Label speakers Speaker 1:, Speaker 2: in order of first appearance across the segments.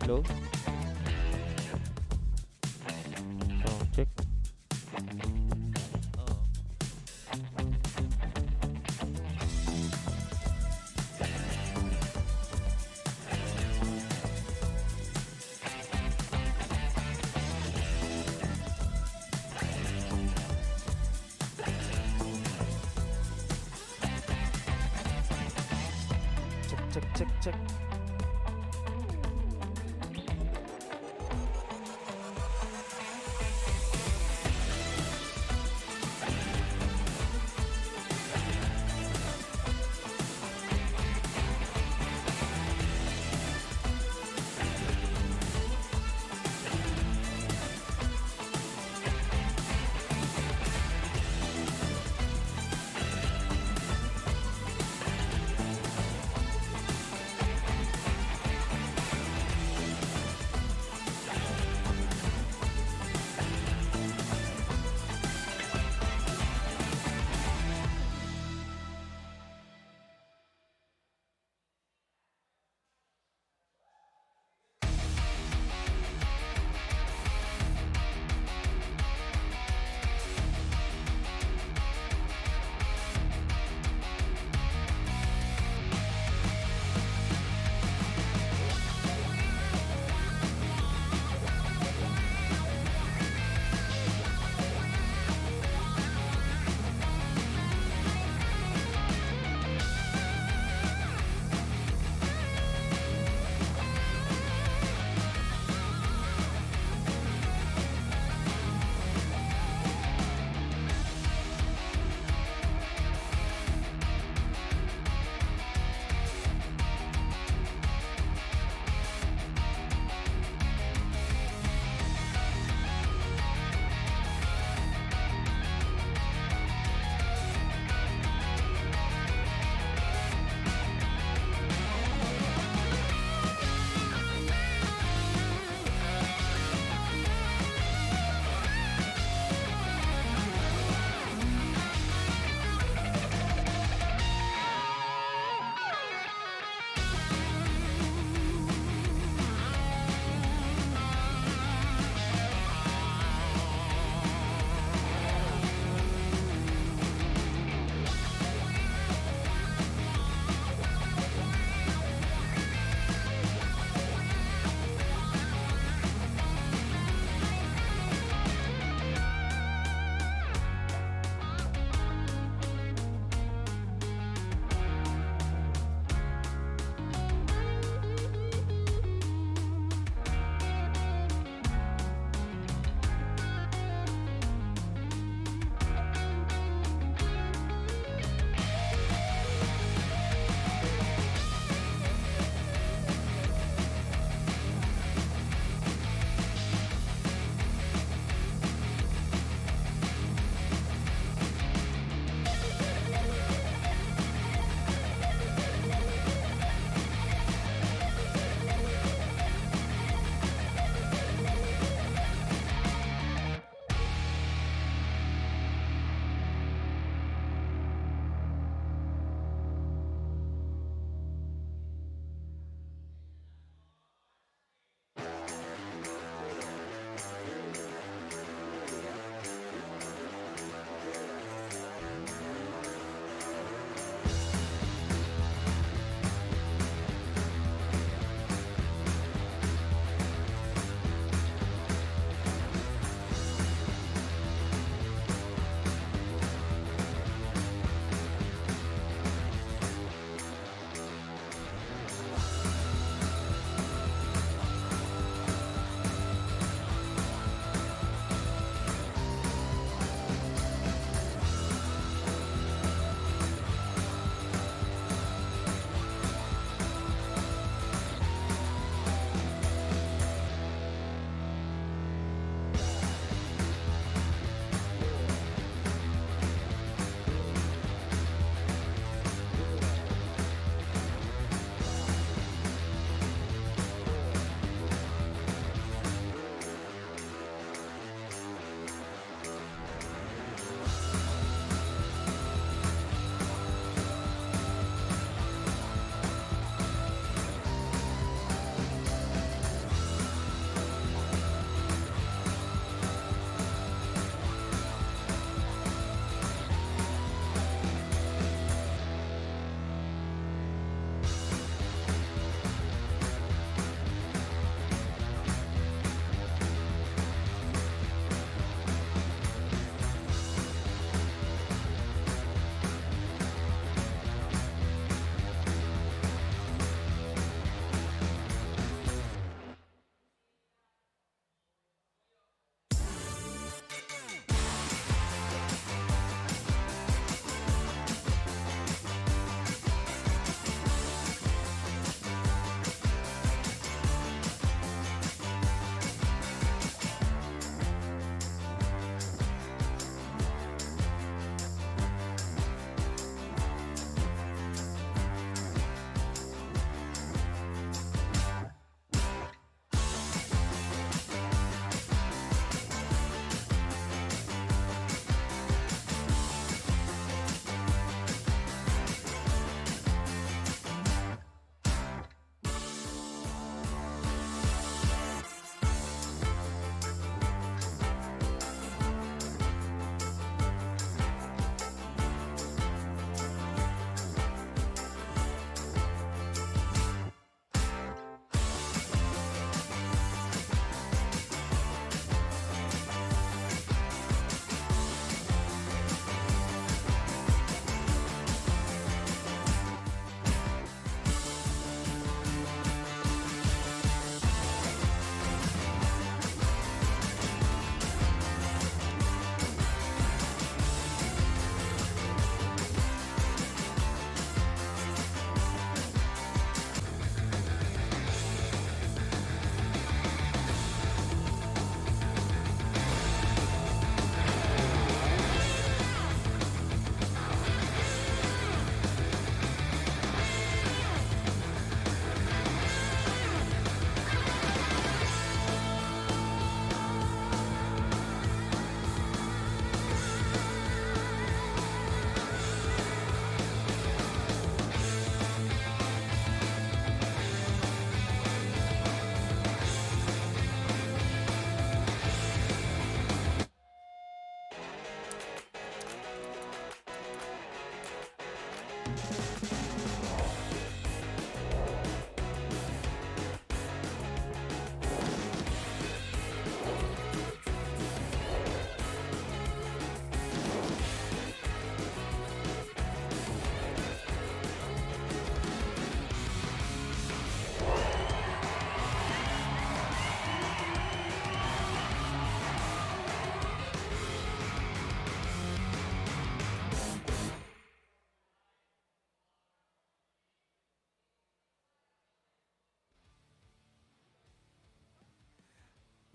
Speaker 1: slow. Oh, check. Oh. Check.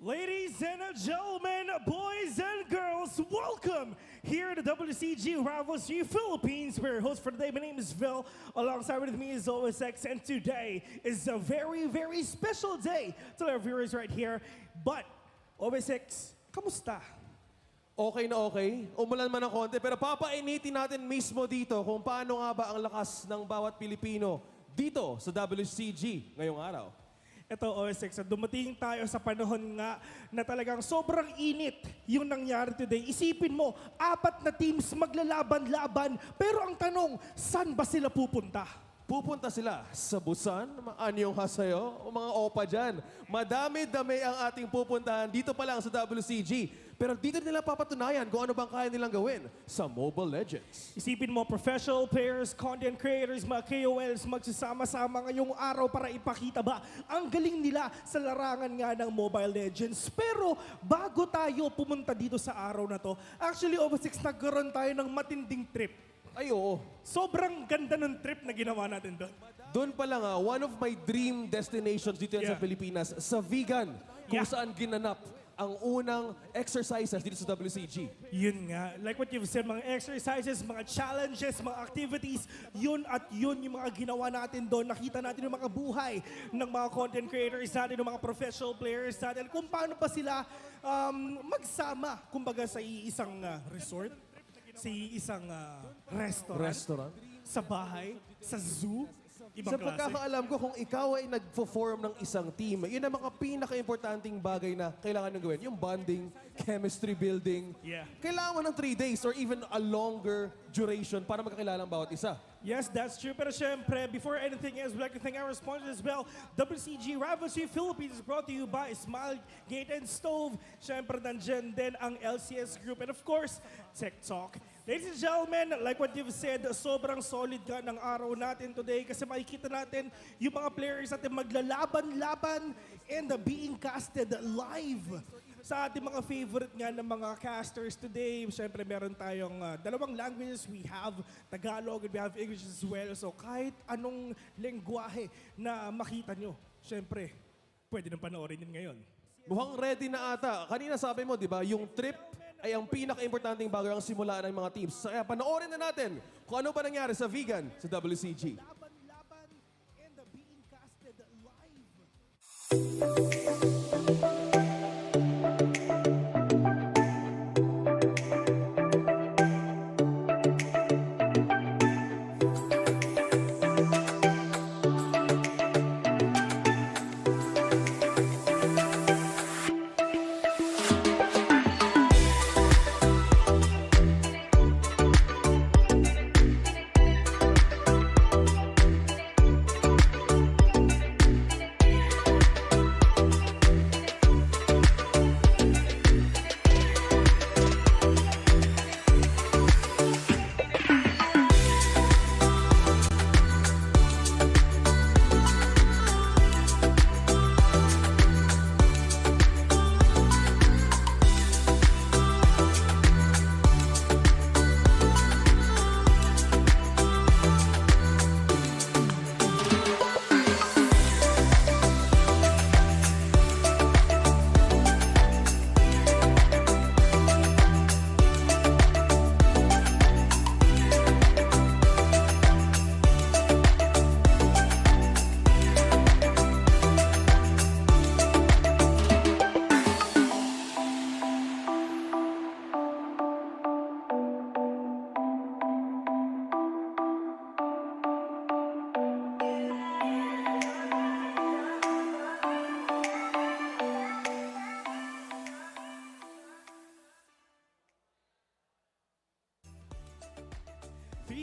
Speaker 2: Ladies and gentlemen, boys and girls, welcome here to WCG Rivals Philippines. We're your host for today. My name is Phil. Alongside with me is OSX, and today is a very, very special day to our viewers right here. But, OSX, kamusta?
Speaker 3: Okay na okay. Umulan man ng konti, pero papainitin natin mismo dito kung paano nga ba ang lakas ng bawat Pilipino dito sa WCG ngayong araw.
Speaker 2: Ito, OSX, dumating tayo sa panahon nga na talagang sobrang init yung nangyari today. Isipin mo, 4 na teams maglalaban-laban, pero ang tanong, saan ba sila pupunta?
Speaker 3: Pupunta sila sa Busan, anyong hasayo, o mga opa dyan. Madami-dami ang ating pupuntahan dito pa lang sa WCG. Pero dito nila papatunayan kung ano bang kaya nilang gawin sa Mobile Legends.
Speaker 2: Isipin mo, professional players, content creators, mga KOLs, magsasama-sama ngayong araw para ipakita ba ang galing nila sa larangan nga ng Mobile Legends. Pero bago tayo pumunta dito sa araw na to, actually, OSX, nagkaroon tayo ng matinding trip.
Speaker 3: Ay oo.
Speaker 2: Sobrang ganda ng trip na ginawa natin doon.
Speaker 3: Doon pa lang one of my dream destinations dito yan sa Pilipinas, sa Vegan, kung saan ginanap ang unang exercises dito sa WCG.
Speaker 2: Yun nga. Like what you've said, mga exercises, mga challenges, mga activities, yun at yun yung mga ginawa natin doon. Nakita natin yung mga buhay ng mga content creators natin, ng mga professional players natin, kung paano pa sila magsama, kumbaga sa isang resort, sa isang restaurant, sa bahay, sa zoo, ibang
Speaker 3: Sa
Speaker 2: klase.
Speaker 3: pagkakaalam ko, kung ikaw ay nag-form ng isang team, yun ang mga pinaka-importanting bagay na kailangan nyo gawin. Yung bonding, chemistry building.
Speaker 2: Yeah.
Speaker 3: Kailangan mo ng 3 days or even a longer duration para magkakilala ang bawat isa.
Speaker 2: Yes, that's true. Pero syempre, before anything else, we'd like to thank our sponsors as well. WCG Rivals Philippines is brought to you by Smile Gate and Stove. Syempre, nandyan din ang LCS Group. And of course, Tech Talk. Ladies and gentlemen, like what you've said, sobrang solid ka ng araw natin today kasi makikita natin yung mga players natin maglalaban-laban and being casted live sa ating mga favorite nga ng mga casters today. Siyempre, meron tayong 2 languages. We have Tagalog and we have English as well. So kahit anong lengguwahe na makita nyo, siyempre, pwede nang panoorin yun ngayon.
Speaker 3: Mukhang ready na ata. Kanina sabi mo, di ba, yung trip ay ang pinaka-importanting bagay ang simula ng mga teams. Kaya panoorin na natin kung ano ba nangyari sa Vegan sa WCG.
Speaker 2: Laban-laban and being casted live.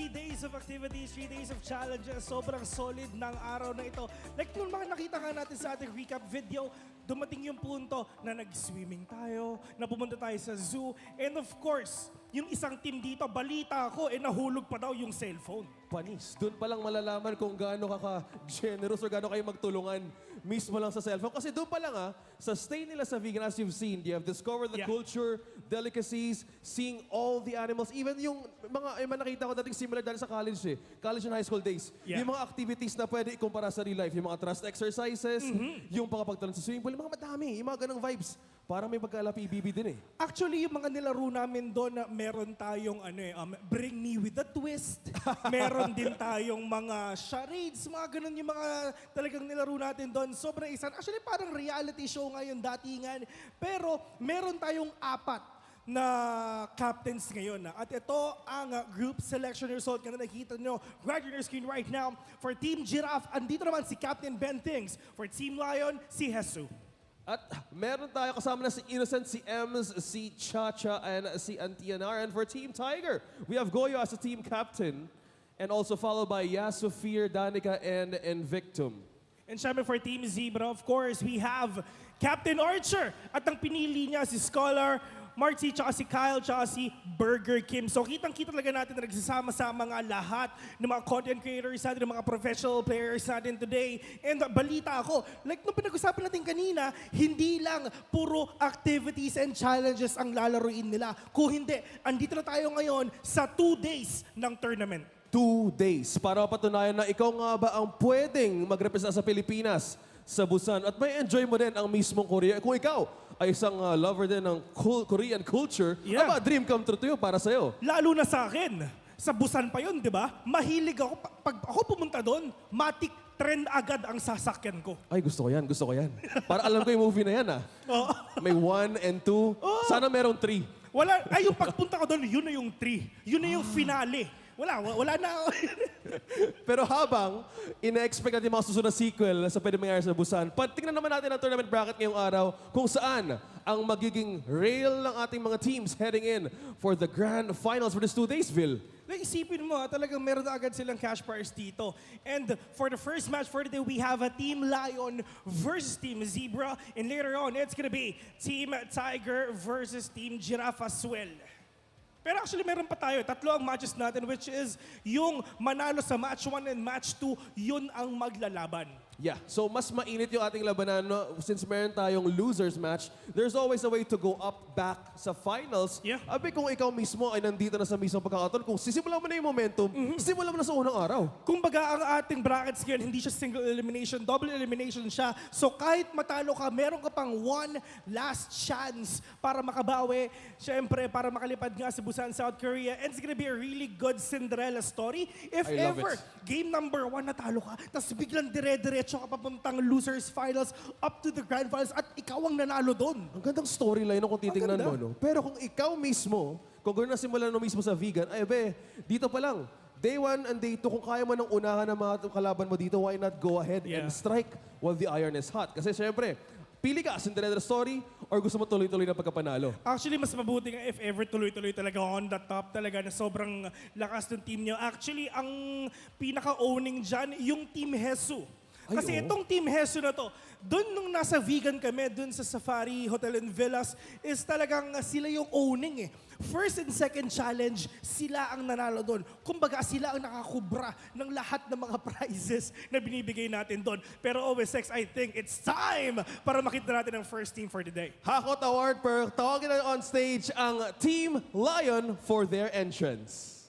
Speaker 2: Days of activities, 3 days of challenges, sobrang solid ng araw na ito. Like kung mga nakita nga natin sa ating recap video, dumating yung punto na nag-swimming tayo, na pumunta tayo sa zoo, and of course, yung isang team dito, balita ako, nahulog pa daw yung cellphone.
Speaker 3: panis. Doon pa lang malalaman kung gaano ka-generous or gaano kayo magtulungan mismo lang sa cellphone. Kasi doon pa lang sa stay nila sa vegan, as you've seen, they have discovered the culture, delicacies, seeing all the animals, even yung mga nakita ko dating similar dahil sa college college and high school days. Yung mga activities na pwede ikumpara sa real life, yung mga thrust exercises, yung pagkapagtalon sa swimming pool, yung mga madami, yung mga ganang vibes. Parang may pagka-PBB din
Speaker 2: Actually, yung mga nilaro namin doon, meron tayong Bring Me With a Twist. Meron din tayong mga charades, mga ganun yung mga talagang nilaro natin doon. Sobrang isa. Actually, parang reality show ngayon, datingan. Pero meron tayong 4 na captains ngayon. At ito ang group selection result na nakikita nyo right on your screen right now. For Team Giraffe, andito naman si Captain Ben Things. For Team Lion, si Jesus.
Speaker 3: At meron tayo kasama na si Innocent, si Ems, si Chacha, and si Antianar. And for Team Tiger, we have Goyo as a team captain. And also followed by Yasofir, Danica, and Invictum.
Speaker 2: And syempre for Team Zebra, of course, we have Captain Archer. At ang pinili niya si Scholar, Marty, tsaka si Kyle, tsaka si Burger Kim. So kitang-kita talaga natin na nagsasama-sama nga lahat ng mga content creators natin, ng mga professional players natin today. And balita ako, like nung pinag-usapan natin kanina, hindi lang puro activities and challenges ang lalaruin nila. Kung hindi, andito na tayo ngayon sa 2 days ng tournament.
Speaker 3: 2 days para patunayan na ikaw nga ba ang pwedeng mag-represent sa Pilipinas sa Busan. At may enjoy mo din ang mismong Korea. Kung ikaw ay isang lover din ng Korean culture, aba, dream come true to you para sa'yo.
Speaker 2: Lalo na sa akin. Sa Busan pa yun, di ba? Mahilig ako. Pag ako pumunta doon, matik trend agad ang sasakyan ko.
Speaker 3: Ay, gusto ko yan, gusto ko yan. Para alam ko yung movie na yan May 1 and 2. Sana merong 3.
Speaker 2: Wala, ay yung pagpunta ko doon, yun na yung 3. Yun na yung finale. Wala na.
Speaker 3: Pero habang ina-expect natin mga susunod na sequel sa pwede mangyari sa Busan, tingnan naman natin ang tournament bracket ngayong araw kung saan ang magiging rail ng ating mga teams heading in for the grand finals for this 2 days, Vil.
Speaker 2: Isipin mo, talagang meron na agad silang cash prize dito. And for the first match for today, we have a Team Lion versus Team Zebra. And later on, it's gonna be Team Tiger versus Team Giraffe as well. Pero actually, meron pa tayo. 3 ang matches natin, which is yung manalo sa match 1 and match 2, yun ang maglalaban.
Speaker 3: Yeah, so mas mainit yung ating labanan. No? Since meron tayong losers match, there's always a way to go up, back sa finals.
Speaker 2: Yeah.
Speaker 3: Abi kung ikaw mismo ay nandito na sa mismong pagkakataon, kung sisimulan mo na yung momentum, simulan mo na sa unang araw.
Speaker 2: Kumbaga, ang ating brackets ngayon, hindi siya single elimination, double elimination siya. So kahit matalo ka, meron ka pang 1 last chance para makabawi. Siyempre, para makalipad nga sa Busan, South Korea. And it's gonna be a really good Cinderella story. If
Speaker 3: I love
Speaker 2: ever, game number 1 natalo ka, tapos biglang dire-diretso ka papuntang losers finals up to the grand finals at ikaw ang nanalo doon.
Speaker 3: Ang gandang storyline no, kung titingnan mo. No? Pero kung ikaw mismo, kung gano'n na simulan mo mismo sa vegan, ay be, dito pa lang. Day 1 and day 2, kung kaya mo nang unahan ng mga kalaban mo dito, why not go ahead and strike while the iron is hot? Kasi syempre, pili ka, Cinderella story, or gusto mo tuloy-tuloy na pagkapanalo?
Speaker 2: Actually, mas mabuti nga if ever tuloy-tuloy talaga on the top talaga na sobrang lakas ng team niyo. Actually, ang pinaka-owning dyan, yung Team Hesu. Kasi itong Team Hesu na to, doon nung nasa vegan kami, doon sa Safari Hotel and Villas, is talagang sila yung owning First and second challenge, sila ang nanalo doon. Kumbaga, sila ang nakakubra ng lahat ng mga prizes na binibigay natin doon. Pero OSX, I think it's time para makita natin ang first team for the day.
Speaker 3: Hakot Award per tawagin na on stage ang Team Lion for their entrance.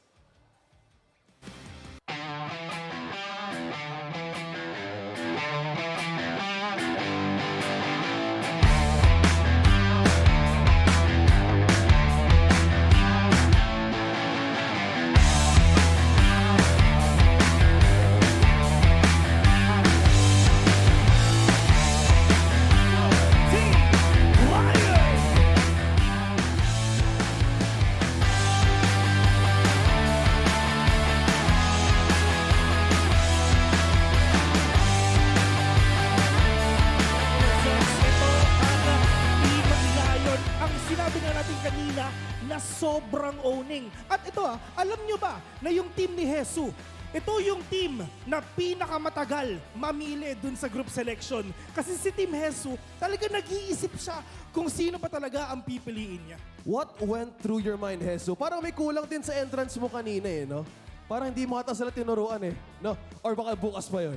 Speaker 2: Sobrang owning. At ito alam nyo ba na yung team ni Hesu, ito yung team na pinakamatagal mamili dun sa group selection. Kasi si Team Hesu, talaga nag-iisip siya kung sino pa talaga ang pipiliin niya.
Speaker 3: What went through your mind, Hesu? Parang may kulang din sa entrance mo kanina no? Parang hindi mo ata sila tinuruan eh. No? Or baka bukas pa yun.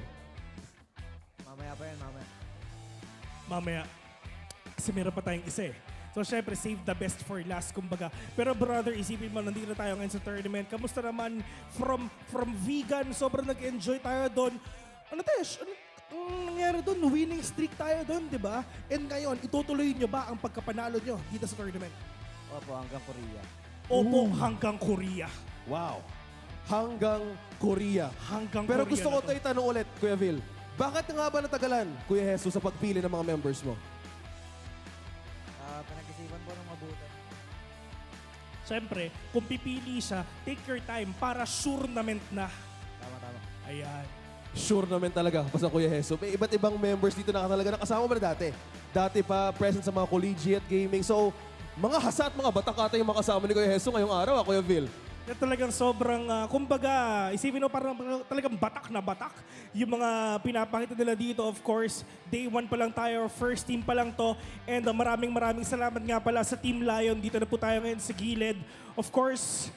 Speaker 1: Mamaya pa yan, mamaya.
Speaker 2: Mamaya. Kasi meron pa tayong isa eh. So syempre, save the best for last, kumbaga. Pero brother, isipin mo, nandito na tayo ngayon sa tournament. Kamusta naman from vegan? Sobrang nag-enjoy tayo doon. Ano Tesh? Ang nangyari doon? Winning streak tayo doon, di ba? And ngayon, itutuloy nyo ba ang pagkapanalo nyo dito sa tournament?
Speaker 1: Opo, hanggang Korea.
Speaker 2: Opo, hanggang Korea.
Speaker 3: Wow. Hanggang Korea.
Speaker 2: Hanggang
Speaker 3: Pero
Speaker 2: Korea
Speaker 3: gusto ko
Speaker 2: na to.
Speaker 3: tayo tanong ulit, Kuya Vil. Bakit nga ba natagalan, Kuya Jesus, sa pagpili ng mga members mo?
Speaker 1: Pinag-isipan po ng mabuti.
Speaker 2: Siyempre, kung pipili siya, take your time para tournament na.
Speaker 1: Tama, tama.
Speaker 2: Ayan.
Speaker 3: Sure naman talaga, basta Kuya Jesus. May iba't ibang members dito na talaga nakasama mo na dati. Dati pa, present sa mga collegiate gaming. So, mga hasa at mga batak ata yung makasama ni Kuya Jesus ngayong araw, Kuya Vil.
Speaker 2: Na talagang sobrang, kumbaga, isipin mo parang talagang batak na batak. Yung mga pinapakita nila dito, of course, day 1 pa lang tayo, first team pa lang to. And maraming salamat nga pala sa Team Lion. Dito na po tayo ngayon sa gilid. Of course,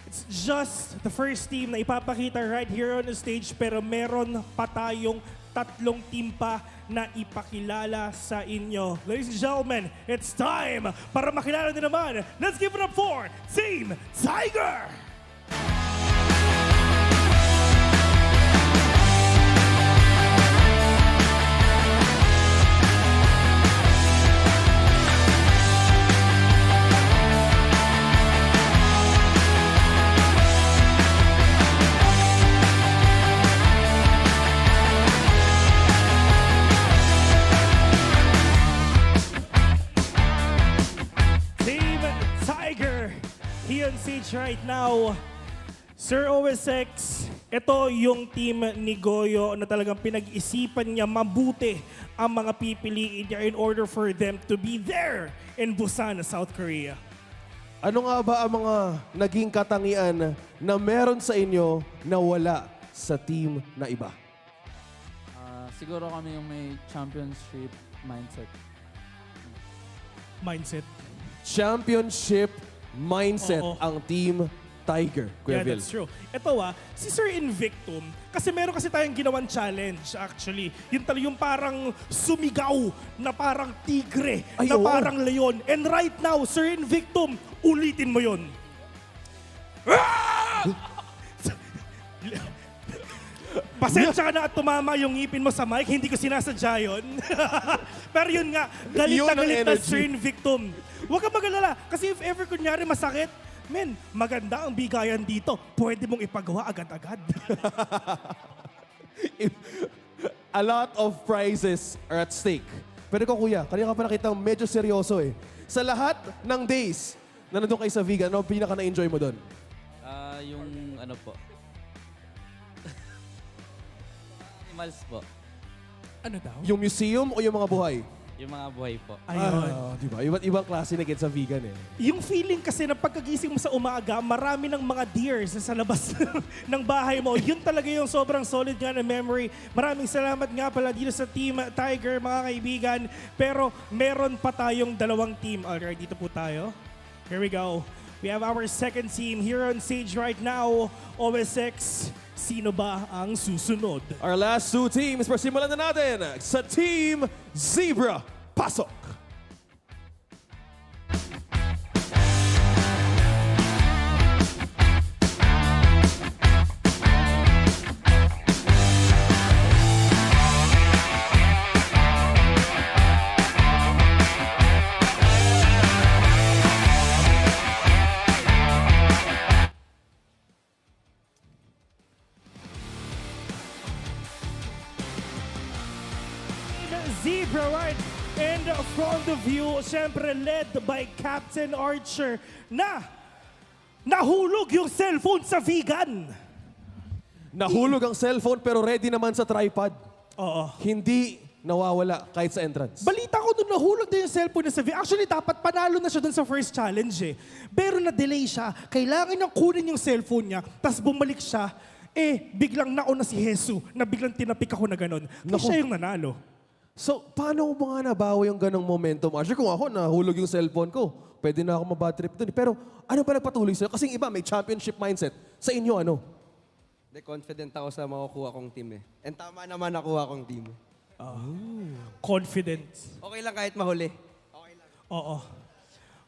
Speaker 2: it's just the first team na ipapakita right here on the stage. Pero meron pa tayong 3 team pa na ipakilala sa inyo. Ladies and gentlemen, it's time para makilala din naman. Let's give it up for Team Tiger! Team Tiger, here on stage right now. Sir OSX, ito yung team ni Goyo na talagang pinag-isipan niya mabuti ang mga pipiliin niya in order for them to be there in Busan, South Korea.
Speaker 3: Ano nga ba ang mga naging katangian na meron sa inyo na wala sa team na iba?
Speaker 4: Siguro kami yung may championship mindset.
Speaker 2: Mindset.
Speaker 3: Championship mindset
Speaker 2: Oo.
Speaker 3: ang Team Tiger, Kuya
Speaker 2: Yeah,
Speaker 3: Vil.
Speaker 2: that's true. Ito si Sir Invictum, kasi meron kasi tayong ginawan challenge actually. Yung parang sumigaw na parang tigre,
Speaker 3: Ay,
Speaker 2: na
Speaker 3: oo.
Speaker 2: parang leon. And right now, Sir Invictum, ulitin mo yun. Pasensya ka na at tumama yung ngipin mo sa mic, hindi ko sinasadya yun. Pero yun nga, galit
Speaker 3: Yun
Speaker 2: na
Speaker 3: ang
Speaker 2: galit na
Speaker 3: energy.
Speaker 2: Sir Invictum. Huwag kang magalala, kasi if ever kunyari masakit, men, maganda ang bigayan dito. Pwede mong ipagawa agad-agad.
Speaker 3: A lot of prizes are at stake. Pero ikaw, Kuya, kanina ka pa nakita medyo seryoso eh. Sa lahat ng days na nandun kayo sa vegan, ano pinaka na-enjoy mo doon?
Speaker 4: Yung ano po. Animals po.
Speaker 2: Ano daw?
Speaker 3: Yung museum o yung mga buhay?
Speaker 4: Yung mga buhay po.
Speaker 2: Ayun.
Speaker 3: Di ba? Iba't ibang klase na kids sa vegan eh.
Speaker 2: Yung feeling kasi na pagkagising mo sa umaga, marami ng mga deers sa labas ng bahay mo. Yun talaga yung sobrang solid nga na memory. Maraming salamat nga pala dito sa Team Tiger, mga kaibigan. Pero meron pa tayong 2 team. Alright, dito po tayo. Here we go. We have our second team here on stage right now. OSX, sino ba ang susunod?
Speaker 3: Our last 2 teams, pasimulan na natin sa Team Zebra. Pasok!
Speaker 2: Zebra right in front of you, syempre led by Captain Archer na nahulog yung cellphone sa vegan.
Speaker 3: Nahulog ang cellphone pero ready naman sa tripod.
Speaker 2: Oo.
Speaker 3: Hindi nawawala kahit sa entrance.
Speaker 2: Balita ko nung nahulog din yung cellphone niya sa vegan. Actually, dapat panalo na siya dun sa first challenge eh. Pero na-delay siya. Kailangan niyang kunin yung cellphone niya, tapos bumalik siya. Biglang nauna si Jesus na biglang tinapik ako na ganun. Kaya
Speaker 3: Naku.
Speaker 2: siya yung nanalo.
Speaker 3: So, paano mo nga nabawi yung ganong momentum? Actually, kung ako, nahulog yung cellphone ko, pwede na ako mabad trip dun. Pero ano ba nagpatuloy sa'yo? Kasi yung iba, may championship mindset. Sa inyo, ano?
Speaker 5: De confident ako sa makukuha kong team eh. And tama naman nakuha kong team.
Speaker 2: Confidence.
Speaker 5: Okay lang kahit mahuli.
Speaker 2: Oo.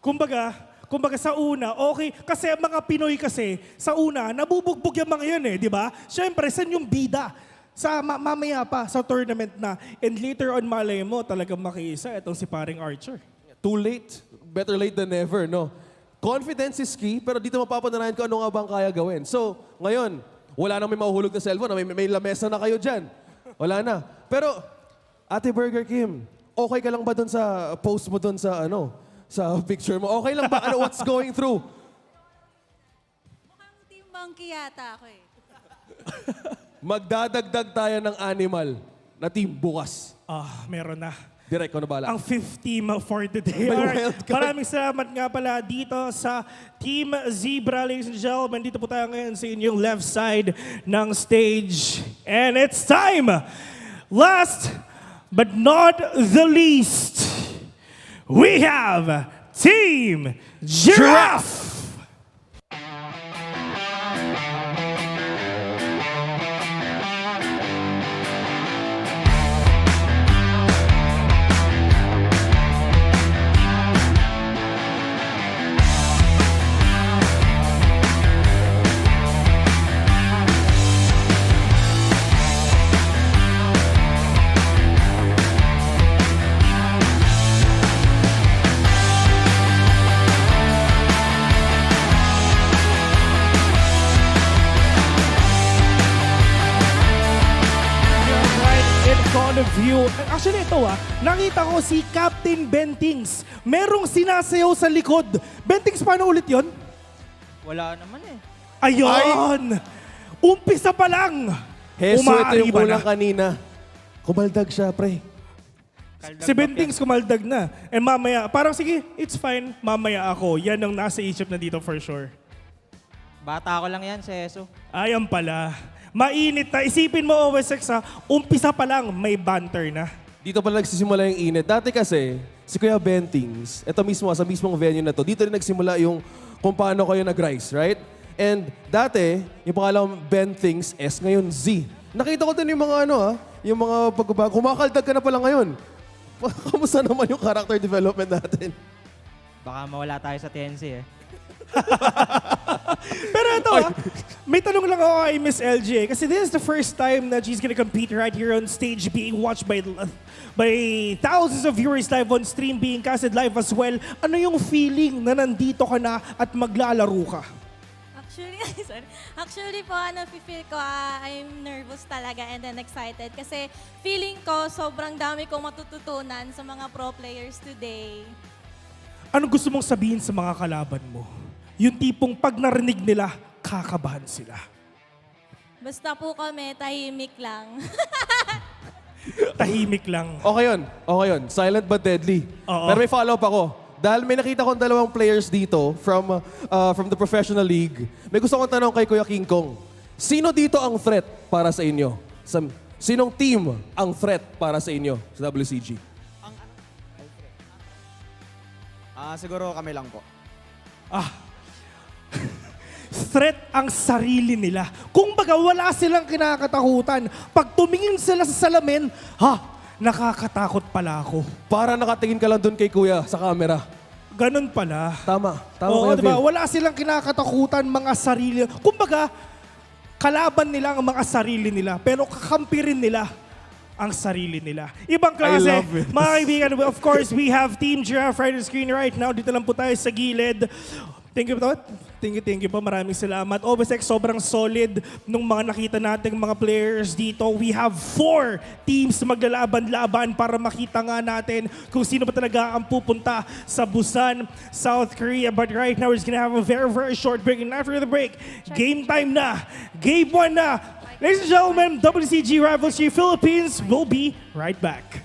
Speaker 2: Kumbaga sa una, okay. Kasi mga Pinoy kasi, sa una, nabubugbog yung mga yun eh, di ba? Siyempre, saan yung bida? Sa mamaya pa, sa tournament na. And later on, malay mo, talagang makiisa, itong si paring Archer.
Speaker 3: Too late. Better late than never, no? Confidence is key, pero dito mapapatunayan ko ano nga bang kaya gawin. So, ngayon, wala nang may mahuhulog na cellphone, may lamesa na kayo dyan. Wala na. Pero, Ate Burger Kim, okay ka lang ba dun sa post mo dun sa sa picture mo? Okay lang ba? What's going through?
Speaker 6: Mukhang Team Monkey yata ako eh.
Speaker 3: Magdadagdag tayo ng animal na team bukas.
Speaker 2: Meron na.
Speaker 3: Direct ko na bala.
Speaker 2: Ang fifth team for today.
Speaker 3: May
Speaker 2: Alright.
Speaker 3: wildcard.
Speaker 2: Maraming salamat nga pala dito sa Team Zebra, ladies and gentlemen. Dito po tayo ngayon sa inyong left side ng stage. And it's time! Last but not the least, we have Team Giraffe! Of you. Actually, ito nakita ko si Captain Bentings. Merong sinasayaw sa likod. Bentings, paano ulit yon?
Speaker 4: Wala naman eh.
Speaker 2: Ayun! Umpisa pa lang!
Speaker 3: Heso, ito yung
Speaker 2: Umaari ba
Speaker 3: kulang
Speaker 2: na?
Speaker 3: kanina. Kumaldag siya, pre.
Speaker 2: Si Bentings kumaldag na. Eh mamaya, parang sige, it's fine. Mamaya ako. Yan ang nasa isip na dito for sure.
Speaker 1: Bata ko lang yan, si Eso.
Speaker 2: Ayan pala. Mainit na. Isipin mo, OSX umpisa pa lang, may banter na.
Speaker 3: Dito pala nagsisimula yung init. Dati kasi, si Kuya Bentings, ito mismo, sa mismong venue na to, dito rin nagsimula yung kung paano kayo nag-rise, right? And dati, yung pangalang Bentings S, ngayon Z. Nakita ko din yung mga yung mga pagbabago. Kumakaldag ka na pala ngayon. Kamusta naman yung character development natin?
Speaker 1: Baka mawala tayo sa TNC eh.
Speaker 2: Pero ito may tanong lang ako kay Miss LJ kasi this is the first time that she's gonna compete right here on stage being watched by thousands of viewers live on stream, being casted live as well. Ano yung feeling na nandito ka na at maglalaro ka?
Speaker 6: Actually po, feel ko, I'm nervous talaga and then excited kasi feeling ko sobrang dami kong matututunan sa mga pro players today.
Speaker 2: Ano gusto mong sabihin sa mga kalaban mo? Yung tipong pag narinig nila, kakabahan sila.
Speaker 6: Basta po kami, tahimik lang.
Speaker 2: Tahimik lang.
Speaker 3: Okay yun. Okay yun. Silent but deadly.
Speaker 2: Oo.
Speaker 3: Pero may follow-up ako. Dahil may nakita kong dalawang players dito from the professional league. May gusto kong tanong kay Kuya King Kong. Sino dito ang threat para sa inyo? Sinong team ang threat para sa inyo sa WCG?
Speaker 1: Siguro kami lang po.
Speaker 2: Threat ang sarili nila. Kung baga wala silang kinakatakutan. Pag tumingin sila sa salamin, nakakatakot pala ako.
Speaker 3: Para nakatingin ka lang dun kay Kuya sa camera.
Speaker 2: Ganun pala.
Speaker 3: Tama. Tama
Speaker 2: Oo,
Speaker 3: Kuya
Speaker 2: diba?
Speaker 3: Phil.
Speaker 2: Wala silang kinakatakutan mga sarili. Kumbaga, kalaban nila ang mga sarili nila, pero kakampi rin nila ang sarili nila. Ibang klase.
Speaker 3: I love it.
Speaker 2: Mga kaibigan, of course, we have Team Giraffe right on the screen right now. Dito lang po tayo sa gilid. Thank you po. Maraming salamat. OBSX, sobrang solid nung mga nakita nating mga players dito. We have 4 teams maglalaban-laban para makita nga natin kung sino ba talaga ang pupunta sa Busan, South Korea. But right now, we're just gonna have a very, very short break. And after the break, game time na. Game 1 na. Ladies and gentlemen, WCG Rivalry Philippines will be right back.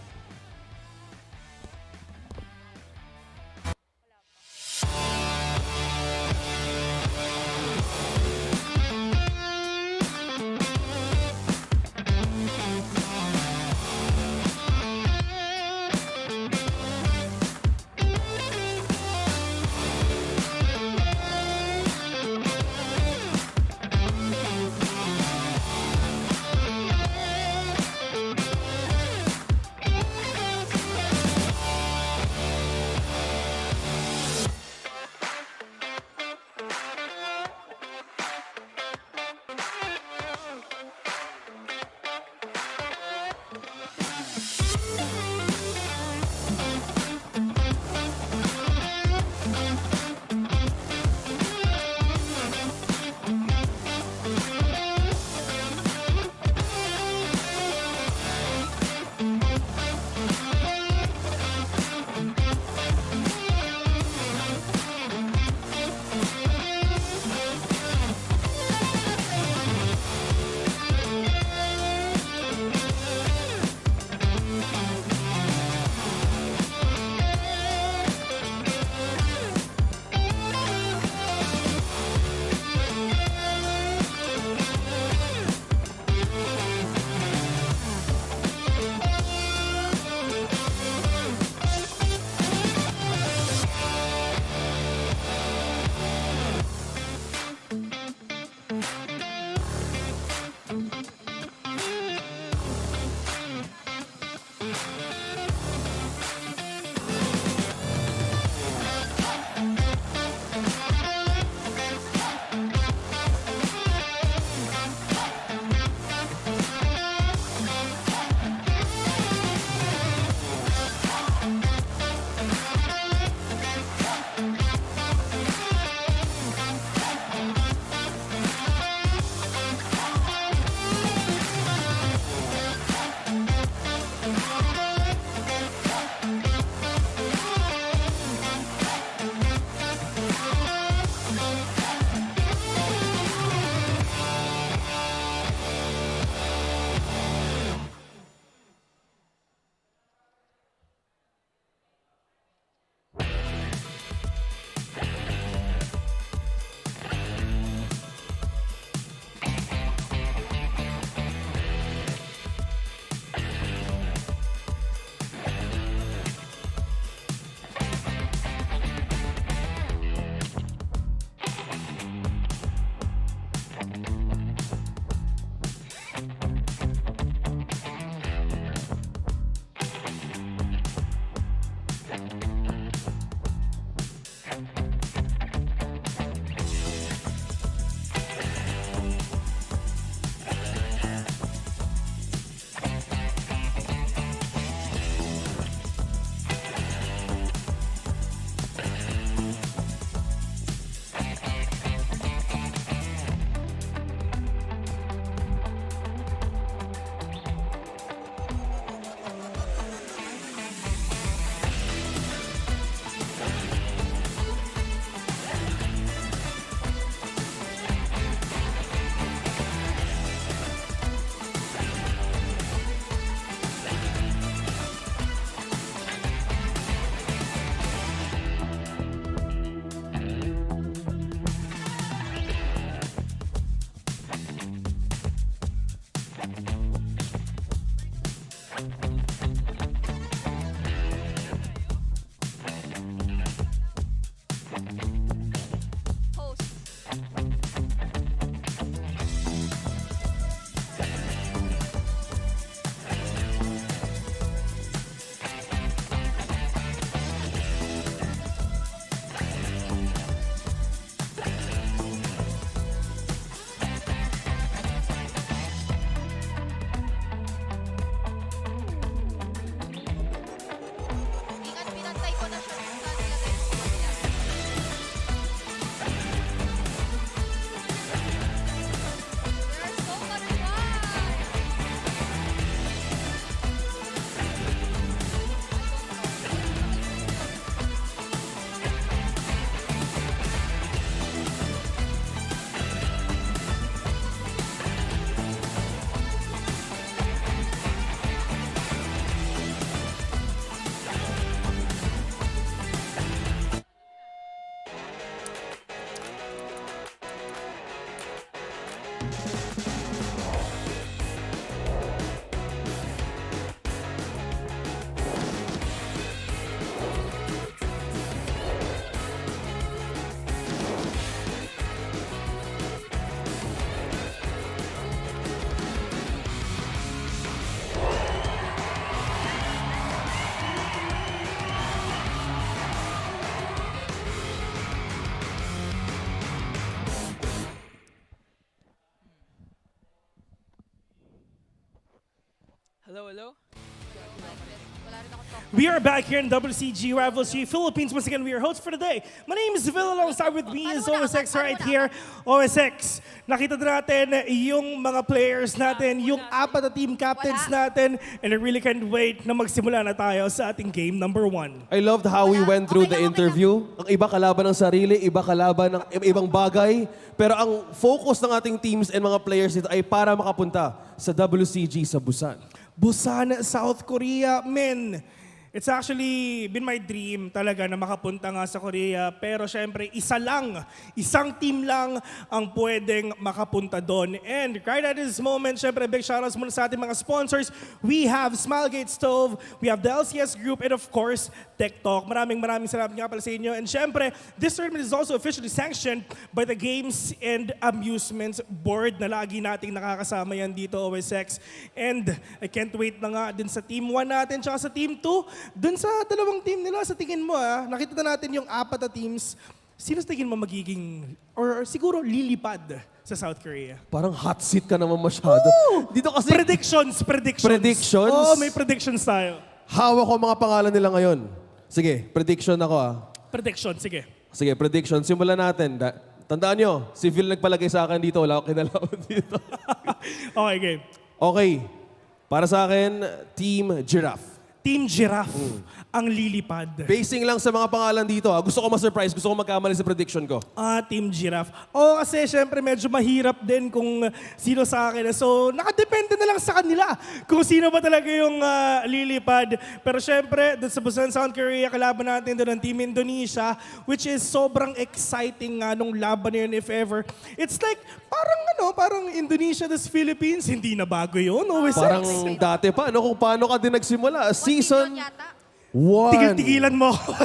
Speaker 2: We are back here in WCG Rivals Philippines. Once again, we are hosts for the day. My name is Vil. Alongside with me is OSX right here. OSX, nakita na natin yung mga players natin, yung apat na team captains natin, and I really can't wait na magsimula na tayo sa ating game number 1.
Speaker 3: I loved how we went through the interview. Ang iba kalaban ng sarili, iba kalaban ng ibang bagay. Pero ang focus ng ating teams and mga players dito ay para makapunta sa WCG sa Busan.
Speaker 2: Busan, South Korea, men. It's actually been my dream talaga na makapunta nga sa Korea. Pero syempre, isang team lang ang pwedeng makapunta doon. And right at this moment, syempre, big shoutouts muna sa ating mga sponsors. We have Smilegate Stove, we have the LCS Group, and of course, Tech Talk. Maraming salamat nga pala sa inyo. And syempre, this tournament is also officially sanctioned by the Games and Amusements Board na lagi nating nakakasama yan dito, OSX. And I can't wait na nga din sa Team 1 natin tsaka sa Team 2. Doon sa dalawang team nila, sa tingin mo nakita na natin yung apat na teams. Sino sa tingin mo magiging, or siguro lilipad sa South Korea?
Speaker 3: Parang hot seat ka naman masyado. Dito kasi...
Speaker 2: Predictions.
Speaker 3: Predictions?
Speaker 2: Oo, may predictions tayo.
Speaker 3: Hawak ko mga pangalan nila ngayon. Sige, prediction ako
Speaker 2: Prediction, sige.
Speaker 3: Sige, prediction. Simulan natin. Tandaan nyo, si Phil nagpalagay sa akin dito. Wala akong kinalaman dito.
Speaker 2: Okay, game.
Speaker 3: Okay. Para sa akin, Team Giraffe.
Speaker 2: Team Giraffe ang lilipad.
Speaker 3: Basing lang sa mga pangalan dito, gusto ko ma-surprise, gusto ko magkamali sa prediction ko.
Speaker 2: Team Giraffe. Oo, kasi syempre medyo mahirap din kung sino sa akin. So, nakadepende na lang sa kanila kung sino ba talaga yung lilipad. Pero syempre, doon sa Busan, South Korea, kalaban natin doon ang Team Indonesia, which is sobrang exciting nga nung laban na yun, if ever. It's like, parang Indonesia das Philippines, hindi na bago yun.
Speaker 3: Parang dati pa, kung paano ka din nagsimula. Season 1.
Speaker 2: Tigil-tigilan mo ako.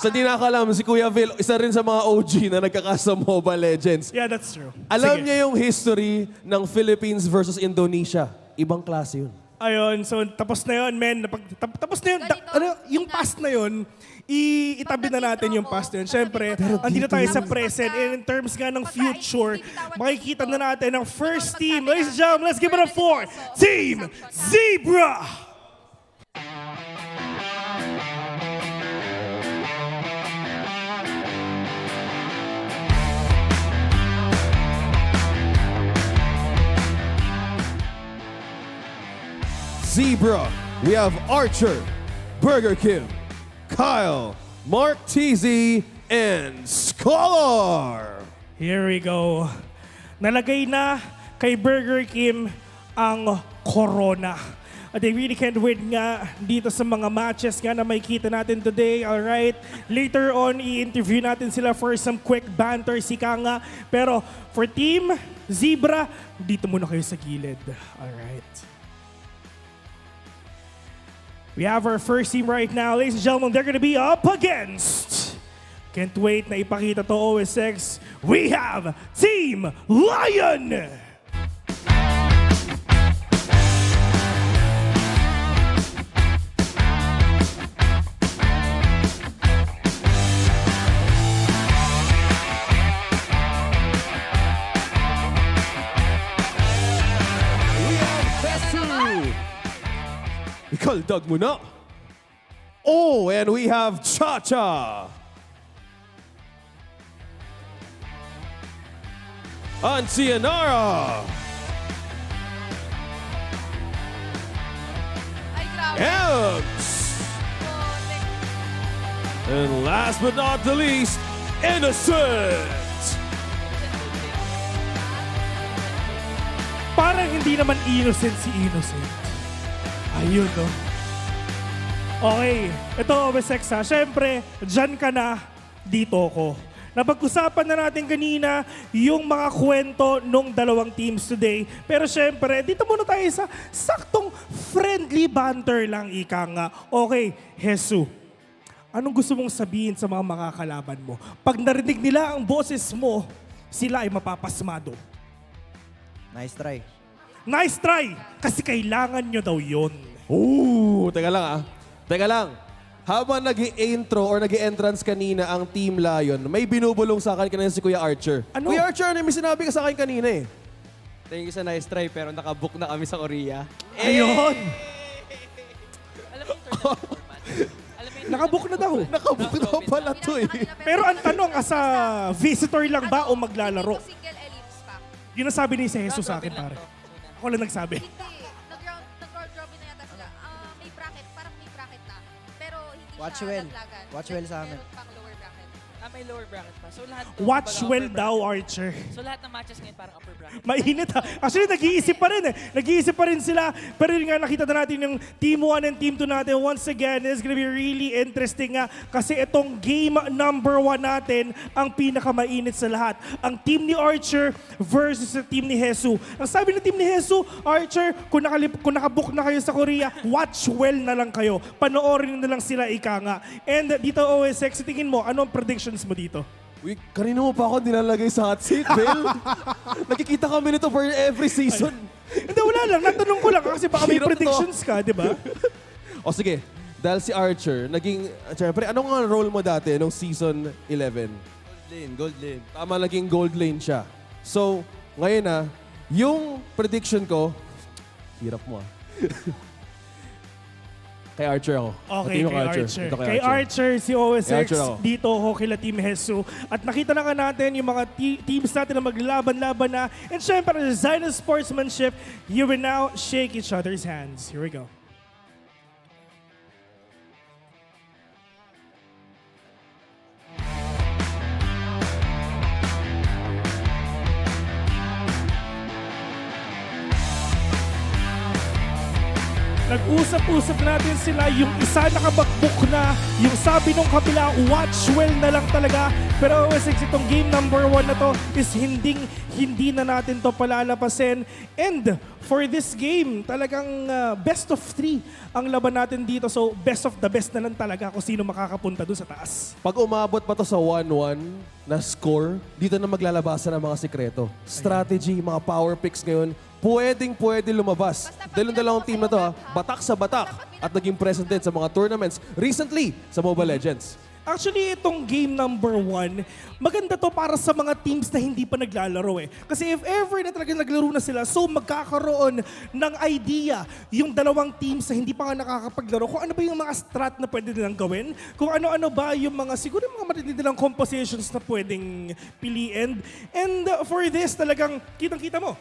Speaker 3: Sa di nakakalam, si Kuya Phil, isa rin sa mga OG na nagkakasa Mobile Legends.
Speaker 2: Yeah, that's true.
Speaker 3: Alam
Speaker 2: Sige.
Speaker 3: niya yung history ng Philippines versus Indonesia. Ibang klase yun.
Speaker 2: Ayun, so tapos na yun, men. Tapos na yun. Yung past na yun, itabi na natin yung past na yun. Siyempre, andito tayo sa present. And in terms nga ng future, makikita na natin ang first team. Ladies and gentlemen, let's give it up for Team Zebra!
Speaker 3: Zebra, we have Archer, Burger King, Kyle, Mark TZ, and Scholar.
Speaker 2: Here we go. Nalagay na kay Burger King ang Corona. At I really can't wait nga dito sa mga matches nga na makikita natin today. Alright, later on, i-interview natin sila for some quick banter, sika nga. Pero for Team Zebra, dito muna kayo sa gilid. Alright. We have our first team right now. Ladies and gentlemen, they're going to be up against. Can't wait na ipakita to OSX. We have Team Lion!
Speaker 3: Ikaldag mo na. Oh, and we have Cha-Cha. Ancianara.
Speaker 6: Ay, grabe.
Speaker 3: Ems. And last but not the least, Innocent.
Speaker 2: Parang hindi naman innocent si Innocent. Ayun, no? Okay, ito OSX ha. Siyempre, dyan ka na, dito ko. Napag-usapan na natin kanina yung mga kwento ng dalawang teams today. Pero siyempre, dito muna tayo sa saktong friendly banter lang, ika nga. Okay, Jesus, anong gusto mong sabihin sa mga makakalaban mo? Pag narinig nila ang boses mo, sila ay mapapasmado.
Speaker 1: Nice try.
Speaker 2: Nice try! Kasi kailangan nyo daw yun.
Speaker 3: Teka lang Teka lang. Habang nag-i-intro or nag-i-entrance kanina ang Team Lion, may binubulong sa akin kanina si Kuya Archer.
Speaker 2: Ano?
Speaker 3: Kuya Archer, may sinabi ka sa akin kanina eh.
Speaker 5: Thank you sa nice try, pero nakabook na kami sa Korea.
Speaker 2: Ayun! Nakabook na daw.
Speaker 3: Nakabook na pala to eh.
Speaker 2: Pero ang tanong, asa visitor lang ba o maglalaro?
Speaker 7: Hindi ko single ellipse pa.
Speaker 2: Yun ang sabi ni Jesus sa akin, pare. Ako lang nagsabi.
Speaker 7: Hindi. Nag-round robin na yata sila. May bracket, parang may bracket na. Pero hindi
Speaker 1: Watch
Speaker 7: siya
Speaker 1: well.
Speaker 7: laglagan.
Speaker 1: Watch well sa amin.
Speaker 7: Meron pang lower bracket.
Speaker 4: May lower bracket pa. So lahat
Speaker 2: Watch
Speaker 4: kumbaga,
Speaker 2: well
Speaker 4: upper
Speaker 2: daw,
Speaker 4: bracket.
Speaker 2: Archer.
Speaker 4: So lahat ng matches ngayon parang upper bracket.
Speaker 2: Mainit ha. Actually, nag-iisip pa rin eh. Nag-iisip pa rin sila. Pero yun nga, nakita na natin yung Team 1 and Team 2 natin. Once again, it's gonna be really interesting nga. Kasi itong game number 1 natin, ang pinakamainit sa lahat. Ang team ni Archer versus sa team ni Jesus. Ang sabi ng team ni Jesus, Archer, kung nakabook na kayo sa Korea, watch well na lang kayo. Panoorin na lang sila, ika nga. And dito, OSX, tingin mo, anong predictions mo dito?
Speaker 3: Uy, kanina mo pa ako nilalagay sa hot seat, Bel. Nakikita kami nito for every season.
Speaker 2: Hindi, wala lang. Natanong ko lang kasi baka may
Speaker 3: Hirap to.
Speaker 2: predictions ka, di ba?
Speaker 3: O sige, dahil si Archer, siyempre, anong nga role mo dati nung season 11?
Speaker 5: Gold lane.
Speaker 3: Tama, naging gold lane siya. So, ngayon yung prediction ko, hirap mo Kay Archer ako.
Speaker 2: Okay,
Speaker 3: Pati mo
Speaker 2: kay Archer.
Speaker 3: Dito
Speaker 2: Kay Archer, si OSX,
Speaker 3: Kay Archer ako.
Speaker 2: dito ako kila Team Hesu. At nakita na ka natin yung mga teams natin na maglaban-laban na. And syempre, design of sportsmanship, you will now shake each other's hands. Here we go. Nag-usap-usap natin sila, yung isa nakabakbuk na, yung sabi nung kabila, watch well na lang talaga. Pero OSX, itong game number 1 na to is hindi na natin to palalapasin. And for this game, talagang best of 3 ang laban natin dito. So best of the best na lang talaga kung sino makakapunta dun sa taas.
Speaker 3: Pag umabot pa to sa 1-1 na score, dito na maglalabasan ang mga sikreto. Strategy, mga power picks ngayon, pwede lumabas. Dahil yung dalawang team na to, batak sa batak at naging present din sa mga tournaments recently sa Mobile Legends.
Speaker 2: Actually, itong game number 1, maganda to para sa mga teams na hindi pa naglalaro eh. Kasi if ever na talaga naglaro na sila, so magkakaroon ng idea yung dalawang teams na hindi pa nga nakakapaglaro kung ano ba yung mga strat na pwede nilang gawin, kung ano-ano ba yung mga, siguro yung mga matindi nilang compositions na pwedeng piliin. And for this, talagang kitang-kita mo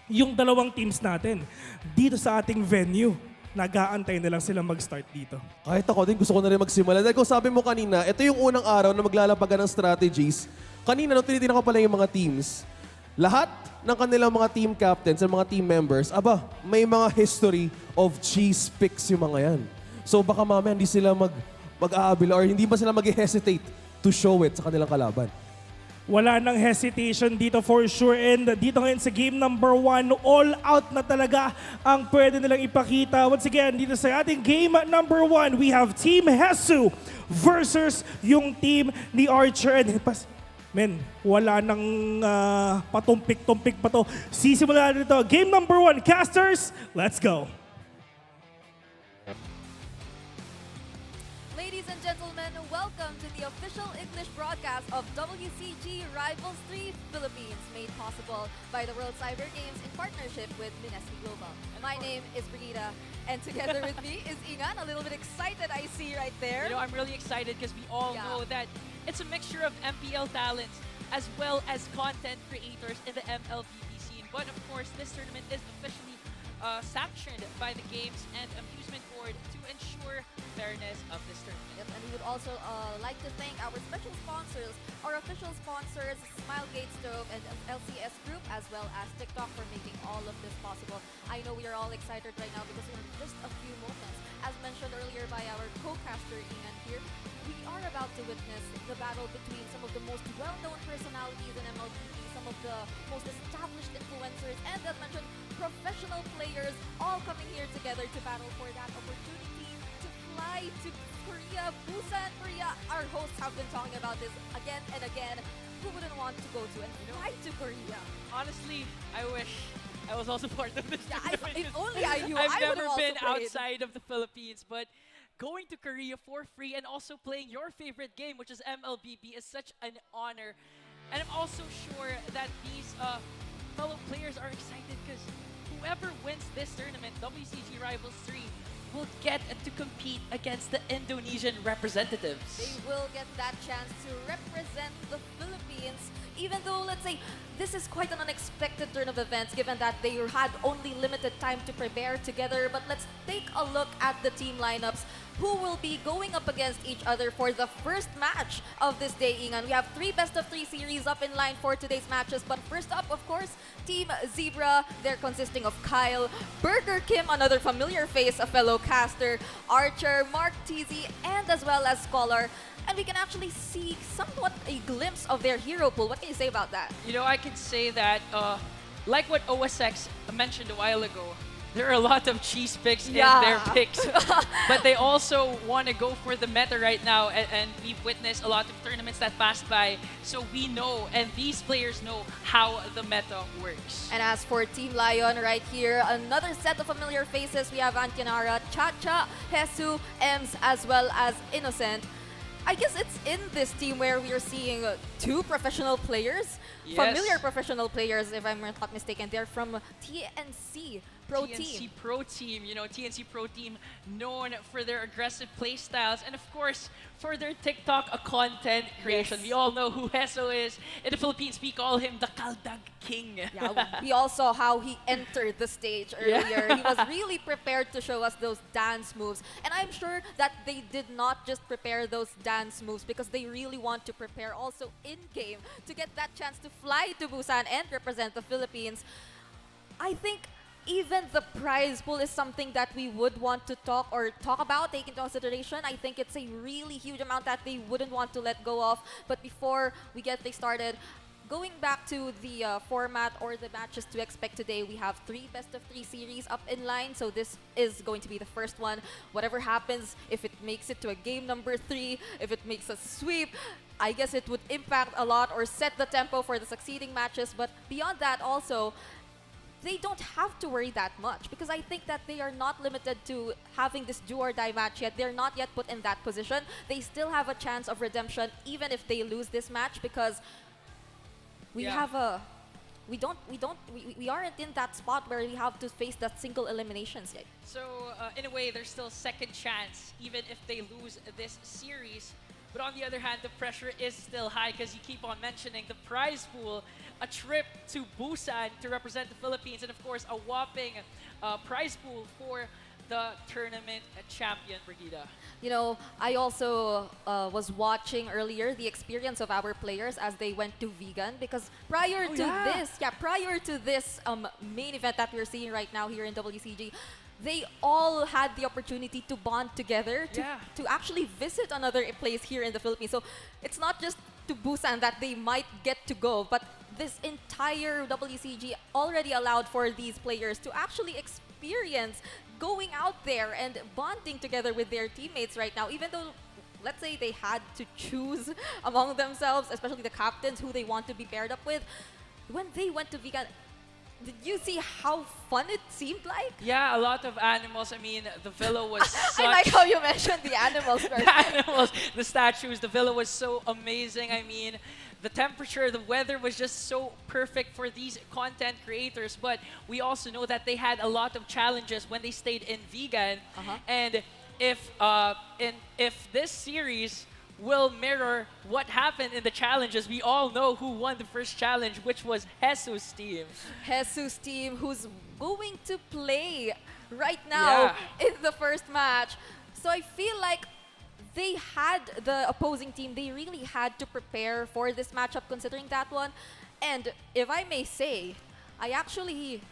Speaker 2: yung dalawang teams natin dito sa ating venue. Nag-aantay na lang sila mag-start dito.
Speaker 3: Kahit ako din, gusto ko na rin magsimula. Dahil kung sabi mo kanina, ito yung unang araw na maglalabagan ng strategies. Kanina, nung tinitingnan ko pala yung mga teams, lahat ng kanilang mga team captains and mga team members, may mga history of cheese picks yung mga yan. So baka mamaya hindi sila mag-aabila or hindi ba sila mag-hesitate to show it sa kanilang kalaban.
Speaker 2: Wala nang hesitation dito for sure. And dito ngayon sa game number 1, all out na talaga ang pwede nilang ipakita. Once again, dito sa ating game number 1, we have Team Hesu versus yung team ni Archer. And men, wala nang patumpik-tumpik pa to. Sisimula na dito. Game number 1, casters, let's go.
Speaker 7: Ladies and gentlemen, welcome to the official English broadcast of WCG Rivals 3 Philippines, made possible by the World Cyber Games in partnership with Minesky Global. My name is Brigida, and together with me is Ingan, a little bit excited I see right there.
Speaker 4: You know, I'm really excited because we all know that it's a mixture of MPL talents as well as content creators in the MLBB scene. But of course, this tournament is officially sanctioned by the Games and Amusement Board to ensure fairness of this tournament.
Speaker 7: Yep, and we would also like to thank our special sponsors, our official sponsors, Smilegate Stove and LCS Group, as well as TikTok for making all of this possible. I know we are all excited right now because in just a few moments, as mentioned earlier by our co-caster Ian here, we are about to witness the battle between some of the most well-known personalities in MLBB, some of the most established influencers, and as mentioned, professional players all coming here together to battle for that opportunity to fly to Korea, Busan, Korea. Our hosts have been talking about this again and again. Who wouldn't want to go to and fly to Korea?
Speaker 4: Honestly, I wish I was also part of this tournament.
Speaker 7: If only I knew,
Speaker 4: I've
Speaker 7: I would
Speaker 4: never
Speaker 7: have also
Speaker 4: been
Speaker 7: played.
Speaker 4: outside of the Philippines, but going to Korea for free and also playing your favorite game, which is MLBB, is such an honor. And I'm also sure that these fellow players are excited because whoever wins this tournament, WCG Rivals 3, will get to compete against the Indonesian representatives.
Speaker 7: They will get that chance to represent the Philippines, even though, let's say, this is quite an unexpected turn of events given that they had only limited time to prepare together. But let's take a look at the team lineups who will be going up against each other for the first match of this day, Ingan. We have 3 best-of-3 series up in line for today's matches. But first up, of course, Team Zebra. They're consisting of Kyle, Burger Kim, another familiar face, a fellow caster, Archer, Mark TZ, and as well as Scholar. And we can actually see somewhat a glimpse of their hero pool. What can you say about that?
Speaker 4: You know, I can say that, like what OSX mentioned a while ago, there are a lot of cheese picks in their picks. But they also want to go for the meta right now. And we've witnessed a lot of tournaments that passed by. So we know, and these players know how the meta works.
Speaker 7: And as for Team Lion right here, another set of familiar faces. We have Antianara, Chacha, Hesu, Ems, as well as Innocent. I guess it's in this team where we are seeing 2 professional players, familiar professional players, if I'm not mistaken. They're from TNC Pro Team.
Speaker 4: TNC Pro Team, you know, TNC Pro Team known for their aggressive playstyles and of course for their TikTok content creation.
Speaker 7: Yes.
Speaker 4: We all know who Heso is. In the Philippines, we call him the Kaldag King.
Speaker 7: Yeah, we all saw how he entered the stage earlier. He was really prepared to show us those dance moves. And I'm sure that they did not just prepare those dance moves because they really want to prepare also in-game to get that chance to fly to Busan and represent the Philippines. I think even the prize pool is something that we would want to talk about, take into consideration. I think it's a really huge amount that they wouldn't want to let go of. But before we get things started, going back to the format or the matches to expect today, we have 3 best-of-3 series up in line. So this is going to be the first one. Whatever happens, if it makes it to a game number 3, if it makes a sweep, I guess it would impact a lot or set the tempo for the succeeding matches. But beyond that also, they don't have to worry that much because I think that they are not limited to having this do or die match yet. They're not yet put in that position. They still have a chance of redemption even if they lose this match because we aren't in that spot where we have to face that single eliminations yet.
Speaker 4: So in a way, there's still second chance even if they lose this series. But on the other hand, the pressure is still high because you keep on mentioning the prize pool, a trip to Busan to represent the Philippines, and of course, a whopping prize pool for the tournament champion, Brigida.
Speaker 7: You know, I also was watching earlier the experience of our players as they went to vegan because prior to this main event that we're seeing right now here in WCG, they all had the opportunity to bond together to actually visit another place here in the Philippines. So it's not just to Busan that they might get to go, but this entire WCG already allowed for these players to actually experience going out there and bonding together with their teammates right now, even though let's say they had to choose among themselves, especially the captains who they want to be paired up with. When they went to vegan, did you see how fun it seemed like?
Speaker 4: Yeah, a lot of animals. I mean, the villa was such...
Speaker 7: I like how you mentioned the animals first.
Speaker 4: The animals, the statues, the villa was so amazing. I mean, the temperature, the weather was just so perfect for these content creators. But we also know that they had a lot of challenges when they stayed in vegan. And if this series will mirror what happened in the challenges, we all know who won the first challenge, which was Jesus team.
Speaker 7: Jesus team, who's going to play right now in the first match. So I feel like they had, the opposing team, they really had to prepare for this matchup considering that one. And if I may say, I actually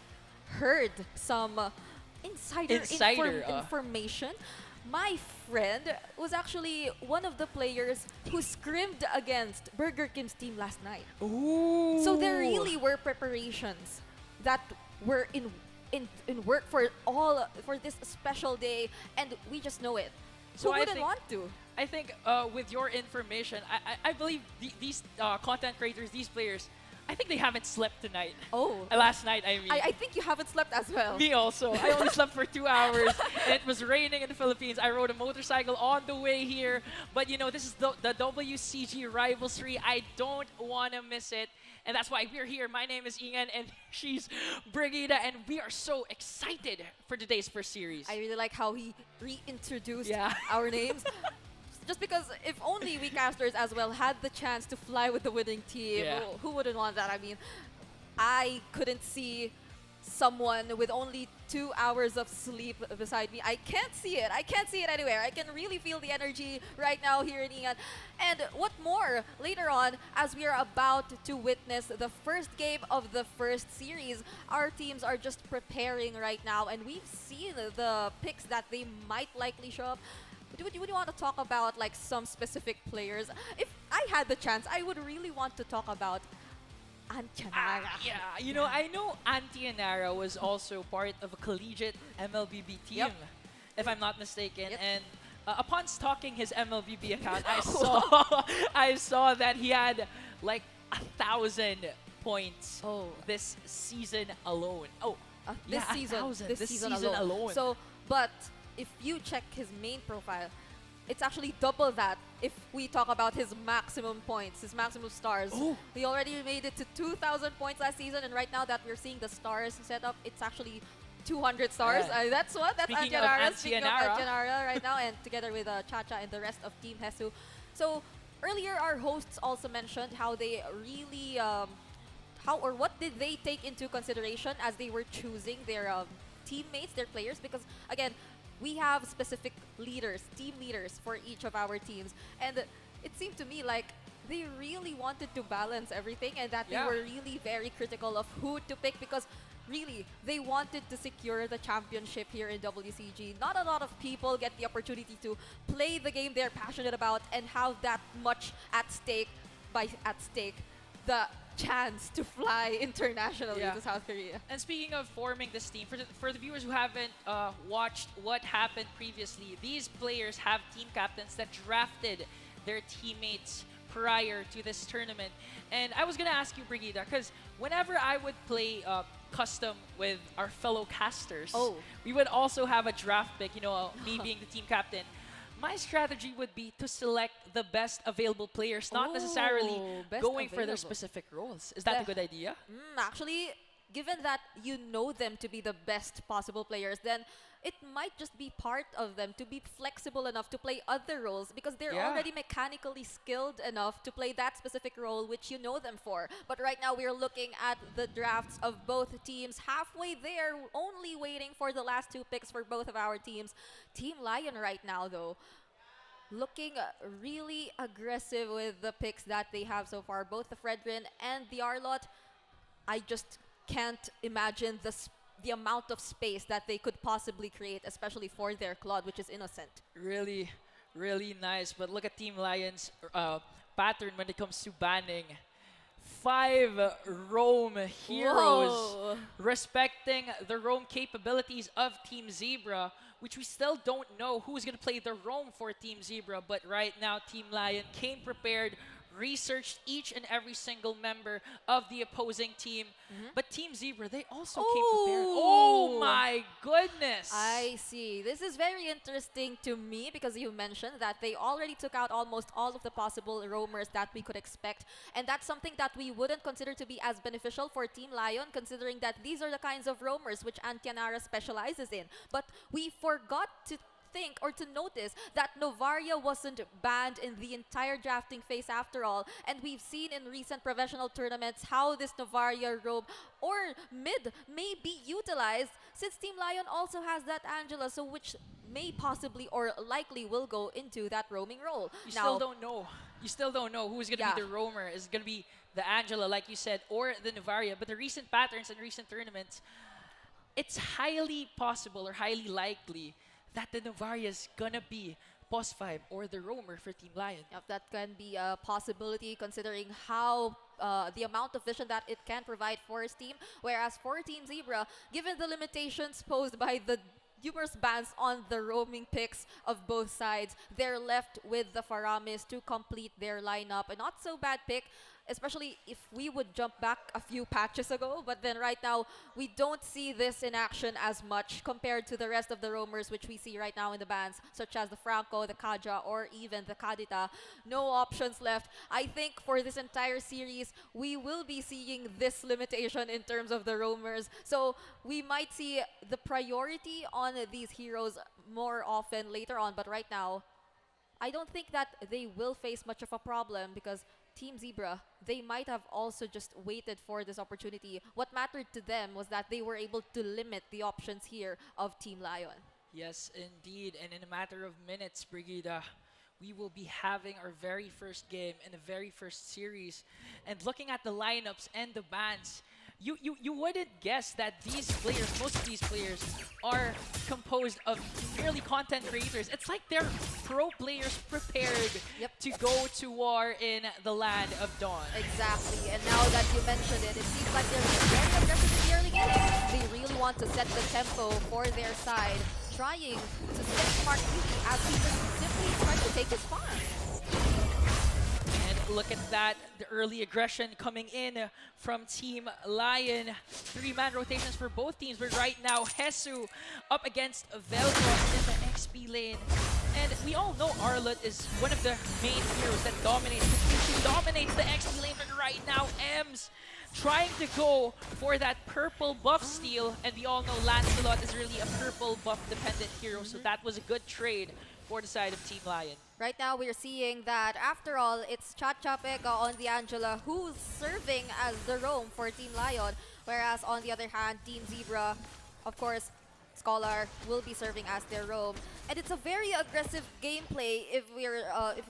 Speaker 7: heard some insider information. My friend was actually one of the players who scrimmed against Burger Kim's team last night.
Speaker 4: Ooh.
Speaker 7: So there really were preparations that were in work for this special day, and we just know it.
Speaker 4: So
Speaker 7: who wouldn't want to?
Speaker 4: I think with your information, I believe these content creators, these players, I think they haven't slept tonight.
Speaker 7: Oh.
Speaker 4: Last night, I mean.
Speaker 7: I think you haven't slept as well.
Speaker 4: Me also. I only slept for 2 hours, and it was raining in the Philippines. I rode a motorcycle on the way here. But, you know, this is the WCG Rivalry. I don't want to miss it. And that's why we're here. My name is Ingan, and she's Brigida, and we are so excited for today's first series.
Speaker 7: I really like how he reintroduced
Speaker 4: Yeah.
Speaker 7: our names. Just because if only we casters as well had the chance to fly with the winning team,
Speaker 4: Yeah.
Speaker 7: who wouldn't want that? I mean, I couldn't see someone with only 2 hours of sleep beside me. I can't see it. I can't see it anywhere. I can really feel the energy right now here in Ian. And what more, later on, as we are about to witness the first game of the first series, our teams are just preparing right now, and we've seen the picks that they might likely show up. Would you want to talk about like some specific players? If I had the chance, I would really want to talk about Antianara.
Speaker 4: Yeah, you know, I know Antianara was also part of a collegiate MLBB team,
Speaker 7: Yep.
Speaker 4: if I'm not mistaken.
Speaker 7: Yep.
Speaker 4: And upon stalking his MLBB account, I saw that he had like 1,000 points this season alone. Oh,
Speaker 7: This
Speaker 4: yeah,
Speaker 7: season,
Speaker 4: 1,000
Speaker 7: this
Speaker 4: this
Speaker 7: season
Speaker 4: season alone.
Speaker 7: So, but if you check his main profile, it's actually double that if we talk about his maximum points, his maximum stars.
Speaker 4: Oh.
Speaker 7: He already made it to 2,000 points last season, and right now that we're seeing the stars set up, it's actually 200 stars.
Speaker 4: Yeah.
Speaker 7: That's what? That's
Speaker 4: Speaking of
Speaker 7: Antianara. Speaking of
Speaker 4: Antianara.
Speaker 7: Antianara right now, and together with Chacha and the rest of Team Hesu. So earlier, our hosts also mentioned how they really, how or what did they take into consideration as they were choosing their teammates, their players, because again, we have specific leaders, team leaders for each of our teams. And it seemed to me like they really wanted to balance everything, and that
Speaker 4: Yeah.
Speaker 7: they were really very critical of who to pick, because really, they wanted to secure the championship here in WCG. Not a lot of people get the opportunity to play the game they're passionate about and have that much at stake, the chance to fly internationally
Speaker 4: Yeah.
Speaker 7: to South Korea.
Speaker 4: And speaking of forming this team, for the viewers who haven't watched what happened previously, these players have team captains that drafted their teammates prior to this tournament. And I was going to ask you, Brigida, because whenever I would play custom with our fellow casters, we would also have a draft pick, you know, me being the team captain. My strategy would be to select the best available players, not necessarily
Speaker 7: best
Speaker 4: going for their
Speaker 7: available.
Speaker 4: specific roles. Is that a good idea?
Speaker 7: Actually, given that you know them to be the best possible players, then it might just be part of them to be flexible enough to play other roles, because they're
Speaker 4: Yeah.
Speaker 7: already mechanically skilled enough to play that specific role which you know them for. But right now we're looking at the drafts of both teams, halfway there, only waiting for the last two picks for both of our teams. Team Lion right now, though, looking really aggressive with the picks that they have so far, both the Fredrin and the Arlot. I just can't imagine the amount of space that they could possibly create, especially for their Claude, which is innocent.
Speaker 4: Really, really nice. But look at Team Lion's pattern when it comes to banning. 5 roam heroes,
Speaker 7: Whoa.
Speaker 4: respecting the roam capabilities of Team Zebra, which we still don't know who's going to play the roam for Team Zebra. But right now, Team Lion came prepared, researched each and every single member of the opposing team. But Team Zebra, they also came prepared. Oh my goodness!
Speaker 7: I see. This is very interesting to me, because you mentioned that they already took out almost all of the possible roamers that we could expect. And that's something that we wouldn't consider to be as beneficial for Team Lion, considering that these are the kinds of roamers which Antianara specializes in. But we forgot to think or to notice that Novaria wasn't banned in the entire drafting phase after all, and we've seen in recent professional tournaments how this Novaria roam or mid may be utilized, since Team Lion also has that Angela, so which may possibly or likely will go into that roaming role.
Speaker 4: You still don't know. You still don't know who's going to be the roamer. Is it going to be the Angela, like you said, or the Novaria? But the recent patterns and recent tournaments, it's highly possible or highly likely that the Novaria is gonna be post 5 or the roamer for Team Lion.
Speaker 7: Yep, that can be a possibility, considering how the amount of vision that it can provide for his team. Whereas for Team Zebra, given the limitations posed by the numerous bans on the roaming picks of both sides, they're left with the Faramis to complete their lineup. A not so bad pick. especially if we would jump back a few patches ago. But then right now, we don't see this in action as much compared to the rest of the roamers, which we see right now in the bans, such as the Franco, the Kaja, or even the Kadita. No options left. I think for this entire series, we will be seeing this limitation in terms of the roamers. So we might see the priority on these heroes more often later on. But right now, I don't think that they will face much of a problem because Team Zebra, they might have also just waited for this opportunity. What mattered to them was that they were able to limit the options here of Team Lion.
Speaker 4: Yes, indeed. And in a matter of minutes, Brigida, we will be having our very first game in the very first series. And looking at the lineups and the bans, you wouldn't guess that these players, most of these players, are composed of merely content creators. It's like they're pro players prepared to go to war in the land of Dawn.
Speaker 7: Exactly, and now that you mentioned it, it seems like they're very aggressive in the early game. They really want to set the tempo for their side, trying to set Smart Beauty as he just simply tries to take his farm.
Speaker 4: And look at that, the early aggression coming in from Team Lion. 3-man rotations for both teams, but right now, Hesu up against Velcros in the XP lane. And we all know Arlott is one of the main heroes that dominates. She dominates the XP lane, but right now, Ems trying to go for that purple buff steal. And we all know Lancelot is really a purple buff dependent hero, so that was a good trade for the side of Team Lion.
Speaker 7: Right now, we're seeing that, after all, it's Chacha Pega on the Angela who's serving as the roam for Team Lion, whereas on the other hand, Team Zebra, of course, Scholar will be serving as their roam. And it's a very aggressive gameplay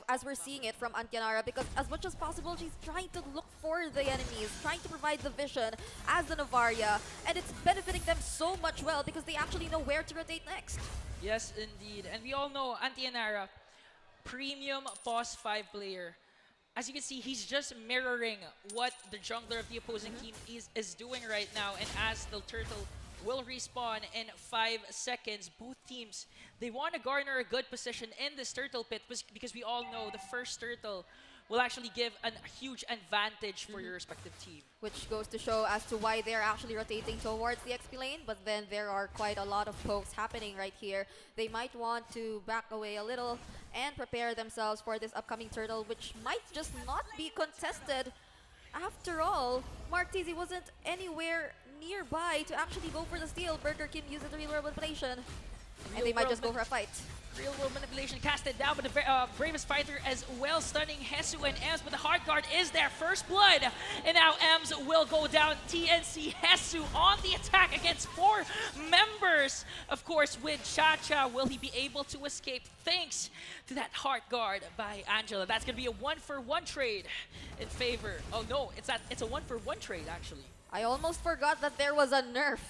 Speaker 7: as we're seeing it from Antianara, because as much as possible, she's trying to look for the enemies, trying to provide the vision as the Novaria, and it's benefiting them so much well because they actually know where to rotate next.
Speaker 4: Yes, indeed. And we all know Antianara, premium pos 5 player. As you can see, he's just mirroring what the jungler of the opposing team is doing right now. And as the turtle will respawn in 5 seconds, both teams, they want to garner a good position in this turtle pit because we all know the first turtle will actually give a huge advantage for your respective team.
Speaker 7: Which goes to show as to why they're actually rotating towards the XP lane, but then there are quite a lot of pokes happening right here. They might want to back away a little and prepare themselves for this upcoming turtle, which might just not be contested. After all, Martizi wasn't anywhere nearby to actually go for the steal. Burger King uses the real world manipulation, and they might just go for a fight.
Speaker 4: Real world manipulation casted down, but the bravest fighter as well, stunning Hesu and Ems, but the hard guard is there. First blood, and now Ems will go down. TNC Hesu on the attack against 4 members. Of course, with Chacha, will he be able to escape thanks to that hard guard by Angela? That's going to be a 1-for-1 trade in favor. Oh no, it's a 1-for-1 trade actually.
Speaker 7: I almost forgot that there was a nerf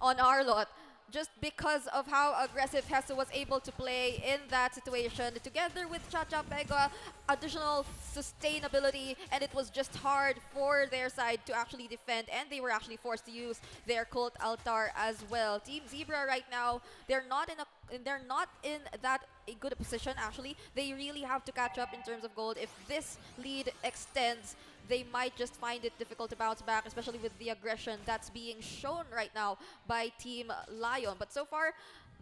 Speaker 7: on Arlott, just because of how aggressive Hesu was able to play in that situation, together with Chacha Pega, additional sustainability, and it was just hard for their side to actually defend, and they were actually forced to use their cult altar as well. Team Zebra right now, they're not in that a good position actually. They really have to catch up in terms of gold. If this lead extends, they might just find it difficult to bounce back, especially with the aggression that's being shown right now by Team Lion. But so far,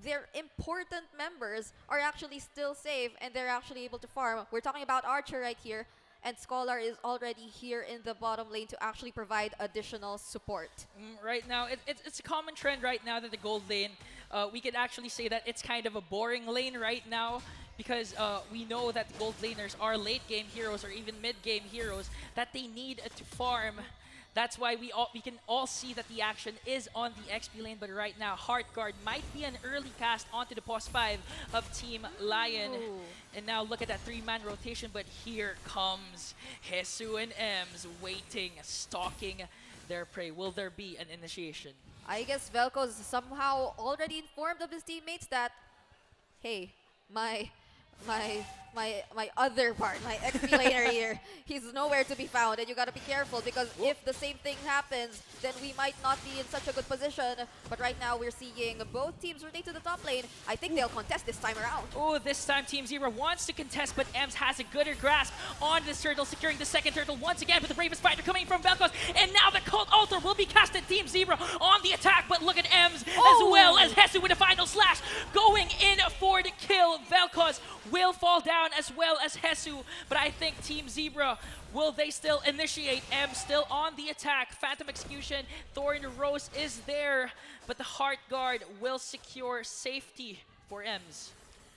Speaker 7: their important members are actually still safe, and they're actually able to farm. We're talking about Archer right here, and Scholar is already here in the bottom lane to actually provide additional support.
Speaker 4: Right now, it's a common trend right now that the gold lane, we could actually say that it's kind of a boring lane right now, because we know that the gold laners are late game heroes or even mid game heroes that they need to farm. That's why we can all see that the action is on the XP lane, but right now Heart Guard might be an early cast onto the pos 5 of Team Lion.
Speaker 7: Ooh.
Speaker 4: And now look at that 3-man rotation, but here comes Hesu and Ems waiting, stalking their prey. Will there be an initiation?
Speaker 7: I guess Velko's somehow already informed of his teammates that, hey, my my other part, my XP laner here, he's nowhere to be found, and you gotta be careful because if the same thing happens, then we might not be in such a good position. But right now we're seeing both teams rotate to the top lane. I think they'll contest this time around.
Speaker 4: Oh, this time Team Zebra wants to contest, but Ems has a gooder grasp on this turtle, securing the second turtle once again with the bravest fighter coming from Vel'Koz. And now the Cult Altar will be cast at Team Zebra on the attack, but look at Ems as well as Hesu with a final slash going in for the kill. Vel'Koz will fall down as well as Hesu, but I think Team Zebra, will they still initiate? Ems still on the attack. Phantom Execution, Thorn Rose is there, but the Heart Guard will secure safety for Ems.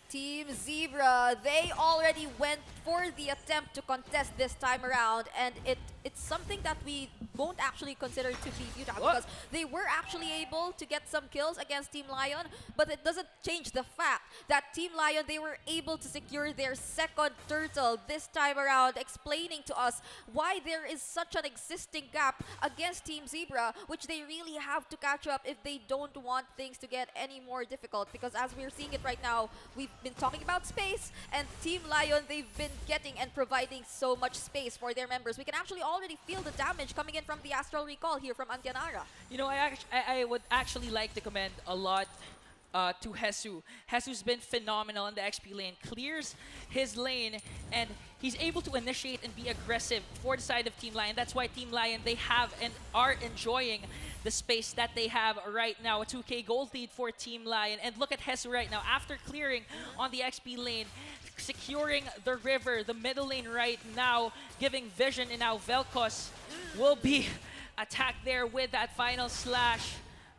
Speaker 7: Team Zebra, they already went for the attempt to contest this time around, and it's something that we won't actually consider to be futile because they were actually able to get some kills against Team Lion, but it doesn't change the fact that Team Lion, they were able to secure their second turtle this time around, explaining to us why there is such an existing gap against Team Zebra, which they really have to catch up if they don't want things to get any more difficult, because as we're seeing it right now, we've been talking about space, and Team Lion, they've been getting and providing so much space for their members. We can actually already feel the damage coming in from the Astral Recall here from Antianara.
Speaker 4: You know, I would actually like to commend a lot to Hesu. Hesu's been phenomenal in the XP lane, clears his lane, and he's able to initiate and be aggressive for the side of Team Lion. That's why Team Lion, they have and are enjoying the space that they have right now. A 2K gold lead for Team Lion. And look at Hesu right now. After clearing on the XP lane, securing the river, the middle lane right now, giving vision, and now Vel'Koz will be attacked there with that final slash.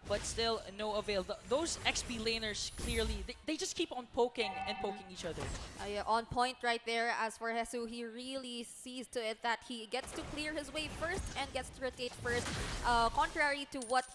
Speaker 4: But still, no avail. Those XP laners, clearly, they just keep on poking and poking each other.
Speaker 7: Yeah, on point right there. As for Hesu, he really sees to it that he gets to clear his way first and gets to rotate first, contrary to what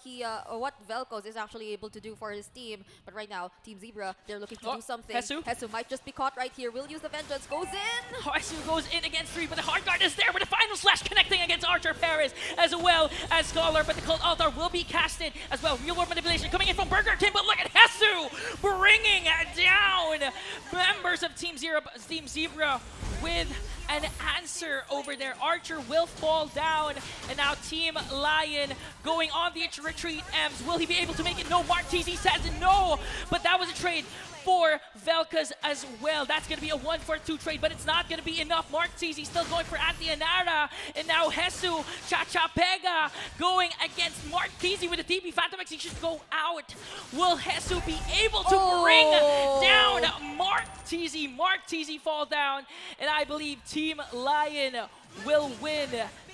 Speaker 7: what Vel'Koz is actually able to do for his team. But right now, Team Zebra, they're looking to do something.
Speaker 4: Hesu
Speaker 7: might just be caught right here. Will use the Vengeance. Goes in.
Speaker 4: Hesu goes in against 3, but the Hard Guard is there with a final slash connecting against Archer Paris as well as Scholar. But the Cult Altar will be casted as well. Real world manipulation coming in from Burger King, but look at Hesu bringing down members of Team Zebra with an answer over there. Archer will fall down, and now Team Lion going on the retreat. Ems, will he be able to make it? No, Mark TZ says no, but that was a trade for Vel'Koz as well. That's going to be a 1-for-2 trade, but it's not going to be enough. Mark TZ still going for Antianara, and now Hesu, Cha-Cha Pega going against Mark TZ with a TP. Phantom Execution go out. Will Hesu be able to bring down Mark TZ? Mark TZ fall down, and I believe Team Lion will win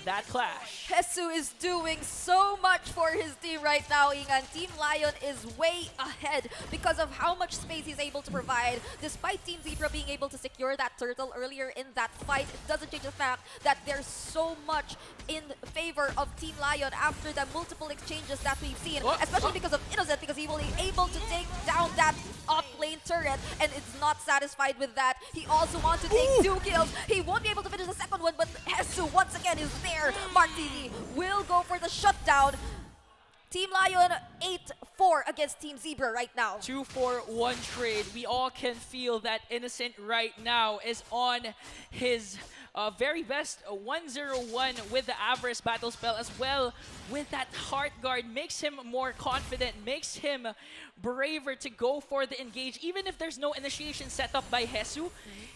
Speaker 4: that clash.
Speaker 7: Hesu is doing so much for his team right now, Ingan. Team Lion is way ahead because of how much space he's able to provide. Despite Team Zebra being able to secure that turtle earlier in that fight, it doesn't change the fact that there's so much in favor of Team Lion after the multiple exchanges that we've seen, especially because of Innocent, because he will be able to take down that up lane turret, and it's not satisfied with that. He also wants to take 2 kills. He won't be able to finish the second one, but Hesu once again is there. Mark TV will go for the shutdown. Team Lion 8-4 against Team Zebra right now.
Speaker 4: 2-4-1 trade. We all can feel that Innocent right now is on his very best. 1-0-1 with the Avarice battle spell as well with that Heart Guard. Makes him more confident, makes him braver to go for the engage. Even if there's no initiation set up by Hesu,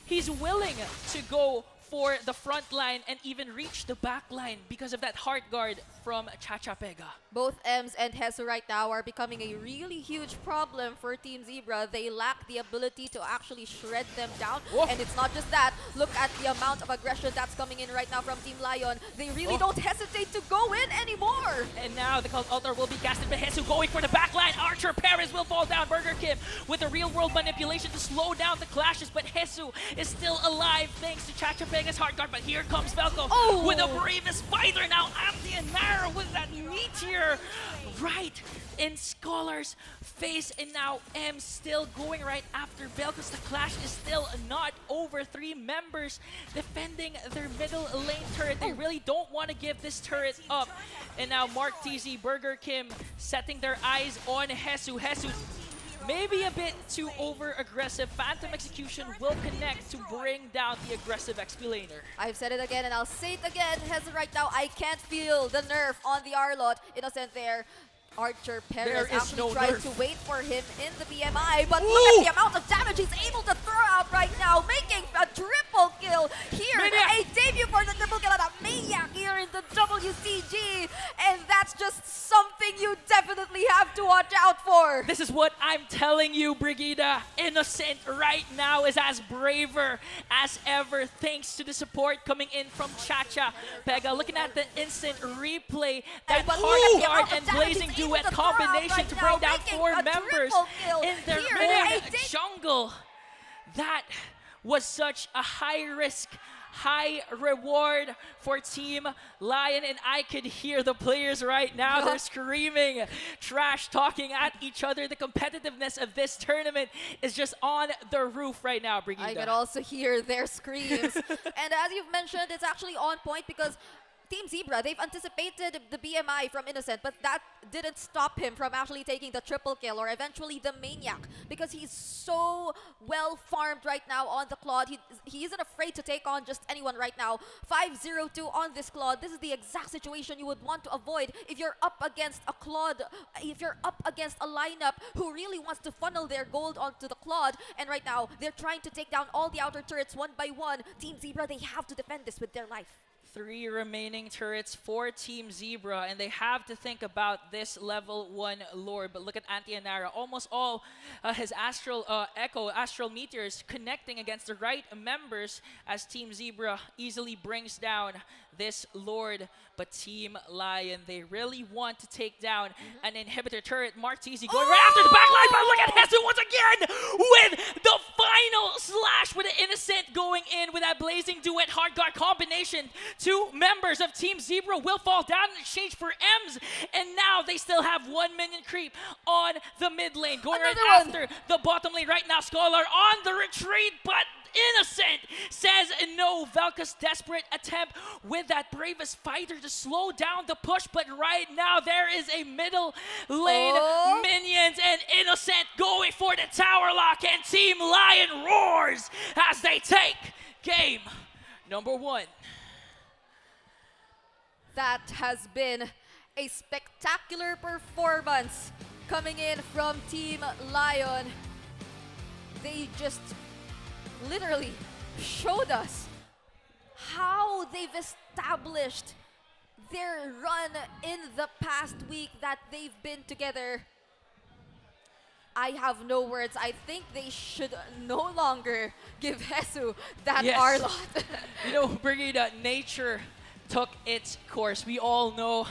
Speaker 4: he's willing to go for the front line and even reach the back line because of that Heart Guard from Cha-Cha Pega.
Speaker 7: Both Ems and Hesu right now are becoming a really huge problem for Team Zebra. They lack the ability to actually shred them down. And it's not just that. Look at the amount of aggression that's coming in right now from Team Lion. They really don't hesitate to go in anymore.
Speaker 4: And now the Cult Altar will be casted by Hesu going for the back line. Archer Paris will fall down. Burger Kim with a real world manipulation to slow down the clashes, but Hesu is still alive thanks to Cha-Cha Pega's Heart Guard. But here comes Vel'Koz with the bravest fighter now. Antianara with that meteor right in Scholar's face, and now M still going right after Vel'Koz. The clash is still not over. 3 members defending their middle lane turret. They really don't want to give this turret up. And now Mark TZ, Burger Kim setting their eyes on Hesu. Hesu maybe a bit too over-aggressive. Phantom Execution will connect to bring down the aggressive XP laner.
Speaker 7: I've said it again and I'll say it again. Heza right now, I can't feel the nerf on the Arlot. Innocent there. Archer Perez actually tried to wait for him in the BMI, but look at the amount of damage he's able to throw out right now, making a triple kill here. A debut for the triple kill on a Maniac here in the WCG, and that's just something you definitely have to watch out for.
Speaker 4: This is what I'm telling you, Brigida. Innocent right now is as braver as ever, thanks to the support coming in from Chacha. Pega, looking at the instant replay, that hard guard and Blazing Duet combination to bring down 4 members in their own jungle. That was such a high risk, high reward for Team Lion, and I could hear the players right now. They're screaming, trash talking at each other. The competitiveness of this tournament is just on the roof right now, Brigida.
Speaker 7: I could also hear their screams. And as you've mentioned, it's actually on point because Team Zebra, they've anticipated the BMI from Innocent, but that didn't stop him from actually taking the triple kill or eventually the Maniac, because he's so well farmed right now on the Claude. He isn't afraid to take on just anyone right now. 5-0-2 on this Claude. This is the exact situation you would want to avoid if you're up against a Claude, if you're up against a lineup who really wants to funnel their gold onto the Claude. And right now, they're trying to take down all the outer turrets one by one. Team Zebra, they have to defend this with their life.
Speaker 4: 3 remaining turrets for Team Zebra, and they have to think about this level 1 lore. But look at Antianara, almost all his Astral Echo, Astral Meteors connecting against the right members as Team Zebra easily brings down this Lord. But Team Lion, they really want to take down an inhibitor turret. Mark Teasy going right after the backline, but look at Hesu once again with the final slash with the Innocent going in with that Blazing Duet hard guard combination. 2 members of Team Zebra will fall down in exchange for M's, and now they still have 1 minion creep on the mid lane. Going right after the bottom lane right now. Scholar on the retreat, but Innocent says no. Velka's desperate attempt with that bravest fighter to slow down the push, but right now there is a middle lane minions, and Innocent going for the tower lock, and Team Lion roars as they take game number 1.
Speaker 7: That has been a spectacular performance coming in from Team Lion. They just literally showed us how they've established their run in the past week that they've been together. I have no words. I think they should no longer give Hesu that Arlot.
Speaker 4: You know, Brigida, nature took its course. We all know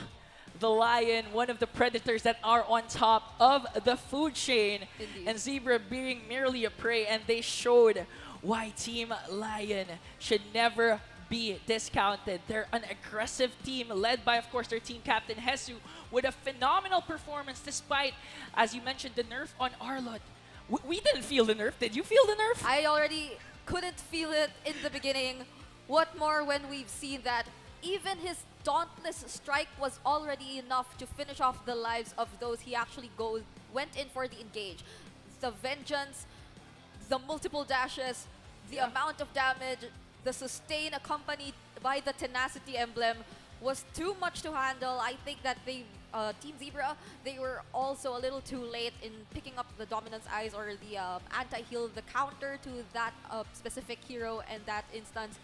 Speaker 4: the lion, one of the predators that are on top of the food chain.
Speaker 7: Indeed.
Speaker 4: And Zebra being merely a prey, and they showed why Team Lion should never be discounted. They're an aggressive team led by, of course, their team captain Hesu with a phenomenal performance despite, as you mentioned, the nerf on Arlot. We didn't feel the nerf. Did you feel the nerf?
Speaker 7: I already couldn't feel it in the beginning. What more when we've seen that even his dauntless strike was already enough to finish off the lives of those he actually went in for the engage. The vengeance, the multiple dashes, the amount of damage, the sustain accompanied by the tenacity emblem was too much to handle. I think that they, Team Zebra, they were also a little too late in picking up the Dominance Eyes or the anti-heal, the counter to that specific hero in that instance.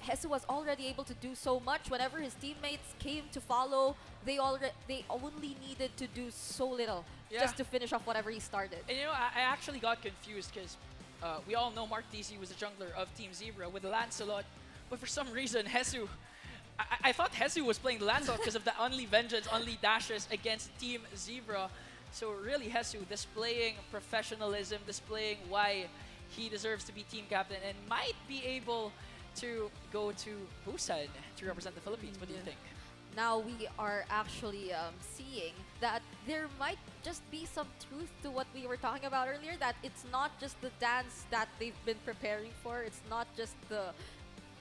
Speaker 7: Hesu was already able to do so much. Whenever his teammates came to follow, they only needed to do so little just to finish off whatever he started.
Speaker 4: And you know, I actually got confused because we all know Mark DC was a jungler of Team Zebra with Lancelot, but for some reason Hesu, I thought Hesu was playing the Lancelot because of the only vengeance, only dashes against Team Zebra. So really Hesu displaying professionalism, displaying why he deserves to be team captain and might be able to go to Busan to represent the Philippines. What do you think?
Speaker 7: Now we are actually seeing that there might just be some truth to what we were talking about earlier, that it's not just the dance that they've been preparing for, it's not just the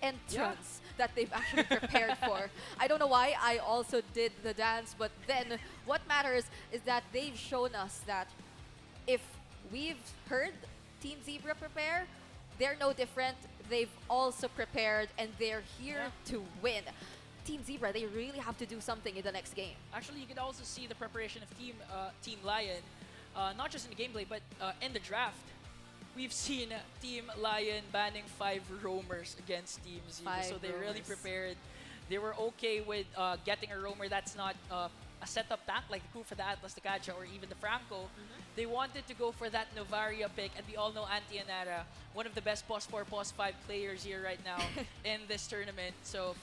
Speaker 7: entrance that they've actually prepared for. I don't know why I also did the dance, but then what matters is that they've shown us that if we've heard Team Zebra prepare, they're no different. They've also prepared, and they're here to win. Team Zebra, they really have to do something in the next game.
Speaker 4: Actually, you can also see the preparation of Team Lion, not just in the gameplay, but in the draft. We've seen Team Lion banning 5 roamers against Team Zebra, so they really prepared. They were okay with getting a roamer that's not a setup tank like the Kufa, the Atlas, the Kaja, or even the Franco. They wanted to go for that Novaria pick, and we all know Antianara, one of the best POS 4, POS 5 players here right now in this tournament. So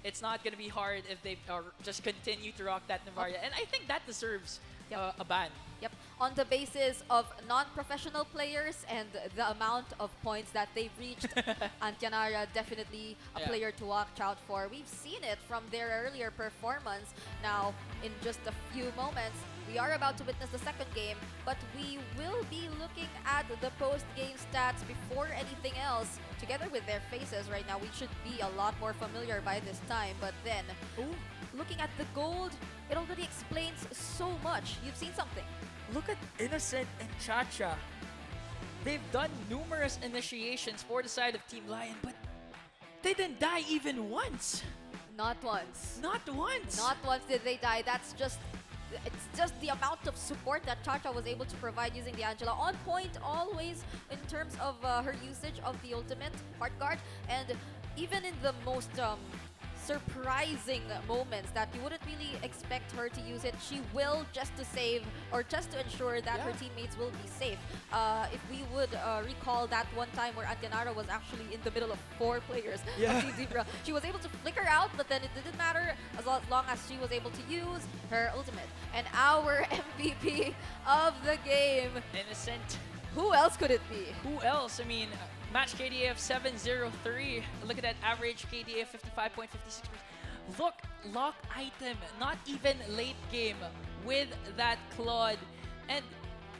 Speaker 4: it's not going to be hard if they just continue to rock that Novaria. And I think that deserves a ban.
Speaker 7: Yep, on the basis of non-professional players and the amount of points that they've reached, Antianara definitely a player to watch out for. We've seen it from their earlier performance. Now, in just a few moments, we are about to witness the second game, but we will be looking at the post-game stats before anything else. Together with their faces right now, we should be a lot more familiar by this time. But then, looking at the gold, it already explains so much. You've seen something.
Speaker 4: Look at Innocent and Chacha. They've done numerous initiations for the side of Team Lion, but they didn't die even once.
Speaker 7: Not once.
Speaker 4: Not once.
Speaker 7: Not once did they die. It's just the amount of support that Chacha was able to provide using the Angela. On point always in terms of her usage of the ultimate heart guard, and even in the most surprising moments that you wouldn't really expect her to use it, she will, just to save or just to ensure that her teammates will be safe. If we would recall that one time where Antianara was actually in the middle of 4 players of Team Zebra, she was able to flicker out, but then it didn't matter as long as she was able to use her ultimate. And our MVP of the game,
Speaker 4: Innocent.
Speaker 7: who else could it be?
Speaker 4: Who else? I mean, match KDA of 703. Look at that average KDA of 55.56%. Look, lock item, not even late game with that Claude. And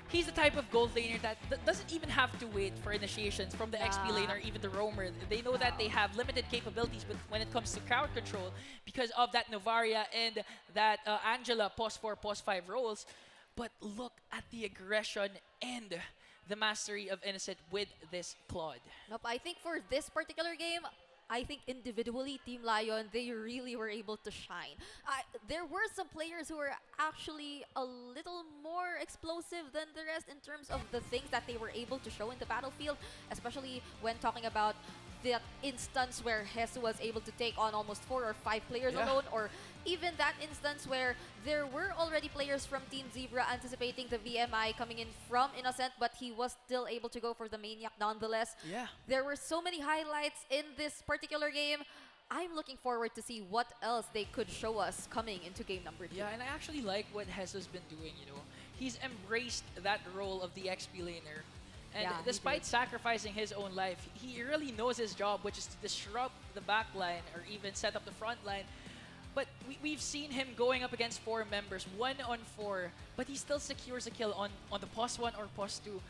Speaker 4: he's the type of gold laner that doesn't even have to wait for initiations from the XP lane or even the roamer. They know that they have limited capabilities when it comes to crowd control because of that Novaria and that Angela POS 4, POS 5 roles. But look at the aggression and the mastery of Innocent with this Claude.
Speaker 7: Nope, I think for this particular game, I think individually, Team Lion, they really were able to shine. There were some players who were actually a little more explosive than the rest in terms of the things that they were able to show in the battlefield, especially when talking about that instance where Hesu was able to take on almost 4 or 5 players alone, or even that instance where there were already players from Team Zebra anticipating the VMI coming in from Innocent, but he was still able to go for the Maniac nonetheless. There were so many highlights in this particular game. I'm looking forward to see what else they could show us coming into game number 2.
Speaker 4: Yeah, and I actually like what Hesu's been doing, you know. He's embraced that role of the XP laner. And despite sacrificing his own life, he really knows his job, which is to disrupt the back line or even set up the front line. But we've seen him going up against 4 members, 1-on-4, but he still secures a kill on the POS 1 or POS 2.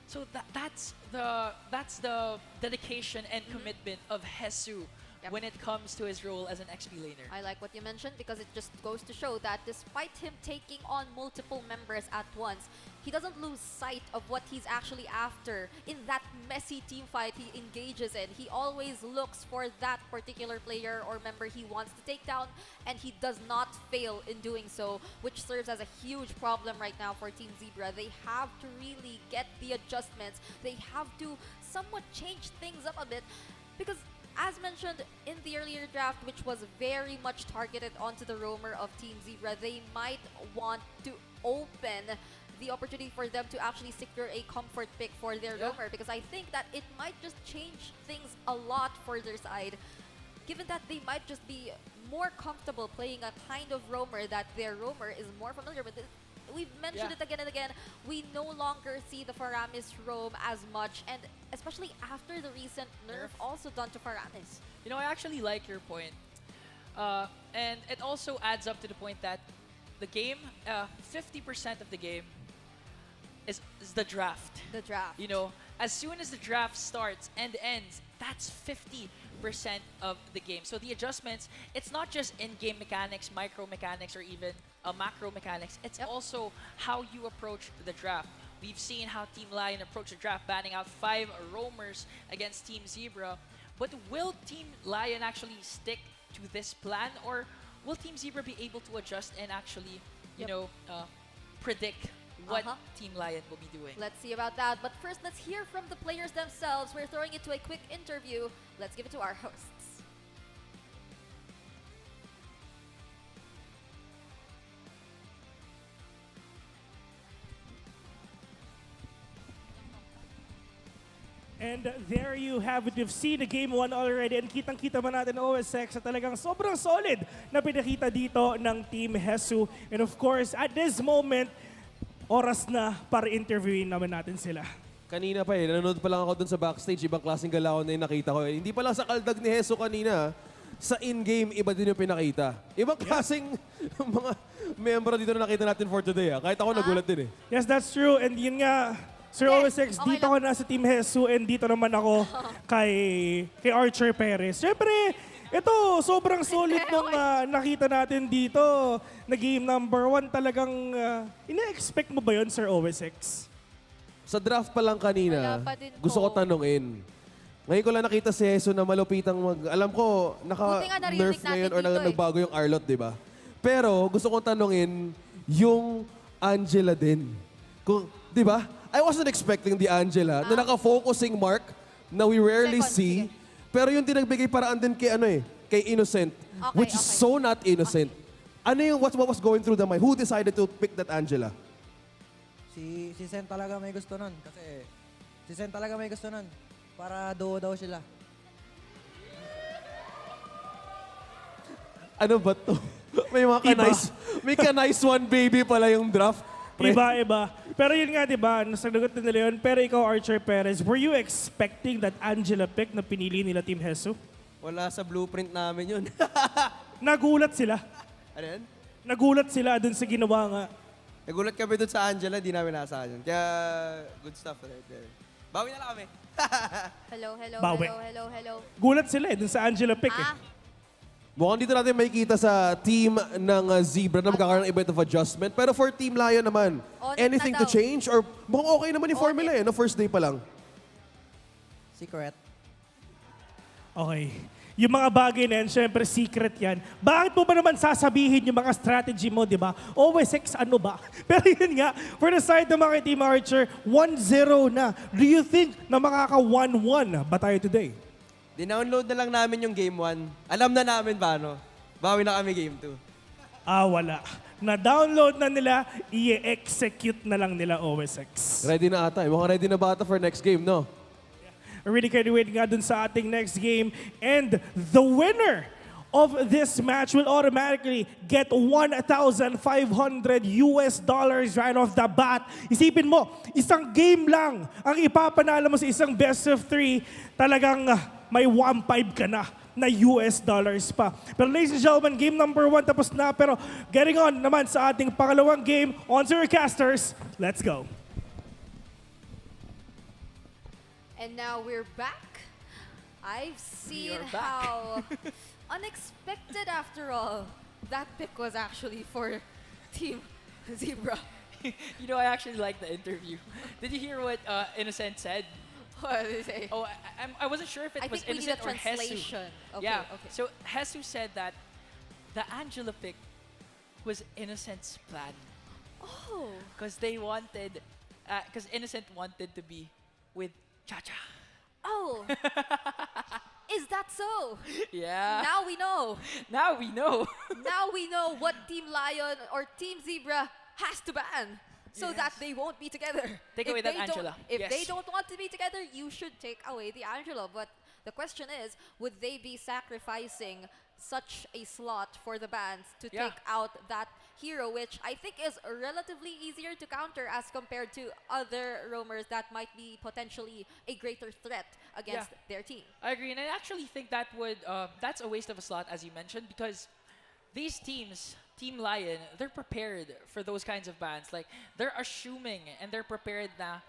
Speaker 4: So that's the dedication and commitment of Hesu when it comes to his role as an XP laner.
Speaker 7: I like what you mentioned because it just goes to show that despite him taking on multiple members at once, he doesn't lose sight of what he's actually after. In that messy team fight he engages in, he always looks for that particular player or member he wants to take down, and he does not fail in doing so, which serves as a huge problem right now for Team Zebra. They have to really get the adjustments. They have to somewhat change things up a bit because, as mentioned in the earlier draft, which was very much targeted onto the roamer of Team Zebra, they might want to open the opportunity for them to actually secure a comfort pick for their roamer, because I think that it might just change things a lot for their side, given that they might just be more comfortable playing a kind of roamer that their roamer is more familiar with. We've mentioned it again and again. We no longer see the Faramis roam as much, and especially after the recent nerf also done to Faramis.
Speaker 4: You know, I actually like your point. And it also adds up to the point that the game, 50% of the game is the draft.
Speaker 7: The draft.
Speaker 4: You know, as soon as the draft starts and ends, that's 50% of the game. So the adjustments, it's not just in-game mechanics, micro mechanics, or even macro mechanics. It's also how you approach the draft. We've seen how Team Lion approach the draft, banning out 5 roamers against Team Zebra. But will Team Lion actually stick to this plan, or will Team Zebra be able to adjust and actually, predict what Team Lion will be doing?
Speaker 7: Let's see about that. But first, let's hear from the players themselves. We're throwing it to a quick interview. Let's give it to our hosts.
Speaker 2: And there you have it. We've seen the game 1 already and kitang-kita man natin ang OSX na talagang sobrang solid na pinakita dito ng Team Hesu. And of course, at this moment, oras na para interviewin naman natin sila.
Speaker 3: Kanina pa nanonood pa lang ako dun sa backstage. Ibang klaseng galaw na yung nakita ko. Hindi pa lang sa kaldag ni Hesu kanina. Sa in-game, iba din yung pinakita. Ibang klaseng mga membro dito na nakita natin for today. Kahit ako nagulat din
Speaker 2: Yes, that's true. And yun nga, Sir OSX,
Speaker 7: okay
Speaker 2: dito ako na sa Team Hesu and dito naman ako kay Archer Perez. Siyempre, ito, sobrang solid nung nakita natin dito na game number 1. Talagang, ina-expect mo ba yun, Sir OSX?
Speaker 3: Sa draft pa lang kanina,
Speaker 7: Wala pa din
Speaker 3: gusto ko
Speaker 7: po.
Speaker 3: tanungin. Ngayon ko lang nakita si Hesu na malupitang Alam ko,
Speaker 7: Buti nga
Speaker 3: naka-nerf
Speaker 7: narinig
Speaker 3: ngayon
Speaker 7: natin
Speaker 3: or
Speaker 7: dito
Speaker 3: nagbago yung Arlot, di ba? Pero gusto kong tanungin yung Angela din. Di ba? I wasn't expecting the Angela na naka-focusing mark na we rarely
Speaker 7: Second,
Speaker 3: see.
Speaker 7: sige.
Speaker 3: Pero yung tinagbigay paraan din kay kay Innocent,
Speaker 7: Okay,
Speaker 3: which is so not innocent. Ano yung what was going through the mind? Who decided to pick that Angela?
Speaker 1: Si Sen talaga may gusto nun. Kasi si Sen talaga may gusto nun. Para duo daw sila.
Speaker 3: Ano ba to? May mga may ka-nice one baby pala yung draft.
Speaker 2: Iba. Pero yun nga, di ba, nasagot na nila yun. Pero ikaw, Archer Perez, were you expecting that Angela pick na pinili nila Team Hesu?
Speaker 5: Wala sa blueprint namin yun.
Speaker 2: Nagulat sila.
Speaker 5: Ano yan?
Speaker 2: Nagulat sila dun sa ginawa nga.
Speaker 5: Nagulat kami dun sa Angela, di namin naasahan yun. Kaya, good stuff right there. Bawi na lang kami.
Speaker 2: Bawi.
Speaker 7: Hello.
Speaker 2: Gulat sila dun sa Angela pick
Speaker 3: Mukhang dito natin makikita sa team ng Zebra na magkakaroon ng a bit of adjustment. Pero for Team Lion naman,
Speaker 7: On it
Speaker 3: anything
Speaker 7: na
Speaker 3: to
Speaker 7: daw.
Speaker 3: change? Or mukhang okay naman yung formula no first day pa lang.
Speaker 1: Secret.
Speaker 2: Okay. Yung mga bagay na yan, syempre secret yan. Bakit mo ba naman sasabihin yung mga strategy mo, di ba? OSX ano ba? Pero yun nga, for the side ng mga Team Archer, 1-0 na. Do you think na makaka 1-1 ba tayo today?
Speaker 5: Dinownload na lang namin yung game 1. Alam na namin paano. Bawi na kami game 2.
Speaker 2: Wala. Na-download na nila, i-execute na lang nila OSX.
Speaker 3: Ready na ata. Mukhang ready na bata for next game, no?
Speaker 2: Really can't wait nga dun sa ating next game. And the winner of this match will automatically get $1,500 right off the bat. Isipin mo, isang game lang ang ipapanalo mo sa isang best of 3. Talagang may 1.5 ka na US dollars pa. Pero ladies and gentlemen, game number 1 tapos na. Pero getting on naman sa ating pangalawang game, on to your casters. Let's go.
Speaker 7: And now we're back. I've seen how unexpected after all that pick was actually for Team Zebra.
Speaker 4: I actually like the interview. Did you hear what Innocent said?
Speaker 7: What did he say?
Speaker 4: Oh, I wasn't sure if it
Speaker 7: I
Speaker 4: was
Speaker 7: think we need
Speaker 4: Innocent
Speaker 7: a
Speaker 4: or Hesu.
Speaker 7: translation. Okay,
Speaker 4: Yeah.
Speaker 7: okay.
Speaker 4: So Hesu said that the Angela pick was Innocent's plan
Speaker 7: Oh.
Speaker 4: because Innocent wanted to be with Cha-Cha.
Speaker 7: Oh. Is that so?
Speaker 4: Yeah.
Speaker 7: Now we know.
Speaker 4: Now we know.
Speaker 7: Now we know what Team Lion or Team Zebra has to ban so that they won't be together.
Speaker 4: Take
Speaker 7: If
Speaker 4: away that
Speaker 7: they don't-
Speaker 4: Angela.
Speaker 7: If
Speaker 4: Yes.
Speaker 7: they don't want to be together, you should take away the Angela. But the question is, would they be sacrificing such a slot for the bans to
Speaker 4: Yeah.
Speaker 7: take out that hero, which I think is relatively easier to counter as compared to other roamers that might be potentially a greater threat against their team.
Speaker 4: I agree, and I actually think that that's a waste of a slot, as you mentioned, because these teams, Team Lion, they're prepared for those kinds of bans. Like, they're assuming and they're prepared na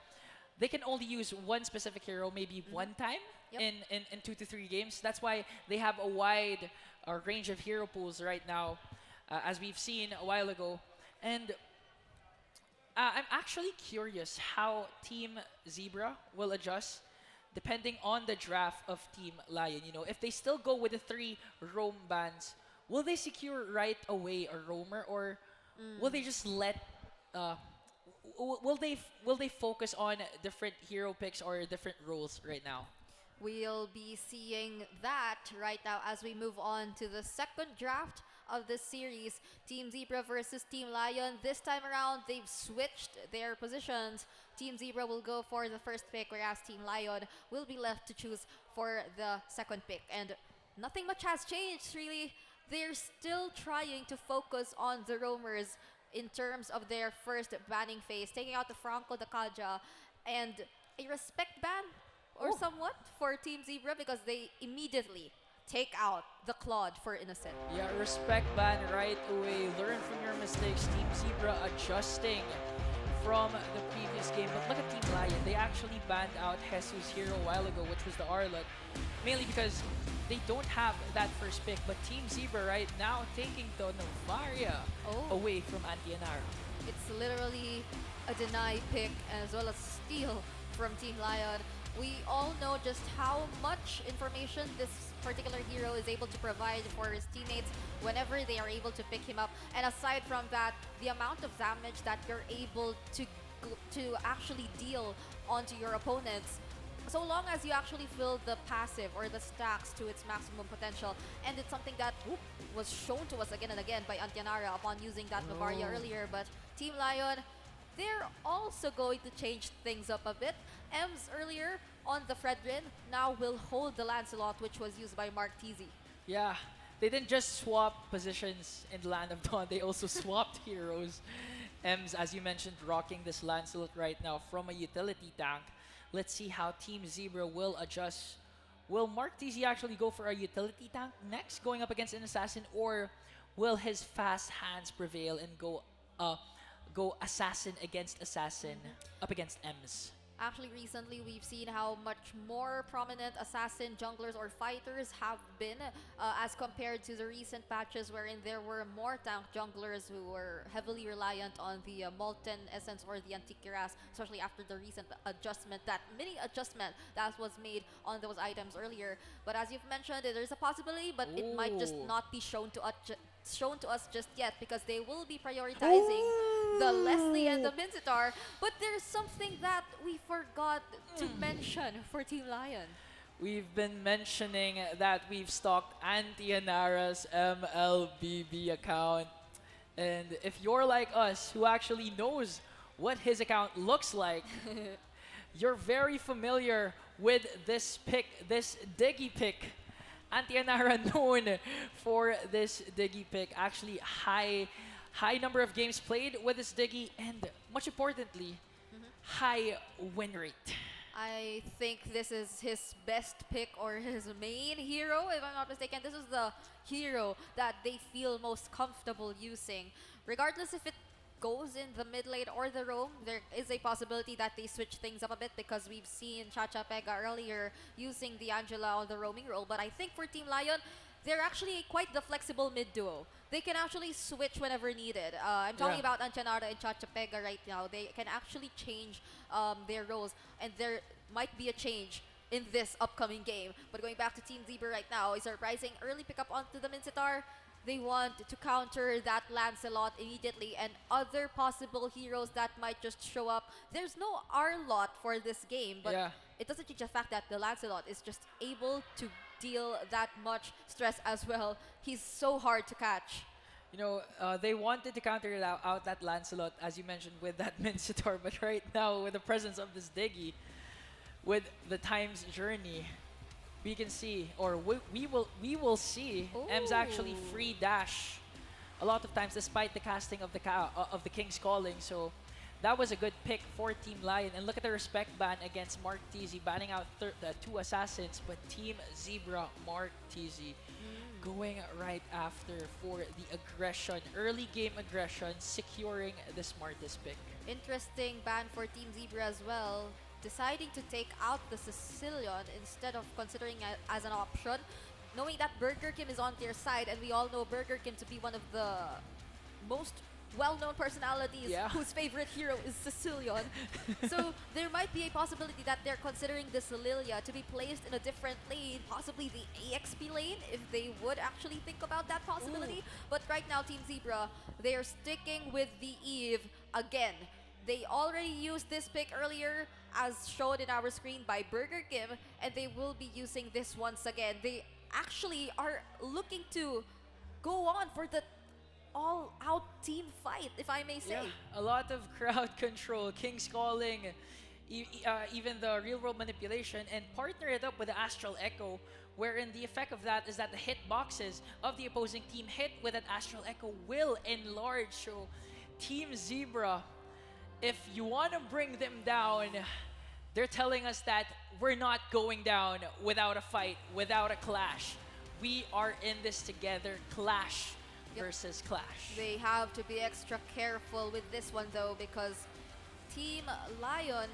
Speaker 4: they can only use one specific hero maybe one time
Speaker 7: Yep.
Speaker 4: in 2 to 3 games. That's why they have a wide range of hero pools right now, as we've seen a while ago. And I'm actually curious how Team Zebra will adjust depending on the draft of Team Lion. You know, if they still go with the 3 roam bans, will they secure right away a roamer, or will they just let uh, will they focus on different hero picks or different roles right now?
Speaker 7: We'll be seeing that right now as we move on to the second draft of this series. Team Zebra versus Team Lion. This time around, they've switched their positions. Team Zebra will go for the first pick, whereas Team Lion will be left to choose for the second pick. And nothing much has changed, really. They're still trying to focus on the roamers in terms of their first banning phase, taking out the Franco, the Kaja, and a respect ban or somewhat for Team Zebra because they immediately take out the Claude for Innocent.
Speaker 4: Yeah, respect ban right away. Learn from your mistakes. Team Zebra adjusting from the previous game. But look at Team Lion. They actually banned out Jesus Hero a while ago, which was the Arlot. Mainly because they don't have that first pick. But Team Zebra right now taking the Novaria away from Antianara.
Speaker 7: It's literally a deny pick as well as steal from Team Lion. We all know just how much information this particular hero is able to provide for his teammates whenever they are able to pick him up. And aside from that, the amount of damage that you're able to actually deal onto your opponents, so long as you actually fill the passive or the stacks to its maximum potential. And it's something that was shown to us again and again by Antianara upon using that Novaria earlier. But Team Lion, they're also going to change things up a bit. Ems earlier on the Fredrin now will hold the Lancelot, which was used by Mark Teasy.
Speaker 4: Yeah, they didn't just swap positions in the Land of Dawn, they also swapped heroes. Ems, as you mentioned, rocking this Lancelot right now from a utility tank. Let's see how Team Zebra will adjust. Will Mark TZ actually go for a utility tank next, going up against an assassin, or will his fast hands prevail and go assassin against assassin up against Ems?
Speaker 7: Actually, recently we've seen how much more prominent assassin junglers or fighters have been as compared to the recent patches wherein there were more tank junglers who were heavily reliant on the Molten Essence or the Antikyras, especially after the recent adjustment, that mini adjustment that was made on those items earlier. But as you've mentioned, there's a possibility, but it might just not be shown to us just yet because they will be prioritizing the Leslie and the Mincetar. But there's something that we forgot to mention for Team Lion.
Speaker 4: We've been mentioning that we've stalked Antianara's MLBB account. And if you're like us, who actually knows what his account looks like, you're very familiar with this pick, this Diggy pick. Antianara known for this Diggy pick. Actually, high number of games played with this Diggy, and much importantly, high win rate.
Speaker 7: I think this is his best pick or his main hero, if I'm not mistaken. This is the hero that they feel most comfortable using. Regardless if it goes in the mid lane or the roam, there is a possibility that they switch things up a bit because we've seen Chacha Pega earlier using the Angela on the roaming role. But I think for Team Lion, they're actually quite the flexible mid duo. They can actually switch whenever needed. I'm talking about Antianara and Chacha Pega right now. They can actually change their roles, and there might be a change in this upcoming game. But going back to Team Zebra right now, is surprising early pickup onto the Mincetar. They want to counter that Lancelot immediately and other possible heroes that might just show up. There's no Arlot for this game, but it doesn't change the fact that the Lancelot is just able to deal that much stress as well. He's so hard to catch.
Speaker 4: You know, they wanted to counter out that Lancelot, as you mentioned, with that Mincetar, but right now, with the presence of this Diggy, with the Time's Journey, we can see, or we will see Ems actually free dash a lot of times, despite the casting of the King's Calling. So that was a good pick for Team Lion. And look at the respect ban against Mark TZ, banning out the 2 assassins. But Team Zebra, Mark TZ, going right after for the aggression, early game aggression, securing the smartest pick.
Speaker 7: Interesting ban for Team Zebra as well, deciding to take out the Sicilian instead of considering it as an option, knowing that Burger Kim is on their side, and we all know Burger Kim to be one of the most well-known personalities
Speaker 4: Yeah.
Speaker 7: whose favorite hero is Sicilian. So there might be a possibility that they're considering the Celilia to be placed in a different lane, possibly the AXP lane, if they would actually think about that possibility. But right now, Team Zebra, they are sticking with the Eve again. They already used this pick earlier, as shown in our screen by Burger Kim, and they will be using this once again. They actually are looking to go on for the all-out team fight, if I may say.
Speaker 4: Yeah, a lot of crowd control, King's Calling, even the real-world manipulation, and partner it up with the Astral Echo, wherein the effect of that is that the hit boxes of the opposing team hit with an Astral Echo will enlarge. So, Team Zebra, if you want to bring them down, they're telling us that we're not going down without a fight, without a clash. We are in this together, clash versus clash.
Speaker 7: They have to be extra careful with this one though, because Team Lion,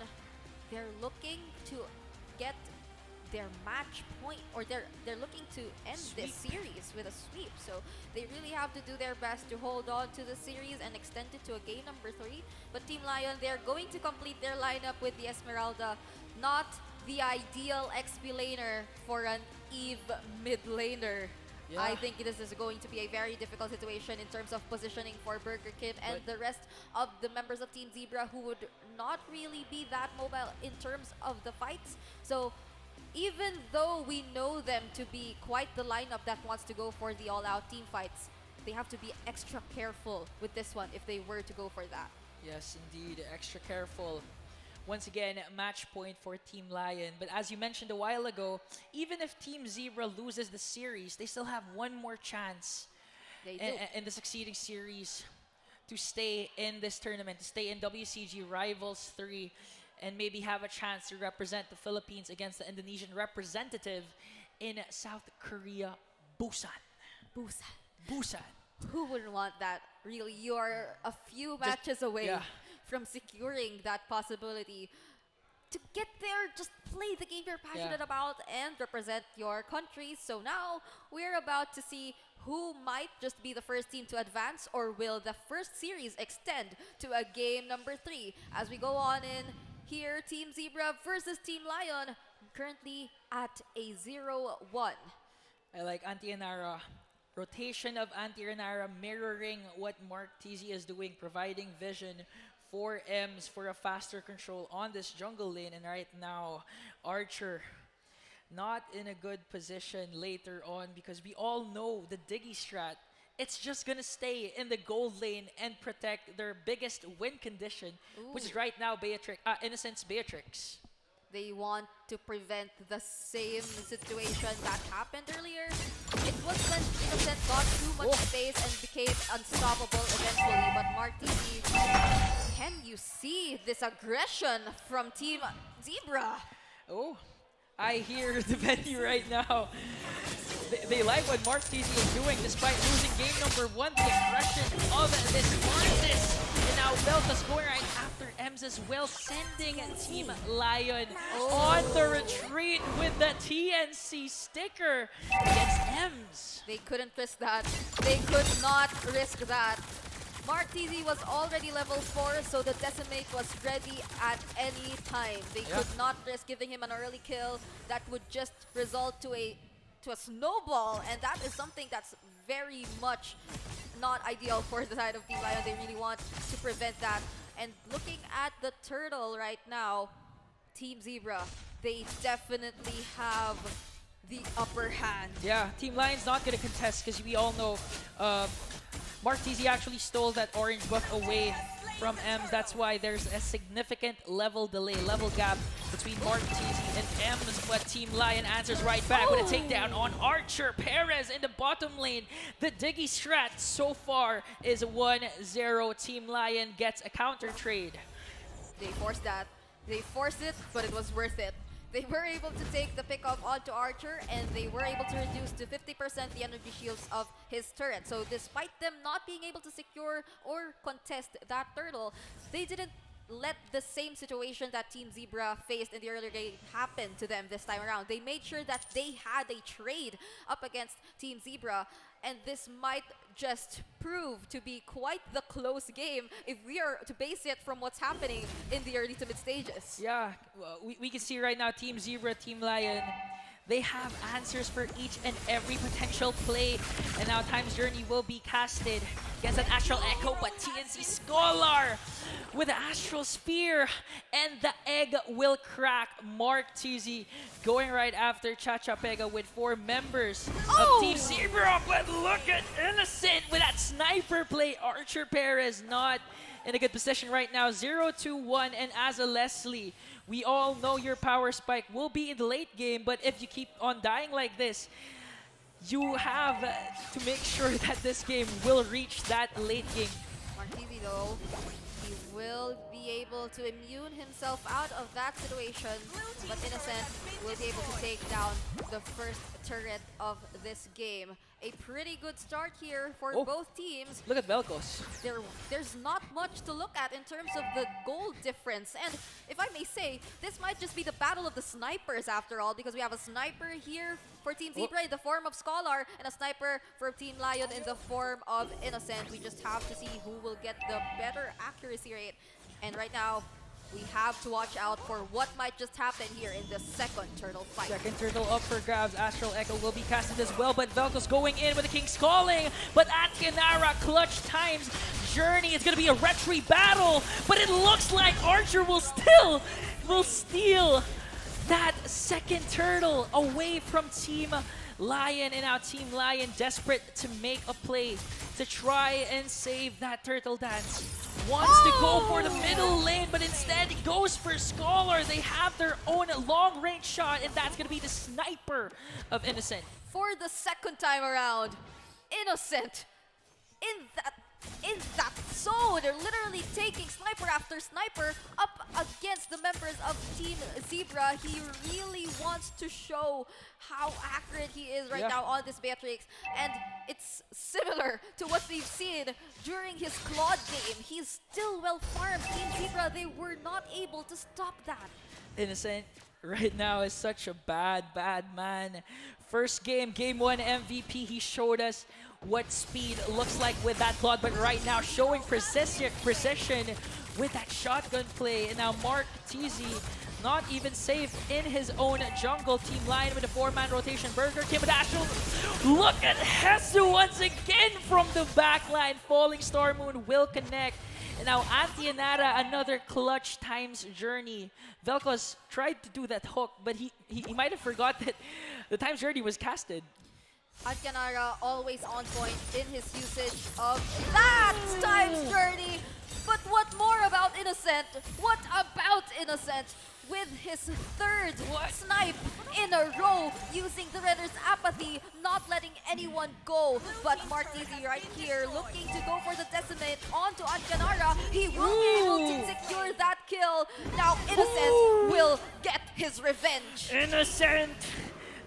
Speaker 7: they're looking to get their match point, or they're looking to end this series with a sweep. So they really have to do their best to hold on to the series and extend it to a game number 3. But Team Lion, they're going to complete their lineup with the Esmeralda, not the ideal XP laner for an Eve mid laner.
Speaker 4: Yeah.
Speaker 7: I think this is going to be a very difficult situation in terms of positioning for Burger Kim and the rest of the members of Team Zebra, who would not really be that mobile in terms of the fights. So even though we know them to be quite the lineup that wants to go for the all-out team fights, they have to be extra careful with this one if they were to go for that.
Speaker 4: Yes, indeed, extra careful. Once again, match point for Team Lion. But as you mentioned a while ago, even if Team Zebra loses the series, they still have one more chance
Speaker 7: They do.
Speaker 4: in the succeeding series to stay in this tournament, to stay in WCG Rivals 3, and maybe have a chance to represent the Philippines against the Indonesian representative in South Korea, Busan.
Speaker 7: Busan.
Speaker 4: Busan.
Speaker 7: Who wouldn't want that? Really, you are a few matches away
Speaker 4: yeah.
Speaker 7: from securing that possibility. To get there, just play the game you're passionate about and represent your country. So now we're about to see who might just be the first team to advance, or will the first series extend to a game number 3. As we go on in here, Team Zebra versus Team Lion, currently at a 0-1.
Speaker 4: I like Anti-Anara. Rotation of Anti-Renara mirroring what Mark TZ is doing, providing vision for Ems for a faster control on this jungle lane. And right now, Archer not in a good position later on, because we all know the Diggy strat. It's just gonna stay in the gold lane and protect their biggest win condition, which is right now Innocence Beatrix.
Speaker 7: They want to prevent the same situation that happened earlier. It was when Innocent got too much space and became unstoppable eventually. But Martini, can you see this aggression from Team Zebra?
Speaker 4: Oh, I hear the venue right now. They like what Mark TZ is doing despite losing game number 1. The aggression of this Martis. And now Belta's going right after Ems as well, sending Team Lion on the retreat with the TNC sticker against Ems.
Speaker 7: They couldn't risk that. They could not risk that. Mark TZ was already level 4, so the Decimate was ready at any time. They could not risk giving him an early kill that would just result to a snowball, and that is something that's very much not ideal for the side of Team Lion. They really want to prevent that. And looking at the turtle right now, Team Zebra, they definitely have the upper hand.
Speaker 4: Yeah, Team Lion's not going to contest because we all know Mark TZ actually stole that orange buff away from Ems. That's why there's a significant level delay, level gap between Mark TZ and Ems. But Team Lion answers right back with a takedown on Archer. Perez in the bottom lane. The Diggy strat so far is 1-0. Team Lion gets a counter trade.
Speaker 7: They forced that. They forced it, but it was worth it. They were able to take the pickoff onto Archer, and they were able to reduce to 50% the energy shields of his turret. So despite them not being able to secure or contest that turtle, they didn't let the same situation that Team Zebra faced in the earlier game happen to them this time around. They made sure that they had a trade up against Team Zebra. and this might just prove to be quite the close game if we are to base it from what's happening in the early to mid stages.
Speaker 4: Yeah, well, we can see right now Team Zebra, Team Lion, they have answers for each and every potential play. And now Time's Journey will be casted against an Astral Echo, but TNC Scholar with the Astral Sphere. And the egg will crack. Mark TZ going right after Chacha Pega with 4 members of Team Zebra. But look at Innocent with that sniper play. Archer Perez not in a good position right now. 0-2-1, and as a Leslie, we all know your power spike will be in the late game, but if you keep on dying like this, you have to make sure that this game will reach that late game.
Speaker 7: Martizi though, he will be able to immune himself out of that situation, but Innocent will be able to take down the first turret of this game. A pretty good start here for both teams.
Speaker 4: Look at Velcos.
Speaker 7: There's not much to look at in terms of the goal difference. And if I may say, this might just be the battle of the snipers after all, because we have a sniper here for Team Zebra in the form of Scholar and a sniper for Team Lion in the form of Innocent. We just have to see who will get the better accuracy rate. And right now, we have to watch out for what might just happen here in the second turtle fight.
Speaker 4: Second turtle up for grabs. Astral Echo will be casted as well, but Velcos going in with the King's Calling. But Atianara clutch times Journey. It's going to be a retry battle, but it looks like Archer will steal that second turtle away from Team Lion. And now Team Lion desperate to make a play to try and save that turtle dance. Wants to go for the middle lane, but instead it goes for Scholar. They have their own long-range shot, and that's going to be the sniper of Innocent.
Speaker 7: For the second time around, Innocent in that zone. They're literally taking sniper after sniper up against the members of Team Zebra. He really wants to show how accurate he is right now on this Beatrix. And it's similar to what we've seen during his Claude game. He's still well farmed. Team Zebra, they were not able to stop that.
Speaker 4: Innocent right now is such a bad man. First game, game 1 MVP, he showed us what speed looks like with that Claude, but right now showing precision with that shotgun play. And now Mark TZ not even safe in his own jungle. Team Lion with a 4-man rotation. Burger King with Astral. Look at Hesu once again from the backline. Falling Star Moon will connect. And now Atianara, another clutch times Journey. Velcos tried to do that hook, but he might have forgot that the times Journey was casted.
Speaker 7: Atianara always on point in his usage of that times Journey. But what more about Innocent? What about Innocent? With his third snipe in a row, using the Renner's apathy, not letting anyone go. But Martizi right here looking to go for the decimate onto Atianara. He will be able to secure that kill. Now Innocent will get his revenge.
Speaker 4: Innocent!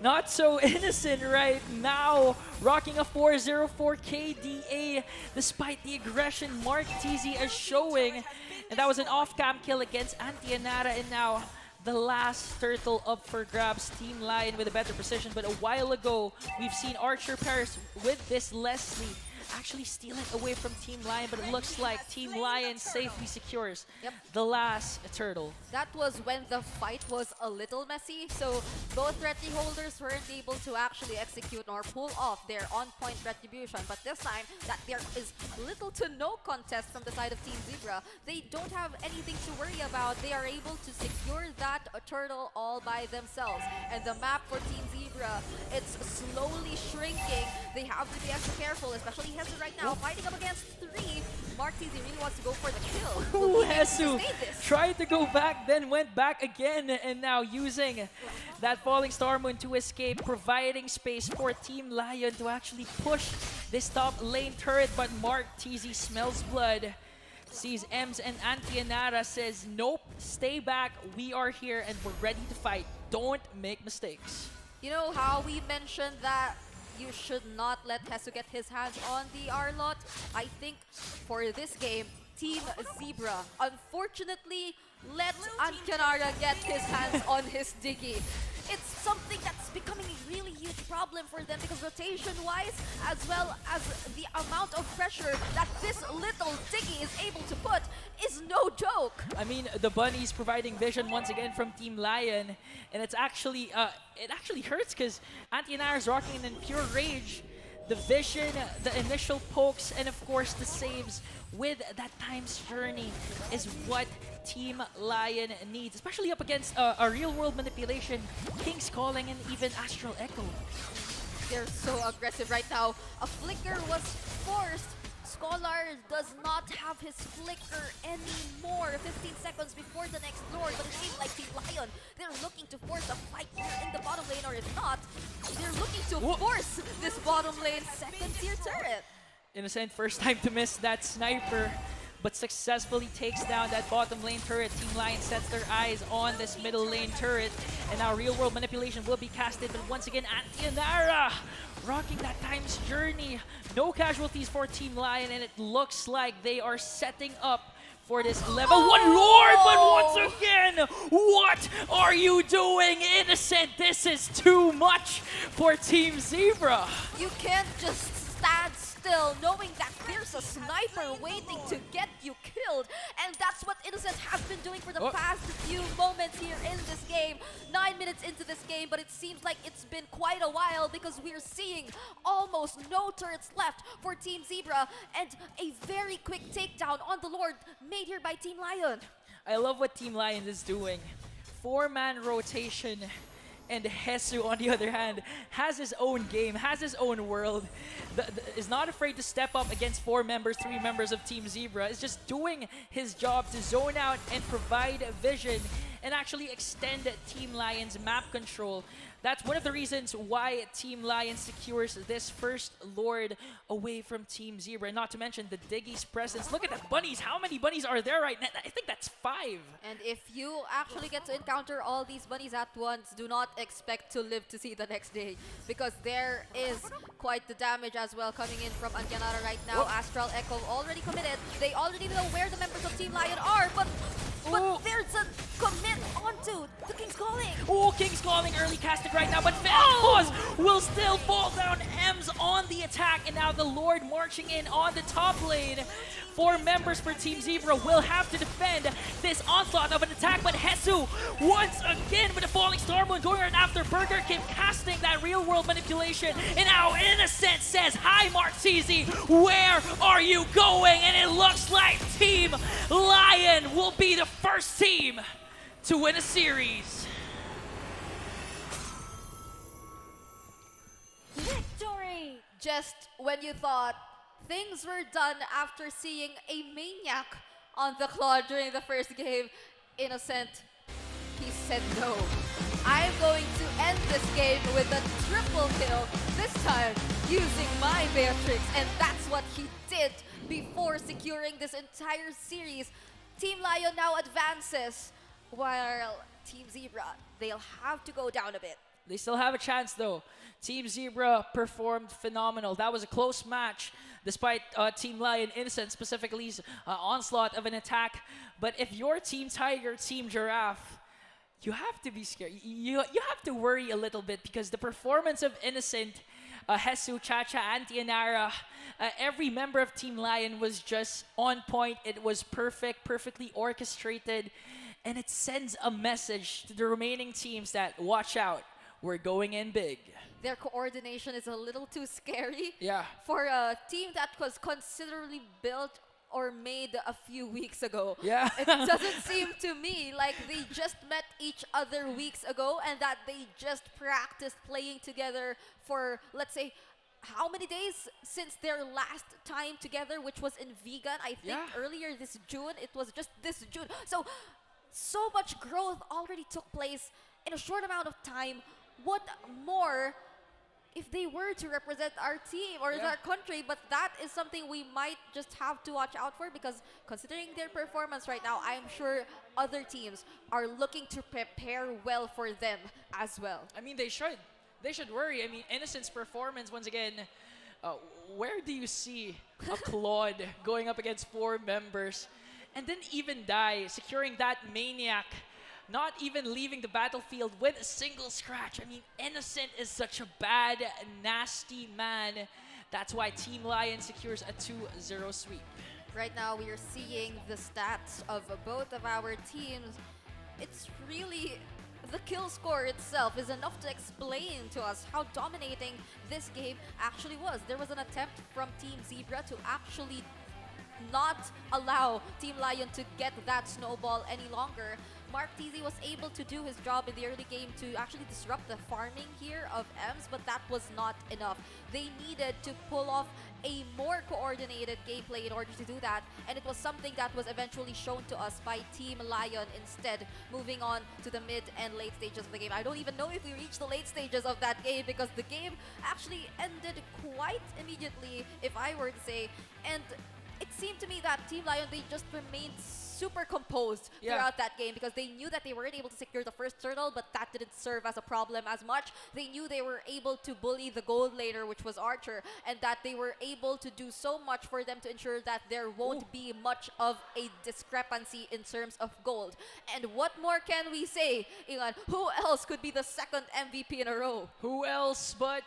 Speaker 4: Not so innocent right now, rocking a 404 KDA despite the aggression Mark TZ is showing. And that was an off-cam kill against Atianara, and now the last turtle up for grabs. Team Lion with a better precision, but a while ago, we've seen Archer Paris with this Leslie actually steal it away from Team Lion, but it looks like Team Lion safely secures the last turtle.
Speaker 7: That was when the fight was a little messy, so both retry holders weren't able to actually execute or pull off their on-point retribution. But this time, that there is little to no contest from the side of Team Zebra. They don't have anything to worry about. They are able to secure that turtle all by themselves. And the map for Team Zebra, it's slowly shrinking. They have to be extra careful, especially Hesu right now, fighting up against 3. Mark TZ really wants to go for the kill.
Speaker 4: Ooh, Hesu tried to go back, then went back again, and now using that Falling Star Moon to escape, providing space for Team Lion to actually push this top lane turret. But Mark TZ smells blood, sees Ems and Atianara, says, nope, stay back, we are here and we're ready to fight. Don't make mistakes.
Speaker 7: You know how we mentioned that you should not let Hesu get his hands on the R-Lot? I think for this game, Team Zebra unfortunately let Atianara get his hands on his Diggy. It's something that's becoming really huge problem for them because rotation-wise, as well as the amount of pressure that this little Diggy is able to put is no joke.
Speaker 4: I mean, the bunnies providing vision once again from Team Lion, and it's actually it actually hurts because Antianara is rocking in pure rage. The vision, the initial pokes, and of course the saves with that time's journey is what Team Lion needs, especially up against a real-world manipulation, King's Calling, and even Astral Echo.
Speaker 7: They're so aggressive right now. A flicker was forced. Scholar does not have his flicker anymore. 15 seconds before the next Lord, but it seems like Team Lion, they're looking to force a fight here in the bottom lane, or if not, they're looking to force this bottom lane second tier turret.
Speaker 4: Innocent, first time to miss that sniper, but successfully takes down that bottom lane turret. Team Lion sets their eyes on this middle lane turret, and now real-world manipulation will be casted, but once again, Antianara rocking that time's journey. No casualties for Team Lion, and it looks like they are setting up for this level 1 Lord, but once again, what are you doing, Innocent? This is too much for Team Zebra.
Speaker 7: You can't just stand still knowing that there's a sniper waiting to get you killed, and that's what Innocent has been doing for the past few moments here in this game. 9 minutes into this game, but it seems like it's been quite a while because we're seeing almost no turrets left for Team Zebra, and a very quick takedown on the Lord made here by Team Lion.
Speaker 4: I love what Team Lion is doing. 4-man rotation, and Hesu, on the other hand, has his own game, has his own world, is not afraid to step up against 3 members of Team Zebra, is just doing his job to zone out and provide vision and actually extend Team Lion's map control. That's one of the reasons why Team Lion secures this first Lord away from Team Zebra. And not to mention the Diggy's presence. Look at the bunnies. How many bunnies are there right now? I think that's 5.
Speaker 7: And if you actually get to encounter all these bunnies at once, do not expect to live to see the next day, because there is quite the damage as well coming in from Antianara right now. Astral Echo already committed. They already know where the members of Team Lion are, but there's a commit onto the King's Calling.
Speaker 4: Oh, King's Calling early casted right now, but Pause will still fall down. M's on the attack, and now the Lord marching in on the top lane. 4 members for Team Zebra will have to defend this onslaught of an attack, but Hesu once again with a falling Star Moon going right after Burger King, casting that real-world manipulation, and now Innocent says, "Hi Martese, where are you going?" And it looks like Team Lion will be the first team to win a series.
Speaker 7: Victory! Just when you thought things were done after seeing a maniac on the claw during the first game, Innocent, he said no. I'm going to end this game with a triple kill, this time using my Beatrix, and that's what he did before securing this entire series. Team Lion now advances, while Team Zebra, they'll have to go down a bit.
Speaker 4: They still have a chance though. Team Zebra performed phenomenal. That was a close match despite Team Lion Innocent specifically's onslaught of an attack. But if you're Team Tiger, Team Giraffe, you have to be scared. You have to worry a little bit because the performance of Innocent, Hesu, Chacha, Antianara, every member of Team Lion was just on point. It was perfect, perfectly orchestrated, and it sends a message to the remaining teams that watch out, we're going in big.
Speaker 7: Their coordination is a little too scary
Speaker 4: for
Speaker 7: a team that was considerably built or made a few weeks ago.
Speaker 4: Yeah.
Speaker 7: It doesn't seem to me like they just met each other weeks ago and that they just practiced playing together for, let's say, how many days since their last time together, which was in Vegan, I think earlier this June. It was just this June. So much growth already took place in a short amount of time. What more if they were to represent our team or our country? But that is something we might just have to watch out for, because considering their performance right now, I'm sure other teams are looking to prepare well for them as well.
Speaker 4: I mean, they should. They should worry. I mean, Innocent's performance, once again, where do you see a Claude going up against 4 members and then even die, securing that maniac not even leaving the battlefield with a single scratch. I mean, Innocent is such a bad, nasty man. That's why Team Lion secures a 2-0 sweep.
Speaker 7: Right now, we are seeing the stats of both of our teams. It's really the kill score itself is enough to explain to us how dominating this game actually was. There was an attempt from Team Zebra to actually not allow Team Lion to get that snowball any longer. Mark TZ was able to do his job in the early game to actually disrupt the farming here of Ems, but that was not enough. They needed to pull off a more coordinated gameplay in order to do that, and it was something that was eventually shown to us by Team Lion instead, moving on to the mid and late stages of the game. I don't even know if we reached the late stages of that game because the game actually ended quite immediately, if I were to say, and it seemed to me that Team Lion, they just remained super composed throughout that game because they knew that they weren't able to secure the first turtle, but that didn't serve as a problem as much. They knew they were able to bully the gold laner, which was Archer, and that they were able to do so much for them to ensure that there won't be much of a discrepancy in terms of gold. And what more can we say, Ilan? Who else could be the second MVP in a row?
Speaker 4: Who else but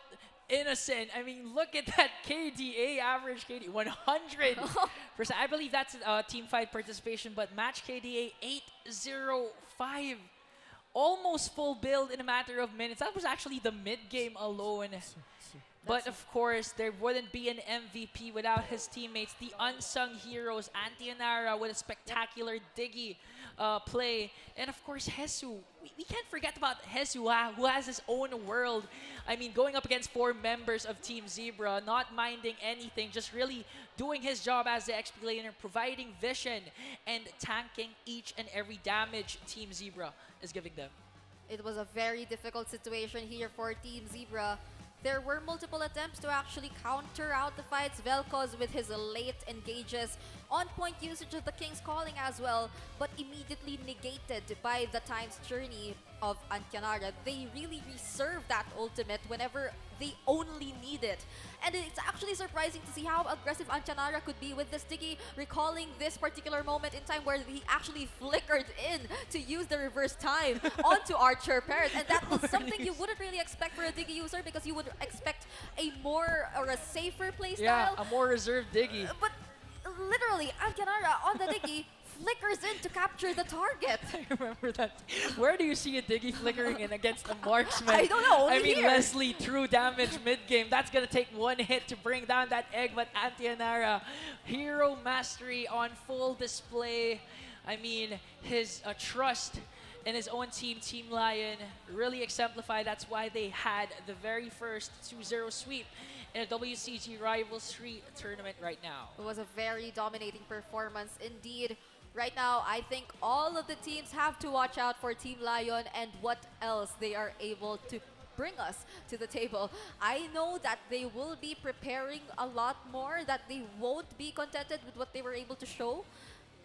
Speaker 4: Innocent? I mean, look at that KDA, average KDA, 100%. I believe that's team fight participation, but match KDA 805. Almost full build in a matter of minutes. That was actually the mid-game alone. But of course, there wouldn't be an MVP without his teammates, the unsung heroes, Antianara with a spectacular Diggy play. And of course, Hesu. We can't forget about Hesu, who has his own world. I mean, going up against 4 members of Team Zebra, not minding anything, just really doing his job as the XP laner, providing vision and tanking each and every damage Team Zebra is giving them.
Speaker 7: It was a very difficult situation here for Team Zebra. There were multiple attempts to actually counter out the fights. Vel'Koz with his late engages, on-point usage of the King's Calling as well, but immediately negated by the Time's Journey of Antianara. They really reserved that ultimate whenever they only need it. And it's actually surprising to see how aggressive Antianara could be with this Diggy, recalling this particular moment in time where he actually flickered in to use the reverse time onto Archer Paris. And that was something you wouldn't really expect for a Diggy user because you would expect a more or a safer playstyle.
Speaker 4: Yeah, a more reserved Diggy.
Speaker 7: But literally, Antianara on the Diggy flickers in to capture the target.
Speaker 4: I remember that. Where do you see a Diggy flickering in against a marksman?
Speaker 7: I don't know, only
Speaker 4: I mean,
Speaker 7: here.
Speaker 4: Leslie, true damage mid-game. That's going to take one hit to bring down that egg, but Antianara, hero mastery on full display. I mean, his trust in his own team, Team Lion, really exemplified. That's why they had the very first 2-0 sweep in a WCG Rivalry tournament right now.
Speaker 7: It was a very dominating performance indeed. Right now, I think all of the teams have to watch out for Team Lion and what else they are able to bring us to the table. I know that they will be preparing a lot more, that they won't be contented with what they were able to show.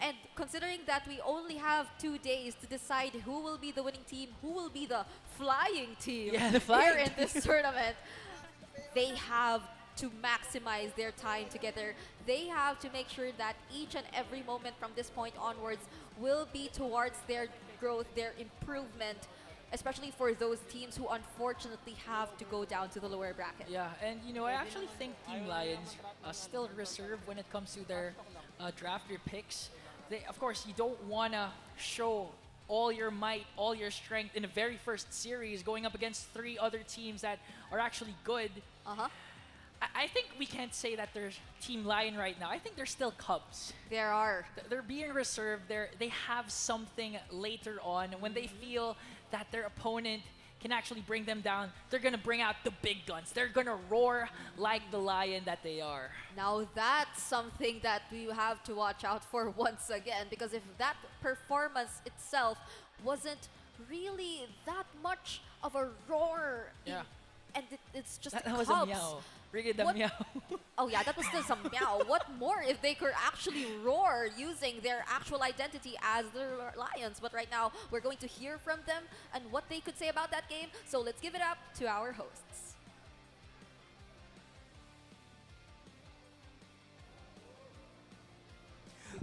Speaker 7: And considering that we only have 2 days to decide who will be the winning team, who will be the flying team here in this tournament, they have to maximize their time together. They have to make sure that each and every moment from this point onwards will be towards their growth, their improvement, especially for those teams who unfortunately have to go down to the lower bracket.
Speaker 4: Yeah, and you know, I actually think Team Lions still reserved when it comes to their draft year picks. Of course, you don't want to show all your might, all your strength in the very first series going up against 3 other teams that are actually good. I think we can't say that there's Team Lion right now. I think they're still Cubs.
Speaker 7: There are.
Speaker 4: They're being reserved. They have something later on when they feel that their opponent can actually bring them down. They're going to bring out the big guns. They're going to roar like the lion that they are.
Speaker 7: Now that's something that we have to watch out for once again, because if that performance itself wasn't really that much of a roar, and it's just
Speaker 4: that
Speaker 7: the
Speaker 4: was
Speaker 7: Cubs.
Speaker 4: a meow. Bring it the
Speaker 7: What-
Speaker 4: meow.
Speaker 7: Oh yeah, that was still some meow. What more if they could actually roar using their actual identity as the Lions? But right now, we're going to hear from them and what they could say about that game. So let's give it up to our hosts.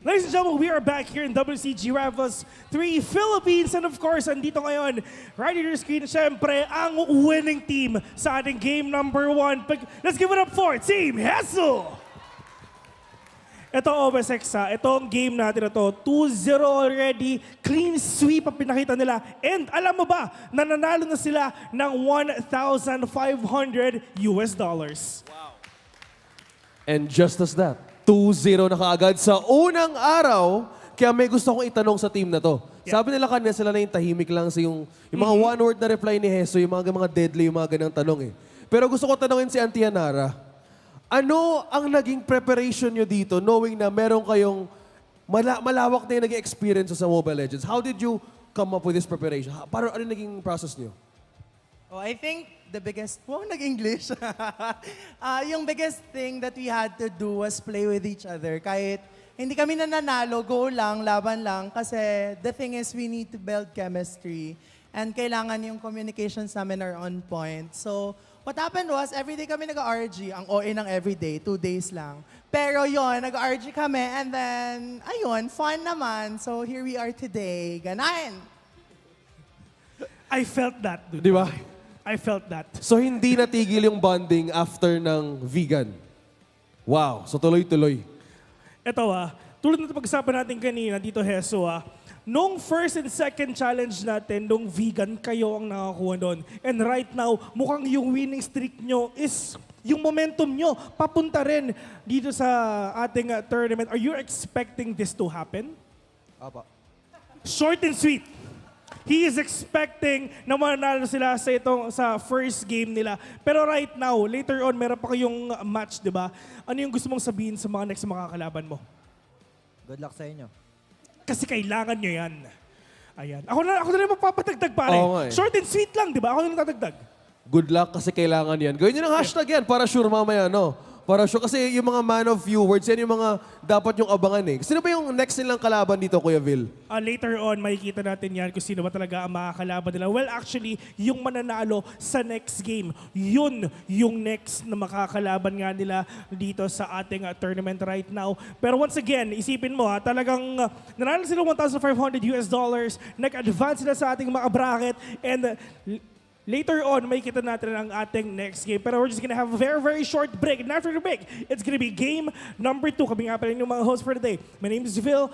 Speaker 2: Ladies and gentlemen, we are back here in WCG Rivals 3 Philippines. And of course, andito ngayon, right on your screen, syempre, ang winning team sa ating game number 1. Let's give it up for Team Hessel! Ito, OSX itong game natin na to, 2-0 already, clean sweep ang pinakita nila. And alam mo ba, nananalo na sila ng $1,500.
Speaker 3: And just as that, 2-0 na kaagad sa unang araw. Kaya may gusto kong itanong sa team na to. Sabi nila kanina sila na yung tahimik lang sa yung mga one-word na reply ni Heso, yung mga deadly, yung mga ganang tanong eh. Pero gusto ko tanongin si Auntie Anara, ano ang naging preparation nyo dito knowing na meron kayong malawak na yung naging experience sa Mobile Legends? How did you come up with this preparation? Ano naging process nyo?
Speaker 8: Oh, I think the biggest, nag-English. Yung biggest thing that we had to do was play with each other. Kahit hindi kami nananalo, go lang, laban lang. Kasi the thing is, we need to build chemistry. And kailangan yung communications namin are on point. So, what happened was, everyday kami nag-RG. Ang OA ng everyday, 2 days lang. Pero yon nag-RG kami. And then, ayun, fun naman. So, here we are today. Ganahin!
Speaker 2: I felt that, dude.
Speaker 3: Di ba?
Speaker 2: I felt that.
Speaker 3: So hindi natigil yung bonding after ng vegan. Wow, so tuloy-tuloy.
Speaker 2: Ito tulad na pag-usapan natin kanina dito, Heso nung first and second challenge natin, nung vegan, kayo ang nakakuha doon. And right now, mukhang yung winning streak nyo is yung momentum nyo papunta rin dito sa ating tournament. Are you expecting this to happen?
Speaker 5: Apa.
Speaker 2: Short and sweet. He is expecting na manalo sila sa first game nila. Pero right now, later on, meron pa kayong match, di ba? Ano yung gusto mong sabihin sa mga next makakalaban mo?
Speaker 1: Good luck sa inyo.
Speaker 2: Kasi kailangan nyo yan. Ayan. Ako na rin magpapatagdag, pare.
Speaker 3: Oo nga eh.
Speaker 2: Short and sweet lang, di ba? Ako na rin tatagdag.
Speaker 3: Good luck kasi kailangan yan. Gawin nyo ng hashtag yan para sure mamaya, no? Para sure. Kasi yung mga man of few words, yan yung mga dapat yung abangan eh. Sino ba yung next nilang kalaban dito, Kuya Vil?
Speaker 2: Later on, makikita natin yan kung sino ba talaga ang makakalaban nila. Well, actually, yung mananalo sa next game, yun yung next na makakalaban nga nila dito sa ating tournament right now. Pero once again, isipin mo talagang nanalo sila $1,500, nag-advance sila sa ating mga bracket, and later on, makikita natin ang ating next game. Pero we're just gonna have a very, very short break. And after the break, it's gonna be game number 2. Kami nga pala yung mga hosts for the day. My name is Phil.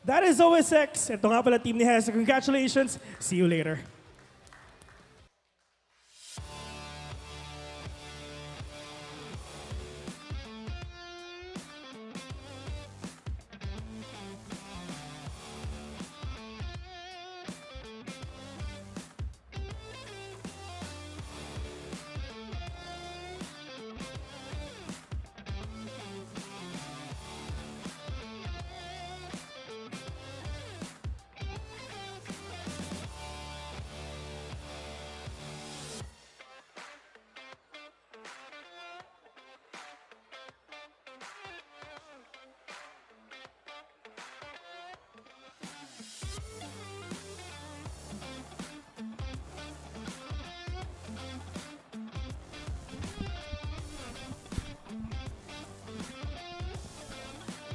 Speaker 2: That is OSX. Ito nga pala team ni Hesa. Congratulations. See you later.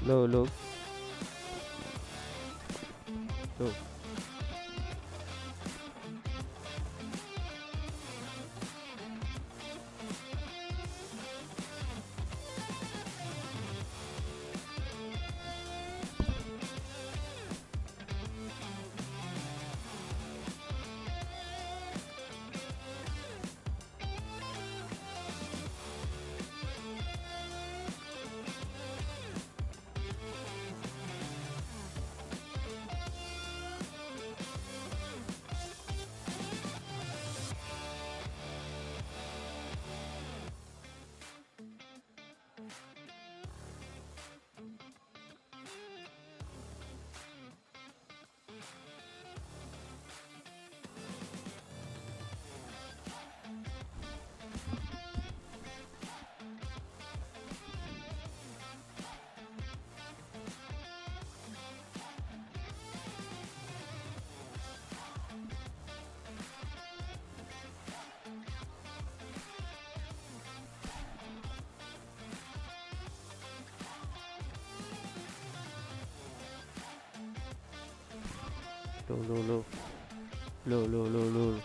Speaker 5: Low. Low.
Speaker 9: Low. Low.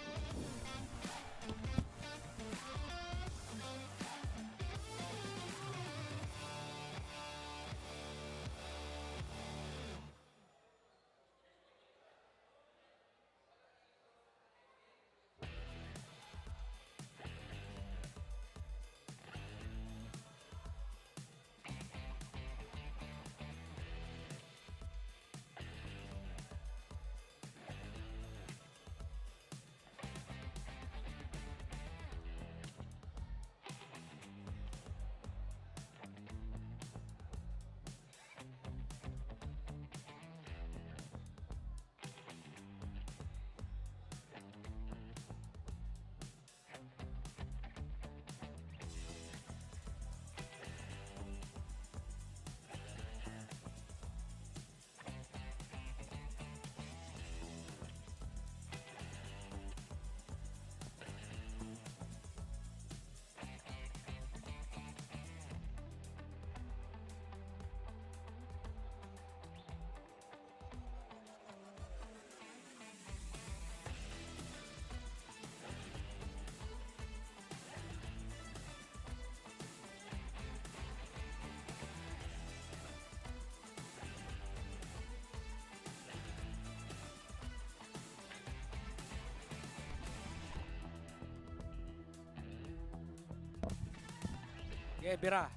Speaker 10: Okay, bira.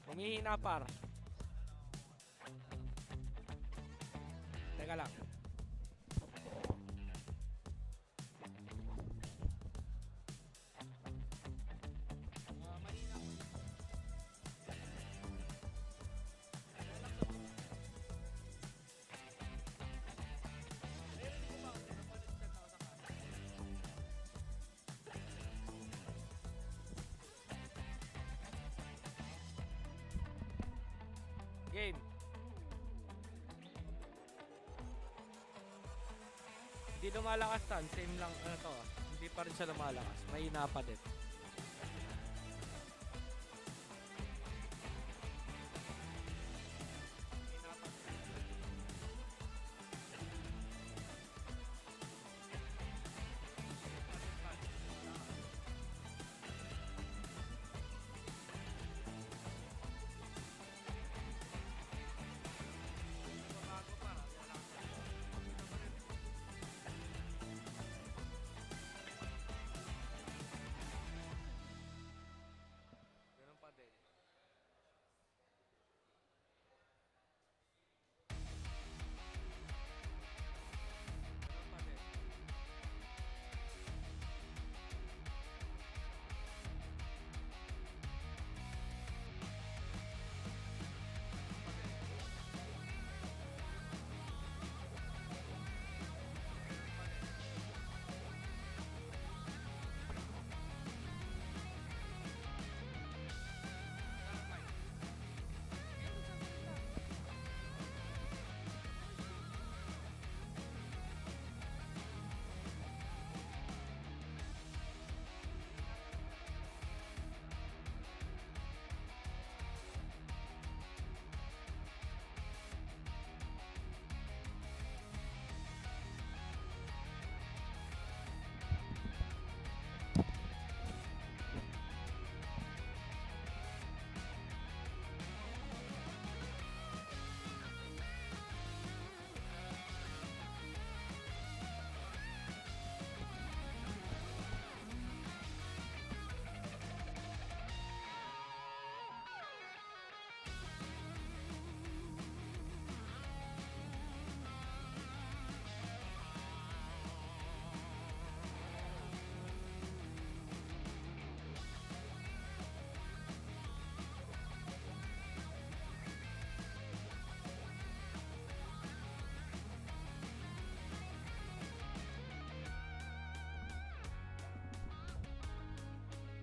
Speaker 10: Humihina par. Teka lang. Game. Hindi lumalakas tan. Same lang ano to. Hindi pa rin siya lumalakas. Mahina pa din. Ganun pa din. Ganun pa din.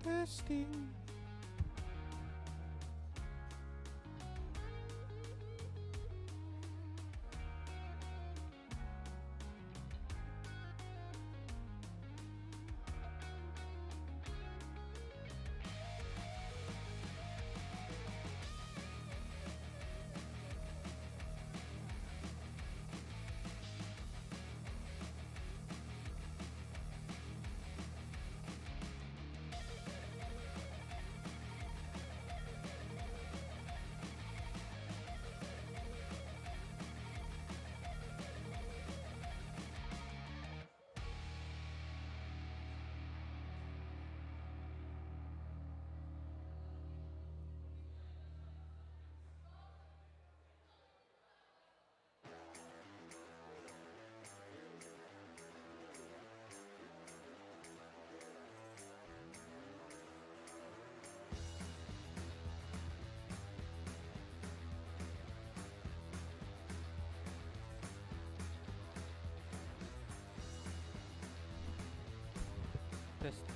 Speaker 3: Testing.
Speaker 10: Test.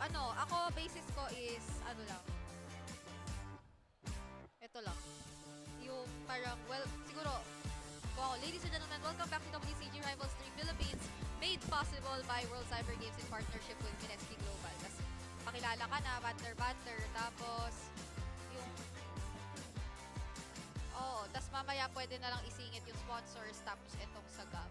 Speaker 7: Hello? Ako, basis ko is, lang. Ito lang. Yung parang, well, siguro, kung ako, ladies and gentlemen, welcome back to WCG Rivals 3 Philippines, made possible by World Cyber Games in partnership with Minexty Global. Tapos, pakilala ka na, banter-banter, tapos, yung, tapos mamaya pwede na lang isingit yung sponsors, tapos itong sagap.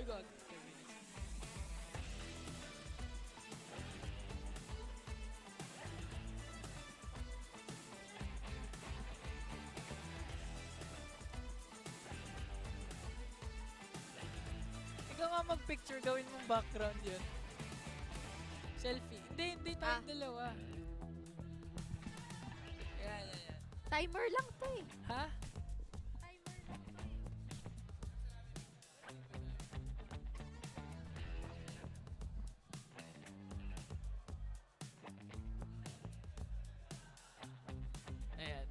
Speaker 4: We got 10 minutes. Ikaw nga mag-picture, gawin mong background yun. Selfie. Hindi tayong dalawa. Yan.
Speaker 7: Timer lang to eh.
Speaker 4: Ha?
Speaker 7: Timer lang.
Speaker 4: Ayan.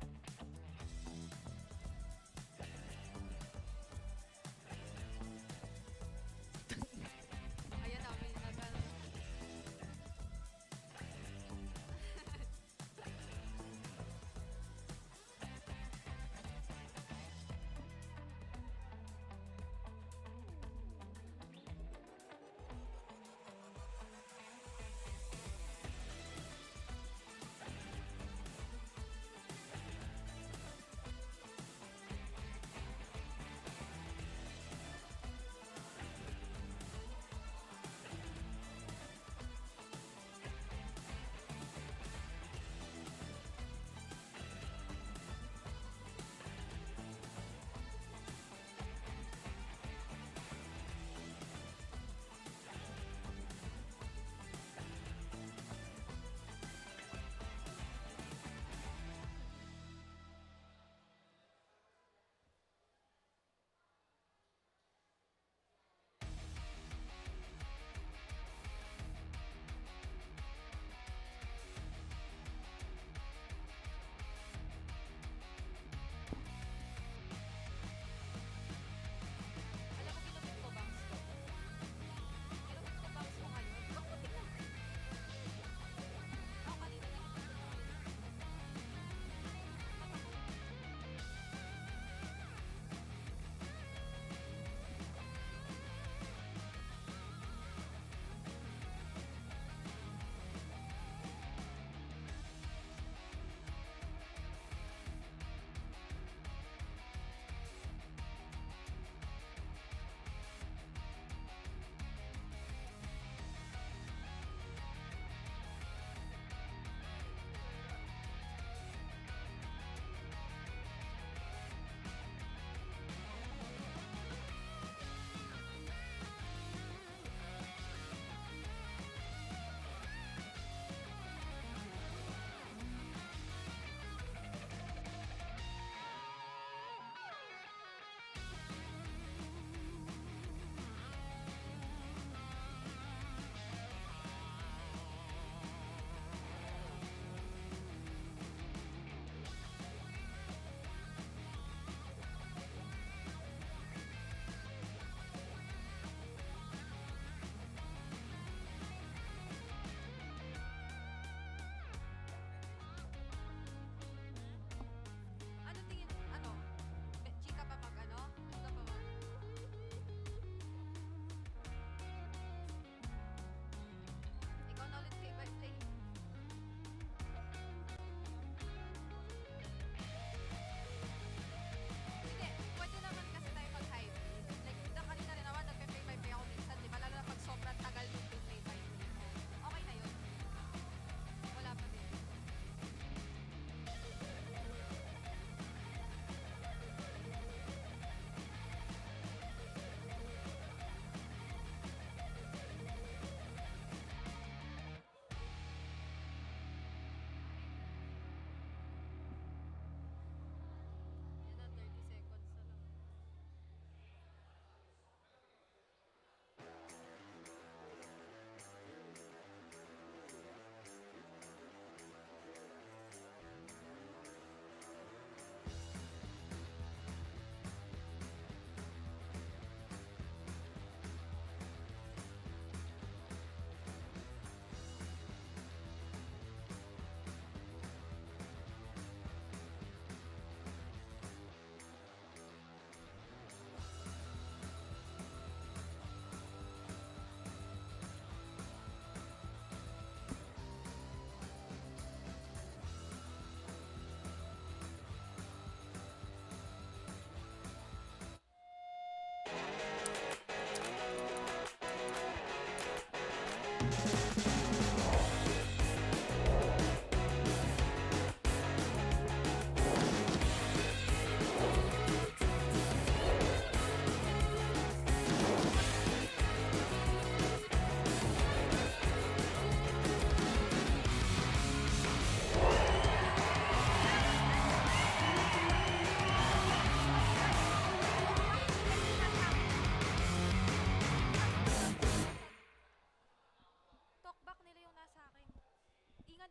Speaker 7: Ayan na, may nagano.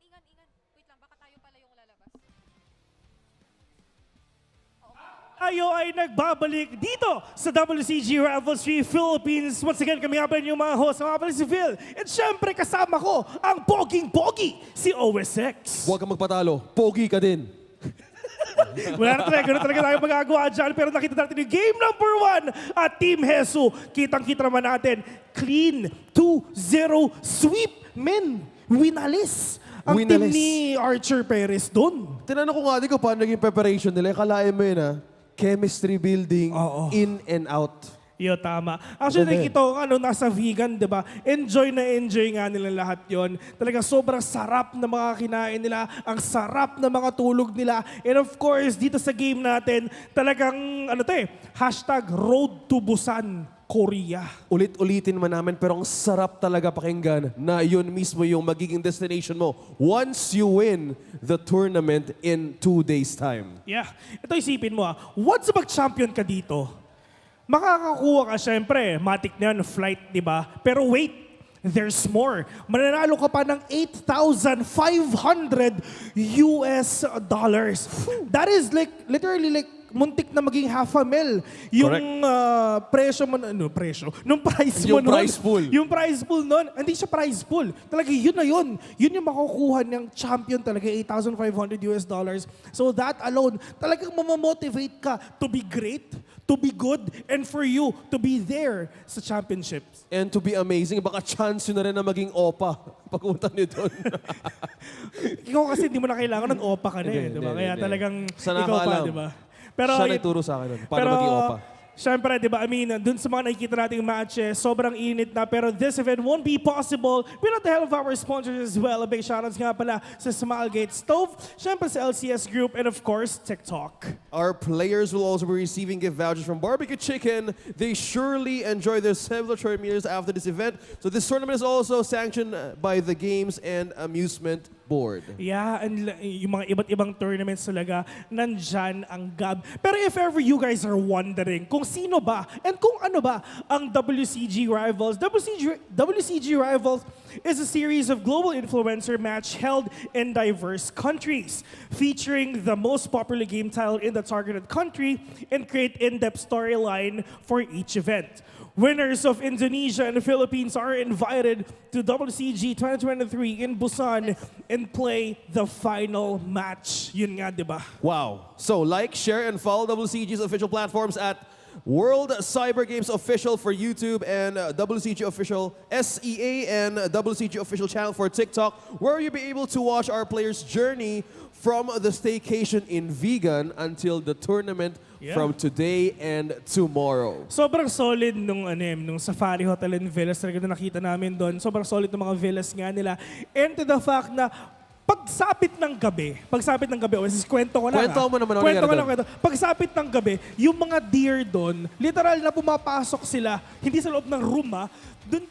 Speaker 7: Ingan. Wait lang, baka tayo pala yung lalabas.
Speaker 2: Tayo ay nagbabalik dito sa WCG Rivalry Philippines. Once again, kami nga pala yung mga host, mga pala si Phil. At syempre, kasama ko ang poging-pogi, si OSX.
Speaker 3: Huwag kang magpatalo. Pogi ka din.
Speaker 2: Wala na talaga tayo magagawa dyan. Pero nakita natin yung game number 1 at Team Hesu. Kitang-kita naman natin, clean 2-0 sweep. Men, winalis ang team
Speaker 3: Winalis.
Speaker 2: ni Archer Perez doon.
Speaker 3: Tinanong ko nga din kung paano naging preparation nila. Kalahin mo yun ha. Chemistry building,
Speaker 2: Oo.
Speaker 3: in and out.
Speaker 2: Yo, tama. Actually,
Speaker 3: Ganda
Speaker 2: nakita ko nasa vegan, di ba? Enjoy nga nila lahat yon. Talaga sobrang sarap na mga kinain nila, ang sarap na mga tulog nila. And of course, dito sa game natin, talagang, #Road to Busan, Korea.
Speaker 3: Ulit-ulitin man namin pero ang sarap talaga pakinggan na yun mismo yung magiging destination mo once you win the tournament in 2 days time.
Speaker 2: Yeah. Ito isipin mo once mag-champion ka dito, makakakuha ka syempre, matik na yan, flight, di ba? Pero wait, there's more. Mananalo ka pa ng $8,500 US dollars. That is literally muntik na maging $500,000 yung presyo mo, nung price mo
Speaker 3: Yung
Speaker 2: nun.
Speaker 3: prize pool.
Speaker 2: Yung prize pool nun, hindi siya prize pool. Talaga yun na yun. Yun yung makukuha ng champion talaga, $8,500 US dollars. So that alone, talagang mamamotivate ka to be great, to be good, and for you to be there sa championships.
Speaker 3: And to be amazing, baka chance yun na rin na maging OPA pag-unta niyo doon.
Speaker 2: Ikaw kasi hindi mo na kailangan ng OPA ka na eh,
Speaker 3: Hindi,
Speaker 2: di ba?
Speaker 3: hindi,
Speaker 2: Kaya
Speaker 3: hindi.
Speaker 2: talagang
Speaker 3: Sana
Speaker 2: ikaw pa,
Speaker 3: nakaalam.
Speaker 2: di ba? Pero,
Speaker 3: Siya nagturo sa akin nun, paano maging OPA.
Speaker 2: syempre, di ba, dun sa mga nakikita nating matches, sobrang init na. Pero this event won't be possible without the help of our sponsors as well. A big shoutouts nga pala sa Smilegate Stove, syempre sa LCS Group, and of course, TikTok.
Speaker 3: Our players will also be receiving gift vouchers from Barbecue Chicken. They surely enjoy their celebratory meals after this event. So this tournament is also sanctioned by the Games and Amusement Board.
Speaker 2: Yeah, and yung mga iba't ibang tournaments talaga, nandyan ang GAB. Pero if ever you guys are wondering kung sino ba and kung ano ba ang WCG Rivals, WCG Rivals is a series of global influencer match held in diverse countries, featuring the most popular game title in the targeted country and create in-depth storyline for each event. Winners of Indonesia and the Philippines are invited to WCG 2023 in Busan and play the final match. Yun nga, di ba?
Speaker 3: Wow. So like, share, and follow WCG's official platforms at World Cyber Games Official for YouTube and WCG Official SEA and WCG Official channel for TikTok, where you'll be able to watch our players' journey from the staycation in Vegan until the tournament from today and tomorrow.
Speaker 2: Sobrang solid nung Safari Hotel and Villas talaga na nakita namin doon. Sobrang solid ng mga villas nga nila. And to the fact na pagsapit ng gabi, kwento ko lang.
Speaker 3: Kwento mo naman ako
Speaker 2: Kwento ko
Speaker 3: nangyari
Speaker 2: lang. Pagsapit ng gabi, yung mga deer doon, literal na pumapasok sila, hindi sa loob ng room doon.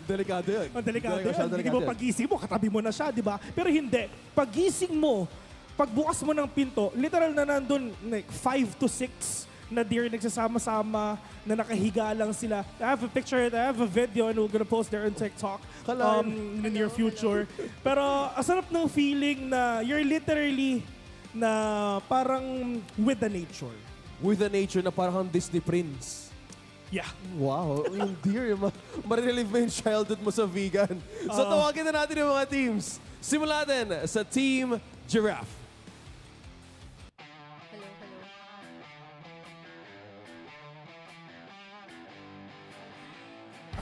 Speaker 3: Delikado yun.
Speaker 2: Ang delikado yan.
Speaker 3: Delikado
Speaker 2: Hindi mo
Speaker 3: yan.
Speaker 2: pagising mo, katabi mo na siya, di ba? Pero hindi. Pagising mo, pagbukas mo ng pinto, literal na nandun, like 5 to 6 na deer nagsasama-sama, na nakahiga lang sila. I have a picture, I have a video, and we're gonna post there on TikTok in the near future. Pero ang sarap ng feeling na you're literally na parang with the nature.
Speaker 3: With the nature na parang Disney Prince.
Speaker 2: Yeah.
Speaker 3: Wow, yung dear, marirelieve mo yung childhood mo sa vegan. So tawagin na natin yung mga teams. Simula din sa Team Giraffe.
Speaker 7: Hello.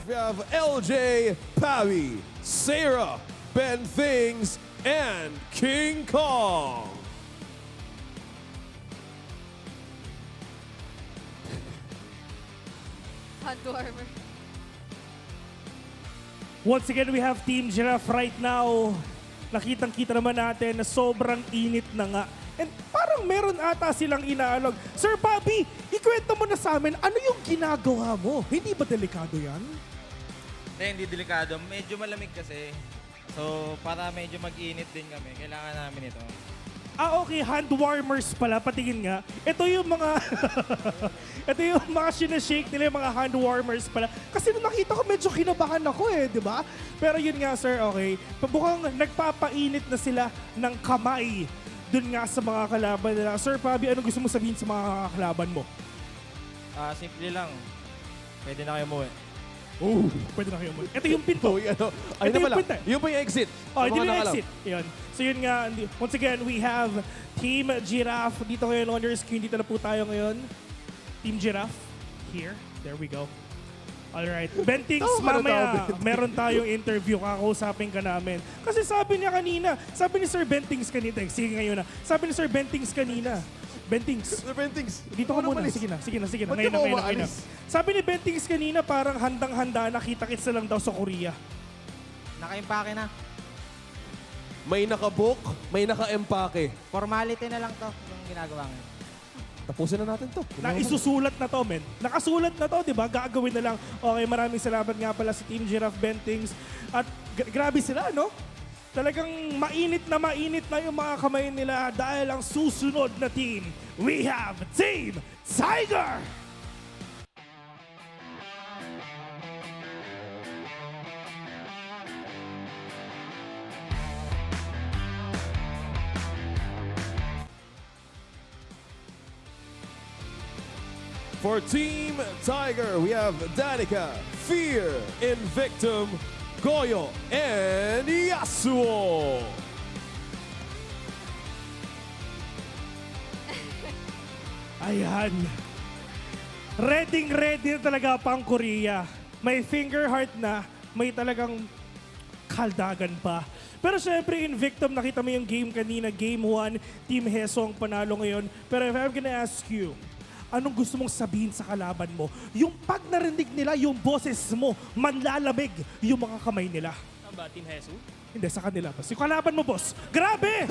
Speaker 3: We have LJ, Pavi, Sarah, Ben Things, and King Kong.
Speaker 7: Hand to armor.
Speaker 2: Once again, we have Team Giraffe right now. Nakitang-kita naman natin na sobrang init na nga. And parang meron ata silang inaalog. Sir Bobby, ikwento mo na sa amin, ano yung ginagawa mo? Hindi ba delikado yan?
Speaker 11: Hindi delikado. Medyo malamig kasi. So, para medyo mag-init din kami, kailangan namin ito.
Speaker 2: Okay, hand warmers pala, patingin nga. Ito yung mga ito yung mga sinashake nila, yung mga hand warmers pala. Kasi nung nakita ko, medyo kinabahan ako di ba? Pero yun nga, sir, okay. Mukhang nagpapainit na sila ng kamay dun nga sa mga kalaban nila. Sir Fabi, ano gusto mo sabihin sa mga kalaban mo?
Speaker 11: Simple lang. Pwede na kayo umuwi.
Speaker 2: Oh, pwede na kayo mo. Ito yung pinto.
Speaker 3: Ayun
Speaker 2: Ito
Speaker 3: na
Speaker 2: yung
Speaker 3: pala.
Speaker 2: pinto.
Speaker 3: Yun ba yung exit?
Speaker 2: Oh,
Speaker 3: Sa
Speaker 2: hindi
Speaker 3: mga
Speaker 2: yung
Speaker 3: nakalaw.
Speaker 2: exit. Yun. So yun nga, once again, we have Team Giraffe dito ngayon on your screen. Dito na po tayo ngayon. Team Giraffe, here. There we go. Alright. Bentings, mamaya meron tayong interview. Kakausapin ka namin. Kasi sabi niya kanina, sabi ni Sir Bentings kanina, sige ngayon na, sabi ni Sir Bentings kanina, Bentings,
Speaker 3: Sir Bentings,
Speaker 2: dito ka muna. Sige na.
Speaker 3: Ba't
Speaker 2: Ngayon
Speaker 3: ka ba
Speaker 2: na.
Speaker 3: umaalis?
Speaker 2: Sabi ni Bentings kanina, parang handang-handa na kita-kits na lang daw sa Korea.
Speaker 9: Naka-impake na.
Speaker 3: May nakabook, may naka-empake.
Speaker 9: Formality na lang to yung ginagawa ngayon.
Speaker 3: Tapusin na natin to.
Speaker 2: Na isusulat na to, men. Nakasulat na to, di ba? Gagawin na lang. Okay, maraming salamat nga pala sa Team Giraffe Bentings. At grabe sila, no? Talagang mainit na yung mga kamay nila dahil ang susunod na team, we have Team Tiger!
Speaker 3: For Team Tiger, we have Danica, Fear, Invictum, Goyo, and Yasuo.
Speaker 2: Ayan. Ready na talaga pang Korea. May finger heart na, may talagang kaldagan pa. Pero syempre, Invictum, nakita mo yung game kanina, Game 1, Team Hesong panalo ngayon. Pero if I'm gonna ask you, anong gusto mong sabihin sa kalaban mo? Yung pag narinig nila yung boses mo, manlalamig yung mga kamay nila.
Speaker 10: Saan ba, Team Jesus?
Speaker 2: Hindi, sa kanila. Yung kalaban mo, boss. Grabe!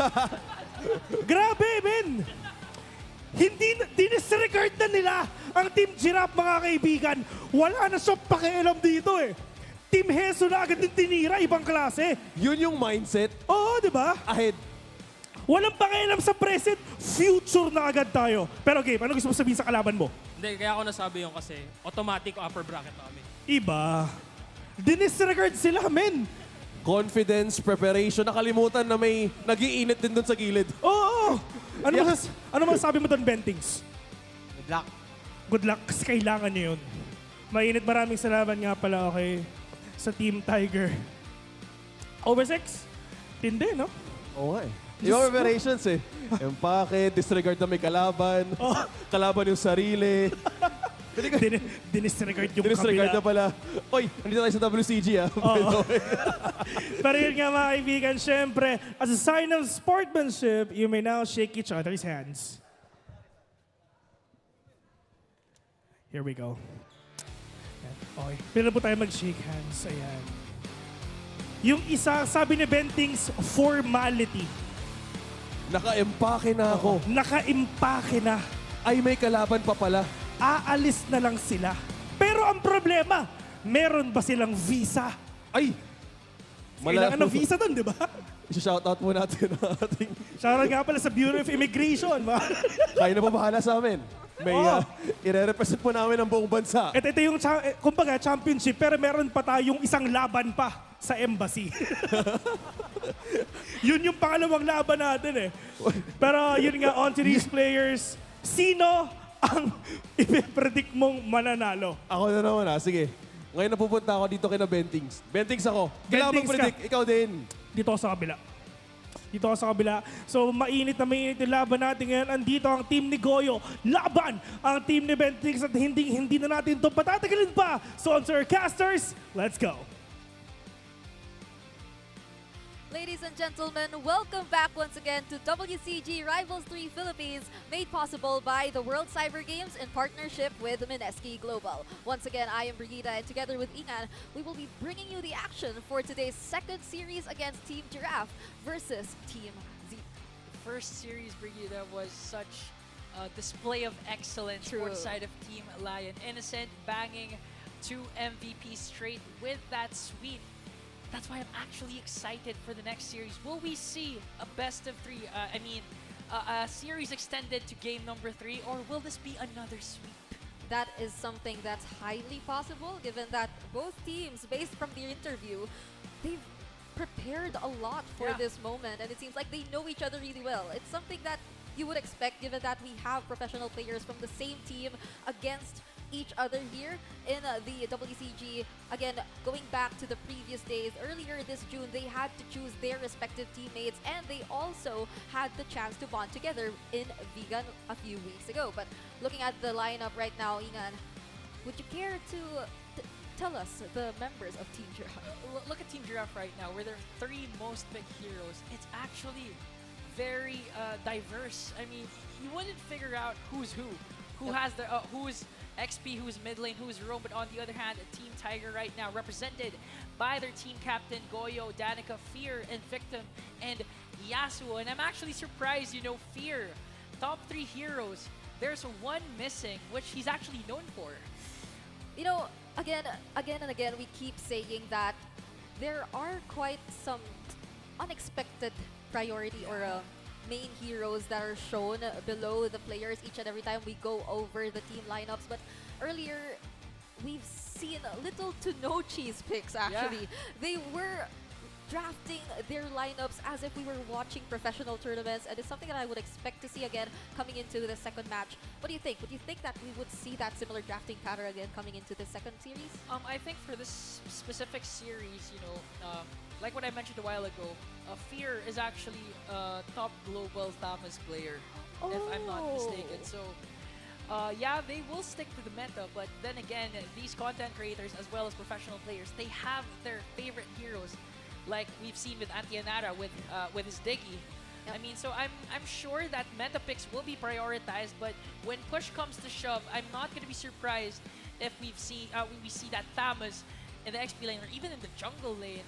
Speaker 2: Grabe, men! Hindi, dinisregard na nila ang Team Giraffe, mga kaibigan. Wala na siyang pakialam dito Team Heso na agad din tinira, ibang klase.
Speaker 3: Yun yung mindset.
Speaker 2: Oo, di ba?
Speaker 3: Ahead.
Speaker 2: Walang pakialam sa present, future na agad tayo. Pero Gabe, ano gusto mo sabihin sa kalaban mo?
Speaker 10: Hindi, kaya ako nasabi yung kasi automatic upper bracket na kami.
Speaker 2: Iba. Dinisregard sila, men.
Speaker 3: Confidence, preparation. Nakalimutan na may nag-iinit din dun sa gilid.
Speaker 2: Oo. Ano masasabi mo doon, Bentings?
Speaker 9: Good luck.
Speaker 2: Good luck, kasi kailangan niyo yun. Mainit, maraming salamat nga pala, okay, sa Team Tiger. Over 6? Tindi, no?
Speaker 3: Oo nga Yung preparations Empake, disregard na may kalaban. Kalaban yung sarili.
Speaker 2: Dinisregard yung
Speaker 3: Dinisregard na
Speaker 2: kabila.
Speaker 3: pala. Oy, nandito tayo sa WCG
Speaker 2: Pero yun nga mga kaibigan, syempre, as a sign of sportsmanship, you may now shake each other's hands. Here we go. Okay. Pero po tayo mag-shake hands. Ayan. Yung isa, sabi ni Bentings, formality.
Speaker 3: Naka-empake na ako.
Speaker 2: Naka-impake na.
Speaker 3: Ay, may kalaban pa pala.
Speaker 2: Aalis na lang sila. Pero ang problema, meron ba silang visa?
Speaker 3: Ay!
Speaker 2: Kailangan ng visa doon, di ba?
Speaker 3: I-shoutout mo natin ang ating...
Speaker 2: Shoutout nga pala sa Bureau of Immigration.
Speaker 3: Kayo na pa bahala sa amin. May ire-represent po namin ang buong bansa.
Speaker 2: Ito yung, kumbaga, championship, pero meron pa tayong isang laban pa sa embassy. Yun yung pangalawang laban natin Pero yun nga, on to these players, sino ang ipipredict mong mananalo?
Speaker 3: Ako na naman Sige. Ngayon napupunta ako dito kina Bentings. Bentings ako. Kailangan
Speaker 2: Bentings
Speaker 3: mag-predict. Ikaw din.
Speaker 2: Dito ako sa kabila. So, mainit yung laban natin ngayon. Andito ang team ni Goyo. Laban ang team ni Bentings at hindi na natin ito patatagalin pa. So, on to our casters, let's go.
Speaker 7: Ladies and gentlemen, welcome back once again to WCG Rivals 3 Philippines, made possible by the World Cyber Games in partnership with Mineski Global. Once again, I am Brigida, and together with Ingan, we will be bringing you the action for today's second series against Team Giraffe versus Team Z.
Speaker 4: First series, Brigida, was such a display of excellence for the side of Team Lion. Innocent banging 2 MVPs straight with that sweep. That's why I'm actually excited for the next series. Will we see a best of 3? a series extended to game number 3, or will this be another sweep?
Speaker 7: That is something that's highly possible, given that both teams, based from the interview, they've prepared a lot for
Speaker 4: Yeah.
Speaker 7: this moment, and it seems like they know each other really well. It's something that you would expect, given that we have professional players from the same team against each other here in the WCG. Again, going back to the previous days, earlier this June, they had to choose their respective teammates, and they also had the chance to bond together in Vegan a few weeks ago. But looking at the lineup right now, Ingan, would you care to tell us the members of Team Giraffe?
Speaker 4: Look at Team Giraffe right now, where their 3 most picked heroes. It's actually very diverse. I mean, you wouldn't figure out who's who has the who's XP, who's mid lane, who's roam. But on the other hand, Team Tiger right now represented by their team captain Goyo, Danica, Fear, and Victim, and Yasuo. And I'm actually surprised, you know, Fear, top 3 heroes. There's one missing, which he's actually known for.
Speaker 7: You know, again and again, we keep saying that there are quite some unexpected priority or main heroes that are shown below the players each and every time we go over the team lineups. But earlier, we've seen little to no cheese picks, actually. They were drafting their lineups as if we were watching professional tournaments, and it's something that I would expect to see again coming into the second match. What do you think? Would you think that we would see that similar drafting pattern again coming into the second series?
Speaker 4: I think for this specific series, you know, like what I mentioned a while ago, Fear is actually a top global Thamas player, if I'm not mistaken. So, yeah, they will stick to the meta, but then again, these content creators as well as professional players, they have their favorite heroes, like we've seen with Antianara with his Diggy.
Speaker 7: Yep.
Speaker 4: I mean, so I'm sure that meta picks will be prioritized, but when push comes to shove, I'm not going to be surprised if we see that Thamas in the XP lane or even in the jungle lane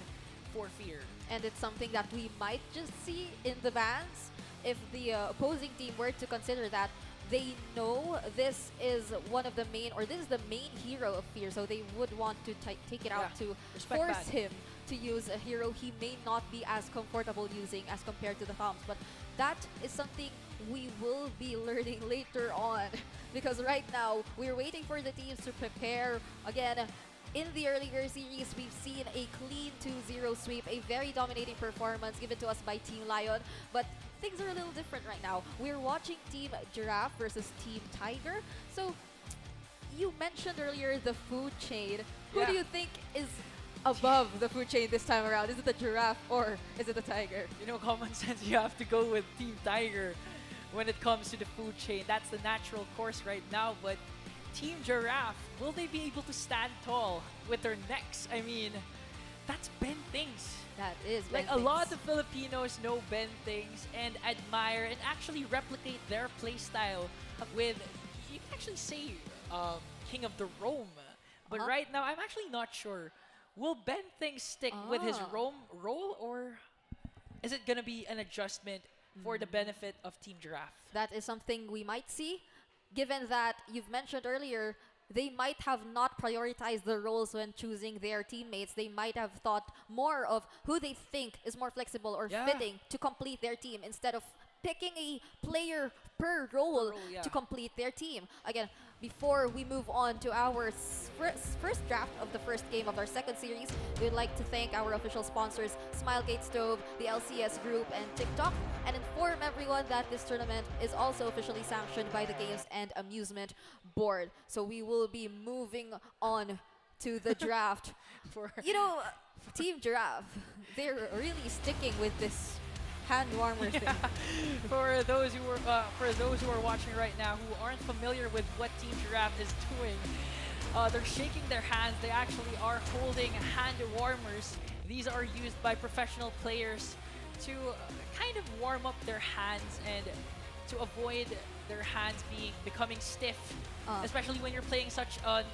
Speaker 4: for Fear.
Speaker 7: And it's something that we might just see in the bans if the opposing team were to consider that they know this is one of the main, or this is the main hero of Fear, so they would want to take it out to
Speaker 4: respect
Speaker 7: force
Speaker 4: ban.
Speaker 7: him to use a hero he may not be as comfortable using as compared to the Thoms. But that is something we will be learning later on, because right now we're waiting for the teams to prepare. Again, in the earlier series, we've seen a clean 2-0 sweep, a very dominating performance given to us by Team Lion. But things are a little different right now. We're watching Team Giraffe versus Team Tiger. So you mentioned earlier the food chain. Who do you think is above the food chain this time around? Is it the Giraffe or is it the Tiger?
Speaker 4: You know, common sense, you have to go with Team Tiger when it comes to the food chain. That's the natural course right now, but Team Giraffe, will they be able to stand tall with their necks? I mean, that's Ben things.
Speaker 7: That is
Speaker 4: Like
Speaker 7: Ben
Speaker 4: a lot
Speaker 7: Things.
Speaker 4: of Filipinos know Ben things and admire and actually replicate their playstyle with, you can actually say, King of the Rome. But right now, I'm actually not sure. Will Ben things stick with his Rome role, or is it gonna be an adjustment for the benefit of Team Giraffe?
Speaker 7: That is something we might see, given that you've mentioned earlier, they might have not prioritized the roles when choosing their teammates. They might have thought more of who they think is more flexible or fitting to complete their team instead of picking a player per role to complete their team. Again, before we move on to our first draft of the first game of our second series, we'd like to thank our official sponsors, Smilegate Stove, the LCS Group, and TikTok, and inform everyone that this tournament is also officially sanctioned by the Games and Amusement Board. So we will be moving on to the draft. You know, Team Giraffe, they're really sticking with this hand warmer thing.
Speaker 4: For those who are watching right now who aren't familiar with what Team Giraffe is doing, they're shaking their hands. They actually are holding hand warmers. These are used by professional players to kind of warm up their hands and to avoid their hands becoming stiff, especially when you're playing such a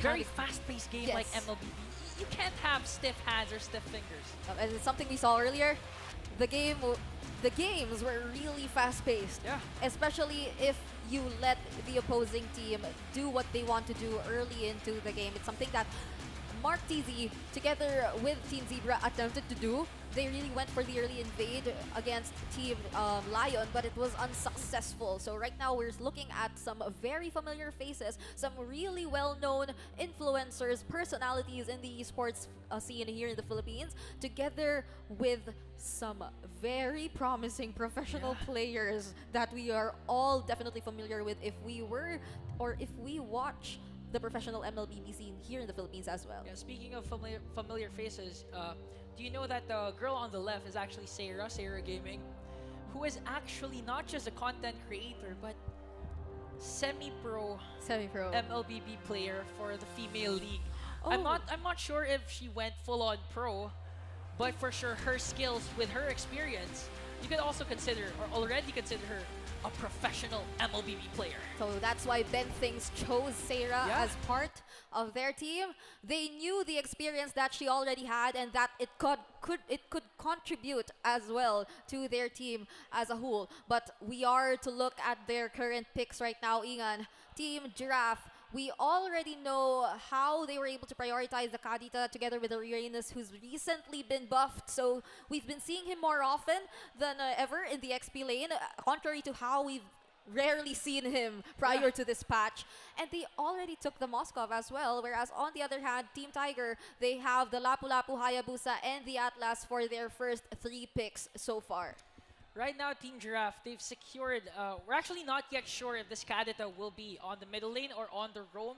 Speaker 4: very fast-paced game like MLBB. You can't have stiff hands or stiff fingers.
Speaker 7: And it's something we saw earlier. The games were really fast-paced, especially if you let the opposing team do what they want to do early into the game. It's something that Mark TZ, together with Team Zebra, attempted to do. They really went for the early invade against Team Lion, but it was unsuccessful. So right now we're looking at some very familiar faces, some really well-known influencers, personalities in the esports scene here in the Philippines, together with some very promising professional players that we are all definitely familiar with if we were or if we watch the professional MLBB scene here in the Philippines as well.
Speaker 4: Yeah, speaking of familiar faces, do you know that the girl on the left is actually Sarah Gaming, who is actually not just a content creator, but semi-pro MLBB player for the female league. I'm not sure if she went full-on pro, but for sure her skills with her experience, you could also consider or already consider her a professional MLBB player.
Speaker 7: So that's why Ben Things chose Sarah as part of their team. They knew the experience that she already had and that it could contribute as well to their team as a whole. But we are to look at their current picks right now, Ingan. Team Giraffe, we already know how they were able to prioritize the Kadita together with the Uranus, who's recently been buffed. So we've been seeing him more often than ever in the XP lane, contrary to how we've rarely seen him prior to this patch. And they already took the Moskov as well, whereas on the other hand, Team Tiger, they have the Lapu Lapu, Hayabusa, and the Atlas for their first 3 picks so far.
Speaker 4: Right now, Team Giraffe, they've secured, we're actually not yet sure if this Kadita will be on the middle lane or on the roam,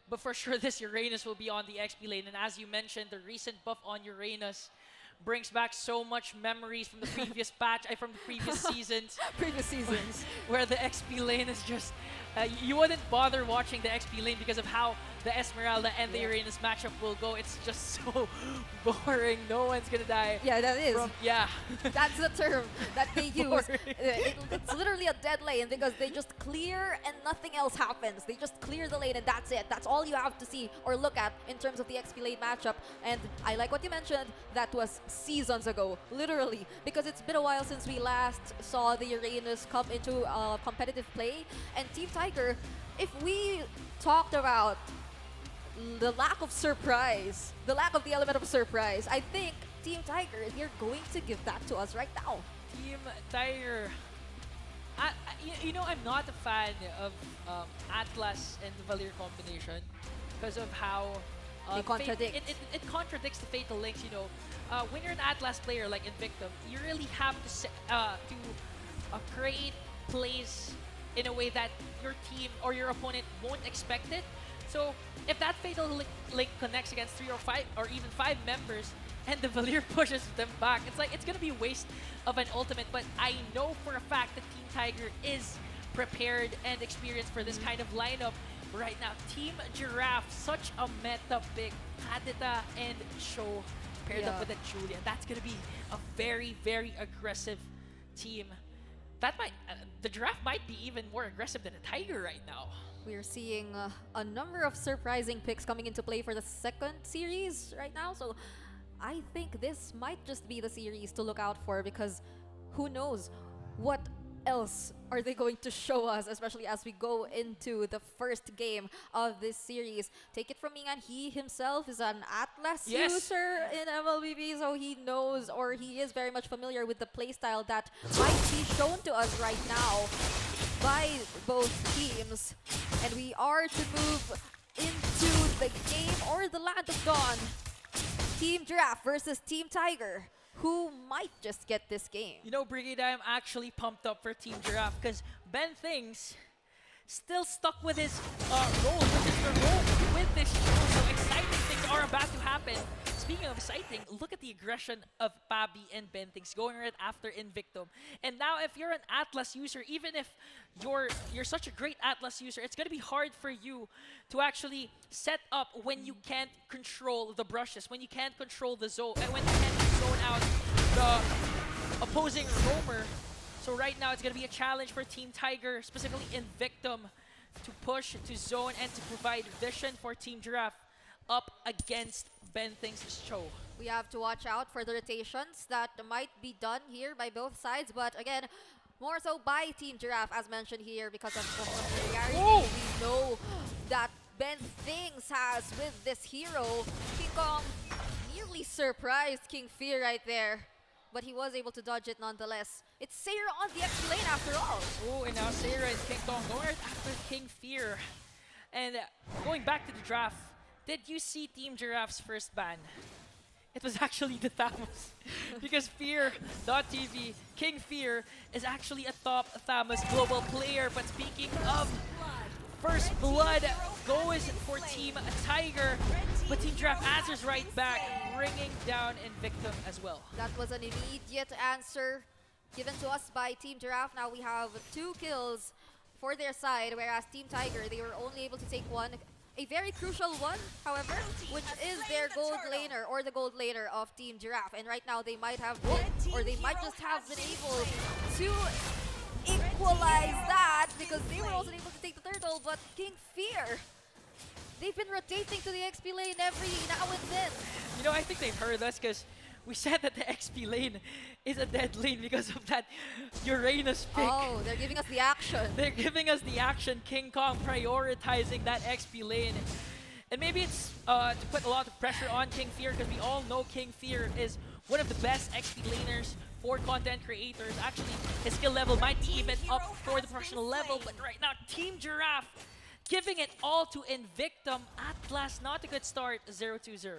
Speaker 4: but for sure this Uranus will be on the XP lane. And as you mentioned, the recent buff on Uranus brings back so much memories from the previous patch, from the previous seasons. Where the XP lane is just, you wouldn't bother watching the XP lane because of how the Esmeralda and the Uranus matchup will go. It's just so boring. No one's gonna die.
Speaker 7: Yeah, that is.
Speaker 4: Yeah.
Speaker 7: That's the term that they use. It's literally a dead lane because they just clear and nothing else happens. They just clear the lane and that's it. That's all you have to see or look at in terms of the XP lane matchup. And I like what you mentioned. That was seasons ago, literally, because it's been a while since we last saw the Uranus come into competitive play. And Team Tiger, if we talked about the lack of surprise, the lack of the element of surprise, I think Team Tiger, they're going to give that to us right now.
Speaker 4: Team Tiger, you know, I'm not a fan of Atlas and the Valir combination because of how
Speaker 7: they contradict.
Speaker 4: It contradicts the Fatal Links, you know. When you're an Atlas player like Invictum, you really have to create plays in a way that your team or your opponent won't expect it. So if that Fatal Link connects against 3 or 5 or even 5 members and the Valir pushes them back, it's gonna be a waste of an ultimate. But I know for a fact that Team Tiger is prepared and experienced for this kind of lineup right now. Team Giraffe, such a meta pick. Kadita and Cho paired up with a Julian. That's gonna be a very, very aggressive team. That might, the Giraffe might be even more aggressive than a Tiger right now.
Speaker 7: We're seeing a number of surprising picks coming into play for the second series right now. So I think this might just be the series to look out for because who knows what else are they going to show us, especially as we go into the first game of this series. Take it from Ingan, he himself is an Atlas user in MLBB, so he knows or he is very much familiar with the playstyle that might be shown to us right now by both teams. And we are to move into the game or the Land of Dawn. Team Giraffe versus Team Tiger. Who might just get this game?
Speaker 4: You know, Brigade, I am actually pumped up for Team Giraffe because Ben Things still stuck with his role, which is the role with this show. So exciting things are about to happen. Speaking of exciting, look at the aggression of Pabi and Ben Things going right after Invictum. And now if you're an Atlas user, even if you're such a great Atlas user, it's going to be hard for you to actually set up when you can't control the brushes, when you can't control the zone, and when you can't zone out the opposing roamer. So right now it's going to be a challenge for Team Tiger, specifically Invictum, to push, to zone, and to provide vision for Team Giraffe up against Ben Things' Cho.
Speaker 7: We have to watch out for the rotations that might be done here by both sides, but again, more so by Team Giraffe, as mentioned here, because of the familiarity. We know that Ben Things has with this hero. King Kong nearly surprised King Fear right there, but he was able to dodge it nonetheless. It's Sarah on the XP lane after all.
Speaker 4: Oh, and now Sarah and King Kong going right after King Fear. And going back to the draft, did you see Team Giraffe's first ban? It was actually the Thamus. Because Fear.tv, King Fear, is actually a top Thamus global player. But speaking of First Blood, goes for Team Tiger. But Team Giraffe answers right back, bringing down Invictum as well.
Speaker 7: That was an immediate answer given to us by Team Giraffe. Now we have 2 kills for their side, whereas Team Tiger, they were only able to take one. A very crucial one, however, which is their gold laner, or the gold laner of Team Giraffe. And right now they might have been, or they might just have been able to equalize that, because they were also able to take the turtle. But King Fear, they've been rotating to the XP lane every now and then.
Speaker 4: You know, I think they've heard us because we said that the XP lane is a dead lane because of that Uranus pick.
Speaker 7: Oh, they're giving us the action.
Speaker 4: They're giving us the action. King Kong prioritizing that XP lane. And maybe it's to put a lot of pressure on King Fear, because we all know King Fear is one of the best XP laners for content creators. Actually, his skill level might be even up for the professional level, but right now, Team Giraffe giving it all to Invictum. Atlas, not a good start, 0-2-0.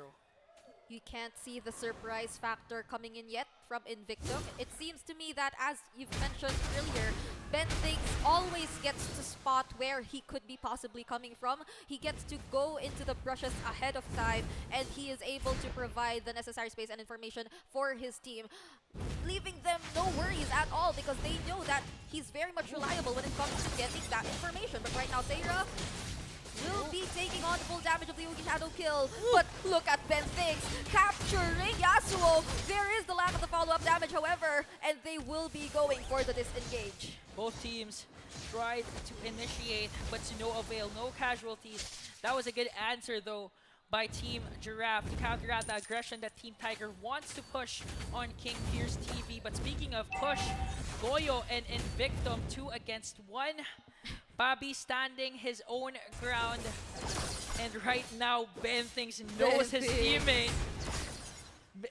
Speaker 7: You can't see the surprise factor coming in yet from Invictum. It seems to me that, as you've mentioned earlier, Ben Things always gets to spot where he could be possibly coming from. He gets to go into the brushes ahead of time, and he is able to provide the necessary space and information for his team, leaving them no worries at all, because they know that he's very much reliable when it comes to getting that information. But right now, Sarah will be taking on the full damage of the Yugi Shadow kill. But look at Ben Things capturing Yasuo. There is the lack of the follow-up damage, however, and they will be going for the disengage.
Speaker 4: Both teams tried to initiate, but to no avail, no casualties. That was a good answer, though, by Team Giraffe to counteract the aggression that Team Tiger wants to push on King Fear's TV. But speaking of push, Goyo and Invictum 2 against 1. Bobby standing his own ground. And right now, Ben Things knows his teammate.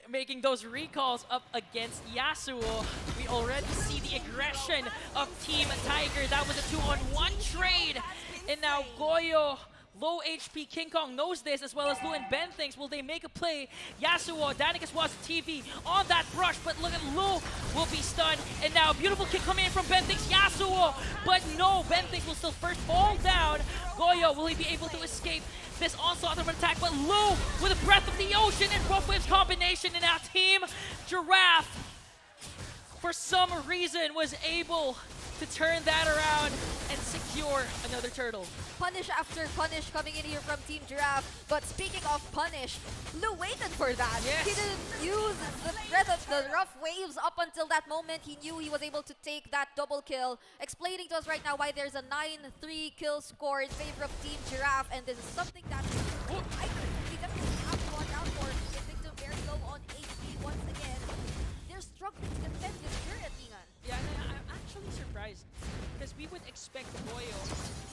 Speaker 4: Making those recalls up against Yasuo. We already see the aggression of Team Tiger. That was a 2-on-1 trade. And now Goyo, low HP, King Kong knows this, as well as Lu and Ben Things. Will they make a play? Yasuo, Danicus was TV on that brush, but look at Lu will be stunned. And now beautiful kick coming in from Ben Things, Yasuo. But no, Ben Things will still first fall down. Goyo, will he be able to escape this onslaught of an attack? But Lu with a breath of the ocean and rough waves combination. And now Team Giraffe, for some reason, was able to turn that around and secure another turtle.
Speaker 7: Punish after punish coming in here from Team Giraffe. But speaking of punish, Lu waited for that.
Speaker 4: Yes.
Speaker 7: He didn't use the threat of the rough waves up until that moment. He knew he was able to take that double kill, explaining to us right now why there's a 9-3 kill score in favor of Team Giraffe. And this is something that I we definitely have to watch out for. Invictum very low on HP once again. They're struggling to defend this turret, Ingan.
Speaker 4: Yeah, and I'm actually surprised, because we would expect Goyo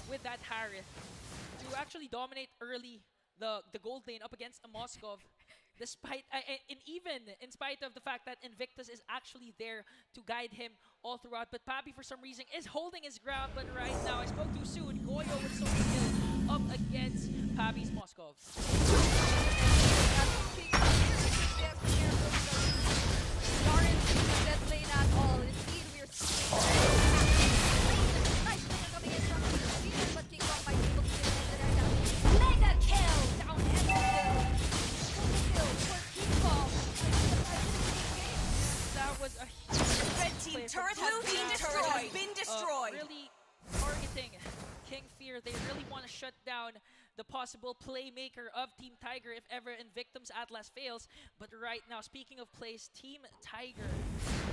Speaker 4: with that Harith to actually dominate early the gold lane up against a Moskov, despite and even in spite of the fact that Invictus is actually there to guide him all throughout. But Pabi, for some reason, is holding his ground. But right now, I spoke too soon. Goyo with so skill up against Pabi's Moskov. That was a huge
Speaker 12: Red team turret has been destroyed.
Speaker 4: Really targeting King Fear. They really want to shut down the possible playmaker of Team Tiger if ever Invictum's Atlas fails. But right now, speaking of plays, Team Tiger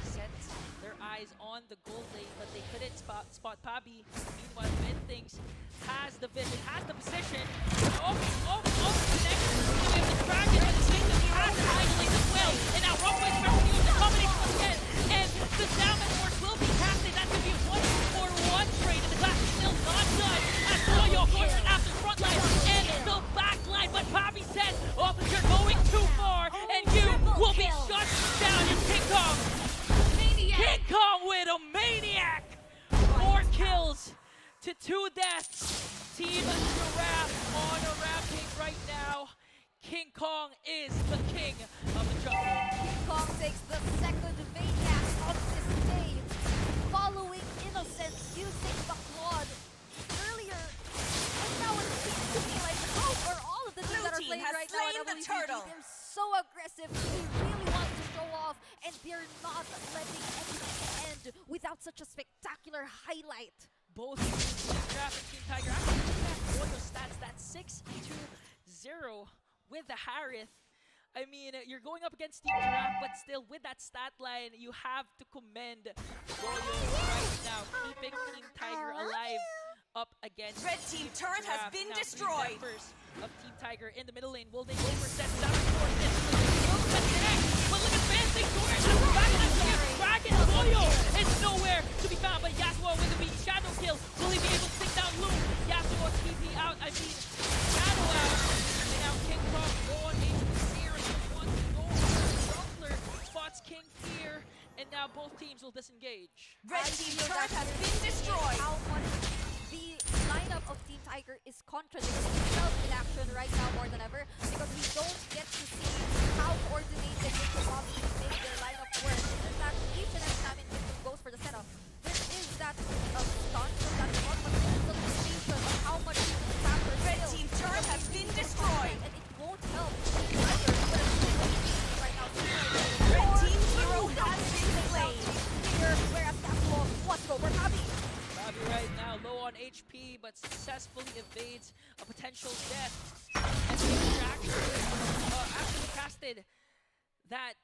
Speaker 4: sets their eyes on the gold lane, but they couldn't spot Pabi. Meanwhile, Ben Things has the vision, has the position. Connection with the dragon, and the Invictum has the lane as well. And now Rockways Mercy with the combination again. And the Salmon Force will be casted. That could be a 1-for-1 trade, and the class is still not done. As Goyo goes after front line. Team Giraffe on a rampage right now. King Kong is the king of the jungle.
Speaker 7: King Kong takes the second maniac of this day, following Innocent using the Claude earlier. And now it seems to me like for all of the teams that are
Speaker 12: team
Speaker 7: playing
Speaker 12: has
Speaker 7: right now
Speaker 12: slain
Speaker 7: at
Speaker 12: the
Speaker 7: WCG,
Speaker 12: turtle.
Speaker 7: they're so aggressive. They really want to show off, and they're not letting anything end without such a spectacular highlight.
Speaker 4: Both Team Giraffe and Team Tiger actually have Goyo stats. That's 6-2-0 with the Harith. I mean, you're going up against Team Giraffe, but still with that stat line, you have to commend Goyo right now, keeping Team Tiger alive up against
Speaker 12: Red team turret has
Speaker 4: Giraffe.
Speaker 12: been
Speaker 4: Now,
Speaker 12: destroyed.
Speaker 4: 3 members of Team Tiger in the middle lane. Will they go for sets down the court? But look at Fancy George. Back in the Dragon. Goyo is nowhere to be found, but Yasuo with the beat. Shadow kill. Will he be able to take down Loom? Yasuo TP out. I mean, Shadow out. And now King Kong low on HP. Sears wants to go. Ruffler spots King Fear. And now both teams will disengage.
Speaker 12: Red team turret has been destroyed.
Speaker 7: How much the lineup of Team Tiger is contradicting itself in action right now more than ever, because we don't get to see how coordinated they can probably make their lineup work. In fact, each and every time Invictus goes for the setup, there is that stunt from that one, but there is a limitation of how much you can capture.
Speaker 12: Red team turret has been destroyed.
Speaker 7: And it won't help Team Tiger, but it's right now.
Speaker 12: Red team hero has been slain.
Speaker 7: Here, whereas Yasuo wants to go for Kabi.
Speaker 4: Bobby right now low on HP, but successfully evades a potential death. And Victor actually casted that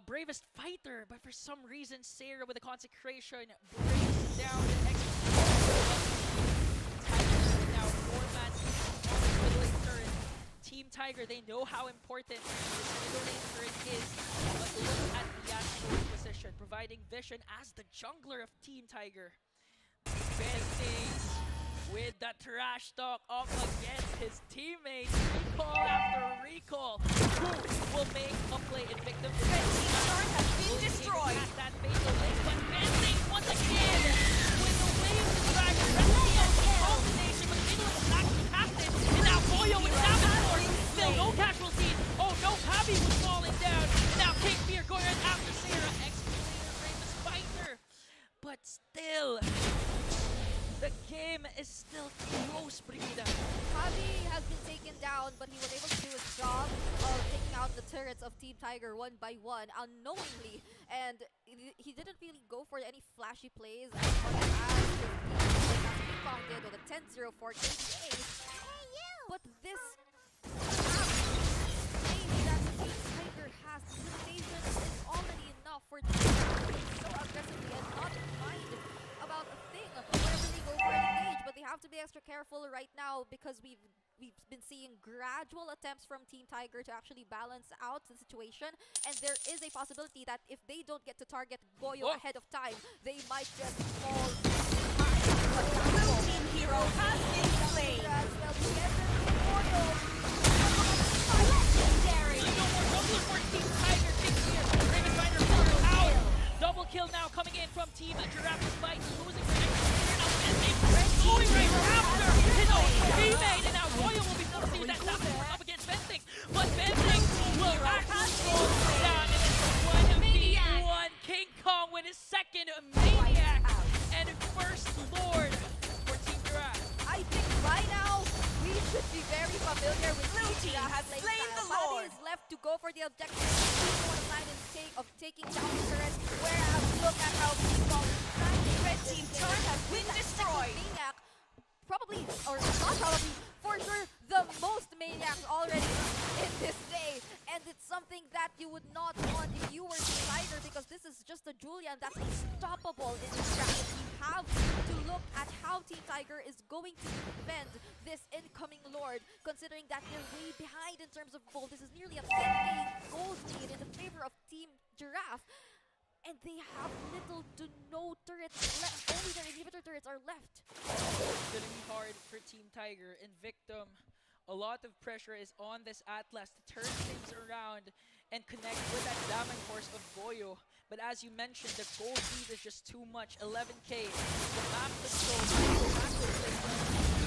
Speaker 4: bravest fighter, but for some reason, Sarah with a consecration breaks down the Tiger now 4-man on the middle lane turret. Team Tiger, they know how important this middle lane turret is, but look at the Yasuo's position, providing vision as the jungler of Team Tiger. Bending with the trash talk up against his teammates. Recall after recall. Who will make a play in victim?
Speaker 12: Red team turret has been destroyed.
Speaker 4: At that fatal lane, but Bending once again with the wave distraction. Combination, but middle was actually casted. And now Goyo with Savage Force. Still no casualties. Oh no, Kabi was falling down. And now King Fear going right after Sarah. Excavator, famous fighter. But still, the game is still close, Brigida.
Speaker 7: Kabi has been taken down, but he was able to do his job of taking out the turrets of Team Tiger one by one, unknowingly. And he didn't really go for any flashy plays as much as King Kong did with a 10-0 for KDA. But this game that Team Tiger has, the limitation is already enough for Team Tiger to play so aggressively and not mind about a thing whenever they go for an engage. But they have to be extra careful right now because we've been seeing gradual attempts from Team Tiger to actually balance out the situation, and there is a possibility that if they don't get to target Goyo ahead of time, they might just fall behind.
Speaker 12: Blue team hero has been slain.
Speaker 7: As well together with Goyo.
Speaker 12: Legendary.
Speaker 4: No more double for Team Tiger. King Fear, Raven Fighter, out. Double kill now coming in from Team Giraffe despite losing the next player. Now Bending going right after his own teammate, and now Goyo will be forced to use that Savage Force up against Bending, but Bending will actually go down, and it's a 1v1. King Kong with his second Maniac and first Lord for Team Giraffe.
Speaker 7: I think by now we should be very familiar with
Speaker 12: Blue
Speaker 7: Team
Speaker 12: team has
Speaker 7: Giraffe's
Speaker 12: slain
Speaker 7: playstyle.
Speaker 12: the Lord.
Speaker 7: Bobby is left to go for the objective. He's on the line of taking down the turret. Whereas look at how King Kong is trying to
Speaker 12: Red team turret has been destroyed.
Speaker 7: Maniac, probably or not probably, for sure the most maniacs already in this day, and it's something that you would not want if you were Team Tiger, because this is just a Julian that's unstoppable in this strategy. You have to look at how Team Tiger is going to defend this incoming Lord, considering that they're way behind in terms of gold. This is nearly a 10k gold lead in the favor of Team Giraffe. And they have little to no turrets left. Only their inhibitor turrets are left.
Speaker 4: It's gonna be hard for Team Tiger. In Victim, a lot of pressure is on this Atlas to turn things around and connect with that Diamond Horse of Goyo. But as you mentioned, the gold lead is just too much. 11k. The map to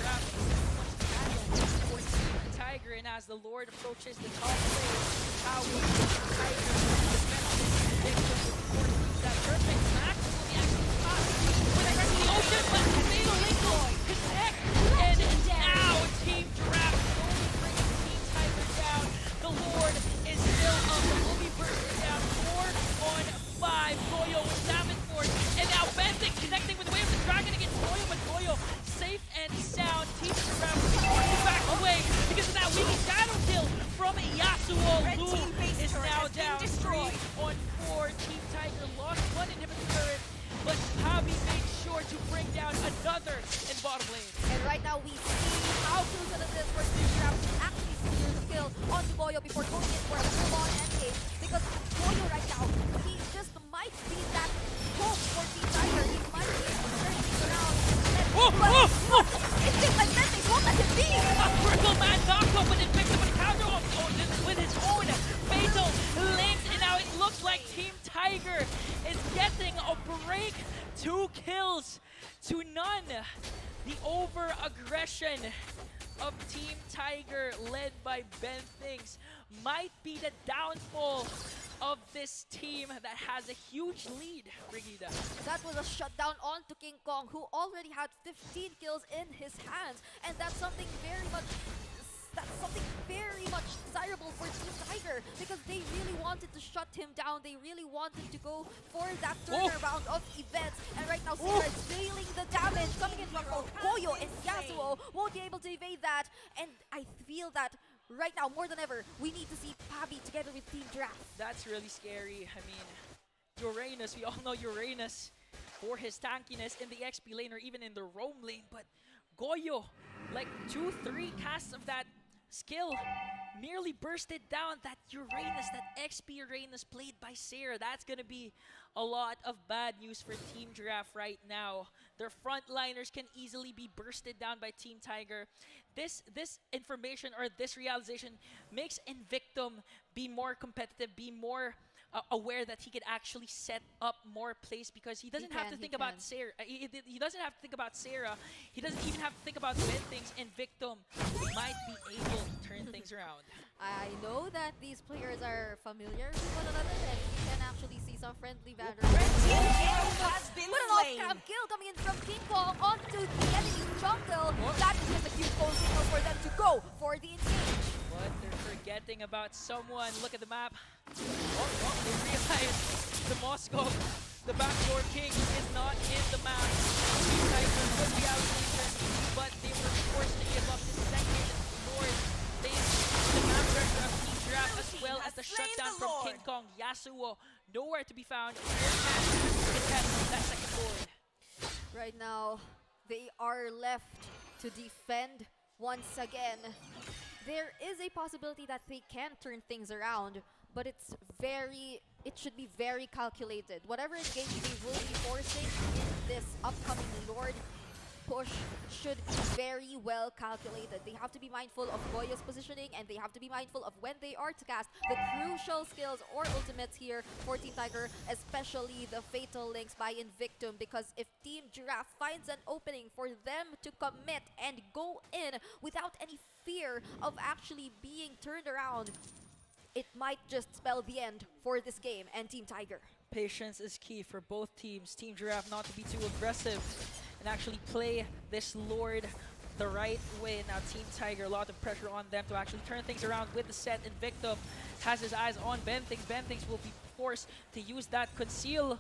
Speaker 4: go. Giraffe for Team Tiger, and as the Lord approaches the top lane, how will Team Tiger defend this victim with 4 teams? That perfect Max will be actually caught with a the ocean, but fatal link will connect, and now Team Giraffe slowly brings Team Tiger down. The Lord is still up, but will be bursting down 4 on 5. Goyo with Salmon Force, and now Bending connecting with the Way of the Dragon against Goyo, but Goyo safe and sound. Team Giraffe will be forced to back away because of that weak shadow kill from Yasuo.
Speaker 12: Red
Speaker 4: Lu
Speaker 12: team base
Speaker 4: is
Speaker 12: turret
Speaker 4: now
Speaker 12: has been
Speaker 4: down 3
Speaker 12: destroyed.
Speaker 4: on 4. Team Tiger lost 1 inhibitor turret, but Pabi made sure to bring down another in bottom lane.
Speaker 7: And right now we see how crucial it is for Team Giraffe to actually secure the kill onto Goyo before going in for a full-on engage. Because Goyo right now, he just might be that hope for Team Tiger. He might be able to turn things around. It seems like Mendes won't let him be!
Speaker 4: A critical man knocked off, but it picks up a counter off with his own fatal links, and now it looks like Team Tiger is getting a break. 2 kills to none. The over-aggression of Team Tiger, led by Ben Things, might be the downfall of this team that has a huge lead, Brigida.
Speaker 7: That was a shutdown onto King Kong, who already had 15 kills in his hands, and that's something very much desirable for Team Tiger, because they really wanted to shut him down. They really wanted to go for that turnaround of events, and right now Sierra is dealing the damage coming in from both Goyo and Yasuo. Won't be able to evade that, and I feel that right now, more than ever, we need to see Pabi together with Team Giraffe.
Speaker 4: That's really scary. I mean, Uranus, we all know Uranus for his tankiness in the XP lane or even in the roam lane, but Goyo, like 2-3 casts of that skill, nearly bursted down that Uranus, that XP Uranus played by Sarah. That's gonna be a lot of bad news for Team Giraffe right now. Their frontliners can easily be bursted down by Team Tiger. This information, or this realization, makes Invictum be more competitive, be more aware that he could actually set up more plays, because he doesn't have to think about Sarah. He doesn't have to think about Sarah. He doesn't even have to think about Ben Things, and Victim might be able to turn things around.
Speaker 7: I know that these players are familiar with one another, and you can actually see some friendly banner.
Speaker 12: Red team hero has been
Speaker 7: What an
Speaker 12: slain.
Speaker 7: off-cam kill coming in from King Kong onto the enemy jungle. That is just a huge goal signal for them to go for the engage.
Speaker 4: But they're forgetting about someone. Look at the map. They realize the Moscow, the backdoor king, is not in the map. Team Tiger could be allocation, but they were forced to give up the second Lord. They the map pressure of Team Giraffe, as well as the shutdown from King Kong. Yasuo, nowhere to be found. That second Lord.
Speaker 7: Right now, they are left to defend once again. There is a possibility that they can turn things around, but it should be very calculated. Whatever engage they will be forcing in this upcoming Lord push should be very well calculated. They have to be mindful of Goyo's positioning, and they have to be mindful of when they are to cast the crucial skills or ultimates here for Team Tiger, especially the Fatal Links by Invictum, because if Team Giraffe finds an opening for them to commit and go in without any fear of actually being turned around, it might just spell the end for this game and Team Tiger.
Speaker 4: Patience is key for both teams. Team Giraffe not to be too aggressive and actually play this Lord the right way. Now Team Tiger, a lot of pressure on them to actually turn things around with the set. Invictum has his eyes on Ben Things. Ben Things will be forced to use that conceal.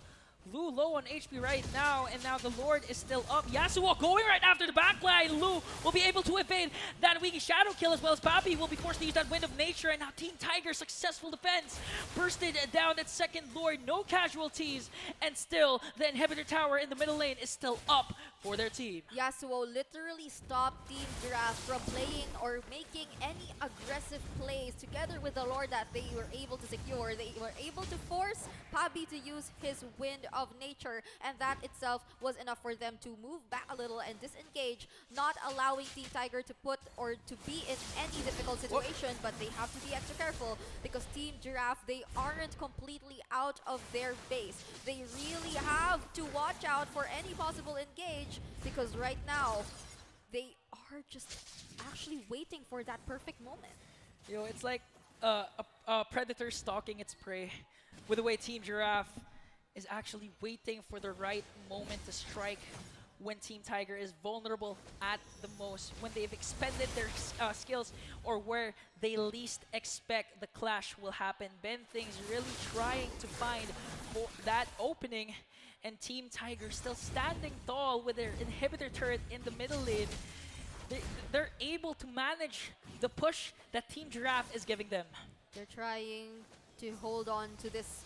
Speaker 4: Lu low on HP right now, and now the Lord is still up. Yasuo going right after the backline. Lu will be able to evade that weak shadow kill, as well as Papi will be forced to use that Wind of Nature, and now Team Tiger, successful defense. Bursted down that second Lord, no casualties, and still the inhibitor tower in the middle lane is still up for their team.
Speaker 7: Yasuo literally stopped Team Giraffe from playing or making any aggressive plays together with the Lord that they were able to secure. They were able to force Pabi to use his Wind of Nature, and that itself was enough for them to move back a little and disengage, not allowing Team Tiger to put or to be in any difficult situation. But they have to be extra careful, because Team Giraffe, they aren't completely out of their base. They really have to watch out for any possible engage, because right now they are just actually waiting for that perfect moment.
Speaker 4: It's like a predator stalking its prey. With the way Team Giraffe is actually waiting for the right moment to strike when Team Tiger is vulnerable at the most, when they've expended their skills, or where they least expect the clash will happen. Ben Thing's really trying to find that opening, and Team Tiger still standing tall with their inhibitor turret in the middle lane. They're able to manage the push that Team Giraffe is giving them.
Speaker 7: They're trying to hold on to this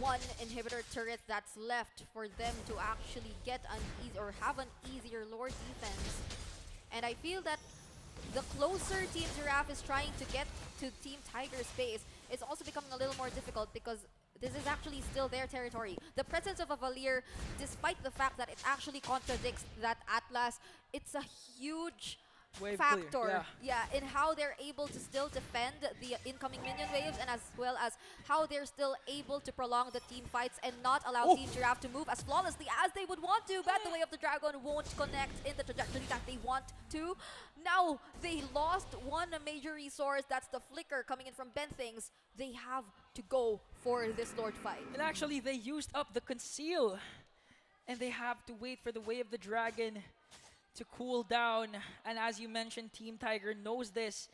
Speaker 7: one inhibitor turret that's left for them to actually get an easy or have an easier lore defense. And I feel that the closer Team Giraffe is trying to get to Team Tiger's base, it's also becoming a little more difficult because this is actually still their territory. The presence of a Valier, despite the fact that it actually contradicts that Atlas, it's a huge
Speaker 4: Wave
Speaker 7: factor,
Speaker 4: clear,
Speaker 7: in how they're able to still defend the incoming minion waves, and as well as how they're still able to prolong the team fights and not allow Team Giraffe to move as flawlessly as they would want to. But the Way of the Dragon won't connect in the trajectory that they want to. Now they lost one major resource, that's the flicker coming in from Ben Things. They have to go for this Lord fight.
Speaker 4: And actually, they used up the conceal, and they have to wait for the Way of the Dragon to cool down. And as you mentioned, Team Tiger knows this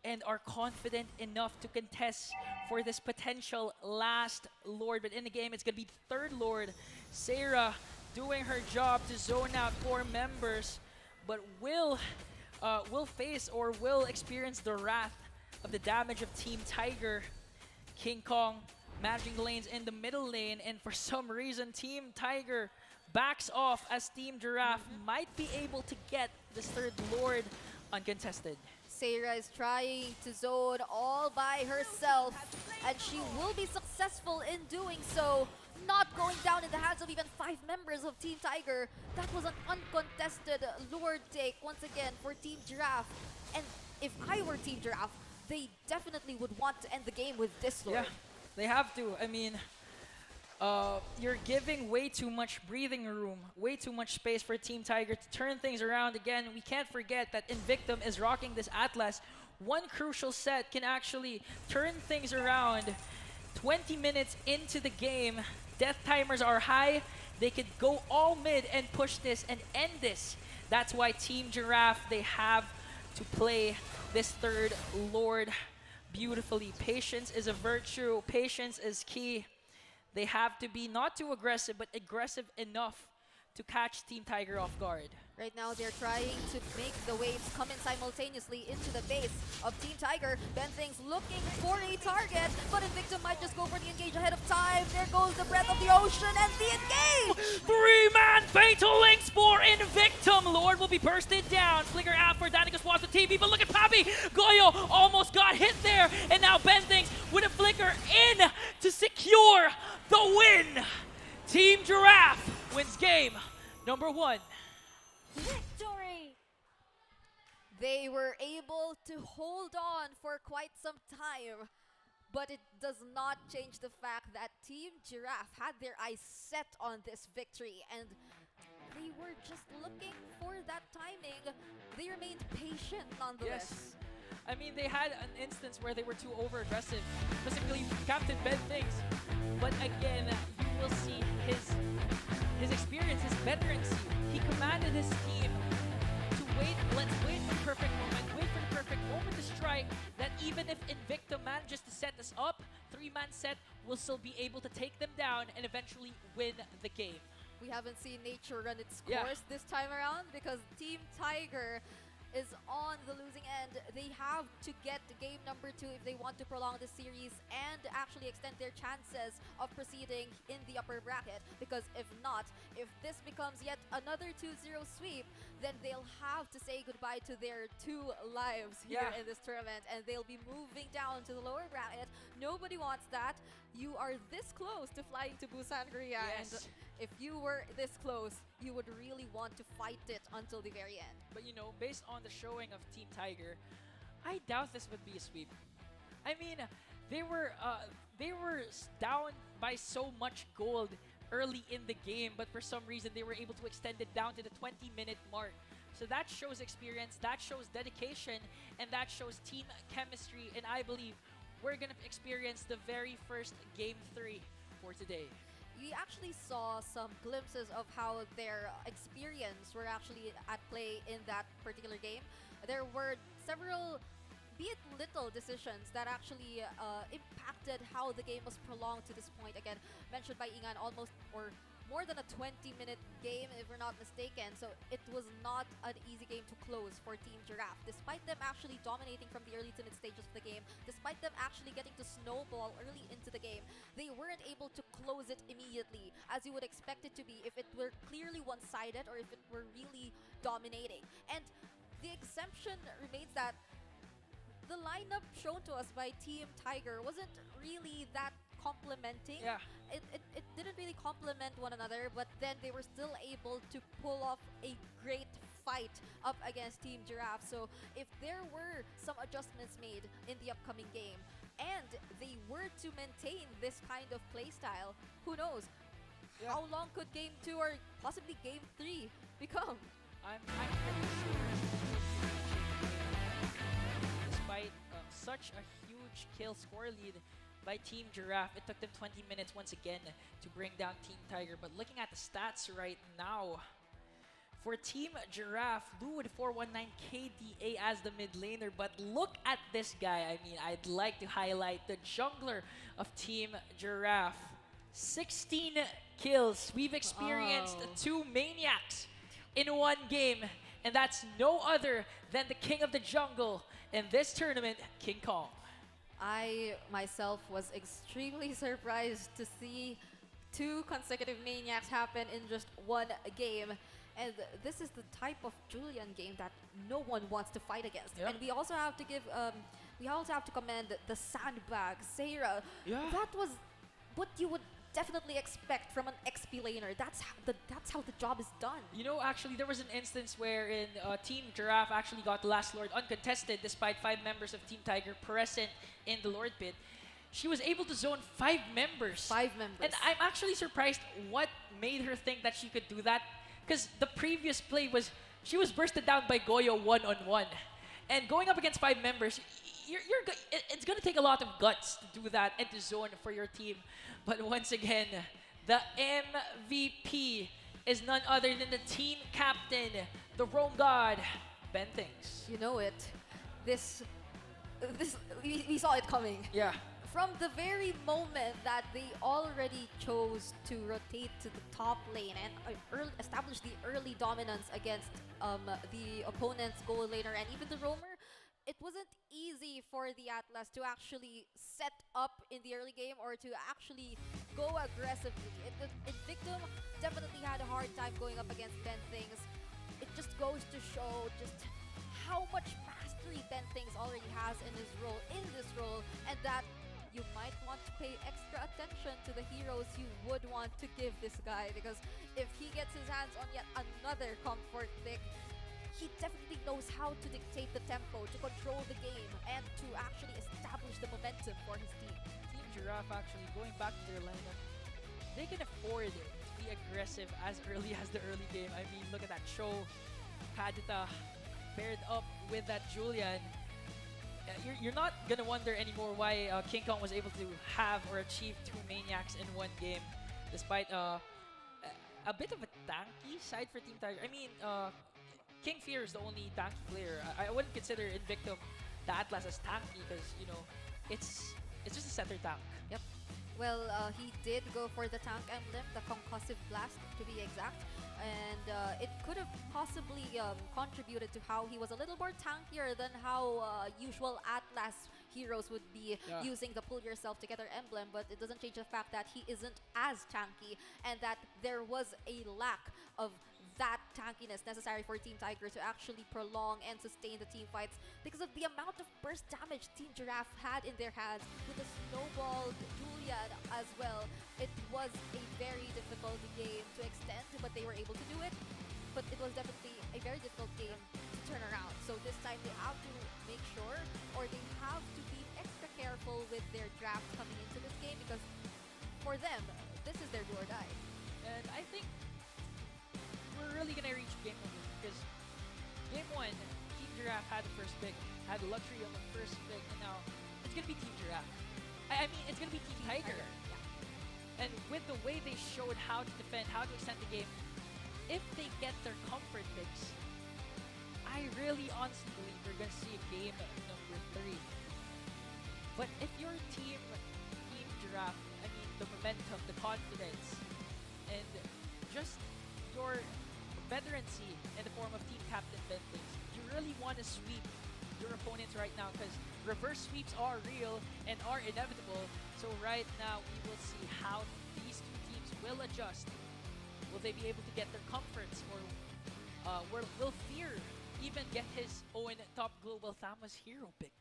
Speaker 4: and are confident enough to contest for this potential last Lord. But in the game, it's going to be the third Lord. Sarah doing her job to zone out 4 members, but will face or will experience the wrath of the damage of Team Tiger. King Kong managing the lanes in the middle lane, and for some reason, Team Tiger backs off as Team Giraffe might be able to get this third Lord uncontested.
Speaker 7: Sarah is trying to zone all by herself, and she will be successful in doing so. Not going down in the hands of even 5 members of Team Tiger. That was an uncontested Lord take once again for Team Giraffe. And if I were Team Giraffe, they definitely would want to end the game with this Lord.
Speaker 4: Yeah, they have to. I mean, you're giving way too much breathing room, way too much space for Team Tiger to turn things around. Again, we can't forget that Invictum is rocking this Atlas. One crucial set can actually turn things around. 20 minutes into the game, death timers are high. They could go all mid and push this and end this. That's why Team Giraffe, they have to play this third Lord beautifully. Patience is a virtue. Patience is key. They have to be not too aggressive, but aggressive enough to catch Team Tiger off guard.
Speaker 7: Right now, they're trying to make the waves come in simultaneously into the base of Team Tiger. Ben Things looking for a target, but Invictum might just go for the engage ahead of time. There goes the Breath of the Ocean and the engage!
Speaker 4: 3-man Fatal Links for Invictum. Lord will be bursted down. Flicker out for Danicus watch the TV, but look at Papi. Goyo almost got hit there, and now Ben Things with a flicker in to secure the win. Team Giraffe wins game number 1.
Speaker 7: Victory! They were able to hold on for quite some time, but it does not change the fact that Team Giraffe had their eyes set on this victory, and they were just looking for that timing. They remained patient nonetheless.
Speaker 4: Yes. I mean, they had an instance where they were too over-aggressive, specifically Captain Ben Things. But again, you will see his experience, his veterancy. He commanded his team to wait. Let's wait for the perfect moment to strike, that even if Invictum manages to set this up, 3-man set will still be able to take them down and eventually win the game.
Speaker 7: We haven't seen nature run its course this time around because Team Tiger is on the losing end. They have to get game number 2 if they want to prolong the series and actually extend their chances of proceeding in the upper bracket. Because if not, if this becomes yet another 2-0 sweep, then they'll have to say goodbye to their 2 lives here in this tournament, and they'll be moving down to the lower bracket. Nobody wants that. You are this close to flying to Busan, Korea, and if you were this close, you would really want to fight it until the very end.
Speaker 4: But you know, based on the showing of Team Tiger, I doubt this would be a sweep. I mean, they were down by so much gold early in the game, but for some reason they were able to extend it down to the 20-minute mark. So that shows experience, that shows dedication, and that shows team chemistry. And I believe we're going to experience the very first Game 3 for today.
Speaker 7: We actually saw some glimpses of how their experience were actually at play in that particular game. There were several, be it little decisions that actually impacted how the game was prolonged to this point. Again, mentioned by Ingan, almost or more than a 20-minute game, if we're not mistaken. So it was not an easy game to close for Team Giraffe. Despite them actually dominating from the early to mid stages of the game, despite them actually getting to snowball early into the game, they weren't able to close it immediately, as you would expect it to be if it were clearly one-sided or if it were really dominating. And the exemption remains that the lineup shown to us by Team Tiger wasn't really that complementing.
Speaker 4: Yeah.
Speaker 7: It didn't really complement one another, but then they were still able to pull off a great fight up against Team Giraffe. So if there were some adjustments made in the upcoming game and they were to maintain this kind of playstyle, who knows?
Speaker 4: Yeah.
Speaker 7: How long could Game 2 or possibly Game 3 become?
Speaker 4: I'm pretty sure despite such a huge kill score lead by Team Giraffe, it took them 20 minutes once again to bring down Team Tiger. But looking at the stats right now, for Team Giraffe, Lou with 419 KDA as the mid laner. But look at this guy. I mean, I'd like to highlight the jungler of Team Giraffe. 16 kills. We've experienced two maniacs in one game. And that's no other than the king of the jungle in this tournament, King Kong.
Speaker 7: I myself was extremely surprised to see two consecutive maniacs happen in just one game. And this is the type of Julian game that no one wants to fight against.
Speaker 4: Yep.
Speaker 7: And we also have to give, we also have to commend the sandbag, Sarah.
Speaker 4: Yeah.
Speaker 7: That was what you would definitely expect from an XP laner. That's how the job is done.
Speaker 4: You know, actually, there was an instance wherein Team Giraffe actually got Last Lord uncontested despite 5 members of Team Tiger present in the Lord pit. She was able to zone 5 members.
Speaker 7: 5 members.
Speaker 4: And I'm actually surprised what made her think that she could do that. Because the previous play was, she was bursted down by Goyo one-on-one. And going up against 5 members, it's going to take a lot of guts to do that and to zone for your team. But once again, the MVP is none other than the team captain, the Rome God, Ben Things.
Speaker 7: You know it. We saw it coming.
Speaker 4: Yeah.
Speaker 7: From the very moment that they already chose to rotate to the top lane and establish the early dominance against the opponent's goal laner and even the roamer, it wasn't easy for the Atlas to actually set up in the early game or to actually go aggressively. Invictum definitely had a hard time going up against Ben Things. It just goes to show just how much mastery Ben Things already has in this role, and that you might want to pay extra attention to the heroes you would want to give this guy, because if he gets his hands on yet another comfort pick, he definitely knows how to dictate the tempo, to control the game, and to actually establish the momentum for his team.
Speaker 4: Team Giraffe actually, going back to their lineup, they can afford to be aggressive as early as the early game. I mean, look at that show. Kadita paired up with that Julian. You're not gonna wonder anymore why King Kong was able to have or achieve 2 maniacs in one game, despite a bit of a tanky side for Team Tiger. I mean, King Fear is the only tanky player. I wouldn't consider Invictum the Atlas as tanky because, you know, it's just a center tank.
Speaker 7: Yep. Well, he did go for the tank emblem, the concussive blast to be exact, and it could have possibly contributed to how he was a little more tankier than how usual Atlas heroes would be using the pull yourself together emblem, but it doesn't change the fact that he isn't as tanky and that there was a lack of that tankiness necessary for Team Tiger to actually prolong and sustain the team fights because of the amount of burst damage Team Giraffe had in their hands with the snowballed Julian as well. It was a very difficult game to extend, but they were able to do it. But it was definitely a very difficult game to turn around. So this time they have to make sure, or they have to be extra careful with their draft coming into this game, because for them, this is their do or die.
Speaker 4: had the first pick, had the luxury of the first pick, and now it's gonna be Team Giraffe. I mean, it's gonna be Team Tiger. And with the way they showed how to defend, how to extend the game, if they get their comfort picks, I really honestly believe we're gonna see game number 3. But if your team Giraffe, I mean the momentum, the confidence, and just your veterancy in the form of team captain Bentings, you really want to sweep your opponents right now because reverse sweeps are real and are inevitable. So right now we will see how these two teams will adjust. Will they be able to get their comforts, or will Fear even get his own top global Thanos hero pick?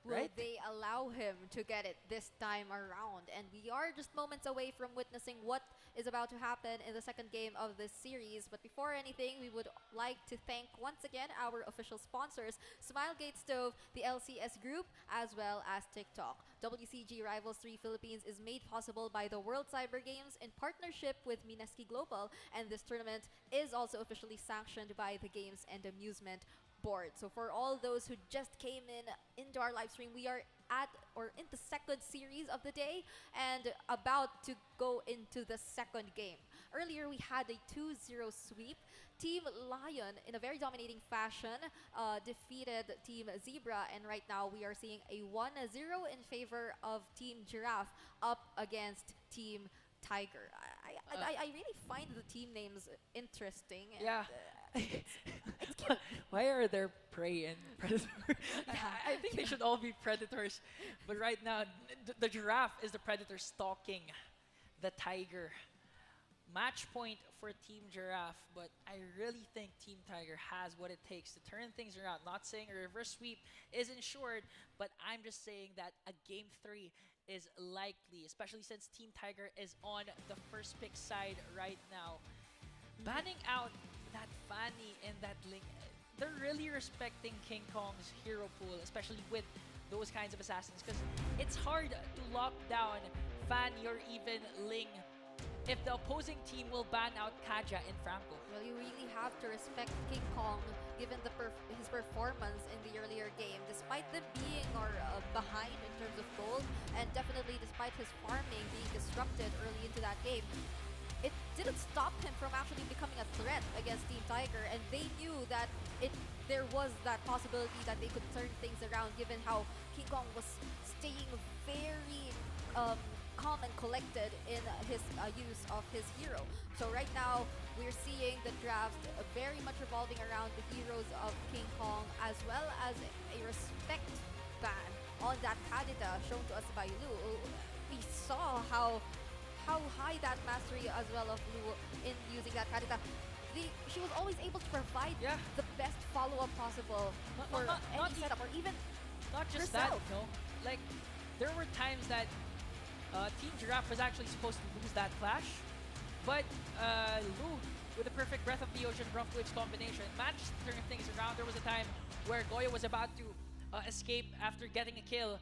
Speaker 7: Will
Speaker 4: Right?
Speaker 7: they allow him to get it this time around? And we are just moments away from witnessing what is about to happen in the second game of this series. But before anything, we would like to thank once again our official sponsors, Smilegate Stove, the LCS Group, as well as TikTok. WCG Rivals 3 Philippines is made possible by the World Cyber Games in partnership with Mineski Global, and this tournament is also officially sanctioned by the Games and Amusement Board. So for all those who just came into our live stream, we are in the second series of the day and about to go into the second game. Earlier we had a 2-0 sweep. Team Lion, in a very dominating fashion, defeated Team Zebra, and right now we are seeing a 1-0 in favor of Team Giraffe up against Team Tiger. I really find the team names interesting. And,
Speaker 4: Yeah.
Speaker 7: it's cute.
Speaker 4: Why are there prey and predator? I think they should all be predators. But right now, the giraffe is the predator stalking the tiger. Match point for Team Giraffe, but I really think Team Tiger has what it takes to turn things around. Not saying a reverse sweep is ensured, but I'm just saying that a game 3 is likely, especially since Team Tiger is on the first pick side right now. Banning out that Fanny and that Ling, they're really respecting King Kong's hero pool, especially with those kinds of assassins, because it's hard to lock down Fanny or even Ling if the opposing team will ban out Kaja and Franco.
Speaker 7: Well, you really have to respect King Kong given his performance in the earlier game. Despite them being behind in terms of gold, and definitely despite his farming being disrupted early into that game, it didn't stop him from actually becoming a threat against Team Tiger, and they knew that there was that possibility that they could turn things around given how King Kong was staying very calm and collected in his use of his hero. So right now, we're seeing the draft very much revolving around the heroes of King Kong, as well as a respect ban on that Kadita shown to us by Lu. We saw how high that mastery as well of Lu in using that Kadita. She was always able to provide the best follow-up possible for any setup, or even
Speaker 4: not just
Speaker 7: herself.
Speaker 4: that, no. Like, there were times that Team Giraffe was actually supposed to lose that clash, but Lu, with the perfect Breath of the Ocean Rough Witch combination, managed to turn things around. There was a time where Goya was about to escape after getting a kill.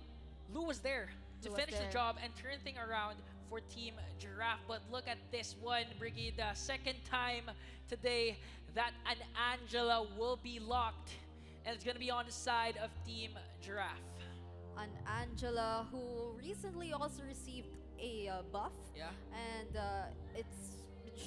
Speaker 4: Lu was there to finish the job and turn things around for Team Giraffe. But look at this one, Brigida. Second time today that an Angela will be locked, and it's going to be on the side of Team Giraffe.
Speaker 7: An Angela who recently also received a buff, and it's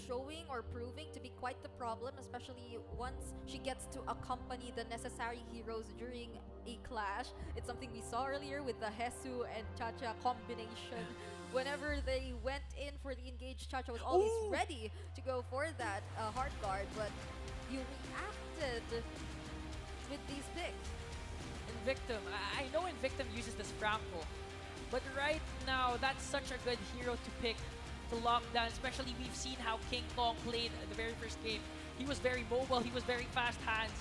Speaker 7: showing or proving to be quite the problem, especially once she gets to accompany the necessary heroes during a clash. It's something we saw earlier with the Hesu and Chacha combination. Whenever they went in for the engaged, Chacha was always ready to go for that hard guard, but you reacted with these picks.
Speaker 4: Invictum. I know Invictum uses this Franco, but right now, that's such a good hero to pick to lock down, especially we've seen how King Kong played the very first game. He was very mobile, he was very fast hands,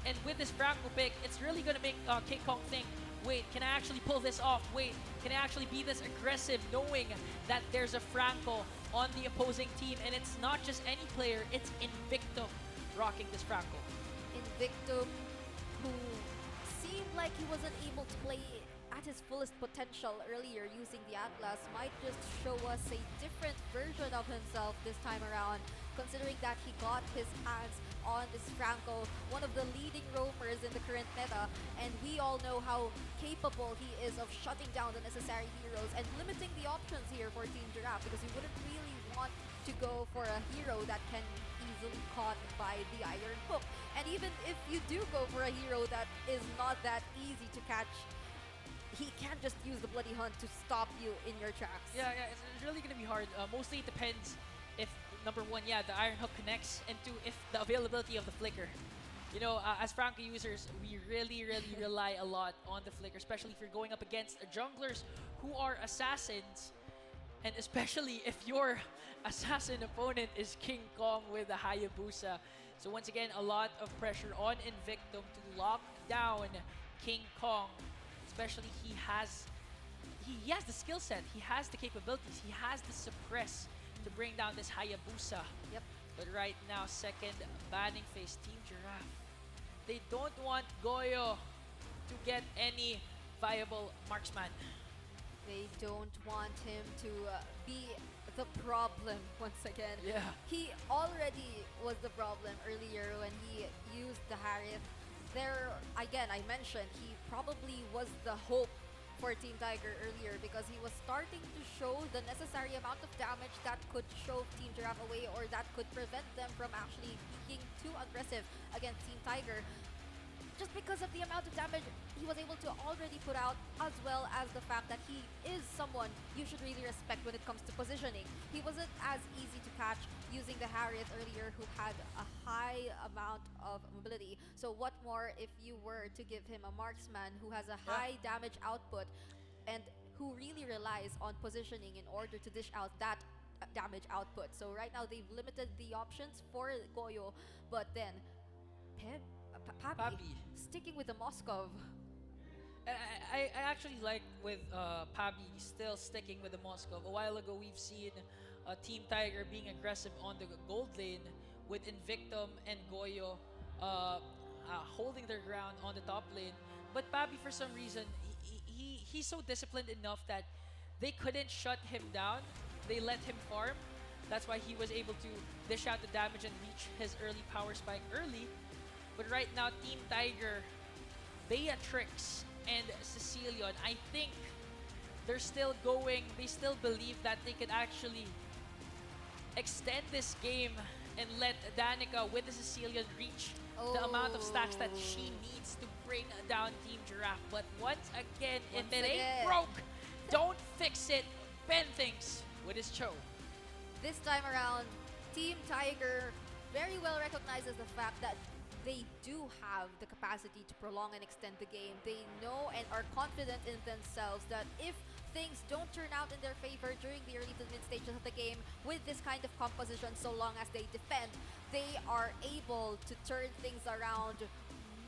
Speaker 4: and with this Franco pick, it's really going to make King Kong think, wait, can I actually pull this off? Wait, can I actually be this aggressive knowing that there's a Franco on the opposing team, and it's not just any player, it's Invictum rocking this Franco.
Speaker 7: Invictum, who seemed like he wasn't able to play at his fullest potential earlier using the Atlas, might just show us a different version of himself this time around, considering that he got his hands on is Franco, one of the leading roamers in the current meta, and we all know how capable he is of shutting down the necessary heroes and limiting the options here for Team Giraffe, because you wouldn't really want to go for a hero that can easily caught by the Iron Hook. And even if you do go for a hero that is not that easy to catch, he can't just use the Bloody Hunt to stop you in your tracks.
Speaker 4: Yeah, it's really going to be hard. Mostly it depends if, number one, yeah, the Iron Hook connects, and two, if the availability of the Flicker. You know, as Franco users, we really rely a lot on the Flicker, especially if you're going up against junglers who are assassins, and especially if your assassin opponent is King Kong with a Hayabusa. So once again, a lot of pressure on Invictum to lock down King Kong. Especially he has the skill set, he has the capabilities, he has the suppress to bring down this Hayabusa.
Speaker 7: Yep.
Speaker 4: But right now, second banning phase, Team Giraffe. They don't want Goyo to get any viable marksman.
Speaker 7: They don't want him to be the problem once again.
Speaker 4: Yeah.
Speaker 7: He already was the problem earlier when he used the Harith. There, again, I mentioned he probably was the hope for Team Tiger earlier because he was starting to show the necessary amount of damage that could show Team Giraffe away, or that could prevent them from actually being too aggressive against Team Tiger. Just because of the amount of damage he was able to already put out, as well as the fact that he is someone you should really respect when it comes to positioning. He wasn't as easy to catch using the Harriet earlier, who had a high amount of mobility. So what more if you were to give him a marksman who has a high damage output and who really relies on positioning in order to dish out that damage output. So right now they've limited the options for Goyo, but then Papi sticking with the Moskov.
Speaker 4: I actually like with Pabi still sticking with the Moskov. A while ago, we've seen Team Tiger being aggressive on the gold lane with Invictum and Goyo holding their ground on the top lane. But Pabi, for some reason, he's so disciplined enough that they couldn't shut him down. They let him farm. That's why he was able to dish out the damage and reach his early power spike early. But right now, Team Tiger, Beatrix, and Cecilion, I think they're still going, they still believe that they could actually extend this game and let Danica with the Cecilion reach the amount of stacks that she needs to bring down Team Giraffe. But once again, if it ain't broke, don't fix it. Ben thinks with his Cho.
Speaker 7: This time around, Team Tiger very well recognizes the fact that they do have the capacity to prolong and extend the game. They know and are confident in themselves that if things don't turn out in their favor during the early to mid stages of the game with this kind of composition, so long as they defend, they are able to turn things around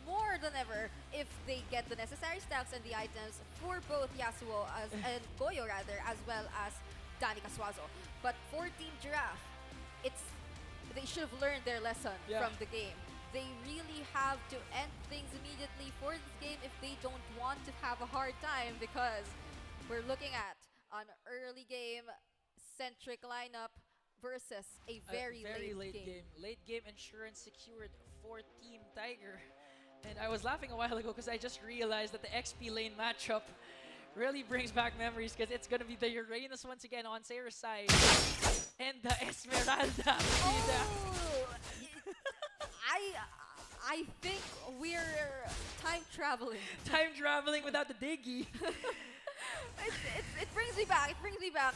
Speaker 7: more than ever if they get the necessary stacks and the items for both Yasuo and Goyo rather, as well as Danica Suazo. But for Team Giraffe, they should have learned their lesson from the game. They really have to end things immediately for this game if they don't want to have a hard time, because we're looking at an early game centric lineup versus a very late game.
Speaker 4: Late game insurance secured for Team Tiger. And I was laughing a while ago because I just realized that the XP lane matchup really brings back memories, because it's going to be the Uranus once again on Sarah's side and the Esmeralda.
Speaker 7: I think we're time traveling.
Speaker 4: Time traveling without the diggy.
Speaker 7: It brings me back. It brings me back.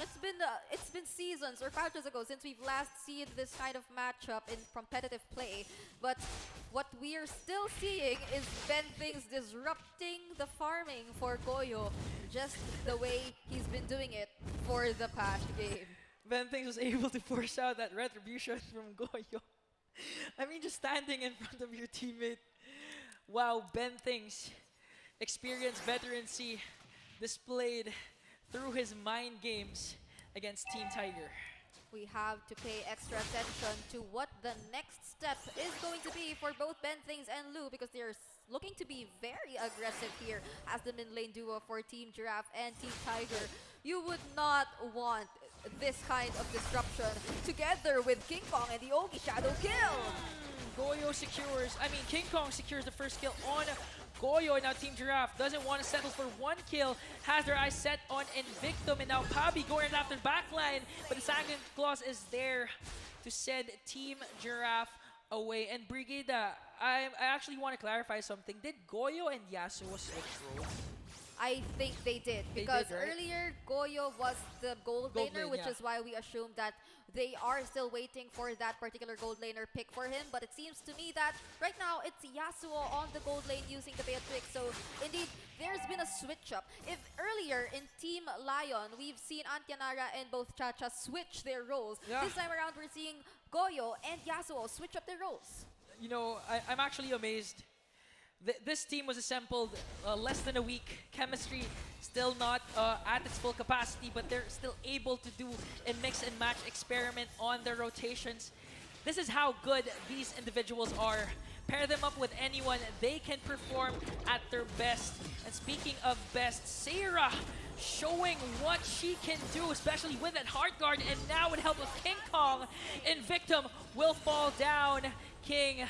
Speaker 7: It's been seasons or patches ago since we've last seen this kind of matchup in competitive play. But what we are still seeing is Ben Things disrupting the farming for Goyo, just the way he's been doing it for the past game.
Speaker 4: Ben Things was able to force out that retribution from Goyo. I mean, just standing in front of your teammate. Wow, Ben Things, experienced veterancy displayed through his mind games against Team Tiger.
Speaker 7: We have to pay extra attention to what the next step is going to be for both Ben Things and Lou, because they're looking to be very aggressive here as the mid lane duo for Team Giraffe and Team Tiger. You would not want this kind of disruption together with King Kong and the Ogi Shadow Kill.
Speaker 4: King Kong secures the first kill on Goyo. Now Team Giraffe doesn't want to settle for one kill, has their eyes set on Invictum, and now Pabi going after backline, but the Sanguine Claws is there to send Team Giraffe away. And Brigida, I actually want to clarify something. Did Goyo and Yasuo switch roles?
Speaker 7: I think they did,
Speaker 4: They
Speaker 7: because
Speaker 4: did, right?
Speaker 7: earlier Goyo was the gold laner,
Speaker 4: lane,
Speaker 7: which
Speaker 4: yeah.
Speaker 7: is why we assumed that they are still waiting for that particular gold laner pick for him. But it seems to me that right now it's Yasuo on the gold lane using the Beatrix. So indeed, there's been a switch up. If earlier in Team Lion, we've seen Antianara and both Chacha switch their roles,
Speaker 4: Yeah.
Speaker 7: this time around we're seeing Goyo and Yasuo switch up their roles.
Speaker 4: You know, I'm actually amazed. This team was assembled less than a week. Chemistry still not at its full capacity, but they're still able to do a mix and match experiment on their rotations. This is how good these individuals are. Pair them up with anyone, they can perform at their best. And speaking of best, Sarah showing what she can do, especially with that hard guard, and now with help of King Kong, Invictum will fall down. King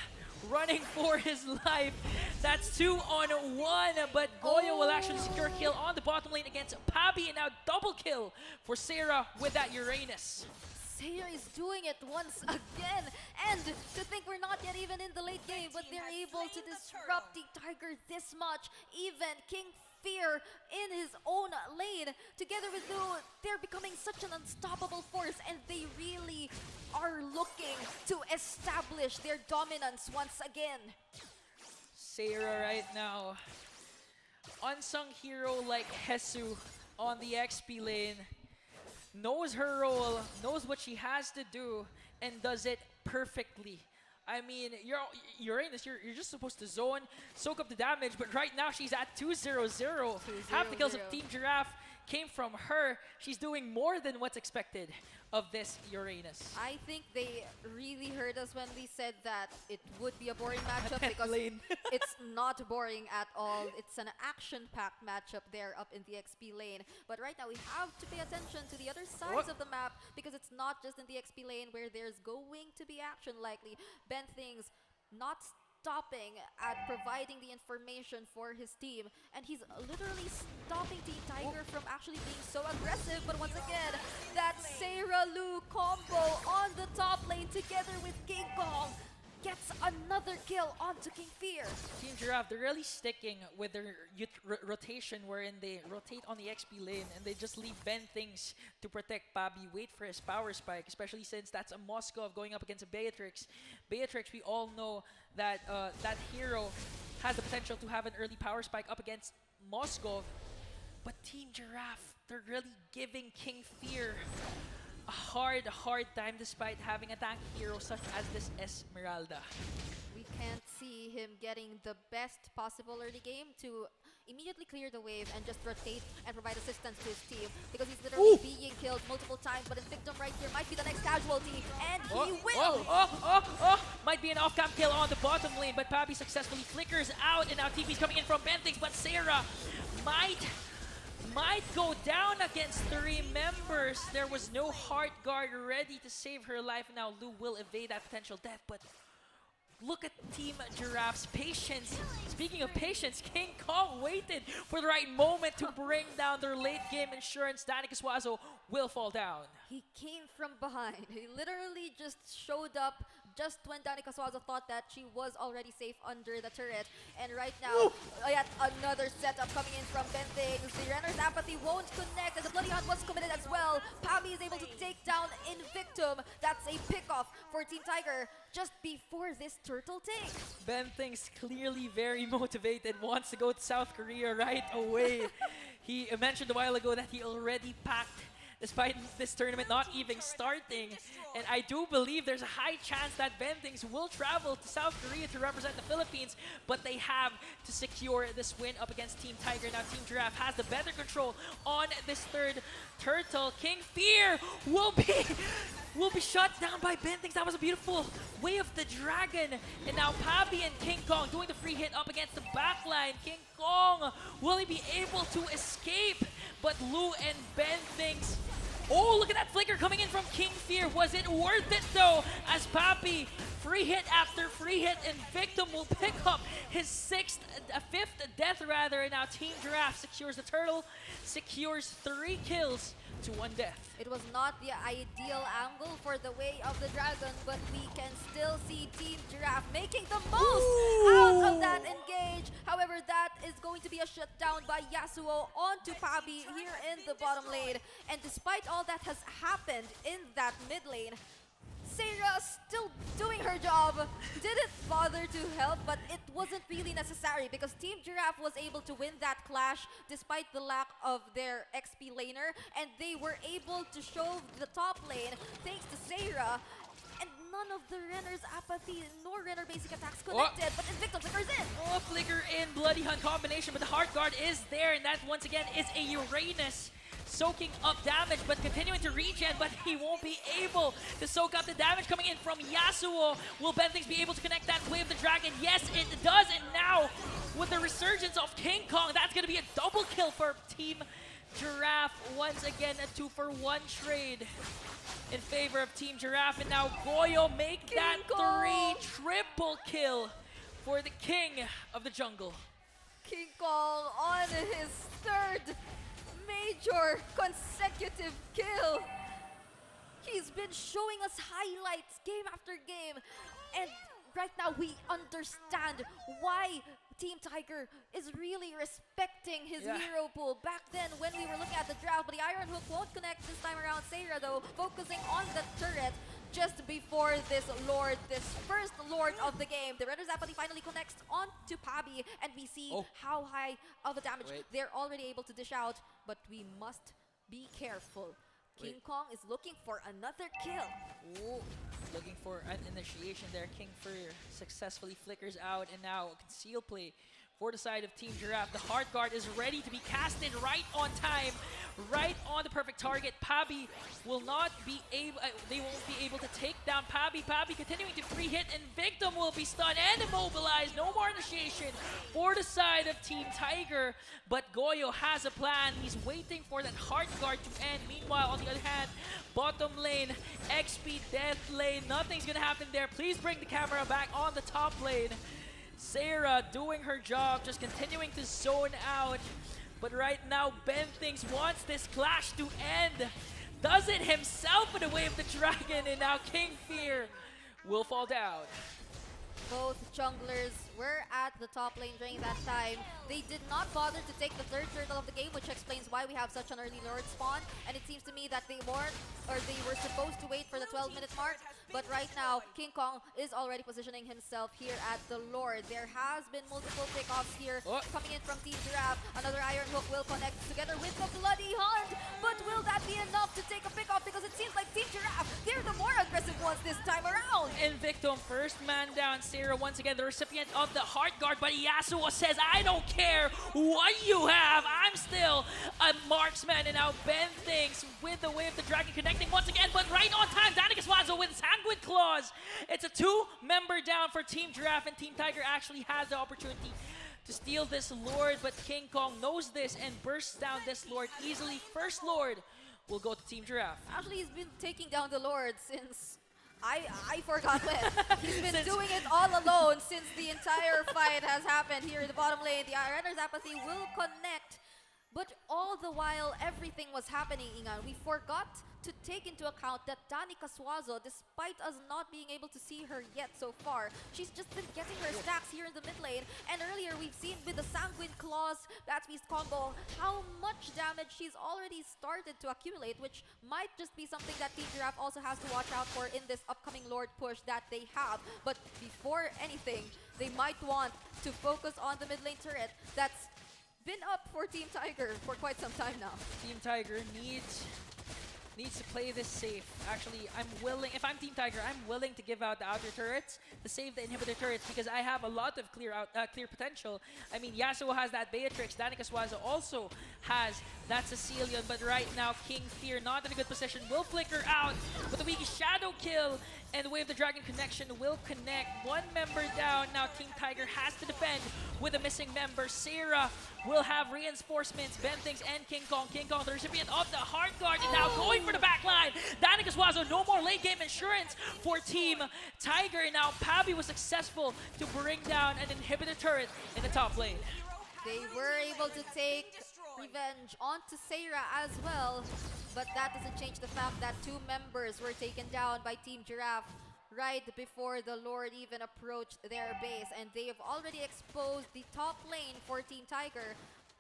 Speaker 4: running for his life. That's 2-on-1, but Goyo will actually secure a kill on the bottom lane against Pabi, and now double kill for Sarah with that Uranus.
Speaker 7: Sayer is doing it once again, and to think we're not yet even in the late game, but they're able to disrupt the Tiger this much. Even King Fear in his own lane, together with Lu, they're becoming such an unstoppable force, and they really are looking to establish their dominance once again.
Speaker 4: Sarah right now, unsung hero like Hesu on the XP lane, knows her role, knows what she has to do, and does it perfectly. I mean, Uranus, you're just supposed to zone, soak up the damage, but right now she's at 2-0-0. Half the kills of Team Giraffe came from her. She's doing more than what's expected of this Uranus.
Speaker 7: I think they really heard us when we said that it would be a boring matchup, because
Speaker 4: lane.
Speaker 7: it's not boring at all. It's an action-packed matchup there up in the XP lane. But right now we have to pay attention to the other sides of the map, because it's not just in the XP lane where there's going to be action likely. Ben Things not stopping at providing the information for his team, and he's literally stopping Team Tiger from actually being so aggressive. But once again, that Sarah Lu combo on the top lane together with King Kong gets another kill onto King Fear.
Speaker 4: Team Giraffe, they're really sticking with their rotation, wherein they rotate on the XP lane and they just leave Ben Things to protect Pabi, wait for his power spike, especially since that's a Moskov going up against a Beatrix. Beatrix, we all know that that hero has the potential to have an early power spike up against Moskov, but Team Giraffe, they're really giving King Fear a hard time despite having a tank hero such as this Esmeralda.
Speaker 7: We can't see him getting the best possible early game to immediately clear the wave and just rotate and provide assistance to his team, because he's literally being killed multiple times. But Invictum right here might be the next casualty, and he will!
Speaker 4: Might be an off-cam kill on the bottom lane, but Pabi successfully flickers out, and now TP's coming in from Bentings, but Sarah might go down against three members. There was no hard guard ready to save her life. Now Lu will evade that potential death, but look at Team Giraffe's patience. Speaking of patience, King Kong waited for the right moment to bring down their late game insurance. Danica Suazo will fall down.
Speaker 7: He came from behind. He literally just showed up just when Danica Suazo thought that she was already safe under the turret. And right now, yet another setup coming in from Ben Things. The Renner's apathy won't connect, and the Bloody Hunt was committed as well. Pabi is able to take down Invictum. That's a pickoff for Team Tiger just before this turtle take.
Speaker 4: Ben Things clearly very motivated, wants to go to South Korea right away. He mentioned a while ago that he already packed despite this tournament not even starting. And I do believe there's a high chance that Ben Things will travel to South Korea to represent the Philippines, but they have to secure this win up against Team Tiger. Now Team Giraffe has the better control on this third turtle. King Fear will be shut down by Ben Things. That was a beautiful way of the dragon. And now Pabi and King Kong doing the free hit up against the backline. King Kong, will he be able to escape? But Lu and Ben Things, oh, look at that flicker coming in from King Fear. Was it worth it though? As Pabi free hit after free hit, and Victim will pick up his fifth death rather, and now Team Giraffe secures the turtle, secures 3 kills to 1 death.
Speaker 7: It was not the ideal angle for the Way of the Dragon, but we can still see Team Giraffe making the most out of that engage. However, that is going to be a shutdown by Yasuo onto Pabi here in the bottom lane. And despite all that has happened in that mid lane, Sarah still doing her job, didn't bother to help, but it wasn't really necessary because Team Giraffe was able to win that clash despite the lack of their XP laner, and they were able to show the top lane thanks to Sarah, and none of the Renner's apathy nor Renner basic attacks connected, but Invictus flickers in.
Speaker 4: Oh, flicker in, Bloody Hunt combination, but the Heart Guard is there, and that once again is a Uranus soaking up damage, but continuing to regen, but he won't be able to soak up the damage coming in from Yasuo. Will Benthings be able to connect that Way of the Dragon? Yes, it does, and now with the resurgence of King Kong, that's going to be a double kill for Team Giraffe. Once again, a 2-for-1 trade in favor of Team Giraffe, and now Goyo make that 3 triple kill for the King of the Jungle.
Speaker 7: King Kong on his 3rd major consecutive kill. He's been showing us highlights game after game, and right now we understand why Team Tiger is really respecting his hero pool. Back then when we were looking at the draft, but the Iron Hook won't connect this time around. Sarah though, focusing on the turret just before this Lord, this first Lord of the game. The Renner's apathy finally connects onto Pabi, and we see how high of a damage they're already able to dish out, but we must be careful. King Kong is looking for another kill.
Speaker 4: Ooh, looking for an initiation there. King Fear successfully flickers out, and now a conceal play for the side of Team Giraffe. The Heart Guard is ready to be casted right on time, right on the perfect target. Pabi will not be able, they won't be able to take down Pabi. Pabi continuing to free hit, and Victim will be stunned and immobilized. No more initiation for the side of Team Tiger, but Goyo has a plan. He's waiting for that Heart Guard to end. Meanwhile, on the other hand, bottom lane, XP death lane, nothing's gonna happen there. Please bring the camera back on the top lane. Sarah doing her job, just continuing to zone out. But right now, Benthings wants this clash to end. Does it himself with a Way of the Dragon, and now King Fear will fall down.
Speaker 7: Both junglers were at the top lane during that time. They did not bother to take the 3rd turtle of the game, which explains why we have such an early Lord spawn. And it seems to me that they weren't, or they were supposed to wait for the 12-minute mark. But right now, King Kong is already positioning himself here at the Lord. There has been multiple pickoffs here coming in from Team Giraffe. Another Iron Hook will connect together with the Bloody Hunt. But will that be enough to take a pickoff? Because it seems like Team Giraffe, they're the more aggressive ones this time around.
Speaker 4: Invictum, first man down. Sarah once again the recipient of the Heart Guard, but Yasuo says, I don't care what you have, I'm still a marksman. And now Benthings with the Way of the Dragon connecting once again, but right on time, Danica Swazo with Sanguine Claws. It's a 2-member down for Team Giraffe, and Team Tiger actually has the opportunity to steal this Lord, but King Kong knows this and bursts down this Lord easily. First Lord will go to Team Giraffe.
Speaker 7: Actually, he's been taking down the Lord since I forgot when. He's been doing it all alone since the entire fight has happened here in the bottom lane. The Renner's apathy will connect, but all the while everything was happening, Ingan, we forgot to take into account that Danica Swazo, despite us not being able to see her yet so far, she's just been getting her stacks here in the mid lane. And earlier we've seen with the Sanguine Claws, Bats Beast combo, how much damage she's already started to accumulate, which might just be something that Team Giraffe also has to watch out for in this upcoming Lord push that they have. But before anything, they might want to focus on the mid lane turret that's been up for Team Tiger for quite some time now.
Speaker 4: Team Tiger needs to play this safe. Actually, I'm willing, if I'm Team Tiger, I'm willing to give out the outer turrets to save the inhibitor turrets because I have a lot of clear potential. I mean, Yasuo has that Beatrix, Danica Swazo also has that Cecilion, but right now, King Fear not in a good position, will flicker out with a weak shadow kill, And the Way of the Dragon connection will connect. One member down. Now Team Tiger has to defend with a missing member. Sarah will have reinforcements. Bentings and King Kong. King Kong, the recipient of the Heart Guard, is now going for the back line. Danica Suazo, no more late game insurance for Team Tiger. Now Pabi was successful to bring down an inhibitor turret in the top lane.
Speaker 7: They were able to take revenge onto Sarah as well, but that doesn't change the fact that 2 members were taken down by Team Giraffe right before the Lord even approached their base, and they have already exposed the top lane for Team Tiger.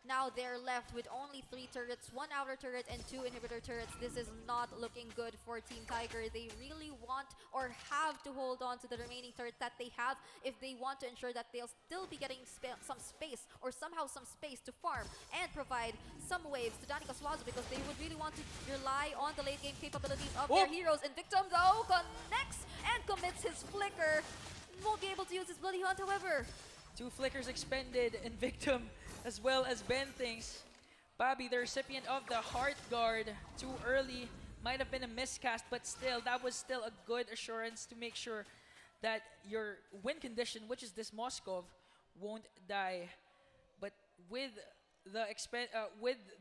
Speaker 7: Now they're left with only 3 turrets, 1 outer turret and 2 inhibitor turrets. This is not looking good for Team Tiger. They really want or have to hold on to the remaining turrets that they have if they want to ensure that they'll still be getting some space or somehow some space to farm and provide some waves to Danica Suazo, because they would really want to rely on the late game capabilities of their heroes. And Victim though connects and commits his flicker. Won't be able to use his Bloody Hunt however.
Speaker 4: 2 flickers expended in Victim as well as Bentings. Bobby, the recipient of the Heart Guard, too early. Might have been a miscast, but still, that was still a good assurance to make sure that your win condition, which is this Moskov, won't die. But with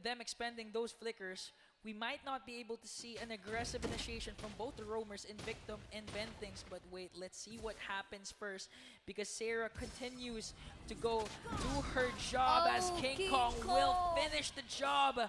Speaker 4: them expending those flickers, we might not be able to see an aggressive initiation from both the roamers in Victim and Bentings. But wait, let's see what happens first, because Sarah continues to go do her job as King Kong will finish the job.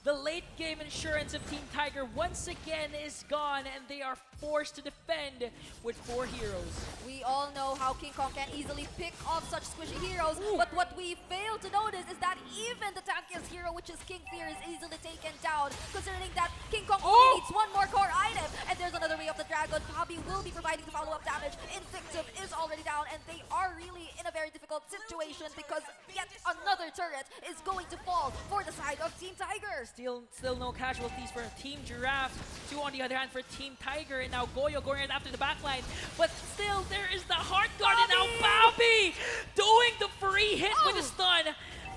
Speaker 4: The late game insurance of Team Tiger once again is gone, and they are forced to defend with 4 heroes.
Speaker 7: We all know how King Kong can easily pick off such squishy heroes, but what we fail to notice is that even the tankiest hero, which is King Fear, is easily taken down, considering that King Kong only needs 1 more core item. And there's another Way of the Dragon. Bobby will be providing the follow-up damage. Invictive is already down, and they are really in a very difficult situation because yet another turret is going to fall for the side of Team Tiger.
Speaker 4: Still no casualties for Team Giraffe. 2 on the other hand for Team Tiger, and now Goyo going right after the backline. But still, there is the Heart Guard, and now Bobby doing the free hit with a stun.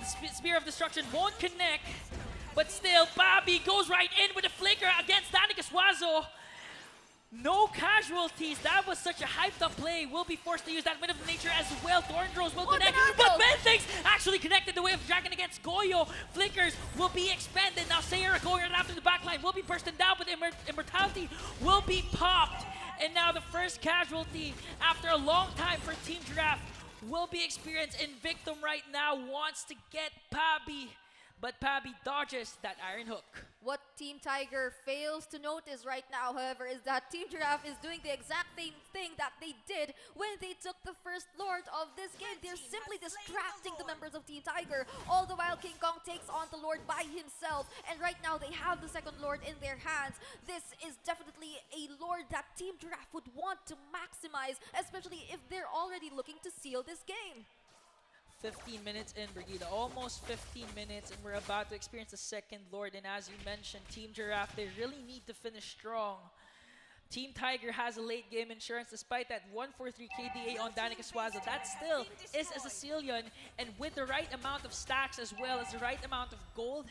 Speaker 4: The Spear of Destruction won't connect, but still, Bobby goes right in with a flicker against Danica Suazo. No casualties. That was such a hyped up play. Will be forced to use that Wind of Nature as well. Thorndros will connect, but Bentings actually connected the Way of the Dragon against Goyo. Flickers will be expended. Now Sarah going right after the backline will be bursting down, but Immortality will be popped. And now the first casualty after a long time for Team Giraffe will be experienced in Victim right now. Wants to get Pabi, but Pabi dodges that Iron Hook.
Speaker 7: What Team Tiger fails to notice right now, however, is that Team Giraffe is doing the exact same thing that they did when they took the first Lord of this game. They're simply distracting the members of Team Tiger, all the while King Kong takes on the Lord by himself. And right now, they have the second Lord in their hands. This is definitely a Lord that Team Giraffe would want to maximize, especially if they're already looking to seal this game.
Speaker 4: 15 minutes in, Brigida. Almost 15 minutes, and we're about to experience the second Lord. And as you mentioned, Team Giraffe, they really need to finish strong. Team Tiger has a late game insurance despite that 143 KDA on Danica Suazo. That still is a Sicilian, and with the right amount of stacks as well as the right amount of gold,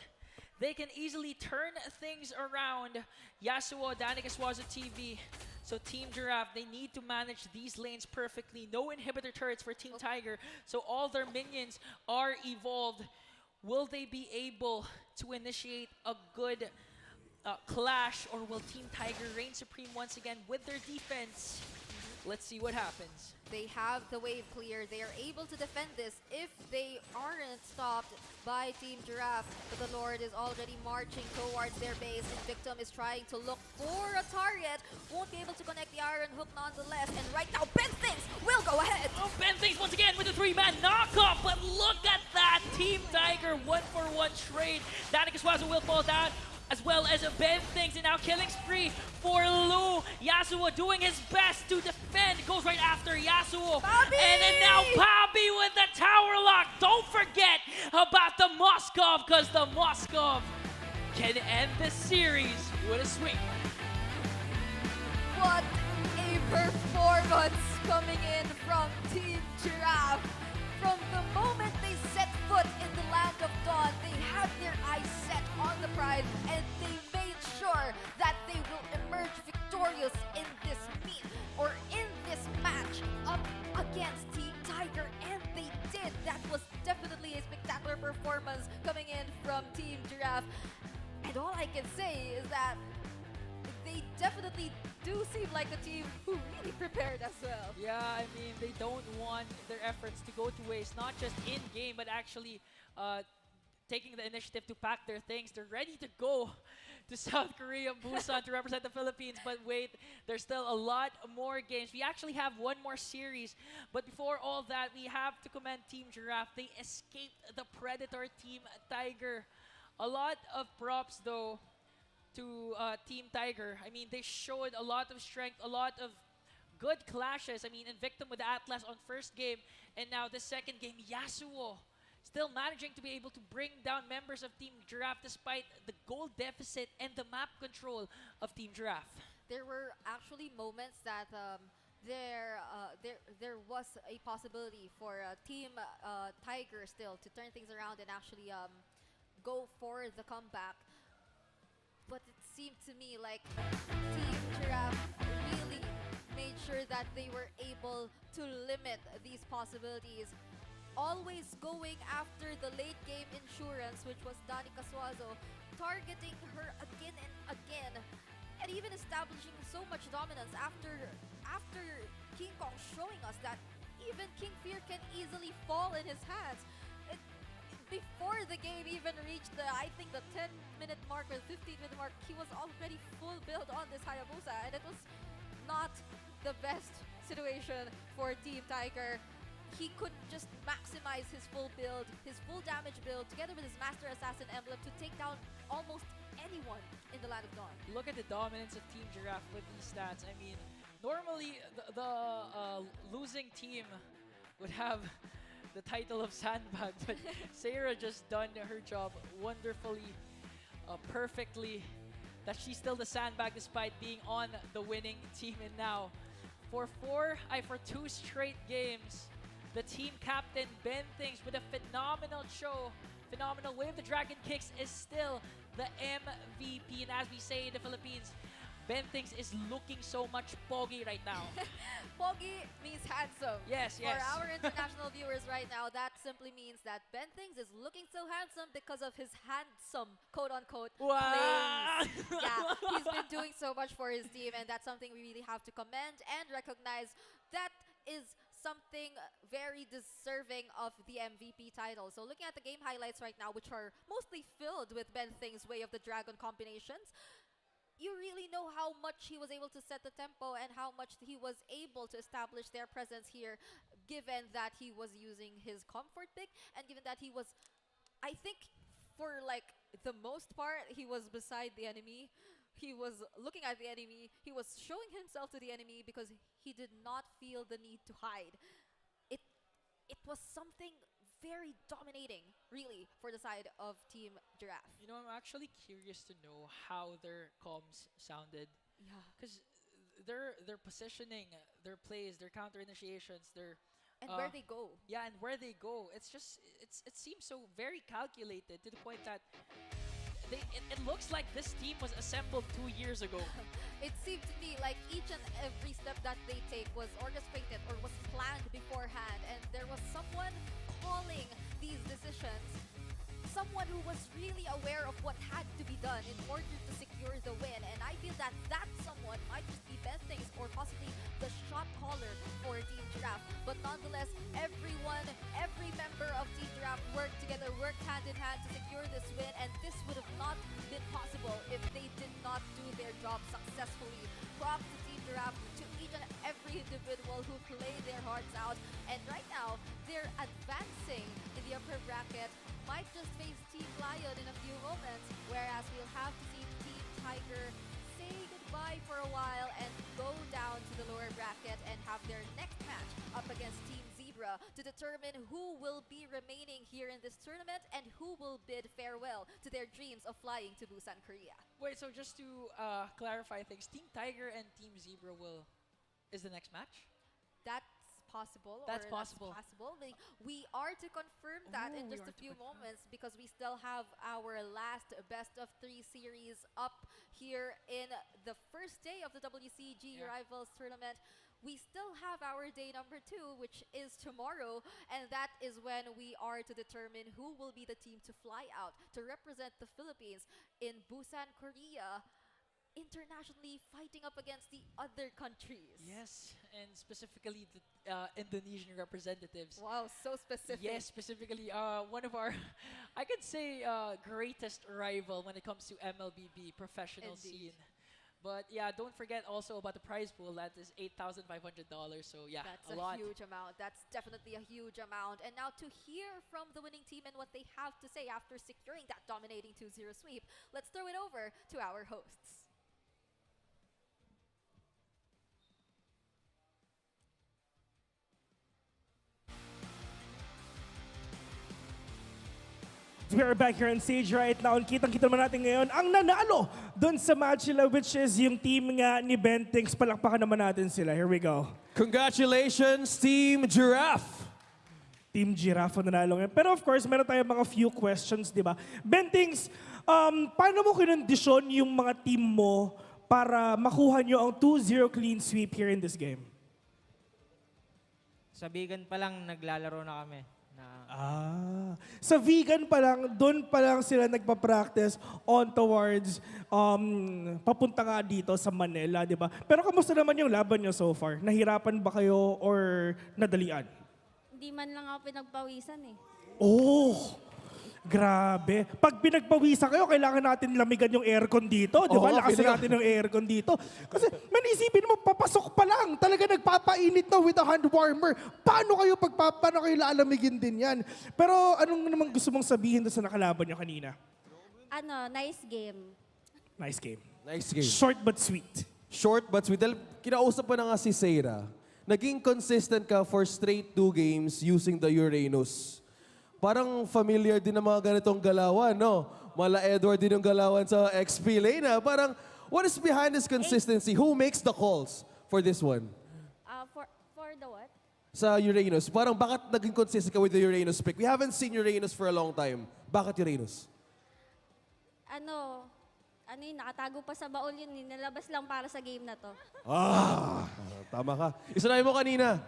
Speaker 4: they can easily turn things around. Yasuo, Danica Suazo TV. So Team Giraffe, they need to manage these lanes perfectly. No inhibitor turrets for Team Tiger, so all their minions are evolved. Will they be able to initiate a good clash, or will Team Tiger reign supreme once again with their defense? Let's see what happens.
Speaker 7: They have the wave clear. They are able to defend this if they aren't stopped by Team Giraffe. But the Lord is already marching towards their base, and Victim is trying to look for a target. Won't be able to connect the Iron Hook nonetheless. And right now, Bentings will go ahead.
Speaker 4: Oh, Bentings once again with a 3-man knockoff. But look at that. Team Tiger 1-for-1 trade. Danica Suazo will fall down, as well as a Bentings, and now killing spree for Lou. Yasuo doing his best to defend, goes right after Yasuo.
Speaker 7: Bobby!
Speaker 4: And then now Bobby with the tower lock. Don't forget about the Moskov, because the Moskov can end the series with a sweep.
Speaker 7: What a performance coming in from Team Giraffe. From the moment they set foot in the Land of Dawn, they had their eyes set on the prize, and they made sure that they will emerge victorious in this meet, or And that was definitely a spectacular performance coming in from Team Giraffe. And all I can say is that they definitely do seem like a team who really prepared as well.
Speaker 4: Yeah, I mean, they don't want their efforts to go to waste, not just in-game, but actually taking the initiative to pack their things. They're ready to go to South Korea, Busan, to represent the Philippines. But wait, there's still a lot more games. We actually have one more series. But before all that, we have to commend Team Giraffe. They escaped the Predator Team Tiger. A lot of props, though, to Team Tiger. I mean, they showed a lot of strength, a lot of good clashes. I mean, Invictum with Atlas on first game, and now the second game, Yasuo still managing to be able to bring down members of Team Giraffe despite the goal deficit and the map control of Team Giraffe.
Speaker 7: There were actually moments that there was a possibility for Team Tiger still to turn things around and actually go for the comeback. But it seemed to me like Team Giraffe really made sure that they were able to limit these possibilities. Always going after the late game insurance, which was Danica Suazo, targeting her again and again, and even establishing so much dominance after King Kong showing us that even King Fear can easily fall in his hands. Before the game even reached I think the 10-minute mark or 15-minute mark, he was already full build on this Hayabusa, and it was not the best situation for Team Tiger. He could just maximize his full build, his full damage build, together with his Master Assassin emblem to take down almost anyone in the Land of Dawn.
Speaker 4: Look at the dominance of Team Giraffe with these stats. I mean, normally the losing team would have the title of Sandbag, but Sarah just done her job wonderfully, perfectly, that she's still the Sandbag despite being on the winning team. And now, for two straight games, the team captain Ben Things with a phenomenal show, phenomenal wave the dragon kicks, is still the MVP. And as we say in the Philippines, Ben Things is looking so much poggy right now.
Speaker 7: Poggy means handsome.
Speaker 4: Yes,
Speaker 7: For our international viewers right now, that simply means that Ben Things is looking so handsome because of his handsome, quote-unquote,
Speaker 4: Wow.
Speaker 7: plays. Yeah, he's been doing so much for his team, and that's something we really have to commend and recognize. That is something very deserving of the MVP title. So looking at the game highlights right now, which are mostly filled with Ben Things' Way of the Dragon combinations, you really know how much he was able to set the tempo and how much he was able to establish their presence here, given that he was using his comfort pick and given that he was, I think, for like the most part, he was beside the enemy. He was looking at the enemy. He was showing himself to the enemy because he did not feel the need to hide. It was something very dominating, really, for the side of Team Giraffe.
Speaker 4: You know, I'm actually curious to know how their comms sounded.
Speaker 7: Yeah.
Speaker 4: Because their positioning, their plays, their counter initiations, their
Speaker 7: And where they go.
Speaker 4: Yeah, and where they go. It's just it seems so very calculated to the point that it looks like this team was assembled 2 years ago.
Speaker 7: It seemed to me like each and every step that they take was orchestrated or was planned beforehand, and there was someone calling these decisions. Someone who was really aware of what had to be done in order to secure the win. And I feel that that someone might just be Ben Things or possibly the shot caller for Team Giraffe. But nonetheless, everyone, every member of Team Giraffe worked together, worked hand in hand to secure this win. And this would have not been possible if they did not do their job successfully. Props to Team Giraffe, to each and every individual who played their hearts out. And right now, they're advancing in the upper bracket. Might just face Team Lion in a few moments, whereas we'll have to see Team Tiger say goodbye for a while and go down to the lower bracket and have their next match up against Team Zebra to determine who will be remaining here in this tournament and who will bid farewell to their dreams of flying to Busan, Korea.
Speaker 4: Wait, so just to clarify things, Team Tiger and Team Zebra is the next match?
Speaker 7: That's possible.
Speaker 4: That's
Speaker 7: or
Speaker 4: possible.
Speaker 7: That's possible. We are to confirm that in just a few moments because we still have our last best of 3 series up here in the first day of the WCG Rivals tournament. we still have our day number 2, which is tomorrow, and that is when we are to determine who will be the team to fly out to represent the Philippines in Busan, Korea, internationally fighting up against the other countries.
Speaker 4: Yes, and specifically the Indonesian representatives.
Speaker 7: Wow, so specific.
Speaker 4: Yes, specifically one of our, I could say, greatest rival when it comes to MLBB professional
Speaker 7: Indeed.
Speaker 4: scene. But yeah, don't forget also about the prize pool. That is $8,500. So yeah,
Speaker 7: That's
Speaker 4: a
Speaker 7: a
Speaker 4: lot.
Speaker 7: huge amount. That's definitely a huge amount. And now to hear from the winning team and what they have to say after securing that dominating 2-0 sweep, let's throw it over to our hosts.
Speaker 2: We are back here on stage right now. And kitang-kita naman natin ngayon ang nanalo doon sa match nila, which is yung team nga ni Bentings. Palakpakan naman natin sila. Here we go.
Speaker 3: Congratulations, Team Giraffe!
Speaker 2: Team Giraffe ang nanalo ngayon. Pero of course, meron tayong mga few questions, di ba? Bentings, paano mo kinondisyon yung mga team mo para makuha nyo ang 2-0 clean sweep here in this game?
Speaker 9: Sa vegan pa lang, naglalaro na kami.
Speaker 2: Sa vegan pa lang, doon pa lang sila nagpa-practice on towards papunta nga dito sa Manila, di ba? Pero kamusta naman yung laban nyo so far? Nahirapan ba kayo or nadalian?
Speaker 6: Hindi man lang ako pinagpawisan eh.
Speaker 2: Oh! Grabe. Pag pinagpawisan kayo, kailangan natin lamigan yung aircon dito. Di ba?
Speaker 3: Oo,
Speaker 2: Lakasin natin yung aircon dito. Kasi man isipin mo, papasok pa lang. Talaga nagpapainit na with a hand warmer. Paano kayo laalamigin din yan? Pero anong naman gusto mong sabihin doon sa nakalaban nyo kanina?
Speaker 6: Nice game.
Speaker 2: Nice game.
Speaker 3: Nice game.
Speaker 2: Short but sweet.
Speaker 3: Short but sweet. Dahil kinausap pa na nga si Seira, naging consistent ka for straight 2 games using the Uranus. Parang familiar din ng mga ganitong galawan, no? Mala Edward din yung galawan sa XP lane, ha? Parang, what is behind this consistency? Who makes the calls for this one?
Speaker 6: For the what?
Speaker 3: Sa Uranus. Parang bakit naging consistent ka with the Uranus pick? We haven't seen Uranus for a long time. Bakit Uranus?
Speaker 6: Nakatago pa sa baul yun. Nilabas lang para sa game na to.
Speaker 3: Tama ka. Isanayin mo kanina,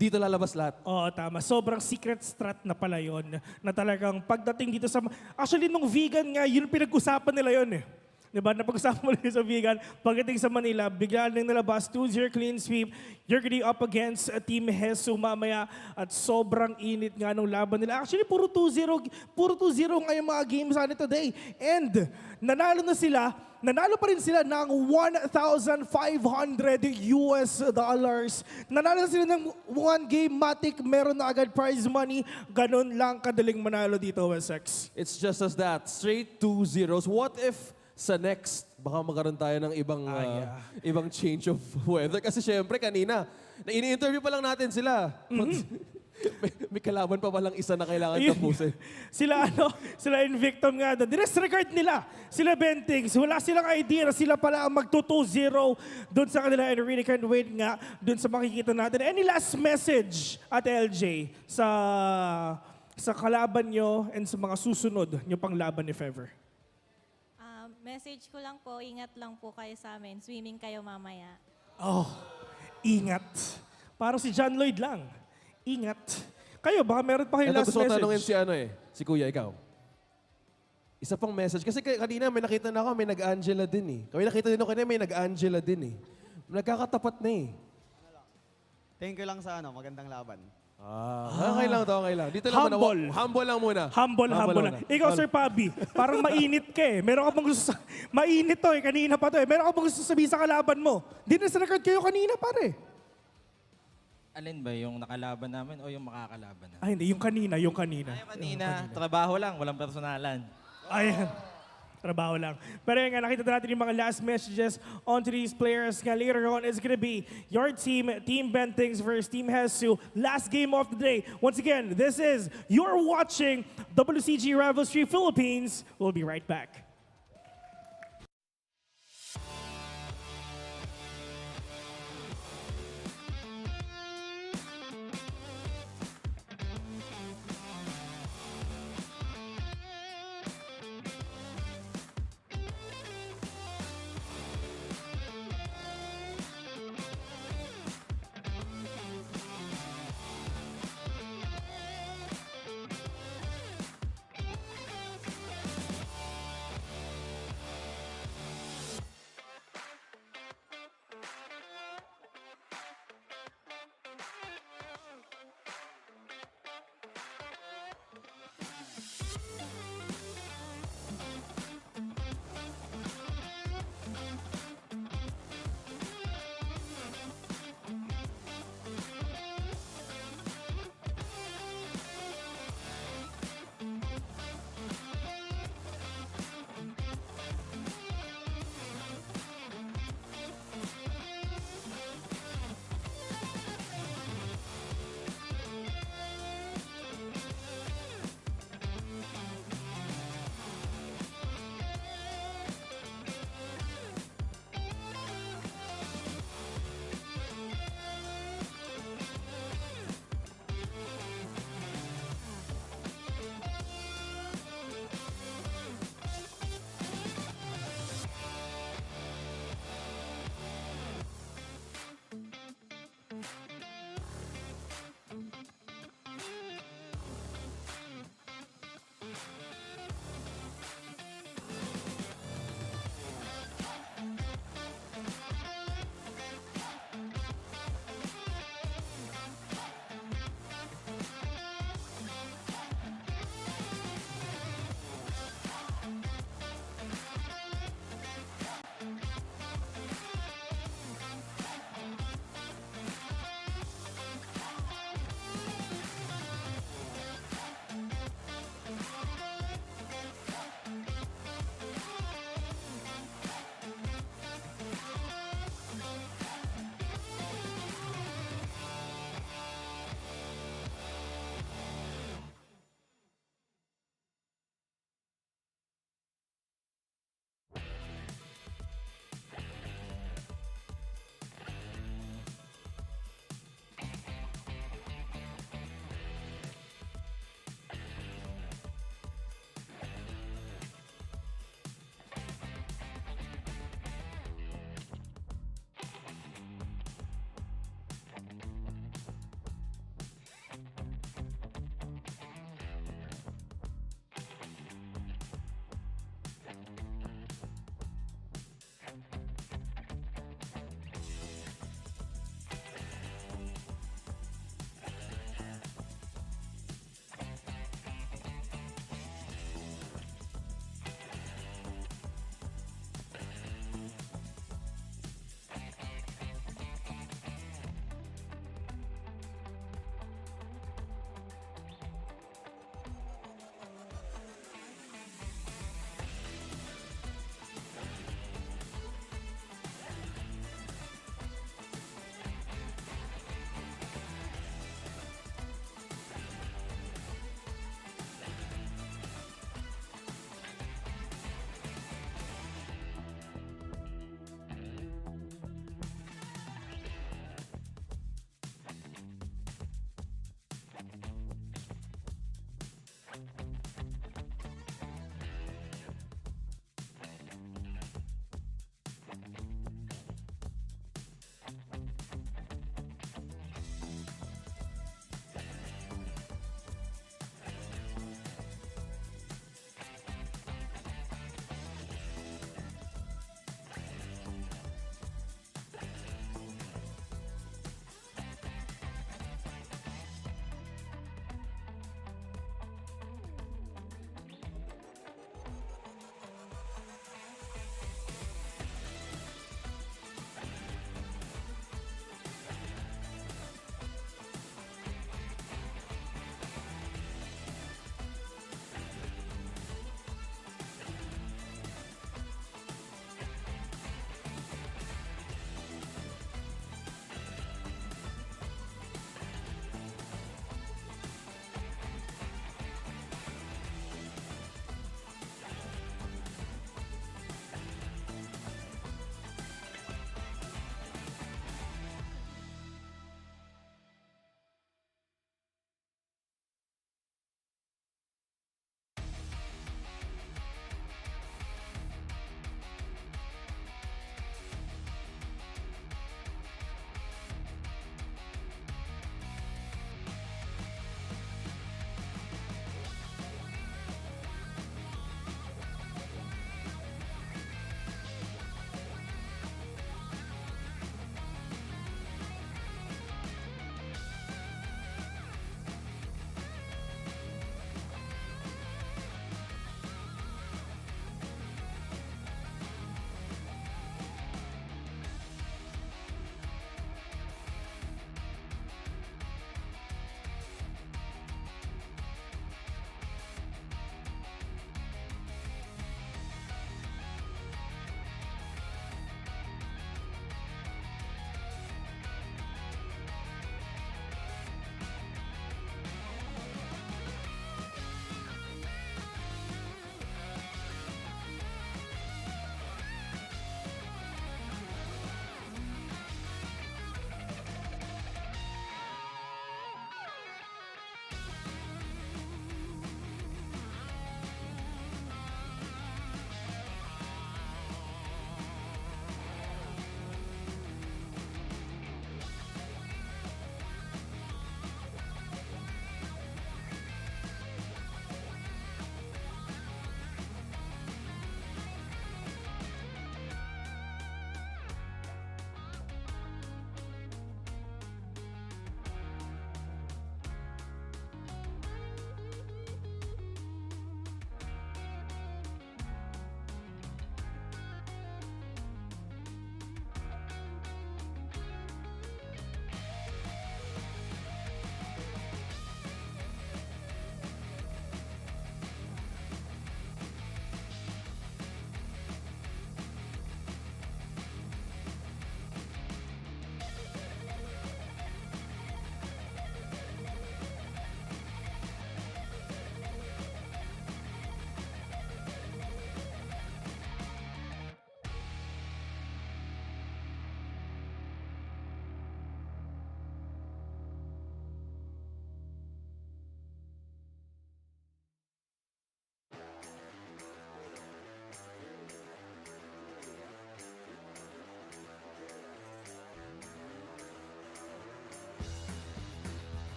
Speaker 3: dito lalabas lahat.
Speaker 2: Oo, tama. Sobrang secret strat na pala yun. Na talagang pagdating dito sa... Actually, nung vegan nga, yun pinag-usapan nila yun eh. Diba? Napag-usapan mo sa vegan. Pagdating sa Manila, bigla lang nalabas, 2-0 clean sweep. You're gonna be up against Team Hesu mamaya. At sobrang init nga nung laban nila. Actually, puro 2-0 nga yung mga games sa today. And nanalo pa rin sila ng $1,500. Nanalo na sila ng 1 game matic, meron na agad prize money. Ganon lang kadaling manalo dito, Wessex.
Speaker 3: It's just as that. Straight 2-0s. What if sa next, baka magkaroon tayo ng ibang change of weather? Kasi syempre kanina, ini-interview pa lang natin sila. May kalaban pa palang isa na kailangan tapusin.
Speaker 2: Sila Invictum nga doon. Disregard nila. Sila Bentings. Wala silang idea na sila pala ang magto-2-0 doon sa kanila. And really can't wait nga doon sa makikita natin. Any last message at LJ sa kalaban nyo and sa mga susunod nyo pang laban if ever?
Speaker 6: Message ko lang po, ingat lang po kayo sa amin. Swimming kayo mamaya.
Speaker 2: Oh, ingat. Parang si John Lloyd lang. Ingat. Kayo, baka meron pa kayo last
Speaker 3: gusto ko
Speaker 2: message.
Speaker 3: tanongin si Kuya, ikaw. Isa pang message. Kasi kanina may nakita na ako, may nag-Angela din eh. Kami nakita din ako kanina, may nag-Angela din eh. Nagkakatapat na eh.
Speaker 5: Thank you lang sa magandang laban.
Speaker 3: Okay lang to, okay lang. Dito lang humble lang muna.
Speaker 2: Humble lang. Ikaw, Sir Pabi, parang mainit ka eh. Meron ka bang gusto mainit to eh, kanina pa to eh. Meron ka bang gusto sabihin sa kalaban mo? Dinasrecord kayo kanina, pare.
Speaker 11: Alin ba, yung nakalaban namin o yung makakalaban namin?
Speaker 2: Hindi, yung kanina.
Speaker 11: Yung kanina, trabaho lang, walang personalan.
Speaker 2: Ayan. Trabaho lang. Pero yun nga, nakita natin yung mga last messages onto these players. Nga later on, it's gonna be your team, Team Bentings versus Team Hesu. Last game of the day. Once again, you're watching WCG Rivalry Philippines. We'll be right back.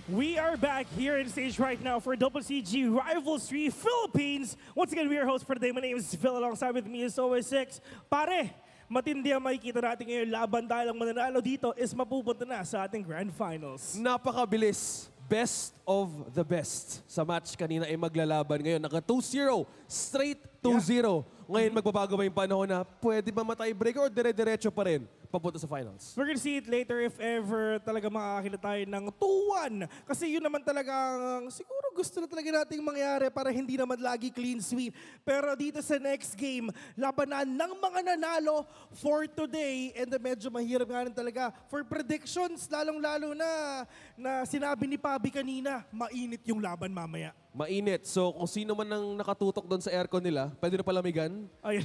Speaker 2: We are back here in stage right now for WCG Rivals 3 Philippines. Once again, we are hosts for the day. My name is Phil. Alongside with me is always 6. Pare, matindi ang makikita natin ngayon laban dahil ang mananalo dito is mapupunta na sa ating Grand Finals.
Speaker 3: Napakabilis. Best of the best. Sa match kanina ay maglalaban ngayon. Naka 2-0. Straight 2-0. Ngayon magbabago ba yung panahon na pwede ba matay-break or dire-diretso pa rin papunta sa finals?
Speaker 2: We're gonna see it later if ever talaga makakakita tayo ng 2-1. Kasi yun naman talagang siguro gusto na talaga nating mangyari para hindi naman lagi clean sweep. Pero dito sa next game, labanan ng mga nanalo for today. And medyo mahirap nga rin talaga for predictions, lalong-lalo na sinabi ni Pabi kanina, mainit yung laban mamaya.
Speaker 3: Mainit. So kung sino man ang nakatutok doon sa aircon nila, pwede na palamigan.
Speaker 2: Ayun.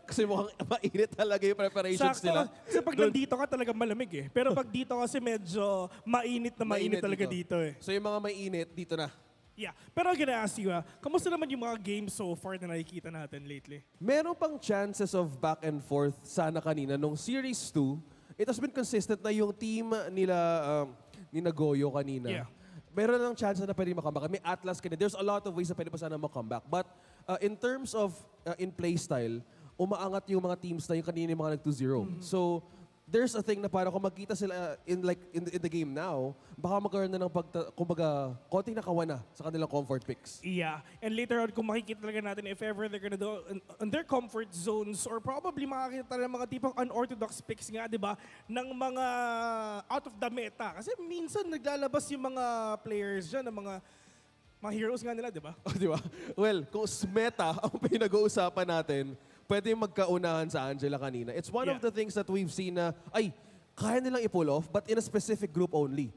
Speaker 3: Kasi mukhang mainit talaga yung preparations
Speaker 2: Sakto.
Speaker 3: nila.
Speaker 2: Kasi pag nandito ka talagang malamig eh. Pero pag dito kasi medyo mainit talaga dito eh.
Speaker 3: So yung mga mainit, dito na.
Speaker 2: Yeah. Pero I'm gonna ask you, kamusta naman yung mga games so far na nakikita natin lately?
Speaker 3: Meron pang chances of back and forth sana kanina. Nung Series 2, it has been consistent na yung team ni Goyo kanina.
Speaker 2: Yeah.
Speaker 3: Meron lang chance na pwede makomeback. May Atlas kanina. There's a lot of ways na pwede pa sana makomeback. But in terms of in play style, umaangat yung mga teams na yung kanina yung mga nag-2-0. So, there's a thing na parang kung magkita sila in the game now, baka magkaroon na ng kumbaga, konting nakawana sa kanilang comfort picks.
Speaker 2: Yeah. And later on, kung makikita talaga natin if ever they're gonna do on their comfort zones or probably makakita talaga ng mga tipong unorthodox picks nga, di ba, ng mga out of the meta. Kasi minsan naglalabas yung mga players dyan, ng mga heroes nga nila, di ba?
Speaker 3: Oh, di ba? Well, kung meta ang pinag-uusapan natin, pwede magkaunahan sa Angela kanina. It's one of the things that we've seen na, kaya nilang i-pull off, but in a specific group only.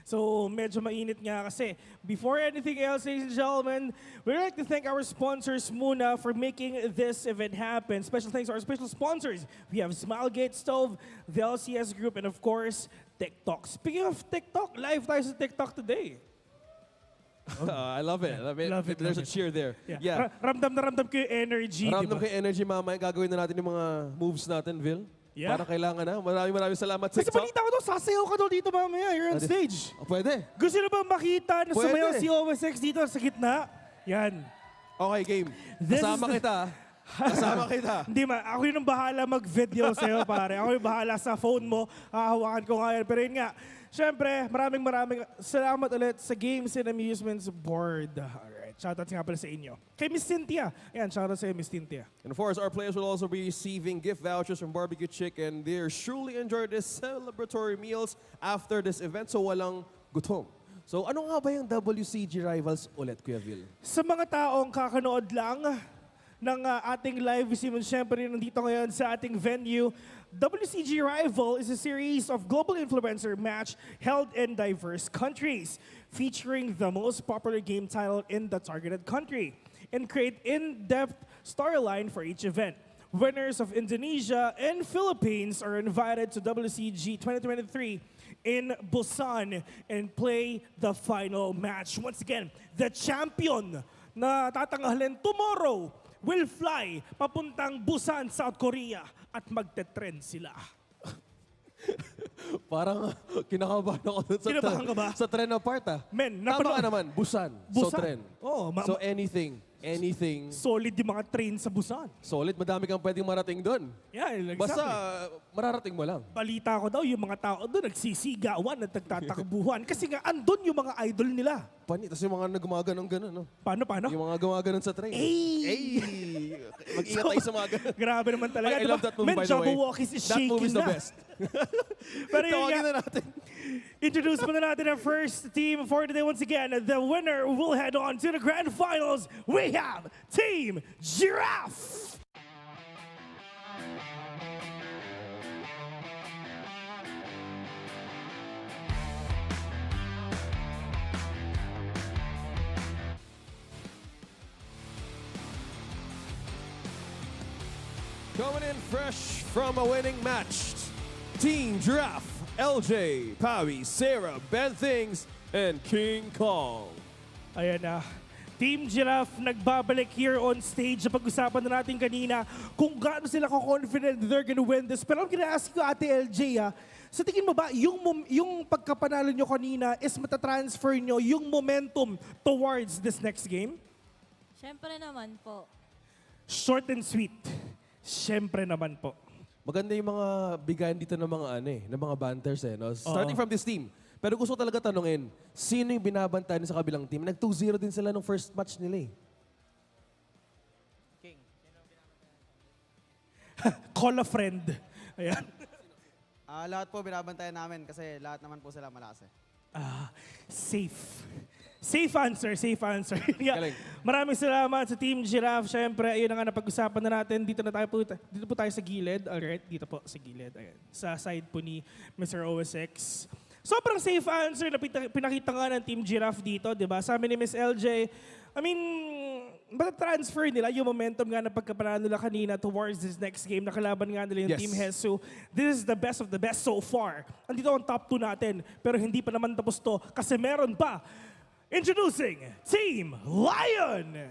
Speaker 2: So, medyo mainit nga kasi. Before anything else, ladies and gentlemen, we'd like to thank our sponsors muna for making this event happen. Special thanks to our special sponsors. We have Smilegate Stove, the LCS Group, and of course, TikTok. Speaking of TikTok, live tayo sa TikTok today.
Speaker 3: I love it.
Speaker 2: Love it,
Speaker 3: There's
Speaker 2: love
Speaker 3: a cheer there.
Speaker 2: Yeah. Ramdam na ramdam ko yung energy,
Speaker 3: Ramdam
Speaker 2: diba?
Speaker 3: kay energy mamaya. Gagawin na natin yung mga moves natin, Vil.
Speaker 2: Yeah.
Speaker 3: Para kailangan na. Maraming salamat,
Speaker 2: Kasi
Speaker 3: TikTok.
Speaker 2: balita ko daw, sasayaw ka daw dito mamaya. You're on stage.
Speaker 3: Pwede.
Speaker 2: Gusto nyo ba makita na
Speaker 3: Pwede.
Speaker 2: sumayaw si OSX dito sa gitna? Yan.
Speaker 3: Okay, game.
Speaker 2: This
Speaker 3: Kasama
Speaker 2: is the-
Speaker 3: kita. Kasama kita.
Speaker 2: Hindi ma, ako yun ang bahala mag-video sa'yo, pare. Ako yung bahala sa phone mo. Hahawakan ko nga yan. Pero yun nga, syempre, maraming salamat ulit sa Games and Amusements Board. Alright, shoutouts nga pala sa inyo. Kay Miss Cynthia. Ayan, shoutout sa'yo, Miss Cynthia.
Speaker 3: And of course, our players will also be receiving gift vouchers from Barbecue Chicken. They're surely enjoy this celebratory meals after this event, so walang gutom. So ano nga ba yung WCG Rivals ulit, Kuya Vil?
Speaker 2: Sa mga taong kakanood lang ng ating live stream, syempre nandito ngayon sa ating venue, WCG Rival is a series of global influencer match held in diverse countries, featuring the most popular game title in the targeted country, and create in-depth storyline for each event. Winners of Indonesia and Philippines are invited to WCG 2023 in Busan and play the final match. Once again, the champion na tatanghalin tomorrow will fly papuntang Busan, South Korea at magte-trend sila.
Speaker 3: Parang kinakabahan ako dun sa,
Speaker 2: Kinabahan ka ba?
Speaker 3: sa trend na part,
Speaker 2: Men,
Speaker 3: Tama ka naman, Busan. So
Speaker 2: Busan.
Speaker 3: trend.
Speaker 2: Oo,
Speaker 3: So anything.
Speaker 2: solid yung mga train sa Busan.
Speaker 3: Solid, madami kang pwedeng marating doon.
Speaker 2: Yeah, exactly.
Speaker 3: Basta mararating mo lang.
Speaker 2: Balita ko daw, yung mga tao doon nagsisigawan at nagtatakbuhan kasi nga andun yung mga idol nila.
Speaker 3: Tapos yung mga nagumaganon gano'n, no?
Speaker 2: Paano?
Speaker 3: Yung mga gumaganon sa train.
Speaker 2: Ey!
Speaker 3: Mag-ingat tayo sa mga ganun.
Speaker 2: Grabe naman talaga.
Speaker 3: I love that movie,
Speaker 2: Men,
Speaker 3: by the way.
Speaker 2: Jabberwockies is
Speaker 3: That
Speaker 2: shaking
Speaker 3: movie is the
Speaker 2: na.
Speaker 3: best.
Speaker 2: Pero yun
Speaker 3: Tawagin
Speaker 2: nga,
Speaker 3: na natin.
Speaker 2: introduce muna natin our first team for today. Once again, the winner will head on to the grand finals. We have Team Giraffe!
Speaker 3: Coming in fresh from a winning match, Team Giraffe, LJ, Pavi, Sarah, Ben Things, and King Kong.
Speaker 2: Ayan na. Team Giraffe nagbabalik here on stage. Pag-usapan na natin kanina kung gaano sila confident they're gonna win this. Pero I'm gonna ask you, Ate LJ, sa tingin mo ba, yung pagkapanalo nyo kanina is matatransfer nyo yung momentum towards this next game?
Speaker 6: Siyempre naman po.
Speaker 2: Short and sweet. Siyempre naman po.
Speaker 3: Maganda yung mga bigayan dito ng mga ng mga banters no? Starting from this team. Pero gusto ko talaga tanungin, sino yung binabantayan sa kabilang team? Nag-2-0 din sila nung first match nila
Speaker 9: King.
Speaker 2: Call a friend. Ayan.
Speaker 5: Lahat po binabantayan namin kasi lahat naman po sila malakas.
Speaker 2: Safe. Safe answer, safe answer. Yeah.
Speaker 3: Galing.
Speaker 2: Maraming salamat sa Team Giraffe. Siyempre, ayun na nga napag-usapan na natin. Dito po tayo sa gilid. Alright, dito po sa gilid. Ayan. Sa side po ni Mr. OSX. Sobrang safe answer na pinakita nga ng Team Giraffe dito, di ba? Sabi ni Miss LJ, I mean, transfer nila yung momentum nga na pagkapanalo nila kanina towards this next game. Nakalaban nga nila yung
Speaker 3: Yes.
Speaker 2: Team Hesu. This is the best of the best so far. Andito ang top 2 natin, pero hindi pa naman tapos to kasi meron pa. Introducing Team Lion!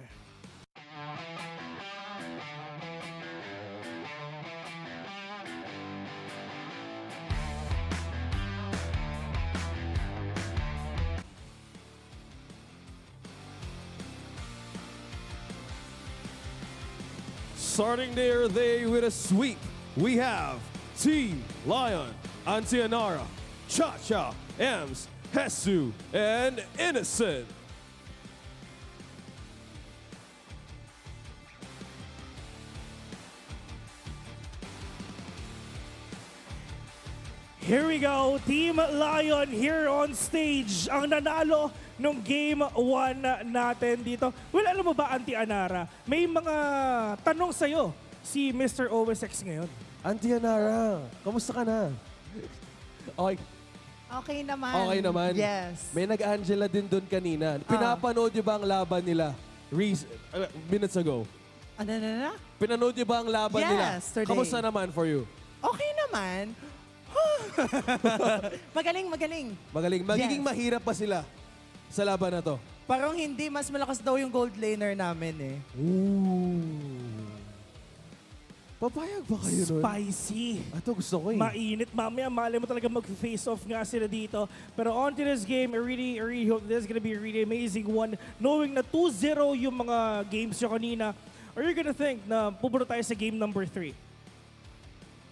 Speaker 3: Starting their day with a sweep, we have Team Lion, Antianara, Cha-Cha, Ems, Hesu, and Innocent.
Speaker 2: Here we go, Team Lion here on stage. Ang nanalo nung Game 1 natin dito. Well, alam mo ba, Auntie Anara, may mga tanong sa'yo si Mr. OSX ngayon.
Speaker 3: Antianara, kamusta ka na? Okay,
Speaker 8: Okay naman.
Speaker 3: okay naman.
Speaker 8: Yes.
Speaker 3: May nag-Angela din doon kanina. Pinapanood niyo ba ang laban nila? Minutes ago.
Speaker 8: Ano na?
Speaker 3: Pinanood niyo ba ang laban nila?
Speaker 8: Yesterday.
Speaker 3: Kamusta naman for you?
Speaker 8: Okay naman. Magaling.
Speaker 3: Magaling. Magiging
Speaker 8: Yes.
Speaker 3: mahirap pa sila sa laban na to.
Speaker 8: Parang hindi, mas malakas daw yung gold laner namin eh.
Speaker 3: Ooh. Papayag ba kayo nun?
Speaker 2: Spicy.
Speaker 3: Ito gusto ko eh.
Speaker 2: Mainit. Mamaya, mali mo talaga mag-face off nga sila dito. Pero on to this game, I really hope this is gonna be a really amazing one. Knowing na 2-0 yung mga games nyo kanina, are you gonna think na pupunta tayo sa game number 3?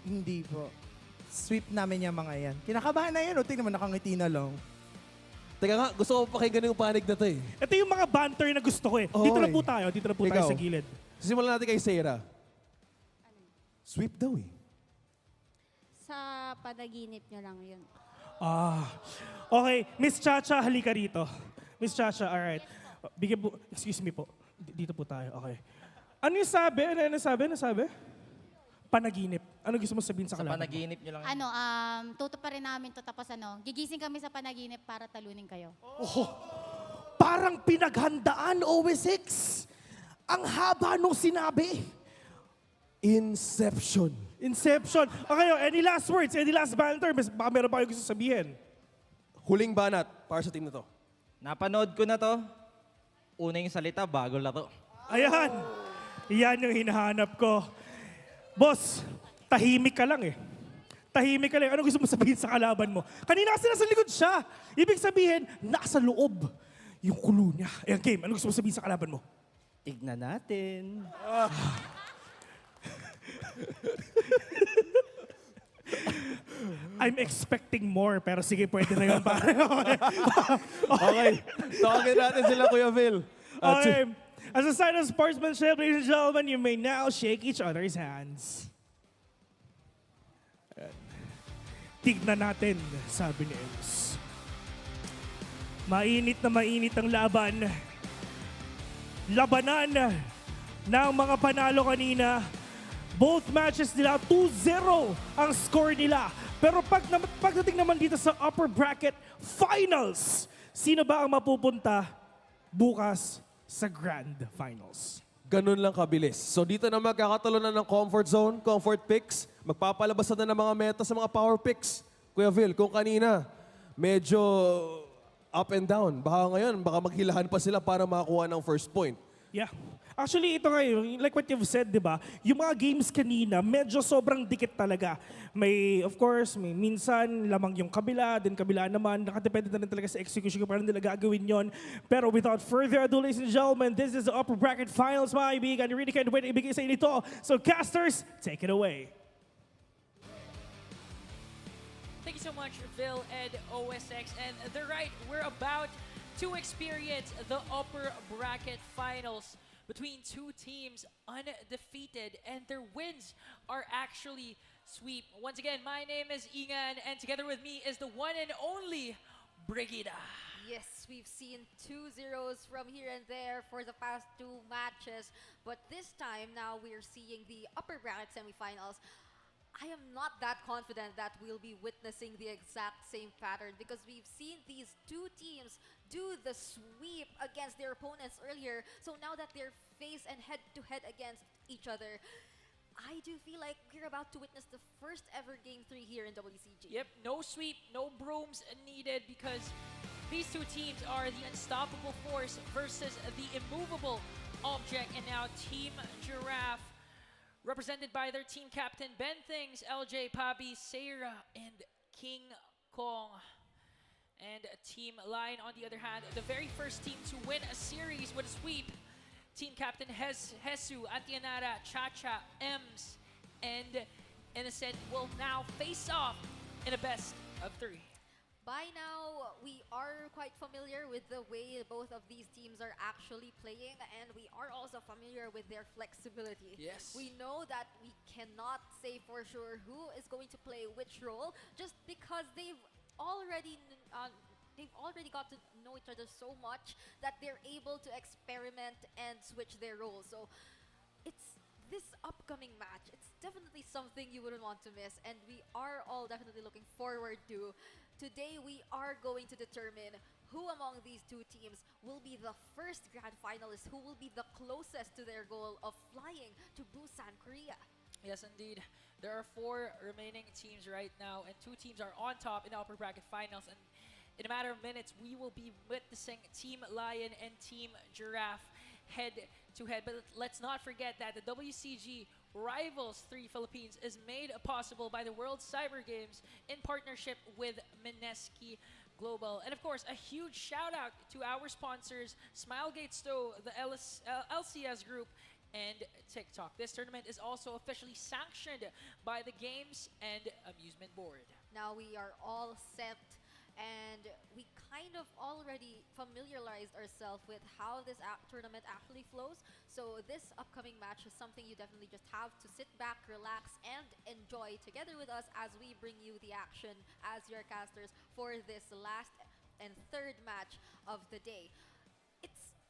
Speaker 8: Hindi po. Sweep namin yung mga yan. Kinakabahan na yan, o tingnan mo, nakangiti na lang.
Speaker 3: Teka nga, gusto ko pakinggan yung panig na to eh.
Speaker 2: Ito yung mga banter na gusto ko eh. Dito na po tayo
Speaker 3: Ikaw.
Speaker 2: sa gilid.
Speaker 3: Simulan natin kay Sarah. Sweep daw eh.
Speaker 13: Sa panaginip nyo lang yun.
Speaker 2: Okay, Miss Chacha, halika rito. Miss Chacha, alright. Excuse me po. Dito po tayo, okay. Ano yung sabi? Ano sabi? Panaginip. Ano gusto mo sabihin sa kalaban?
Speaker 11: Panaginip nyo lang.
Speaker 13: Tutuparin namin to tapos gigising kami sa panaginip para talunin kayo.
Speaker 2: Parang pinaghandaan, OS6. Ang haba nung sinabi.
Speaker 3: Inception.
Speaker 2: Okay, any last words? Any last banter? Baka meron pa kayo gusto sabihin.
Speaker 3: Huling banat para sa team na to.
Speaker 11: Napanood ko na to. Una yung salita, bago laro.
Speaker 2: Ayan. Yan yung hinahanap ko. Boss, tahimik ka lang eh. Tahimik ka lang. Ano gusto mo sabihin sa kalaban mo? Kanina kasi nasa likod siya. Ibig sabihin, nasa loob yung kulo niya. Ayan, game. Ano gusto mo sabihin sa kalaban mo?
Speaker 9: Tignan natin.
Speaker 2: I'm expecting more, pero sige, pwede na yun. Pare.
Speaker 3: Okay. Tawagin natin sila, Kuya Phil.
Speaker 2: Okay. As a sign of sportsmanship, ladies and gentlemen, you may now shake each other's hands. Ayan. Tignan natin, sabi ni Ems. Mainit na mainit ang laban. Labanan ng mga panalo kanina. Both matches nila, 2-0 ang score nila. Pero pagdating naman dito sa upper bracket finals, sino ba ang mapupunta bukas sa Grand Finals?
Speaker 3: Ganun lang kabilis. So dito na magkakatalo na ng comfort zone, comfort picks. Magpapalabas na ng mga meta sa mga power picks. Kuya Vil, kung kanina medyo up and down, baka ngayon, baka maghilahan pa sila para makakuha ng first point.
Speaker 2: Yeah. Actually, ito ngayon, like what you've said, di ba? Yung mga games kanina, medyo sobrang dikit talaga. May, of course, may minsan lamang yung kabila, then kabila naman. Nakadepende na rin talaga sa execution kung paano nila gagawin yon. Pero without further ado, ladies and gentlemen, this is the upper bracket finals, mga kaibigan. I really can't wait to ibigay sa inyo ito. So casters, take it away.
Speaker 4: Thank you so much, Phil and OSX. And they're right, we're about to experience the upper bracket finals between two teams undefeated, and their wins are actually sweep. Once again, my name is Ingan, and together with me is the one and only Brigida.
Speaker 7: Yes, we've seen 2-0s from here and there for the past two matches, but this time now we're seeing the upper bracket semifinals. I am not that confident that we'll be witnessing the exact same pattern because we've seen these two teams do the sweep against their opponents earlier. So now that they're face and head-to-head against each other, I do feel like we're about to witness the first ever Game 3 here in WCG.
Speaker 4: Yep, no sweep, no brooms needed because these two teams are the unstoppable force versus the immovable object. And now Team Giraffe, represented by their team captain Ben Things, LJ Pabi, Sarah, and King Kong. And Team Lion, on the other hand, the very first team to win a series with a sweep. Team captain Hesu, Atianara, Chacha, Ems, and Innocent will now face off in a best of three.
Speaker 7: By now, we are quite familiar with the way both of these teams are actually playing, and we are also familiar with their flexibility.
Speaker 4: Yes.
Speaker 7: We know that we cannot say for sure who is going to play which role, just because they've already got to know each other so much that they're able to experiment and switch their roles. So it's this upcoming match. It's definitely something you wouldn't want to miss, and we are all definitely looking forward to. Today, we are going to determine who among these two teams will be the first grand finalist, who will be the closest to their goal of flying to Busan, Korea.
Speaker 4: Yes, indeed. There are 4 remaining teams right now, and 2 teams are on top in the upper bracket finals. And in a matter of minutes, we will be witnessing Team Lion and Team Giraffe head-to-head. But let's not forget that the WCG Rivals 3 Philippines is made possible by the World Cyber Games in partnership with Mineski Global. And of course, a huge shout out to our sponsors, Smilegate Stowe, the LCS Group, and TikTok. This tournament is also officially sanctioned by the Games and Amusement Board.
Speaker 7: Now we are all set, and we kind of already familiarized ourselves with how this tournament actually flows. So this upcoming match is something you definitely just have to sit back, relax, and enjoy together with us as we bring you the action as your casters for this last and third match of the day.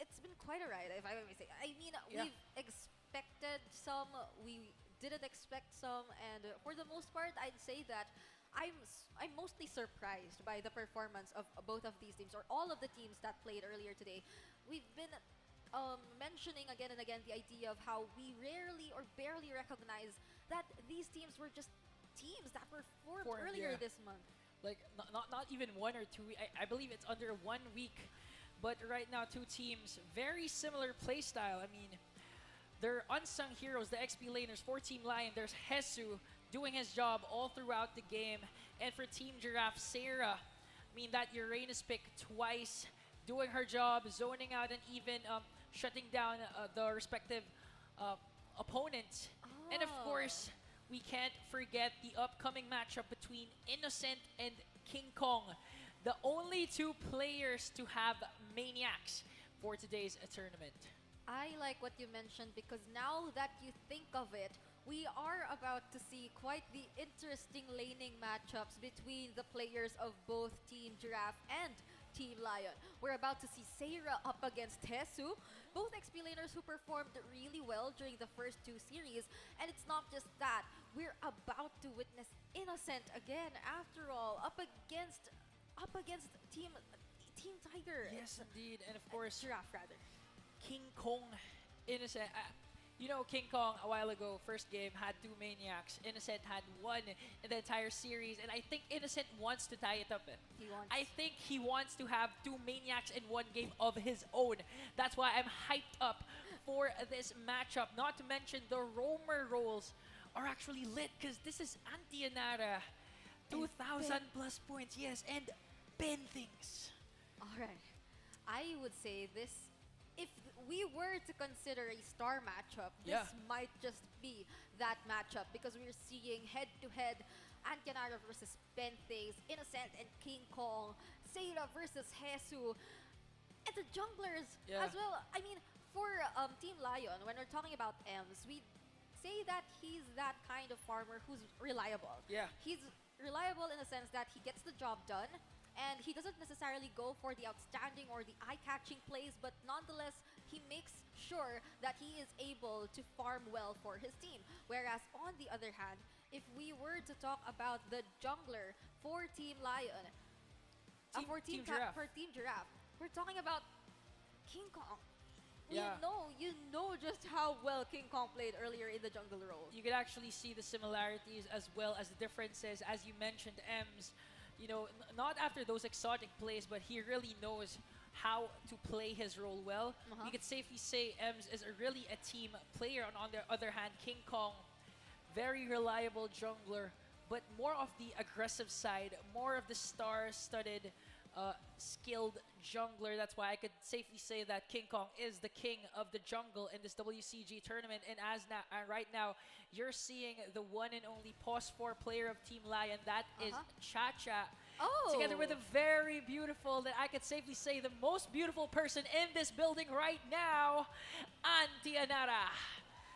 Speaker 7: It's been quite a ride, if I may say. I mean,
Speaker 4: Yeah.
Speaker 7: we've expected some, we didn't expect some, and for the most part, I'd say that I'm mostly surprised by the performance of both of these teams, or all of the teams that played earlier today. We've been mentioning again and again the idea of how we rarely or barely recognize that these teams were just teams that were formed earlier this month.
Speaker 4: Like, not even 1 or 2. I believe it's under 1 week. But right now, 2 teams, very similar play style. I mean, they're unsung heroes, the XP laners. For Team Lion, there's Hesu doing his job all throughout the game. And for Team Giraffe, Sarah, I mean, that Uranus pick twice, doing her job, zoning out, and even shutting down the respective opponent. And of course, we can't forget the upcoming matchup between Innocent and King Kong, the only 2 players to have Maniacs for today's tournament.
Speaker 7: I like what you mentioned because now that you think of it, we are about to see quite the interesting laning matchups between the players of both Team Giraffe and Team Lion. We're about to see Seira up against Tesu, both XP laners who performed really well during the first two series. And it's not just that, we're about to witness Innocent again, after all, up against Team Tiger.
Speaker 4: Yes, indeed. And of course,
Speaker 7: Giraffe, rather.
Speaker 4: King Kong, Innocent. You know, King Kong a while ago, first game, had 2 Maniacs. Innocent had 1 in the entire series. And I think Innocent wants to tie it up.
Speaker 7: He wants.
Speaker 4: I think he wants to have 2 Maniacs in 1 game of his own. That's why I'm hyped up for this matchup. Not to mention the roamer roles are actually lit because this is Antianara. 2,000 plus points, yes, and Ben things.
Speaker 7: All right. I would say this, if we were to consider a star matchup,
Speaker 4: Yeah.
Speaker 7: this might just be that matchup because we're seeing head-to-head Antianara versus Penthings, Innocent and King Kong, Seira versus Hesu, and the junglers
Speaker 4: Yeah.
Speaker 7: as well. I mean, for Team Lion, when we're talking about Ems, we say that he's that kind of farmer who's reliable.
Speaker 4: Yeah.
Speaker 7: He's reliable in the sense that he gets the job done, and he doesn't necessarily go for the outstanding or the eye-catching plays, but nonetheless, he makes sure that he is able to farm well for his team. Whereas on the other hand, if we were to talk about the jungler for Team Lion, for
Speaker 4: Team Giraffe.
Speaker 7: for Team Giraffe, we're talking about King Kong.
Speaker 4: Yeah.
Speaker 7: You know just how well King Kong played earlier in the jungle role.
Speaker 4: You could actually see the similarities as well as the differences. As you mentioned, Ems, you know, not after those exotic plays, but he really knows how to play his role well. You could safely say Ems is really a team player. And on the other hand, King Kong, very reliable jungler, but more of the aggressive side, more of the star-studded, skilled jungler. That's why I could safely say that King Kong is the king of the jungle in this WCG tournament. And right now, you're seeing the one and only +4 player of Team Lion. That is Cha-Cha.
Speaker 7: Oh!
Speaker 4: Together with a very beautiful, that I could safely say the most beautiful person in this building right now, Antianara,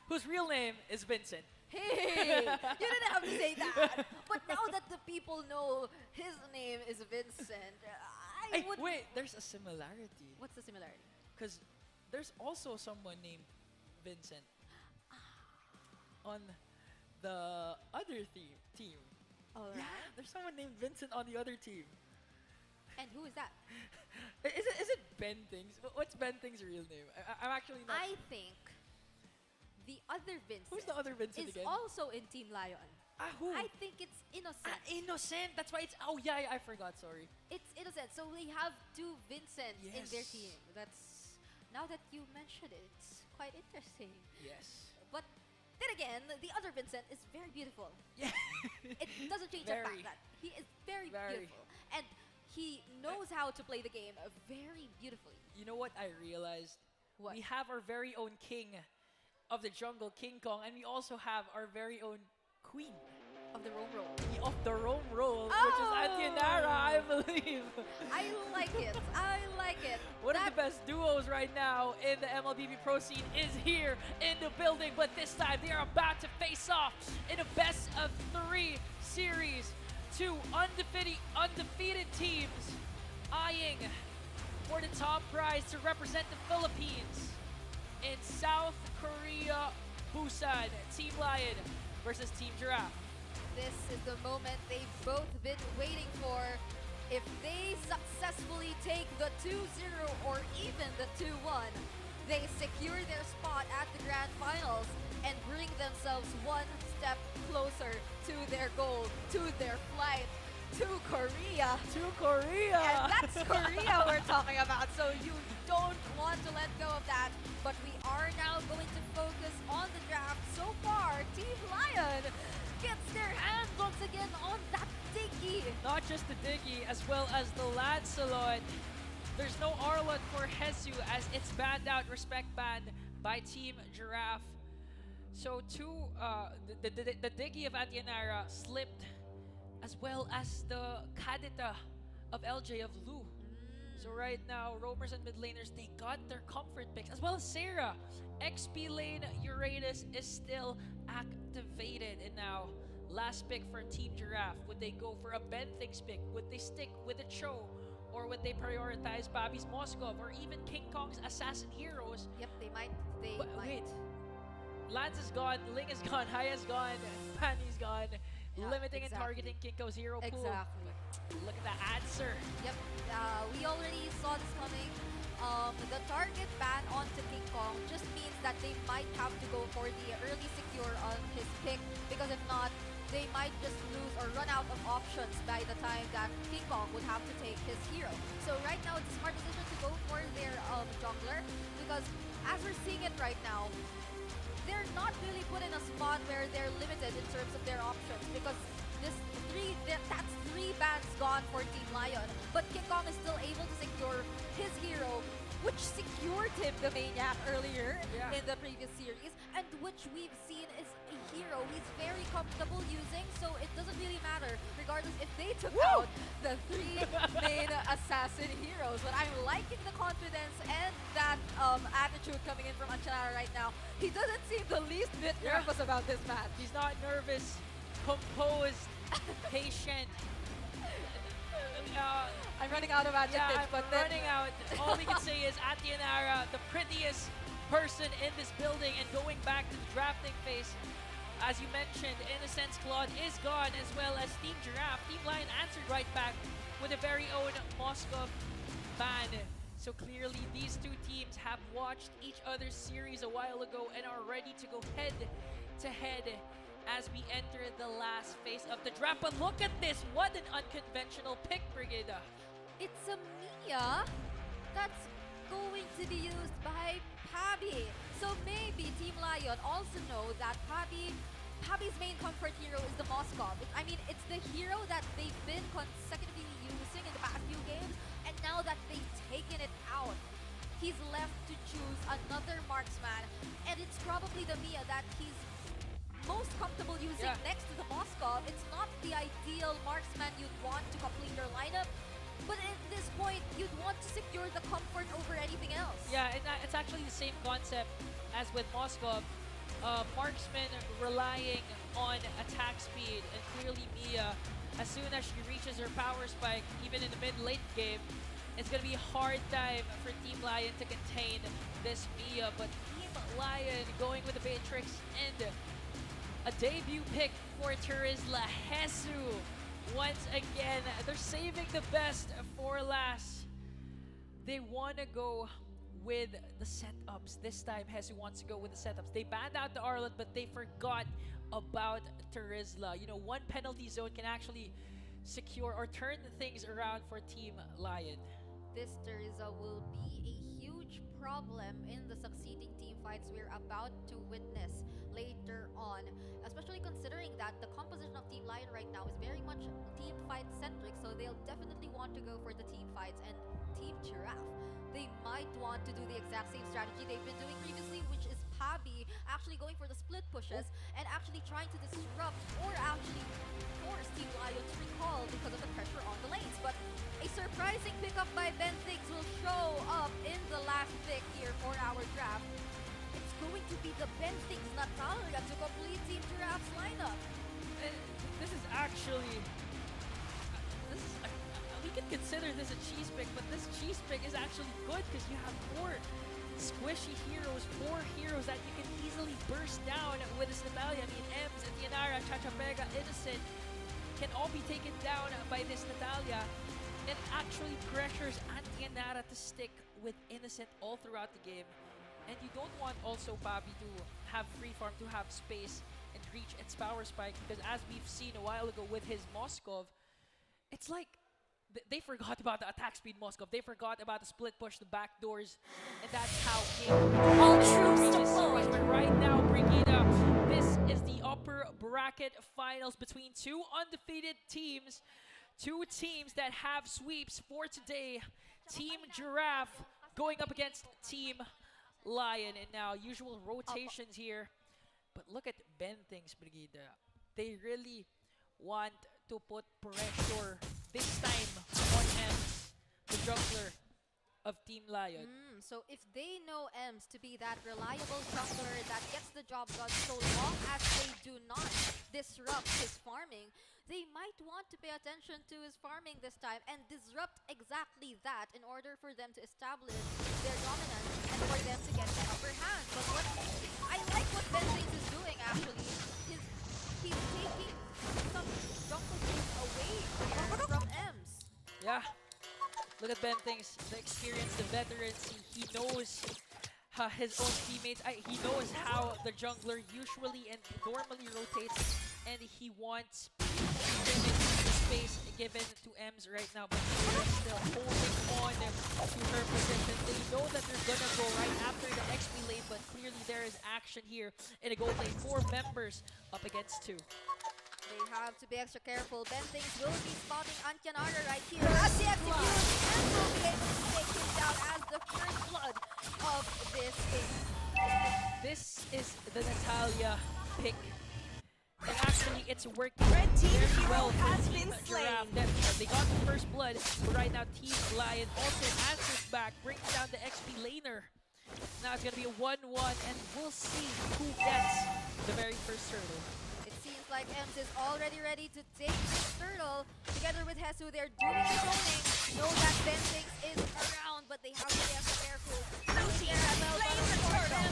Speaker 4: whose real name is Vincent.
Speaker 7: Hey, you didn't have to say that. But now that the people know his name is Vincent, I would...
Speaker 4: Wait, there's a similarity.
Speaker 7: What's the similarity?
Speaker 4: Because there's also someone named Vincent on the other team.
Speaker 7: All right.
Speaker 4: Yeah, there's someone named Vincent on the other team.
Speaker 7: And who is that?
Speaker 4: Is it Ben Things? What's Ben Things' real name? I'm actually not...
Speaker 7: I think the other Vincent
Speaker 4: Who's the other Vincent
Speaker 7: is
Speaker 4: again?
Speaker 7: also in Team Lion.
Speaker 4: Who?
Speaker 7: I think it's Innocent.
Speaker 4: Innocent. That's why it's... Oh, yeah, I forgot. Sorry.
Speaker 7: It's Innocent. So we have 2 Vincents in their
Speaker 4: Yes.
Speaker 7: team. That's... Now that you mentioned it, it's quite interesting.
Speaker 4: Yes.
Speaker 7: But then again, the other Vincent is very beautiful.
Speaker 4: Yeah.
Speaker 7: It doesn't change the
Speaker 4: Very.
Speaker 7: fact that he is very,
Speaker 4: Very.
Speaker 7: beautiful. And he knows how to play the game very beautifully.
Speaker 4: You know what I realized?
Speaker 7: What?
Speaker 4: We have our very own king of the jungle, King Kong, and we also have our very own queen
Speaker 7: Of the Rome role.
Speaker 4: of the Rome role, which is
Speaker 7: Oh!
Speaker 4: Antianara, I believe.
Speaker 7: I like it. I like it.
Speaker 4: One of the best duos right now in the MLBB Pro scene is here in the building, but this time they are about to face off in a best-of-3 series. 2 undefeated teams eyeing for the top prize to represent the Philippines in South Korea, Busan. Team Lion versus Team Giraffe.
Speaker 7: This is the moment they've both been waiting for. If they successfully take the 2-0 or even the 2-1, they secure their spot at the grand finals and bring themselves one step closer to their goal, to their flight, to Korea.
Speaker 4: To Korea!
Speaker 7: And that's Korea we're talking about, so you don't want to let go of that. But we are now going to focus on the draft. So far, Team Lion gets their hands once again on that Diggy.
Speaker 4: Not just the Diggy, as well as the Lancelot. There's no Arlot for Hesu as it's banned out, respect banned by Team Giraffe. So the Diggy of Antianara slipped, as well as the Kadita of LJ of Lu. So right now, roamers and mid laners, they got their comfort picks, as well as Sarah. XP lane Uranus is still activated. And now, last pick for Team Giraffe. Would they go for a Ben Things pick? Would they stick with a Cho? or would they prioritize Bobby's Moskov or even King Kong's assassin heroes?
Speaker 7: Yep, they might.
Speaker 4: But wait, Lance is gone, Ling is gone, Haya's gone, Fanny's gone,
Speaker 7: Yeah,
Speaker 4: limiting and
Speaker 7: exactly.
Speaker 4: targeting Kinko's hero pool.
Speaker 7: Exactly.
Speaker 4: Look at the answer.
Speaker 7: Yep, we already saw this coming. The target ban onto King Kong just means that they might have to go for the early secure on his pick, because if not, they might just lose or run out of options by the time that King Kong would have to take his hero. So right now, it's a smart decision to go for their jungler, because as we're seeing it right now, they're not really put in a spot where they're limited in terms of their options, because that's three bans gone for Team Lion. But King Kong is still able to secure his hero, which secured him the Maniac earlier in the previous series, and which we've seen is a hero he's very comfortable using, so it doesn't really matter, regardless if they took out the three main assassin heroes. But I'm liking the confidence and that attitude coming in from Anchanara right now. He doesn't seem the least bit nervous about this match.
Speaker 4: He's not nervous, composed, patient.
Speaker 7: I'm running out of adjectives,
Speaker 4: I'm running out. All we can say is Atienara, the prettiest person in this building, and going back to the drafting phase. As you mentioned, Innocence Claude is gone, as well as Team Giraffe. Team Lion answered right back with a very own Moskov ban. So clearly, these two teams have watched each other's series a while ago and are ready to go head to head as we enter the last phase of the draft. But look at this, what an unconventional pick, Brigida.
Speaker 7: It's a Mia that's going to be used by Pabi. So maybe Team Lion also know that Pabi's main comfort hero is the Moskov. I mean, it's the hero that they've been consecutively using in the past few games, and now that they've taken it out, he's left to choose another marksman, and it's probably the Mia that he's most comfortable using next to the Moskov. It's not the ideal marksman you'd want to complete your lineup, but at this point, you'd want to secure the comfort over anything else.
Speaker 4: Yeah, and it's actually the same concept as with Moskov. Marksman relying on attack speed, and clearly Mia, as soon as she reaches her power spike, even in the mid-late game, it's going to be a hard time for Team Lion to contain this Mia. But Team Lion going with the Matrix and a debut pick for Terizla, Hesu. Once again, they're saving the best for last. They want to go with the setups. This time, Hesu wants to go with the setups. They banned out the Arlot, but they forgot about Terizla. You know, one penalty zone can actually secure or turn things around for Team Lion.
Speaker 7: This Terizla will be a huge problem in the succeeding team fights we're about to witness later on, especially considering that the composition of Team Lion right now is very much team fight centric, so they'll definitely want to go for the team fights. And Team Giraffe, they might want to do the exact same strategy they've been doing previously, which is Pabi actually going for the split pushes and actually trying to disrupt or actually force Team Lion to recall because of the pressure on the lanes. But a surprising pickup by Ben Things will show up in the last pick here for our draft. It's going to be the Ben Things Natalia to complete Team Giraffe's lineup.
Speaker 4: This is actually... we could consider this a cheese pick, but this cheese pick is actually good because you have four squishy heroes, four heroes that you can easily burst down with this Natalia. I mean, Ems, Atienara, Chachapega, Innocent can all be taken down by this Natalia. It actually pressures Atienara to stick with Innocent all throughout the game. And you don't want also Pabi to have free farm, to have space and reach its power spike, because as we've seen a while ago with his Moskov, it's like they forgot about the attack speed Moskov. They forgot about the split push, the back doors, and that's how
Speaker 7: All troops deployed.
Speaker 4: But right now, Brigida, this is the upper bracket finals between two undefeated teams, two teams that have sweeps for today. Team Giraffe going up against Team Lion, and now usual rotations here. But look at Ben Things, Brigida. They really want to put pressure this time on Ems, the jungler of Team Lion.
Speaker 7: So if they know Ems to be that reliable jungler that gets the job done so long as they do not disrupt his farming, they might want want to pay attention to his farming this time and disrupt exactly that in order for them to establish their dominance and for them to get the upper hand. But what I like what Benzanes is doing actually. He's taking some jungle games away from Ems.
Speaker 4: Yeah. Look at Ben Things, the experience, the veterans. He knows his own teammates. He knows how the jungler usually and normally rotates, and he wants to limit the space given to Ems right now. But they're still holding on to her position. They know that they're gonna go right after the XP lane, but clearly there is action here in a gold lane. 4 members up against 2.
Speaker 7: They have to be extra careful. Benthings will be spotting Antyanara right here as they execute and will be able to take him down as the first blood of this game.
Speaker 4: This is the Natalia pick. And actually, it's working very well for Team Giraffe. They got the first blood, but right now Team Lion also answers back, brings down the XP laner. Now it's going to be a 1-1, and we'll see who gets the very first turtle.
Speaker 7: It seems like Ems is already ready to take this turtle. Together with Hesu, they're doing the zoning. Know that Benthings is around, but they have to be extra careful.
Speaker 12: Blue team slain the turtle.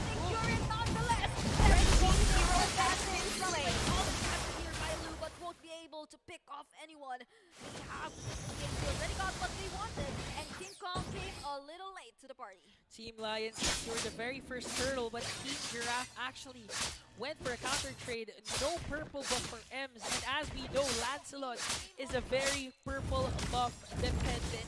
Speaker 7: Secure it nonetheless.
Speaker 12: Hero has been slain.
Speaker 7: All the capture here by Lu, but won't be able to pick off anyone. They have already got what they wanted, and King Kong came a little late to the party.
Speaker 4: Team Lion secured the very first turtle, but Team Giraffe actually went for a counter trade. No purple buff for Ems, and as we know, Lancelot is a very purple buff dependent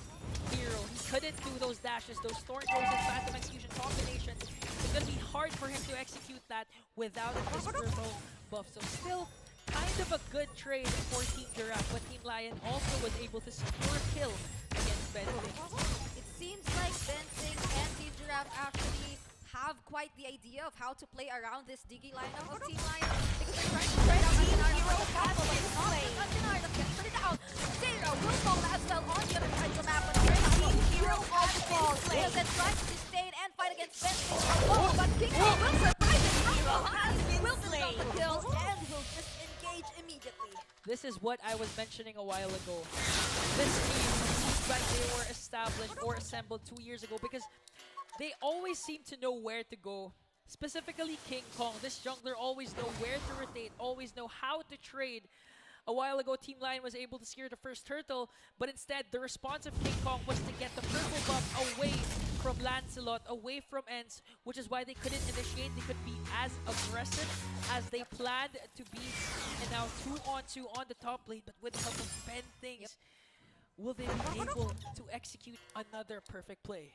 Speaker 4: hero. He couldn't do those dashes, those Thorn Throws and Phantom Execution combination. It's gonna be hard for him to execute that without his purple buff. So still kind of a good trade for Team Giraffe, but Team Lion also was able to secure a kill against Benthings.
Speaker 7: It seems like Benthings and Team Giraffe actually have quite the idea of how to play around this Diggy lineup of Team Lion because they're trying to spread out Antyanara from the combo, but it's not like Antyanara that's getting shut down. Sarah will fall as well on the other side of the map, but Hero also falls. Because then tries to sustain and fight against Benthings alone, but King Kong will surprise him. Hero will finish off the kills and will just engage immediately.
Speaker 4: This is what I was mentioning a while ago. This team seems like they were established or assembled 2 years ago because they always seem to know where to go. Specifically King Kong. This jungler always know where to rotate, always know how to trade. A while ago, Team Lion was able to secure the first turtle, but instead, the response of King Kong was to get the purple buff away from Lancelot, away from Ents, which is why they couldn't initiate. They couldn't be as aggressive as they planned to be. And now 2-on-2 on the top lane, but with the help of Benthings, will they be able to execute another perfect play?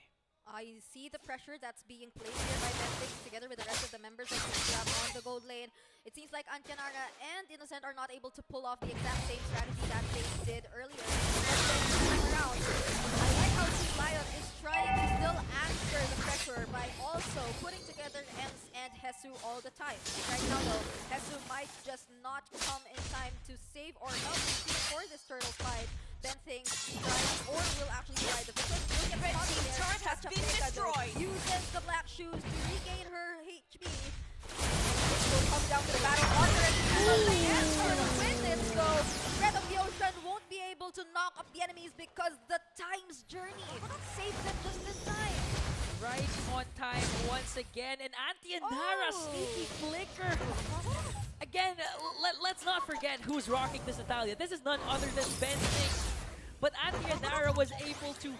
Speaker 7: I see the pressure that's being placed here by Benthings together with the rest of the members of Team Giraffe on the gold lane. It seems like Antyanara and Innocent are not able to pull off the exact same strategy that they did earlier. Around. I like how Team Lion is trying to still answer the pressure by also putting together Ems and Hesu all the time. Right now though, Hesu might just not come in time to save or help the team for this turtle fight. Benthings tries or will actually try the victim. Will get
Speaker 12: Red team turret has been destroyed.
Speaker 7: Uses the black shoes to regain her HP. Will come down to the battle on her and for the win this though. Breath of the Ocean won't be able to knock up the enemies because the time's journey saved them just in time.
Speaker 4: Right on time once again, and Antyanara sneaky flicker. Again, let's not forget who's rocking this Natalia. This is none other than Benthings. But Antyanara was able to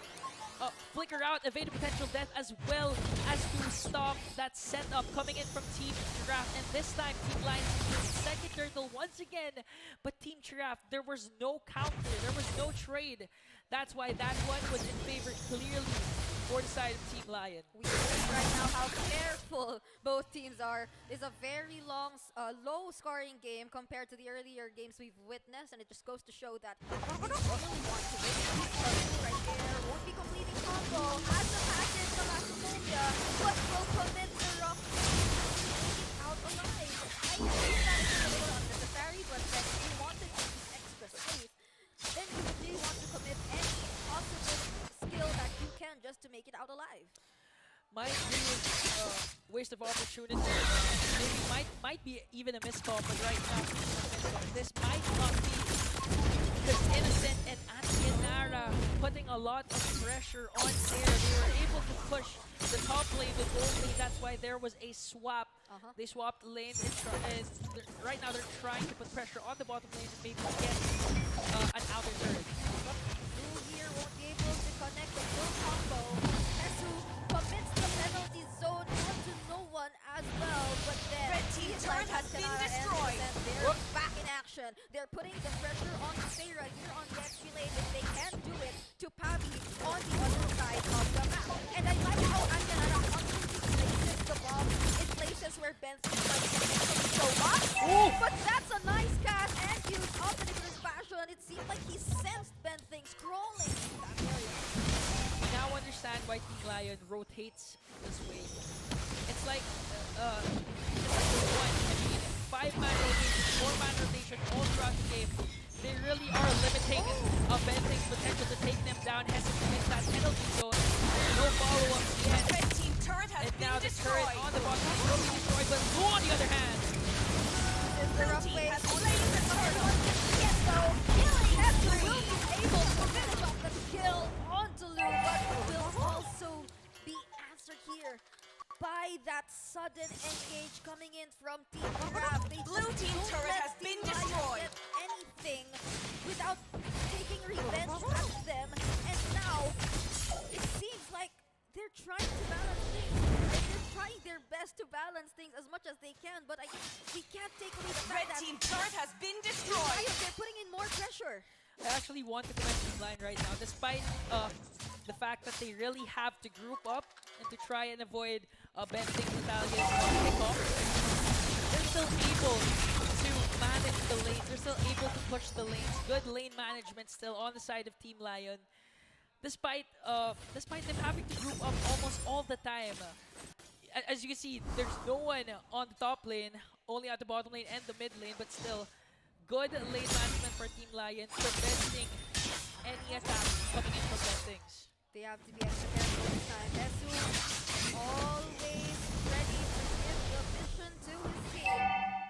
Speaker 4: flicker out, evade a potential death, as well as to stop that setup coming in from Team Giraffe. And this time, Team Lion secured second turtle once again. But Team Giraffe, there was no counter, there was no trade. That's why that one was in favor clearly for the side of Team Lion.
Speaker 7: We see right now how careful both teams are. It's a very long, low scoring game compared to the earlier games we've witnessed, and it just goes to show that they really want to win. Right there, won't be completing combo. Has the package from Astronomia, but will commit the rock out alive. I think that is a little unnecessary, but then if you wanted to be extra safe, then you really want to commit any possible skill that you can just to make it out alive.
Speaker 4: Might be waste of opportunity. might be even a missed call, but right now this might not be because Innocent and Atienara putting a lot of pressure on there. They were able to push the top lane with gold lane. That's why there was a swap. They swapped lanes and right now they're trying to put pressure on the bottom lane and maybe get an outer turret.
Speaker 7: Blue here won't be able to connect the full combo. Esu commits the penalty zone onto no one as well, but then
Speaker 12: Red team turret has been destroyed.
Speaker 7: and they're back in action. They're putting the pressure on Sarah here on the XP lane. If they can't do it, to Pavi on the other side of the map. And I like how Anjanara constantly places the bomb in places where Benson tries to show up. But that's a nice cast and use of the different fashion. It seemed like he sensed Benthing crawling in that area.
Speaker 4: I now understand why Team Lion rotates this way. It's like one, 5-man rotation, 4-man rotation all throughout the game. They really are limiting Benthing's potential to take them down. Hesitant commits that penalty zone. No follow-ups yet.
Speaker 12: Red team turret has
Speaker 4: And
Speaker 12: been
Speaker 4: now the turret
Speaker 12: destroyed.
Speaker 4: on the bottom is will be destroyed, but Blue on the other hand.
Speaker 7: Is there a
Speaker 12: Blue team
Speaker 7: way
Speaker 12: has
Speaker 7: to
Speaker 12: slain the turtle.
Speaker 7: Yes, though. Killing Hector will be able to finish off the kill onto Lou, but will also be answered here by that sudden engage coming in from Team Giraffe. They
Speaker 12: Blue
Speaker 7: just
Speaker 12: team
Speaker 7: don't
Speaker 12: turret
Speaker 7: let
Speaker 12: has been
Speaker 7: Team Lion
Speaker 12: destroyed.
Speaker 7: get anything without taking revenge at them. And now it seems like they're trying to balance things. And they're trying their best to balance things as much as they can, but we can't take away the
Speaker 12: Red
Speaker 7: fact that
Speaker 12: team turret has been
Speaker 7: Team
Speaker 12: destroyed.
Speaker 7: Lion, they're putting in more pressure.
Speaker 4: I actually want to commend Team Lion right now, despite the fact that they really have to group up and to try and avoid Benthing's battalion kickoff. They're still able to manage the lanes. They're still able to push the lanes. Good lane management still on the side of Team Lion. Despite them having to group up almost all the time. As you can see, there's no one on the top lane, only at the bottom lane and the mid lane, but still good lane management for Team Lion, preventing any attacks coming in from Benthings.
Speaker 7: They have to be extra careful this time. Hesu always ready to give the vision to his team.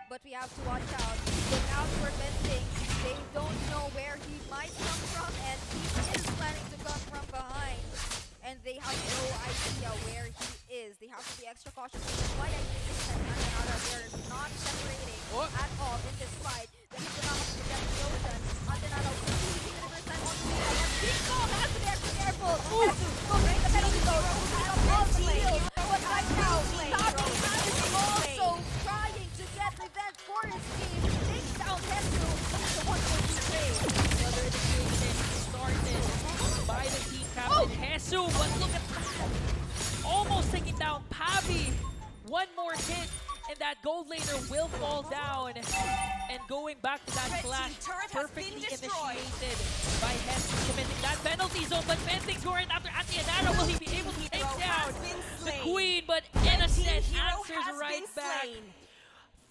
Speaker 7: But we have to watch out. Look out for Benthing. They don't know where he might come from, and he is planning to come from behind. And they have no idea where he is. They have to be extra cautious. Which is why I think this time they're not separating at all in this fight. They need to not have to get the ocean. Anjanara will be using the first time on the field. And Pico has to be extra careful. Hesu will break the penalty zone. Out of all the field. But right now, Tabi is also trying to get revenge for his team. Takes down Hesu. That's the 1-4-2 trade.
Speaker 4: Another initiation started by the team captain Hesu, but look at that! Almost taking down Pavi. One more hit, and that gold laner will fall down. And going back to that flash, perfectly initiated by Hesu, committing that penalty zone. But Benthing's going after Atienara. Will he be able to take down the Queen? But Innocent answers right back.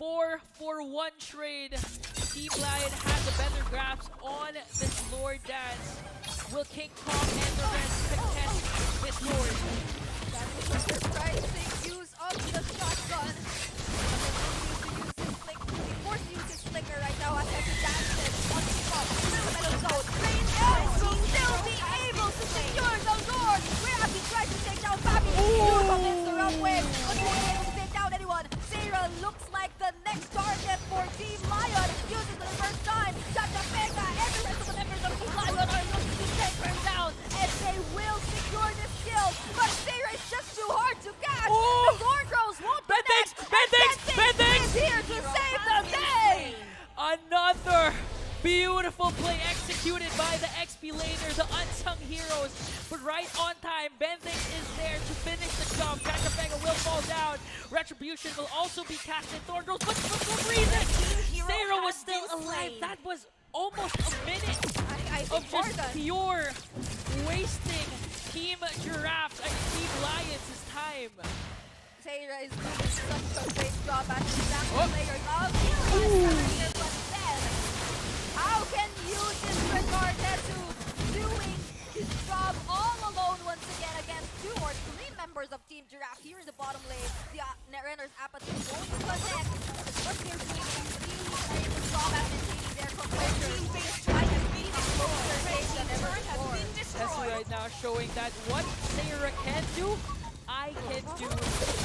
Speaker 4: 4-for-1 trade. Team Lion has a better grasp on this Lord Dance. Will King Kong and the rest contest this Lord?
Speaker 7: That is a surprising use of the shotgun. He's forced to use his flicker right now as he dances on the top. Middle zone. Else will still be able to secure the Lord. Where he tried to take down Fabi. Commits the wrong way, but he ain't able to take down anyone. Sarah looks like the next target for Team Lion. Uses it for the first time. Dr. Vega and the rest of the members of Team Lion are looking to take her down. And they will secure this kill. But Sarah is just too hard to catch. The Lord Rose won't connect. Benthings is here to save the day.
Speaker 4: Another beautiful play executed by the XP laner, the unsung heroes. But right on time, Benthing is there to finish the job. Kakafenga will fall down. Retribution will also be cast in Thorn Rose, but for some reason, Sarah was still alive. That was almost a minute of just pure wasting Team Giraffe and Team Lions' time.
Speaker 7: Sarah is doing such a great job as the back player of the but then, how can you disregard Hesu doing his job all alone once again against 2 or 3 members of Team Giraffe here in the bottom lane? The Renner Antianara's apathy won't connect. What they're doing is really trying to stop at maintaining their composure. Despite it being a closer game than ever before.
Speaker 4: Hesu right now showing that what Sarah can do, I can do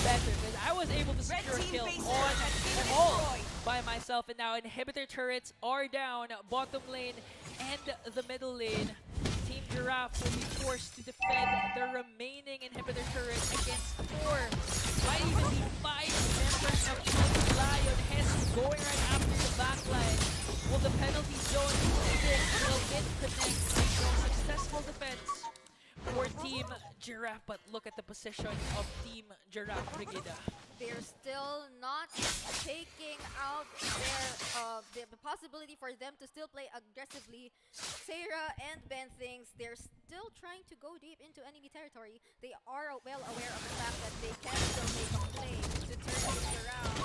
Speaker 4: better. Because I was able to secure a kill on and all by myself. And now inhibitor turrets are down, bottom lane and the middle lane. Team Giraffe will be forced to defend the remaining inhibitor turret against 4, might even be 5 members of Team Lion. Hesu going right after the backline. Will the penalty zone stick? Will it connect? So successful defense for Team Giraffe, but look at the position of Team Giraffe Brigida.
Speaker 7: They're still not taking out the possibility for them to still play aggressively. Sarah and Ben thinks they're still trying to go deep into enemy territory. They are well aware of the fact that they can still make a play to turn things around.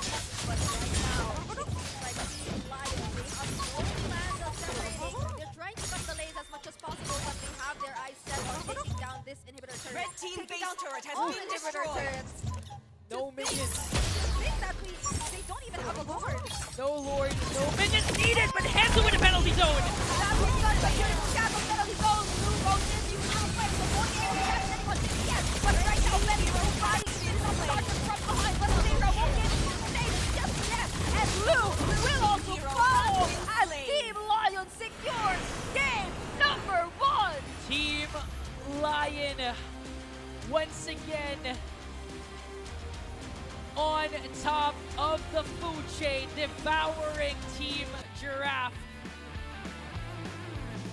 Speaker 7: But right now, it seems like Team Lion, they have no plans of separating. They're trying to cut the lanes as much as possible, but they have their eyes set on taking down this inhibitor turret.
Speaker 12: Red team
Speaker 7: Taking
Speaker 12: base
Speaker 7: down
Speaker 12: turret has
Speaker 7: all
Speaker 12: been
Speaker 7: inhibitor
Speaker 12: destroyed.
Speaker 7: turrets.
Speaker 4: No minions.
Speaker 7: Think that they don't even have a lord.
Speaker 4: No lord, no minions needed, but Hesu in the penalty zone.
Speaker 7: That was done by here in Seattle penalty zone. Blue goes in, you now play the one area has anyone to yes. But right now, Benny provides some starters from behind, but Zero won't get into the stage just yet. And Blue will also follow as Team Lion secures game number 1.
Speaker 4: Team Lion once again on top of the food chain, devouring Team Giraffe.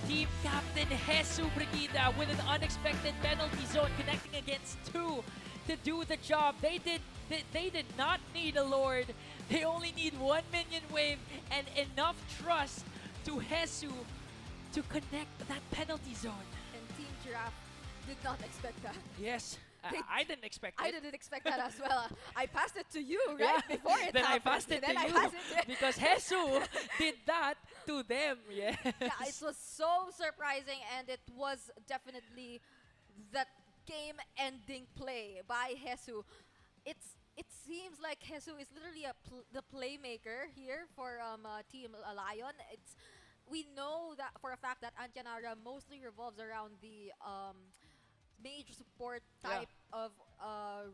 Speaker 4: Team Captain Hesu Brigida with an unexpected penalty zone connecting against 2 to do the job. They did not need a Lord. They only need 1 minion wave and enough trust to Hesu to connect that penalty zone.
Speaker 7: And Team Giraffe did not expect that.
Speaker 4: Yes, I didn't expect it.
Speaker 7: I didn't expect that as well. I passed it to you right before it
Speaker 4: then
Speaker 7: happened.
Speaker 4: I passed it
Speaker 7: Then
Speaker 4: to
Speaker 7: I
Speaker 4: you
Speaker 7: passed it
Speaker 4: because Hesu did that to them. Yes.
Speaker 7: Yeah, it was so surprising, and it was definitely that game-ending play by Hesu. It seems like Hesu is literally the playmaker here for Team Lion. We know that for a fact that Antianara mostly revolves around the mage support type of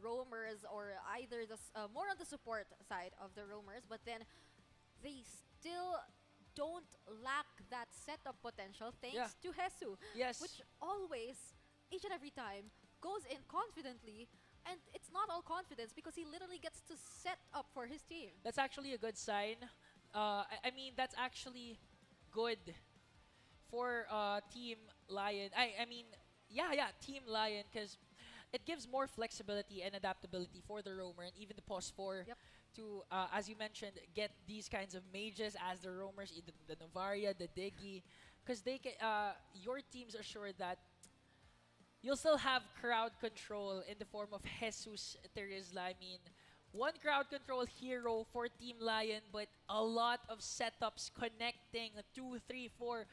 Speaker 7: roamers, or either more on the support side of the roamers, but then they still don't lack that setup potential thanks to Hesu,
Speaker 4: Yes.
Speaker 7: which always, each and every time, goes in confidently. And it's not all confidence because he literally gets to set up for his team.
Speaker 4: That's actually a good sign. I mean, that's actually good for Team Lion. I mean, Team Lion, because it gives more flexibility and adaptability for the roamer and even the pos 4 to, as you mentioned, get these kinds of mages as the roamers, either the Novaria, the Digi, because they can, your teams are sure that you'll still have crowd control in the form of Jesus Terizla. I mean, one crowd control hero for Team Lion, but a lot of setups connecting 2, 3, 4.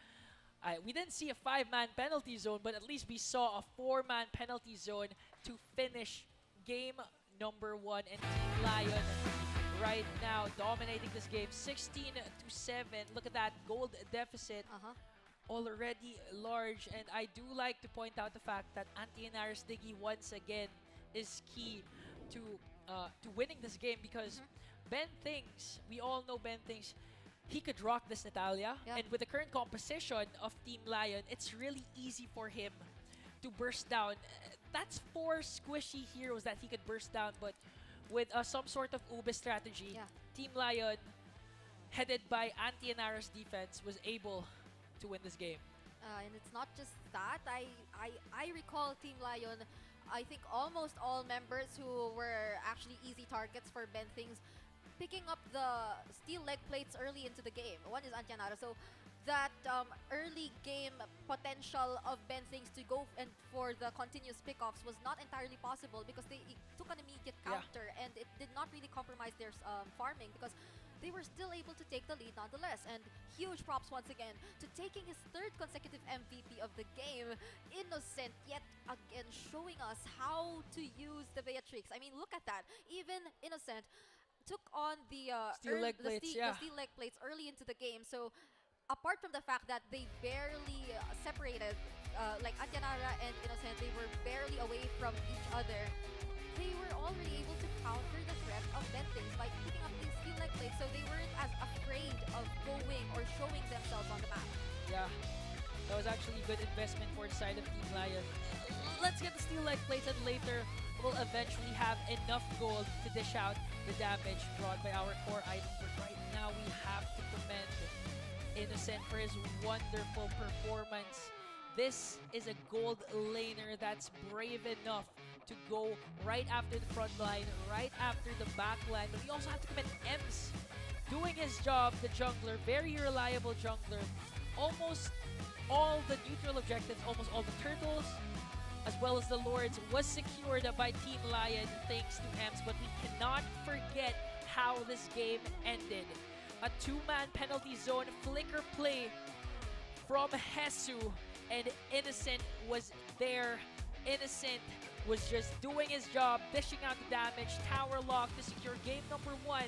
Speaker 4: We didn't see a 5-man penalty zone, but at least we saw a 4-man penalty zone to finish game number 1. And Team Lion right now dominating this game 16-7. Look at that gold deficit. Already large, and I do like to point out the fact that Antianara's Digi once again is key to winning this game, because Ben thinks, we all know Ben thinks he could rock this Natalia, and with the current composition of Team Lion, it's really easy for him to burst down. That's 4 squishy heroes that he could burst down, but with some sort of Ube strategy, Team Lion, headed by Antianara's defense, was able to win this game.
Speaker 7: And it's not just that. I recall Team Lion, I think almost all members who were actually easy targets for Ben Things picking up the steel leg plates early into the game. One is Antianara. So that early game potential of Ben Things to go and for the continuous pickoffs was not entirely possible because they took an immediate counter and it did not really compromise their farming, because they were still able to take the lead nonetheless. And huge props once again to taking his third consecutive MVP of the game. Innocent yet again showing us how to use the Beatrix. I mean, look at that. Even Innocent took on the
Speaker 4: Steel leg plates,
Speaker 7: the steel leg plates early into the game. So apart from the fact that they barely separated, like Antianara and Innocent, they were barely away from each other. They were already able to counter the threat of Bentings by picking up these steel leg plates, so they weren't as afraid of going or showing themselves on the map.
Speaker 4: Yeah, that was actually a good investment for the side of Team Lion. Let's get the steel leg plates, and later we'll eventually have enough gold to dish out the damage brought by our core item. But right now, we have to commend Innocent for his wonderful performance. This is a gold laner that's brave enough to go right after the front line, right after the back line. But we also have to commend Ems doing his job, the jungler, very reliable jungler. Almost all the neutral objectives, almost all the turtles, as well as the lords, was secured by Team Lion thanks to Ems. But we cannot forget how this game ended. A two-man penalty zone flicker play from Hesu, and Innocent was there. Innocent was just doing his job, dishing out the damage, tower lock to secure game number 1.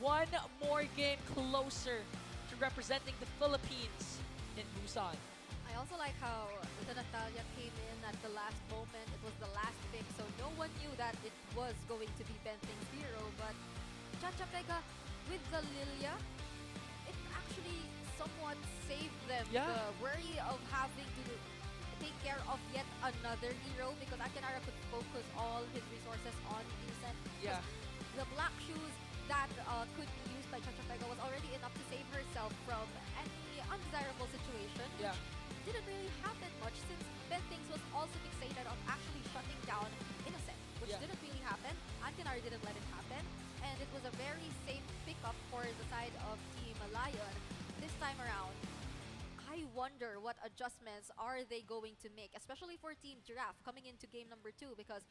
Speaker 4: One more game closer to representing the Philippines in Busan.
Speaker 7: I also like how the Natalia came in at the last moment. It was the last pick, so no one knew that it was going to be Benting's hero. But Chachapega with the Lilia, it actually somewhat saved them
Speaker 4: Yeah.
Speaker 7: the worry of having to take care of yet another hero, because Akinara could focus all his resources on Innocent.
Speaker 4: Yeah.
Speaker 7: The black shoes that could be used by Chachapega was already enough to save herself from any undesirable situation,
Speaker 4: Yeah.
Speaker 7: which didn't really happen much since Bentings was also fixated on actually shutting down Innocent, which
Speaker 4: Yeah.
Speaker 7: didn't really happen. Antinar didn't let it happen, and it was a very safe pickup for the side of Team Lion. This time around, I wonder what adjustments are they going to make, especially for Team Giraffe coming into game number 2, because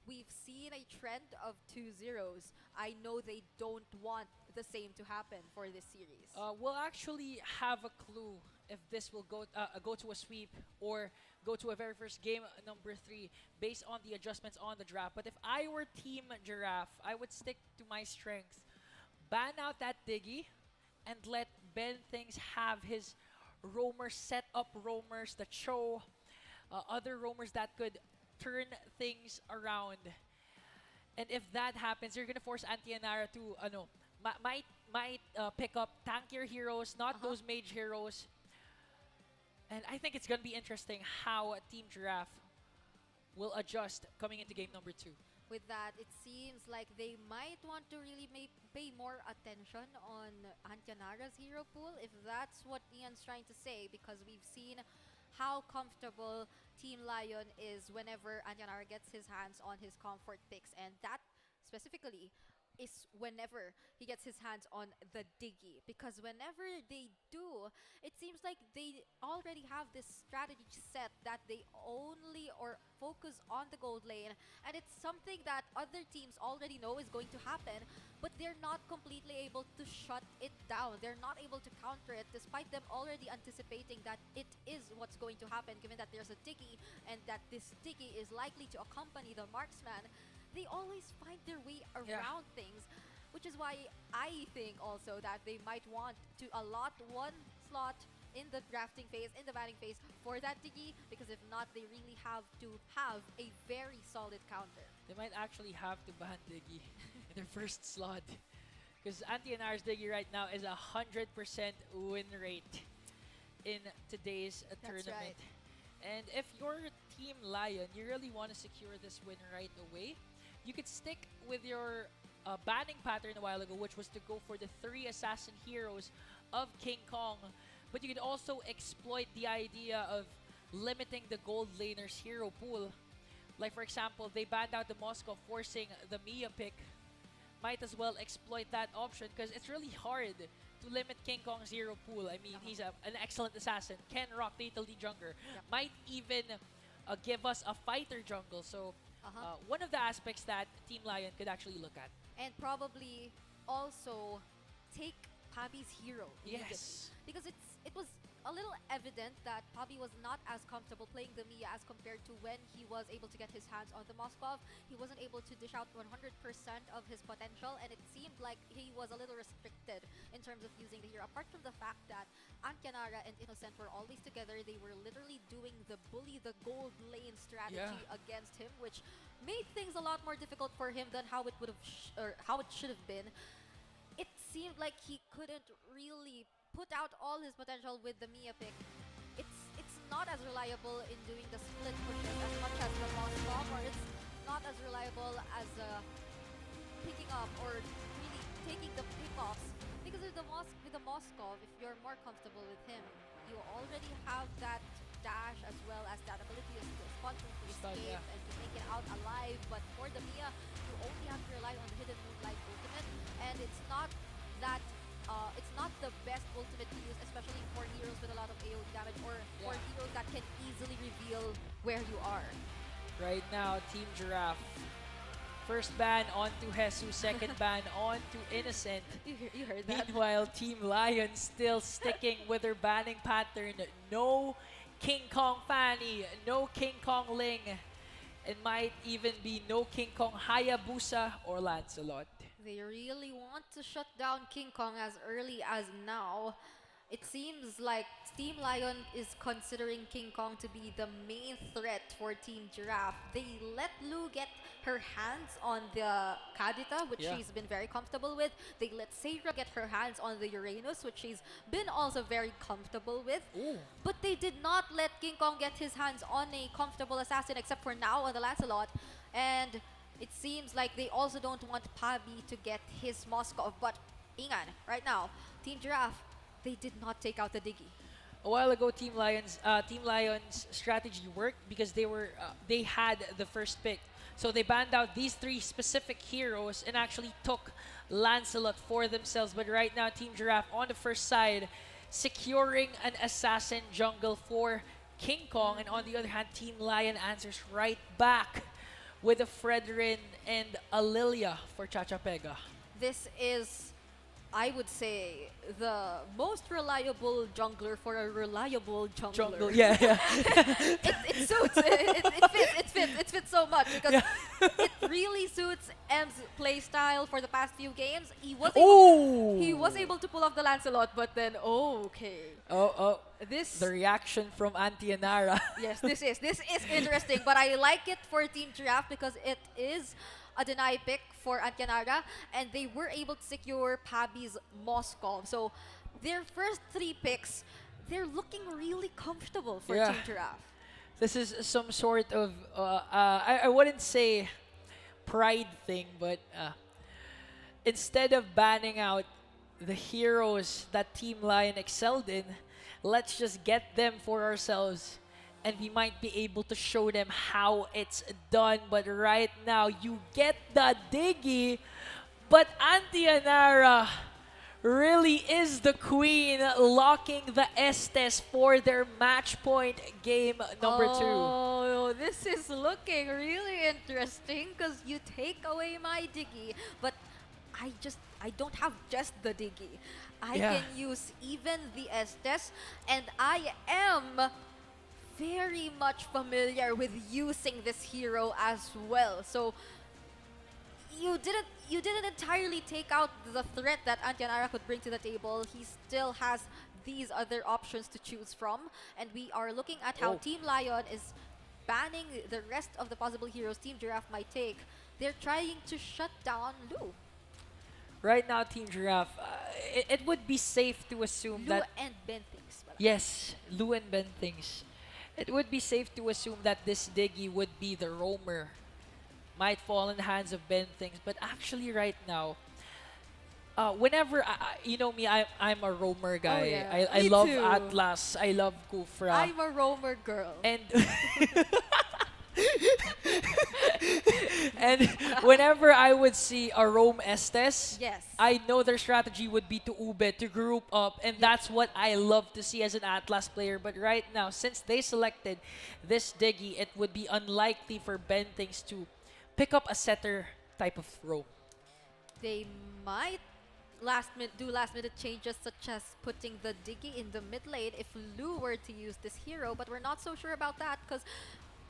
Speaker 7: we've seen a trend of 2-0s. I know they don't want the same to happen for this series.
Speaker 4: We'll actually have a clue if this will go to a sweep or go to a very first game number 3 based on the adjustments on the draft. But if I were Team Giraffe, I would stick to my strengths. Ban out that Diggy and let Ben Things have his roamers, set up roamers that show other roamers that could turn things around. And if that happens, you're gonna force Antianara to might pick up tankier heroes, not those mage heroes. And I think it's gonna be interesting how Team Giraffe will adjust coming into game number 2.
Speaker 7: With that, it seems like they might want to really pay more attention on Antianara's hero pool, if that's what Ian's trying to say, because we've seen how comfortable Team Lion is whenever Antianara gets his hands on his comfort picks, and that specifically is whenever he gets his hands on the Diggy, because whenever they do, it seems like they already have this strategy set that they only or focus on the gold lane, and it's something that other teams already know is going to happen, but they're not completely able to shut it down. They're not able to counter it, despite them already anticipating that it is what's going to happen, given that there's a Diggy and that this Diggy is likely to accompany the marksman. They always find their way around things, which is why I think also that they might want to allot one slot in the drafting phase, in the banning phase for that Diggy, because if not, they really have to have a very solid counter.
Speaker 4: They might actually have to ban Diggy in their first slot, because Antianara's Diggy right now is 100% win rate in today's tournament.
Speaker 7: Right.
Speaker 4: And if you're Team Lion, you really want to secure this win right away, you could stick with your banning pattern a while ago, which was to go for the 3 assassin heroes of King Kong. But you could also exploit the idea of limiting the gold laner's hero pool. Like, for example, they banned out the Moscow, forcing the Mia pick. Might as well exploit that option, because it's really hard to limit King Kong's hero pool. I mean, he's an excellent assassin, can rock Fatal Junger, might even give us a fighter jungle. So one of the aspects that Team Lion could actually look at.
Speaker 7: And probably also take Pabi's hero immediately.
Speaker 4: Yes.
Speaker 7: Because it was a little evident that Pabi was not as comfortable playing the Mia as compared to when he was able to get his hands on the Moskov. He wasn't able to dish out 100% of his potential, and it seemed like he was a little restricted in terms of using the hero. Apart from the fact that Antyanara and Innocent were always together, they were literally doing the bully the gold lane strategy against him, which made things a lot more difficult for him than how it would have or how it should have been. It seemed like he couldn't really put out all his potential with the Mia pick. It's not as reliable in doing the split pushes as much as the Moskov, or it's not as reliable as picking up or really taking the pickoffs. Because with the Moskov, if you're more comfortable with him, you already have that dash as well as that ability to spontaneously escape and to make it out alive. But for the Mia, you only have to rely on the hidden moonlight ultimate, and it's not that it's not the best ultimate to use, especially for heroes with a lot of AoE damage or for heroes that can easily reveal where you are.
Speaker 4: Right now, Team Giraffe. First ban onto Jesus, second ban onto Innocent.
Speaker 7: You heard that.
Speaker 4: Meanwhile, Team Lion still sticking with their banning pattern. No King Kong Fanny, no King Kong Ling. It might even be no King Kong Hayabusa or Lancelot.
Speaker 7: They really want to shut down King Kong as early as now. It seems like Team Lion is considering King Kong to be the main threat for Team Giraffe. They let Lu get her hands on the Kadita, which she's been very comfortable with. They let Seira get her hands on the Uranus, which she's been also very comfortable with. But they did not let King Kong get his hands on a comfortable assassin, except for now on the Lancelot. And it seems like they also don't want Pabi to get his Moskov. But Ingan, right now, Team Giraffe, they did not take out the Diggy.
Speaker 4: A while ago, Team Lions' strategy worked because they had the first pick. So they banned out these three specific heroes and actually took Lancelot for themselves. But right now, Team Giraffe on the first side, securing an assassin jungle for King Kong. And on the other hand, Team Lion answers right back with a Fredrin and a Lilia for Chachapega.
Speaker 7: This is, I would say, the most reliable jungler for a reliable jungler. It suits. It fits so much because it really suits M's playstyle for the past few games. He was able to pull off the Lancelot, but then
Speaker 4: The reaction from Antyanara.
Speaker 7: Yes, this is interesting, but I like it for Team Giraffe because it is a deny pick for Antyanara, and they were able to secure Pabi's Moskov. So their first three picks, they're looking really comfortable for Team Giraffe.
Speaker 4: This is some sort of, I wouldn't say pride thing, but instead of banning out the heroes that Team Lion excelled in, let's just get them for ourselves. And we might be able to show them how it's done. But right now, you get the Diggy. But Antyanara really is the queen, locking the Estes for their match point game number 2.
Speaker 7: Oh, this is looking really interesting because you take away my Diggy, but I don't have just the Diggy. I can use even the Estes, and I am very much familiar with using this hero as well. So you didn't entirely take out the threat that Antyanara could bring to the table. He still has these other options to choose from, and we are looking at how Team Lion is banning the rest of the possible heroes Team Giraffe might take. They're trying to shut down Lu.
Speaker 4: Right now, Team Giraffe, it would be safe to assume
Speaker 7: Lu
Speaker 4: that...
Speaker 7: and Ben thinks.
Speaker 4: Yes, Lu and Ben thinks. It would be safe to assume that this Diggy would be the roamer. Might fall in the hands of Ben things, but actually right now, whenever, you know me, I'm a roamer guy. I
Speaker 7: Me
Speaker 4: love
Speaker 7: too.
Speaker 4: Atlas, I love Kufra.
Speaker 7: I'm a roamer girl.
Speaker 4: And and whenever I would see a roam Estes, I know their strategy would be to ube, to group up, and that's what I love to see as an Atlas player. But right now, since they selected this Diggy, it would be unlikely for Ben things to pick up a setter type of roam.
Speaker 7: They might last minute changes such as putting the Diggy in the mid lane if Lu were to use this hero, but we're not so sure about that because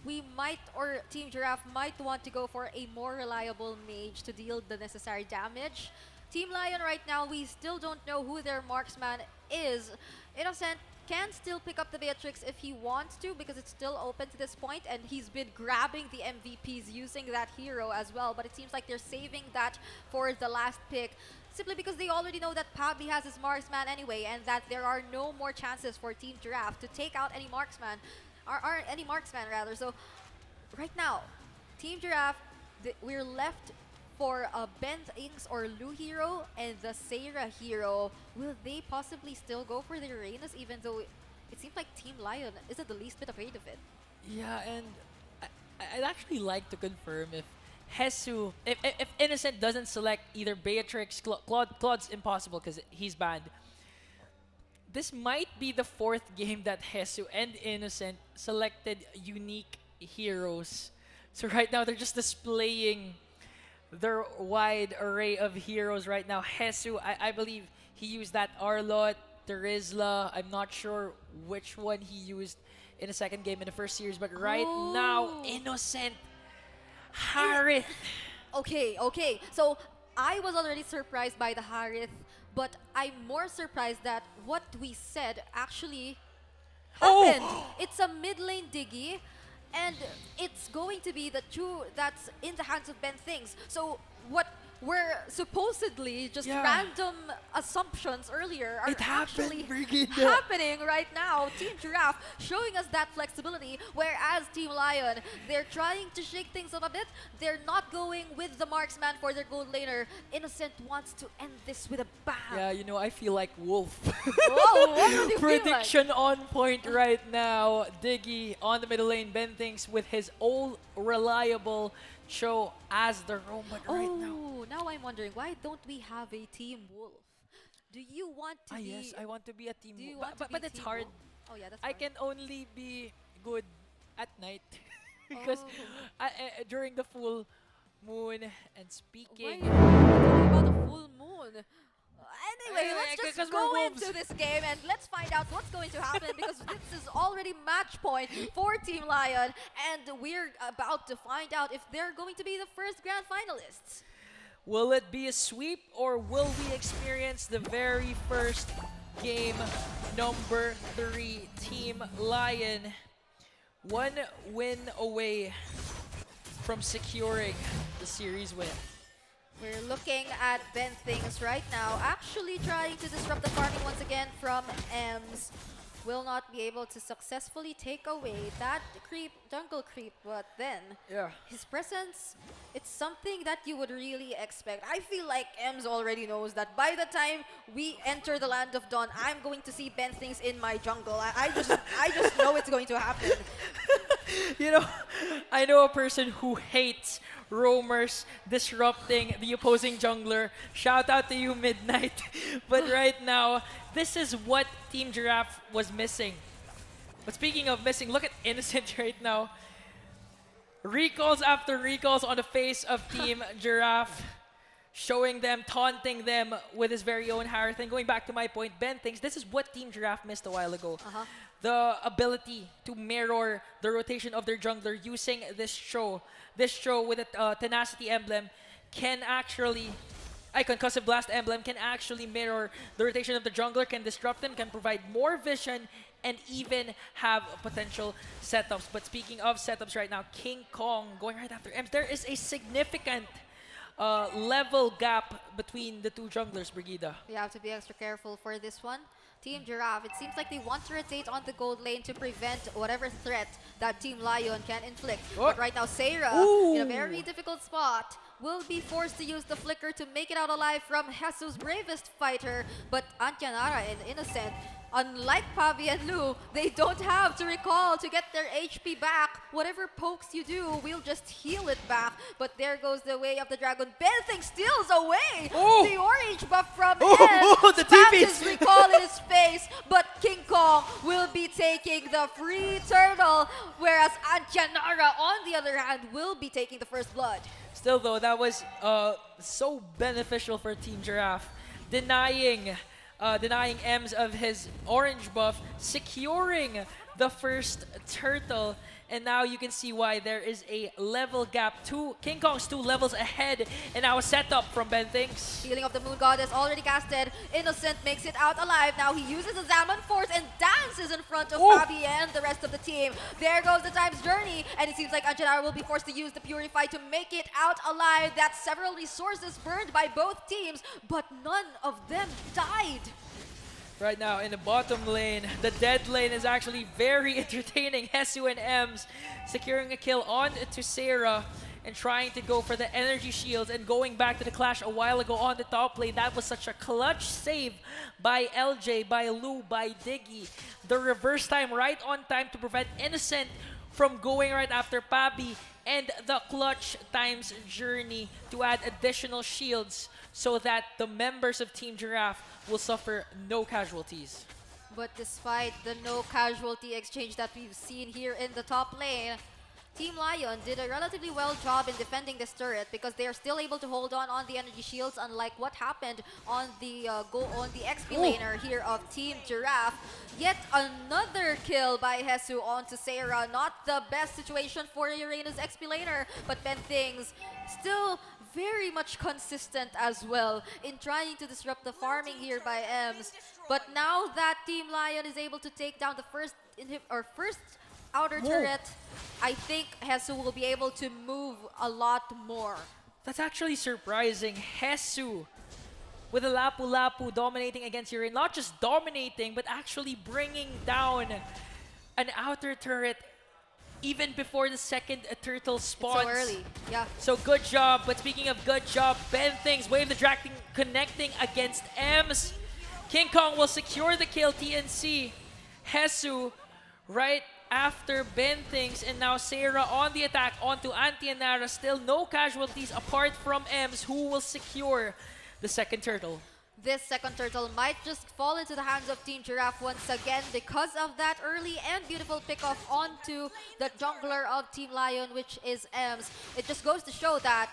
Speaker 7: we might, or Team Giraffe might want to go for a more reliable mage to deal the necessary damage. Team Lion right now, we still don't know who their marksman is. Innocent can still pick up the Beatrix if he wants to because it's still open to this point, and he's been grabbing the MVPs using that hero as well, but it seems like they're saving that for the last pick simply because they already know that Pabi has his marksman anyway, and that there are no more chances for Team Giraffe to take out any marksman, or any marksman rather. So right now, Team Giraffe, we're left for a Ben Inks or Lu hero and the Seira hero. Will they possibly still go for their Reynas, even though it seems like Team Lion isn't the least bit afraid of it?
Speaker 4: Yeah, and I'd actually like to confirm if Hesu, if Innocent doesn't select either Beatrix, Claude's impossible because he's banned. This might be the fourth game that Hesu and Innocent selected unique heroes. So right now they're just displaying their wide array of heroes right now. Hesu, I believe he used that Arlot, Terizla. I'm not sure which one he used in the second game in the first series, but right now, Innocent, Harith.
Speaker 7: Okay. So I was already surprised by the Harith, but I'm more surprised that what we said actually happened. It's a mid lane Diggy, and it's going to be the two that's in the hands of Ben Things. So what were supposedly just random assumptions earlier are actually happening right now. Team Giraffe showing us that flexibility, whereas Team Lion, they're trying to shake things up a bit. They're not going with the marksman for their gold laner. Innocent wants to end this with a bang.
Speaker 4: Yeah, you know, I feel like Wolf.
Speaker 7: Whoa, what do you feel like?
Speaker 4: Prediction on point right now. Diggy on the middle lane. Ben thinks with his old reliable Cho as the roam, but right
Speaker 7: now I'm wondering, why don't we have a Team Wolf? Do you want to be...
Speaker 4: Yes, I want to be a Team
Speaker 7: Do you
Speaker 4: Wolf.
Speaker 7: want to be
Speaker 4: But
Speaker 7: a
Speaker 4: it's
Speaker 7: Team
Speaker 4: hard.
Speaker 7: Wolf? Oh yeah, that's
Speaker 4: I
Speaker 7: hard.
Speaker 4: can only be good at night. Because during the full moon and speaking...
Speaker 7: Why are you talking about the full moon? Anyway, let's just go into this game and let's find out what's going to happen because this is already match point for Team Lion, and we're about to find out if they're going to be the first grand finalists.
Speaker 4: Will it be a sweep or will we experience the very first game, number 3, Team Lion? One win away from securing the series win.
Speaker 7: We're looking at Ben Things right now, actually trying to disrupt the farming once again from Ems. Will not be able to successfully take away that jungle creep, but then his presence, it's something that you would really expect. I feel like Ems already knows that by the time we enter the Land of Dawn, I'm going to see Ben Things in my jungle. I just know it's going to happen.
Speaker 4: You know, I know a person who hates roamers disrupting the opposing jungler. Shout out to you, Midnight. But right now, this is what Team Giraffe was missing. But speaking of missing, look at Innocent right now. Recalls after recalls on the face of Team Giraffe. Showing them, taunting them with his very own Harith. And going back to my point, Ben thinks this is what Team Giraffe missed a while ago. The ability to mirror the rotation of their jungler using this show. This show with a Tenacity emblem can actually, Concussive Blast emblem can actually mirror the rotation of the jungler, can disrupt them, can provide more vision, and even have potential setups. But speaking of setups right now, King Kong going right after Ems. There is a significant level gap between the two junglers, Brigida.
Speaker 7: We have to be extra careful for this one. Team Giraffe, it seems like they want to rotate on the gold lane to prevent whatever threat that Team Lion can inflict. But right now, Seira, in a very difficult spot, will be forced to use the flicker to make it out alive from Hesu's bravest fighter. But Antyanara and Innocent, unlike Pavi and Lu, they don't have to recall to get their HP back. Whatever pokes you do, we'll just heal it back. But there goes the way of the dragon. Bething steals away the orange buff from Ed.
Speaker 3: The
Speaker 7: Spams
Speaker 3: TPs.
Speaker 7: his recall in his face, but King Kong will be taking the free turtle, whereas Antyanara, on the other hand, will be taking the first blood.
Speaker 4: Still though, that was so beneficial for Team Giraffe. denying Ems of his orange buff, securing the first turtle. And now you can see why there is a level gap. King Kong's 2 levels ahead, and now a setup from Ben Things.
Speaker 7: Healing of the Moon Goddess already casted. Innocent makes it out alive. Now he uses the Zaman Force and dances in front of Fabi and the rest of the team. There goes the time's journey, and it seems like Anjanara will be forced to use the Purify to make it out alive. That's several resources burned by both teams, but none of them died.
Speaker 4: Right now in the bottom lane, the dead lane is actually very entertaining. Hesu and Ems securing a kill on to Sarah and trying to go for the energy shields, and going back to the clash a while ago on the top lane. That was such a clutch save by LJ, by Lou, by Diggy. The reverse time right on time to prevent Innocent from going right after Pabi, and the clutch times journey to add additional shields so that the members of Team Giraffe will suffer no casualties.
Speaker 7: But despite the no casualty exchange that we've seen here in the top lane, Team Lion did a relatively well job in defending this turret because they are still able to hold on the energy shields, unlike what happened on the XP laner here of Team Giraffe. Yet another kill by Hesu onto Sarah. Not the best situation for Uranus XP laner, but Ben Things still very much consistent as well in trying to disrupt the farming here by Ems. But now that Team Lion is able to take down the first outer turret, I think Hesu will be able to move a lot more.
Speaker 4: That's actually surprising. Hesu with a Lapu Lapu dominating against Uranus. Not just dominating, but actually bringing down an outer turret even before the second turtle spawns.
Speaker 7: So early, yeah.
Speaker 4: So good job. But speaking of good job, Ben Things, Wave the Dragon connecting against Ems. King Kong will secure the kill, TNC. Hesu right after Ben Things, and now Sarah on the attack onto Antianara. Still no casualties apart from Ems, who will secure the second turtle.
Speaker 7: This second turtle might just fall into the hands of Team Giraffe once again because of that early and beautiful pickoff onto the jungler of Team Lion, which is Ems. It just goes to show that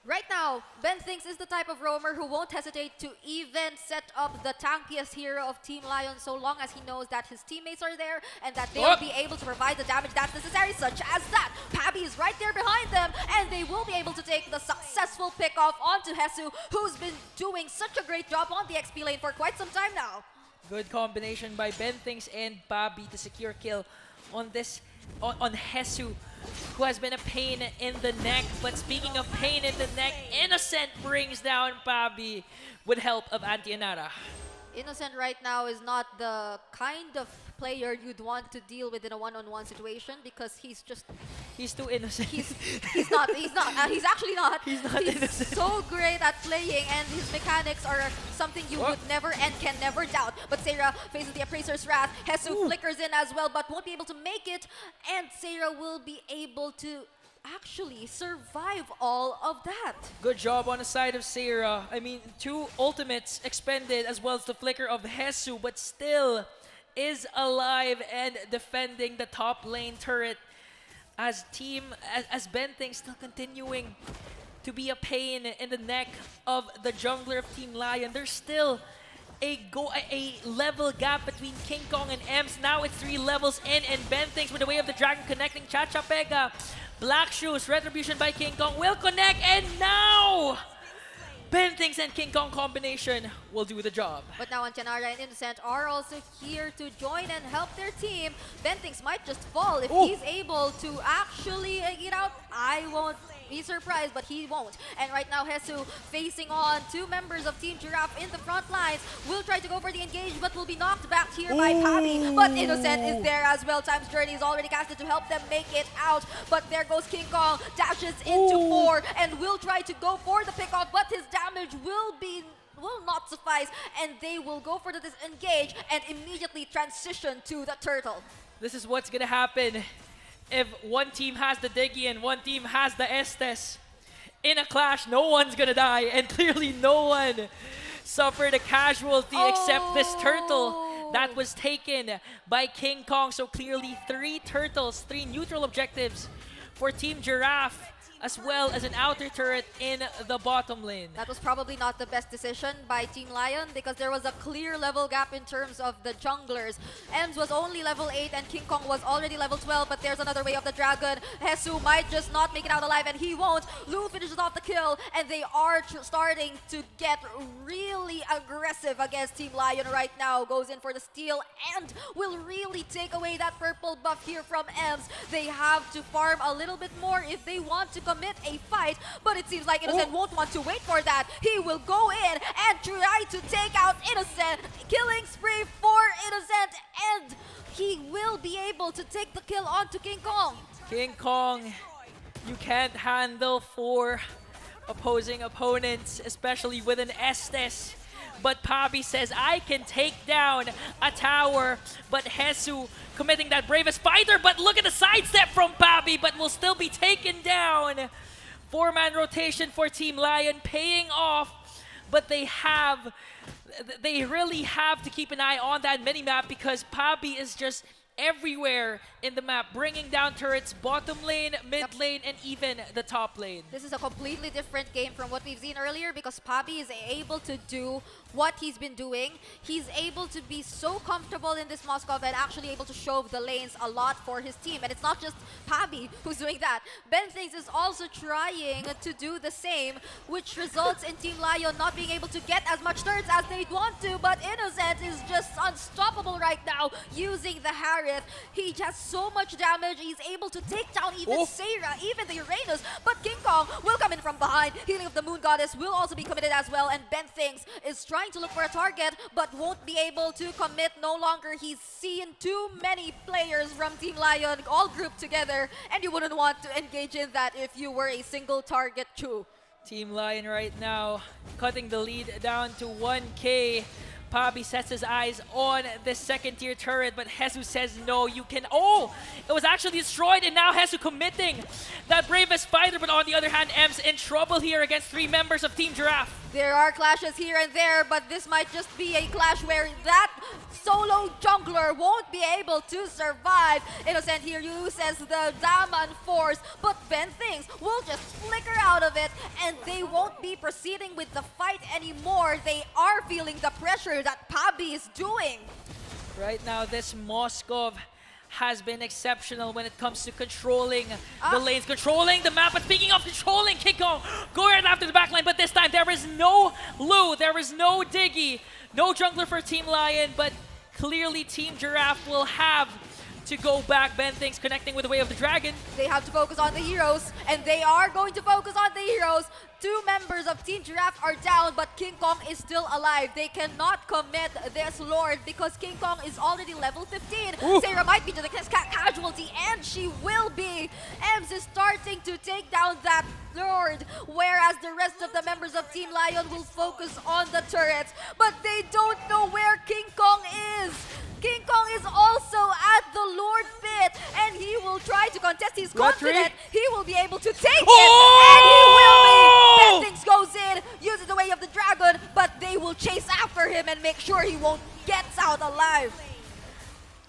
Speaker 7: right now, Ben Things is the type of roamer who won't hesitate to even set up the tankiest hero of Team Lion so long as he knows that his teammates are there and that they'll be able to provide the damage that's necessary, such as that. Pabi is right there behind them, and they will be able to take the successful pick-off onto Hesu, who's been doing such a great job on the XP lane for quite some time now.
Speaker 4: Good combination by Ben Things and Pabi to secure kill on this on Hesu, who has been a pain in the neck. But speaking of pain in the neck, Innocent brings down Pabi with help of Antianara.
Speaker 7: Innocent right now is not the kind of player you'd want to deal with in a one-on-one situation because he's
Speaker 4: too innocent.
Speaker 7: He's actually not. He's
Speaker 4: innocent.
Speaker 7: So great at playing, and his mechanics are something you would never and can never doubt. But Sarah faces the Appraiser's Wrath. Hesu flickers in as well, but won't be able to make it, and Sarah will be able to actually survive all of that.
Speaker 4: Good job on the side of Sarah. I mean, 2 ultimates expended as well as the flicker of Hesu, but still is alive and defending the top lane turret as Ben Things still continuing to be a pain in the neck of the jungler of Team Lion. There's still a level gap between King Kong and Ems. Now it's 3 levels in, and Ben Things with the Way of the Dragon connecting. Chacha Pega, Black Shoes, Retribution by King Kong will connect, and now Ben Things and King Kong combination will do the job.
Speaker 7: But now Antianara and Innocent are also here to join and help their team. Ben Things might just fall if he's able to actually get out. I won't be surprised, but he won't. And right now Hesu facing on 2 members of Team Giraffe in the front lines. Will try to go for the engage, but will be knocked back here by Pabi. But Innocent is there as well. Time's Journey is already casted to help them make it out. But there goes King Kong, dashes into 4, and will try to go for the pickoff, but his damage will not suffice, and they will go for the disengage and immediately transition to the turtle.
Speaker 4: This is what's gonna happen if one team has the Diggy and one team has the Estes. In a clash, no one's gonna die, and clearly no one suffered a casualty except this turtle that was taken by King Kong. So clearly 3 turtles, 3 neutral objectives for Team Giraffe as well as an outer turret in the bottom lane.
Speaker 7: That was probably not the best decision by Team Lion because there was a clear level gap in terms of the junglers. Ems was only level 8 and King Kong was already level 12, but there's another way of the dragon. Hesu might just not make it out alive and he won't. Lu finishes off the kill and they are starting to get really aggressive against Team Lion right now. Goes in for the steal and will really take away that purple buff here from Ems. They have to farm a little bit more if they want to commit a fight, but it seems like Innocent won't want to wait for that. He will go in and try to take out Innocent. Killing spree for Innocent, and he will be able to take the kill onto King Kong.
Speaker 4: King Kong, you can't handle 4 opposing opponents, especially with an Estes. But Pabi says, I can take down a tower. But Hesu committing that bravest fighter. But look at the sidestep from Pabi, but will still be taken down. 4-man rotation for Team Lion paying off. But they really have to keep an eye on that minimap because Pabi is just everywhere in the map, bringing down turrets, bottom lane, mid lane, and even the top lane.
Speaker 7: This is a completely different game from what we've seen earlier because Pabi is able to do what he's been doing. He's able to be so comfortable in this Moskov and actually able to shove the lanes a lot for his team. And it's not just Pabi who's doing that. Benthings is also trying to do the same, which results in Team Lion not being able to get as much turrets as they'd want to, but Innocent is just unstoppable right now using the Harry. He has so much damage. He's able to take down even Seira, even the Uranus. But King Kong will come in from behind. Healing of the Moon Goddess will also be committed as well. And Ben Things is trying to look for a target, but won't be able to commit no longer. He's seen too many players from Team Lion all grouped together, and you wouldn't want to engage in that if you were a single target too.
Speaker 4: Team Lion right now cutting the lead down to 1K. Pabi sets his eyes on this second tier turret, but Hesu says no, you can. Oh, it was actually destroyed, and now Hesu committing that bravest fighter, but on the other hand, Ems in trouble here against 3 members of Team Giraffe.
Speaker 7: There are clashes here and there, but this might just be a clash where that solo jungler won't be able to survive. Innocent here uses the Daman Force, but Ben Things will just flicker out of it, and they won't be proceeding with the fight anymore. They are feeling the pressure that Pabi is doing.
Speaker 4: Right now, this Moskov has been exceptional when it comes to controlling the lanes, controlling the map. But speaking of controlling, King Kong going right after the backline, but this time there is no Lu, there is no Diggy, no jungler for Team Lion, but clearly Team Giraffe will have to go back. Ben Things connecting with the Way of the Dragon.
Speaker 7: They have to focus on the heroes, and they are going to focus on the heroes. 2 members of Team Giraffe are down, but King Kong is still alive. They cannot commit this Lord because King Kong is already level 15. Sarah might be the casualty, and she will be. Ems is starting to take down that Lord, whereas the rest of the members of Team Lion will focus on the turrets, but they don't know where King Kong is. King Kong is also at the Lord pit, and he will try to contest. He's confident he will be able to take it, and he will be. Bendings goes in, uses the Way of the Dragon, but they will chase after him and make sure he won't get out alive.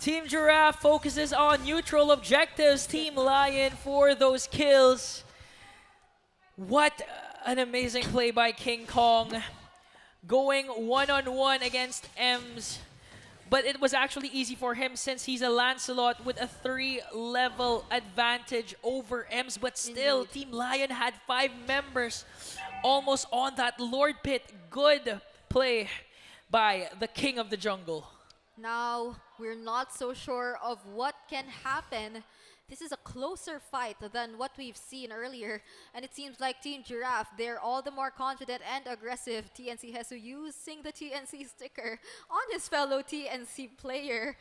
Speaker 4: Team Giraffe focuses on neutral objectives. Team Lion for those kills. What an amazing play by King Kong. Going one-on-one against Ems. But it was actually easy for him since he's a Lancelot with a 3-level advantage over Ems. But still, Team Lion had 5 members almost on that Lord pit. Good play by the King of the Jungle.
Speaker 7: Now, we're not so sure of what can happen. This is a closer fight than what we've seen earlier, and it seems like Team Giraffe, they're all the more confident and aggressive. TNC Hesu using the TNC sticker on his fellow TNC player.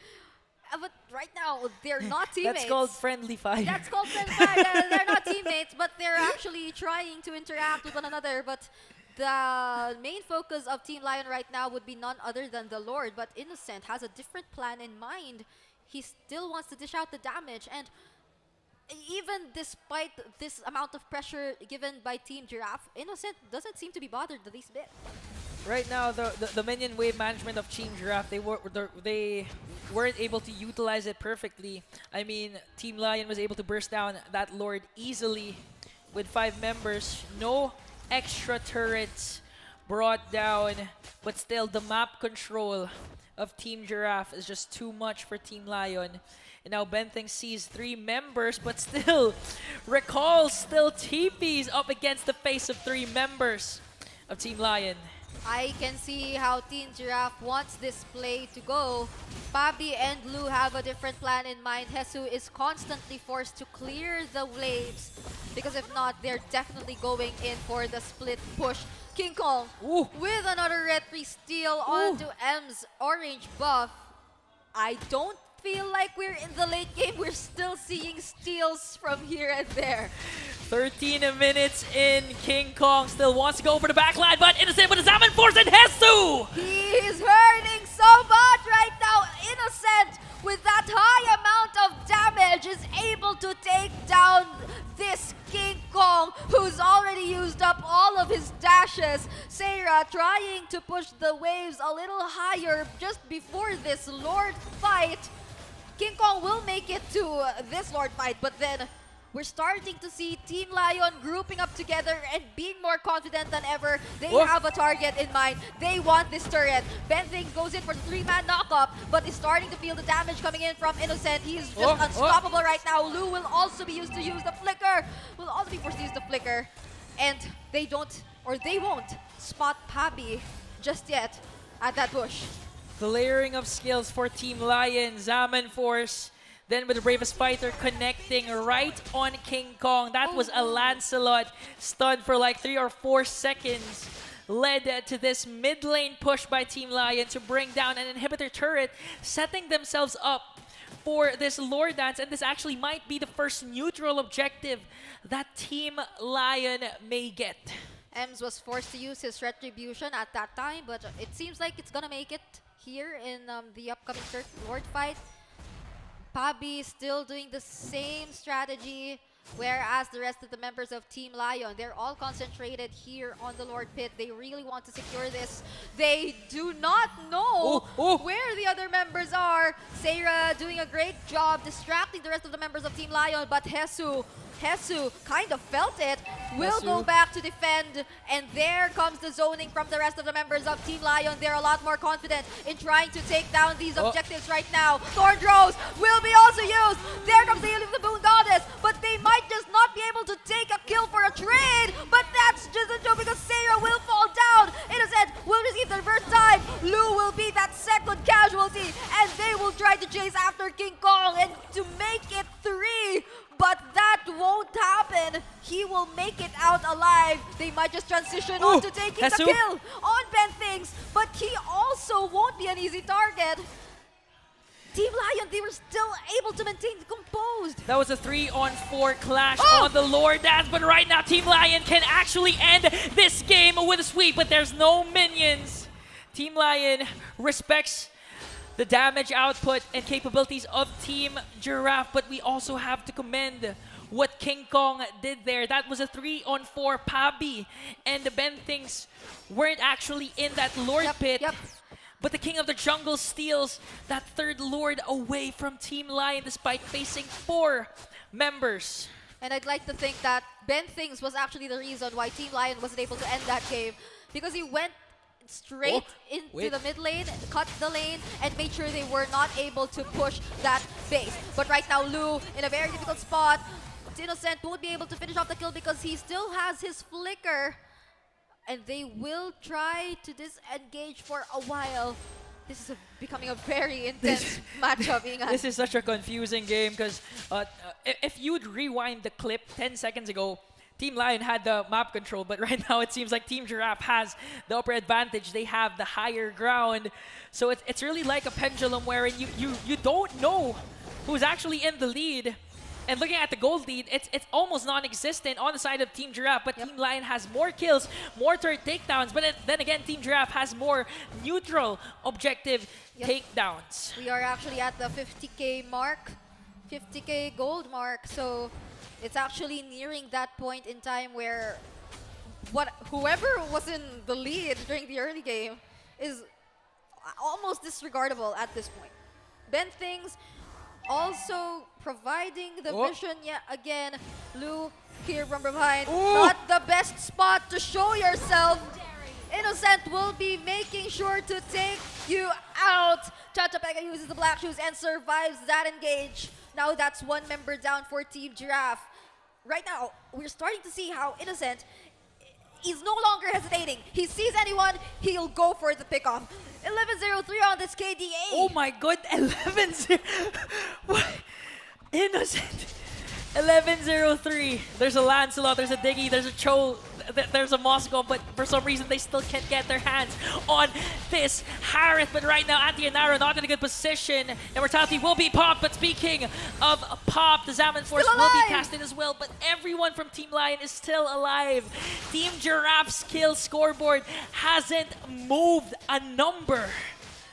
Speaker 7: But right now, they're not teammates.
Speaker 4: That's called friendly fire.
Speaker 7: That's called friendly fire. They're not teammates, but they're actually trying to interact with one another. But the main focus of Team Lion right now would be none other than the Lord. But Innocent has a different plan in mind. He still wants to dish out the damage, and even despite this amount of pressure given by Team Giraffe, Innocent doesn't seem to be bothered the least bit.
Speaker 4: Right now, the minion wave management of Team Giraffe, they weren't able to utilize it perfectly. I mean, Team Lion was able to burst down that Lord easily with 5 members. No extra turrets brought down, but still the map control of Team Giraffe is just too much for Team Lion. And now Benthing sees 3 members, but still recalls, still TPs up against the face of 3 members of Team Lion.
Speaker 7: I can see how Team Giraffe wants this play to go. Pabi and Lou have a different plan in mind. Hesu is constantly forced to clear the waves because if not, they're definitely going in for the split push. King Kong with another retry steal onto M's orange buff. I don't feel like we're in the late game. We're still seeing steals from here and there.
Speaker 4: 13 minutes in, King Kong still wants to go for the backline, but Innocent with his Zaman Force and Hesu!
Speaker 7: He's hurting so much right now. Innocent, with that high amount of damage, is able to take down this King Kong, who's already used up all of his dashes. Sarah trying to push the waves a little higher just before this Lord fight. King Kong will make it to this Lord fight, but then we're starting to see Team Lion grouping up together and being more confident than ever. They have a target in mind. They want this turret. Benthing goes in for the 3-man knock-up, but is starting to feel the damage coming in from Innocent. He's just unstoppable right now. Lou will also be used to use the flicker. Will also be forced to use the flicker. And they don't, or they won't, spot Pabi just yet at that bush.
Speaker 4: The layering of skills for Team Lion, Zaman Force, then with the Bravest Fighter connecting right on King Kong. That was a Lancelot stun for like 3 or 4 seconds. Led to this mid lane push by Team Lion to bring down an inhibitor turret, setting themselves up for this Lord Dance. And this actually might be the first neutral objective that Team Lion may get.
Speaker 7: Ems was forced to use his retribution at that time, but it seems like it's gonna make it here in the upcoming third Lord fight. Pabi still doing the same strategy, whereas the rest of the members of Team Lion, they're all concentrated here on the Lord Pit. They really want to secure this. They do not know where the other members are. Sarah doing a great job distracting the rest of the members of Team Lion, but Hesu kind of felt it, will go back to defend, and there comes the zoning from the rest of the members of Team Lion. They're a lot more confident in trying to take down these objectives right now. Thorn Throws will be also used. There comes the Healing of the Moon Goddess, but they might just not be able to take a kill for a trade, but that's just a joke because Sarah will fall down. Innocent will receive the first time. Lou will be that second casualty, and they will try to chase after King Kong and to make it 3. But that won't happen. He will make it out alive. They might just transition on to taking the kill on Benthings, but he also won't be an easy target. Team Lion, they were still able to maintain composed.
Speaker 4: That was a 3-on-4 clash on the Lord Dance, but right now Team Lion can actually end this game with a sweep, but there's no minions. Team Lion respects the damage output and capabilities of Team Giraffe, but we also have to commend what King Kong did there. That was a 3-on-4. Pabi and the Benthings weren't actually in that Lord Pit, but the King of the Jungle steals that third Lord away from Team Lion despite facing 4 members.
Speaker 7: And I'd like to think that Benthings was actually the reason why Team Lion wasn't able to end that game, because he went straight into the mid lane, cut the lane, and made sure they were not able to push that base. But right now, Lou in a very difficult spot. Innocent won't be able to finish off the kill because he still has his flicker. And they will try to disengage for a while. This is becoming a very intense matchup.
Speaker 4: This is such a confusing game because if you'd rewind the clip 10 seconds ago, Team Lion had the map control, but right now it seems like Team Giraffe has the upper advantage. They have the higher ground. So it's really like a pendulum wherein you don't know who's actually in the lead. And looking at the gold lead, it's almost non-existent on the side of Team Giraffe, but Team Lion has more kills, more turret takedowns, but then again, Team Giraffe has more neutral objective takedowns.
Speaker 7: We are actually at the 50k mark, 50k gold mark, so it's actually nearing that point in time where whoever was in the lead during the early game is almost disregardable at this point. Benthings also providing the vision yet again. Lou Here from behind, not the best spot to show yourself. Innocent will be making sure to take you out. Chachapega uses the black shoes and survives that engage. Now that's one member down for Team Giraffe. Right now, we're starting to see how Innocent is no longer hesitating. He sees anyone, he'll go for the pickoff. 11-0-3 on this KDA.
Speaker 4: Oh my god, 11-0. What? Innocent. 11-0-3. There's a Lancelot, there's a Diggy, there's a Cho, there's a Moscow, but for some reason they still can't get their hands on this Harith. But right now, Anti and Nara not in a good position. Immortality will be popped, but speaking of pop, the Zaman Force will be casted as well, but everyone from Team Lion is still alive. Team Giraffe's kill scoreboard hasn't moved a number.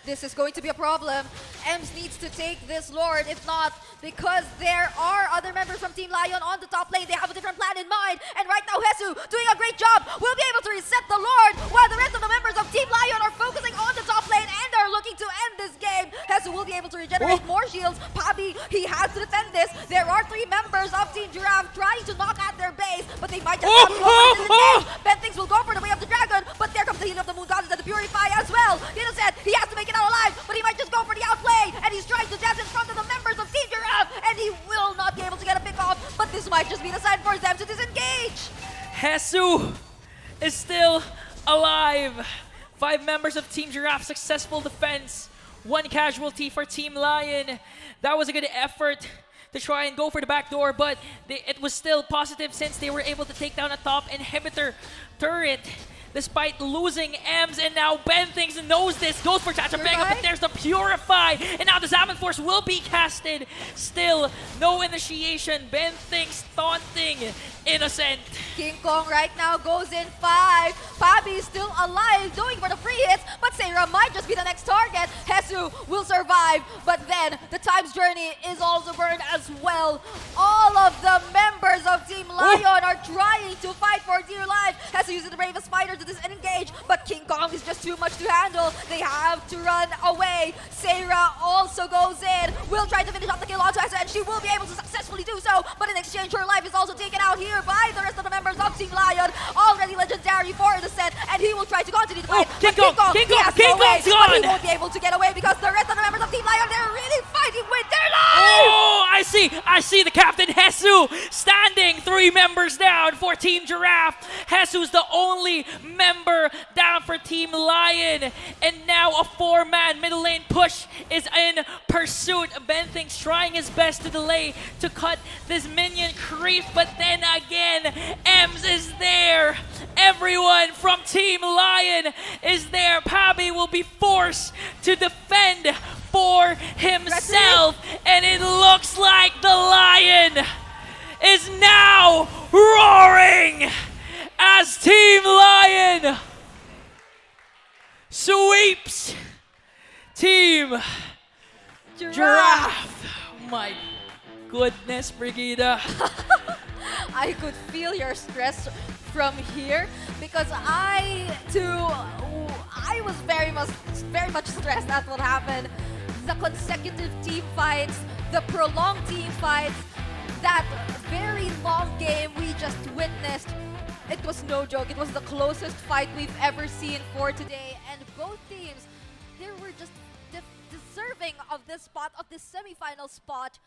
Speaker 7: This is going to be a problem. Ems needs to take this Lord, if not, because there are other members from Team Lion on the top lane. They have a different plan in mind. And right now, Hesu doing a great job. Will be able to reset the Lord, while the rest of the members of Team Lion are focusing on the top lane and are looking to end this game. Hesu will be able to regenerate more shields. Pabi, he has to defend this. There are 3 members of Team Giraffe trying to knock at their base, but they might just have to go for this game. Bentings will go for the way of the dragon, but there comes the heal of the Moon Goddess and the Purify as well. Innocent, he has to make it out alive, but he might just go for the outplay, and he's trying to dance in front of the members of Team Giraffe, and he will not be able to get a pick off, but this might just be the sign for them to disengage.
Speaker 4: Hesu is still alive. 5 members of Team Giraffe, successful defense. 1 casualty for Team Lion. That was a good effort to try and go for the back door, but it was still positive since they were able to take down a top inhibitor turret. Despite losing Ems, and now Bentings knows this, goes for Chachapega, but there's the Purify, and now the Zaman Force will be casted. Still, no initiation. Bentings taunting Innocent.
Speaker 7: King Kong right now goes in 5. Pabi is still alive, going for the free hits, but Sarah might just be the next target. Hesu will survive, but then the time's journey is also burned as well. All of the members of Team Lion are trying to fight for dear life. Hesu uses the Bravest Spider to disengage, but King Kong is just too much to handle. They have to run away. Sarah also goes in, will try to finish off the kill onto Hesu, and she will be able to successfully do so, but in exchange her life is also taken out here by the rest of the members of Team Lion. Already legendary for the set, and he will try to continue to fight.
Speaker 4: King Kong,
Speaker 7: he has no way,
Speaker 4: Kong's gone!
Speaker 7: but he won't be able to get away because the rest of the members of Team Lion, they're really fighting with their lives!
Speaker 4: Oh, I see the captain Hesu standing. 3 members down for Team Giraffe. Hesu's the only member down for Team Lion, and now a 4-man middle lane push is in pursuit. Bentings trying his best to delay, to cut this minion creep, but then again, Ems is there. Everyone from Team Lion is there. Pabi will be forced to defend for himself, and it looks like the Lion is now roaring as Team Lion sweeps Team Giraffe. My goodness, Brigida.
Speaker 7: I could feel your stress from here because I was very much stressed at what happened. The consecutive team fights, the prolonged team fights, that very long game we just witnessed. It was no joke. It was the closest fight we've ever seen for today, and both teams, they were just deserving of this spot, of this semifinal spot.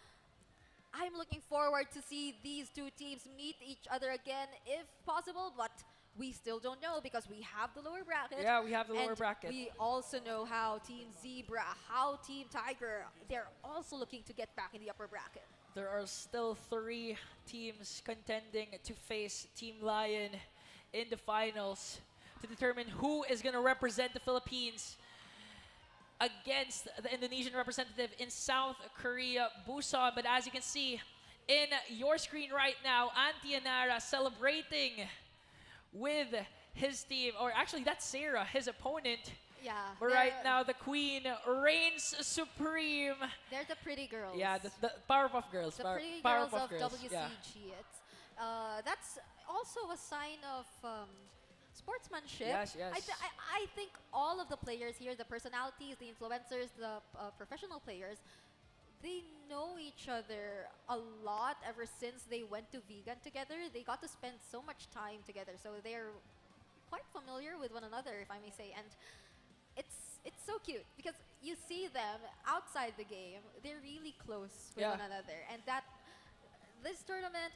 Speaker 7: I'm looking forward to see these 2 teams meet each other again if possible, but we still don't know because we have the lower bracket.
Speaker 4: Yeah, we have the lower
Speaker 7: and
Speaker 4: bracket.
Speaker 7: we also know how Team Zebra, how Team Tiger, they're also looking to get back in the upper bracket.
Speaker 4: There are still 3 teams contending to face Team Lion in the finals to determine who is going to represent the Philippines against the Indonesian representative in South Korea, Busan. But as you can see in your screen right now, Antianara celebrating with his team, or actually that's Sarah, his opponent.
Speaker 7: Yeah.
Speaker 4: But right now the queen reigns supreme.
Speaker 7: They're the pretty girls.
Speaker 4: Yeah, the Powerpuff Girls.
Speaker 7: The pretty girls
Speaker 4: Powerpuff
Speaker 7: of WCG.
Speaker 4: Yeah.
Speaker 7: That's also a sign of sportsmanship.
Speaker 4: Yes.
Speaker 7: I think all of the players here, the personalities, the influencers, the professional players, they know each each other a lot ever since they went to vegan together. They got to spend so much time together, so they're quite familiar with one another, if I may say. And it's so cute because you see them outside the game. They're really close with one another, and that this tournament,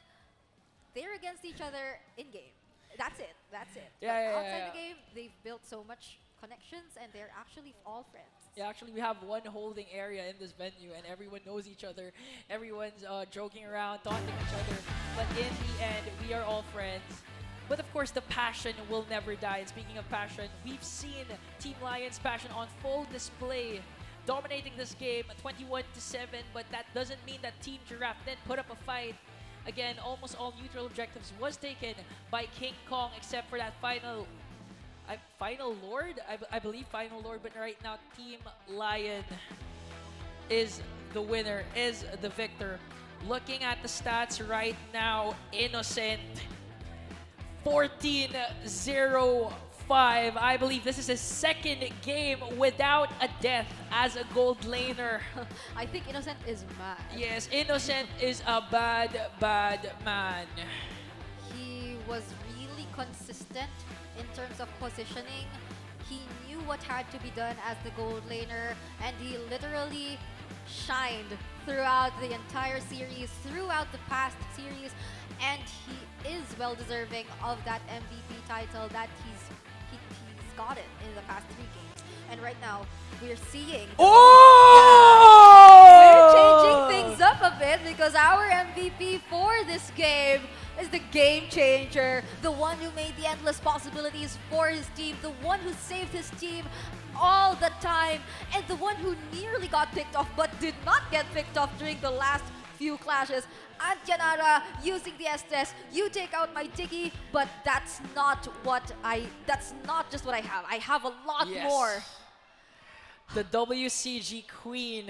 Speaker 7: they're against each other in game. That's it. That's it.
Speaker 4: Yeah,
Speaker 7: But
Speaker 4: yeah,
Speaker 7: outside
Speaker 4: yeah.
Speaker 7: the game, they've built so much connections, and they're actually all friends.
Speaker 4: Yeah, actually, we have one holding area in this venue, and everyone knows each other. Everyone's joking around, taunting each other. But in the end, we are all friends. But of course, the passion will never die. And speaking of passion, we've seen Team Lion's passion on full display, dominating this game 21-7. But that doesn't mean that Team Giraffe didn't put up a fight. Again, almost all neutral objectives was taken by King Kong, except for that final Lord. I believe final Lord. But right now, Team Lion is the winner, is the victor. Looking at the stats right now, Innocent 14-0-5. I believe this is his second game without a death as a gold laner.
Speaker 7: I think Innocent is mad.
Speaker 4: Yes, Innocent is a bad, bad man.
Speaker 7: He was really consistent in terms of positioning. He knew what had to be done as the gold laner, and he literally shined throughout the entire series, throughout the past series, and he is well deserving of that MVP title that he's gotten in the past 3 games. And right now, we're seeing we're changing things up a bit because our MVP for this game is the game changer, the one who made the endless possibilities for his team, the one who saved his team all the time, and the one who nearly got picked off but did not get picked off during the last few clashes. Antyanara using the Estes. You take out my Tiki, but that's not just what I have. I have a lot more.
Speaker 4: The WCG Queen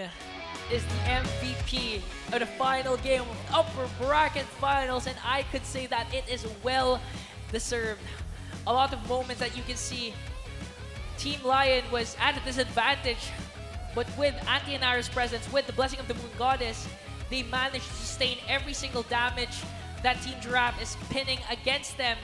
Speaker 4: is the MVP of the final game of upper bracket finals, and I could say that it is well deserved. A lot of moments that you can see, Team Lion was at a disadvantage, but with Antyanara's presence, with the Blessing of the Moon Goddess, they managed to sustain every single damage that Team Giraffe is pinning against them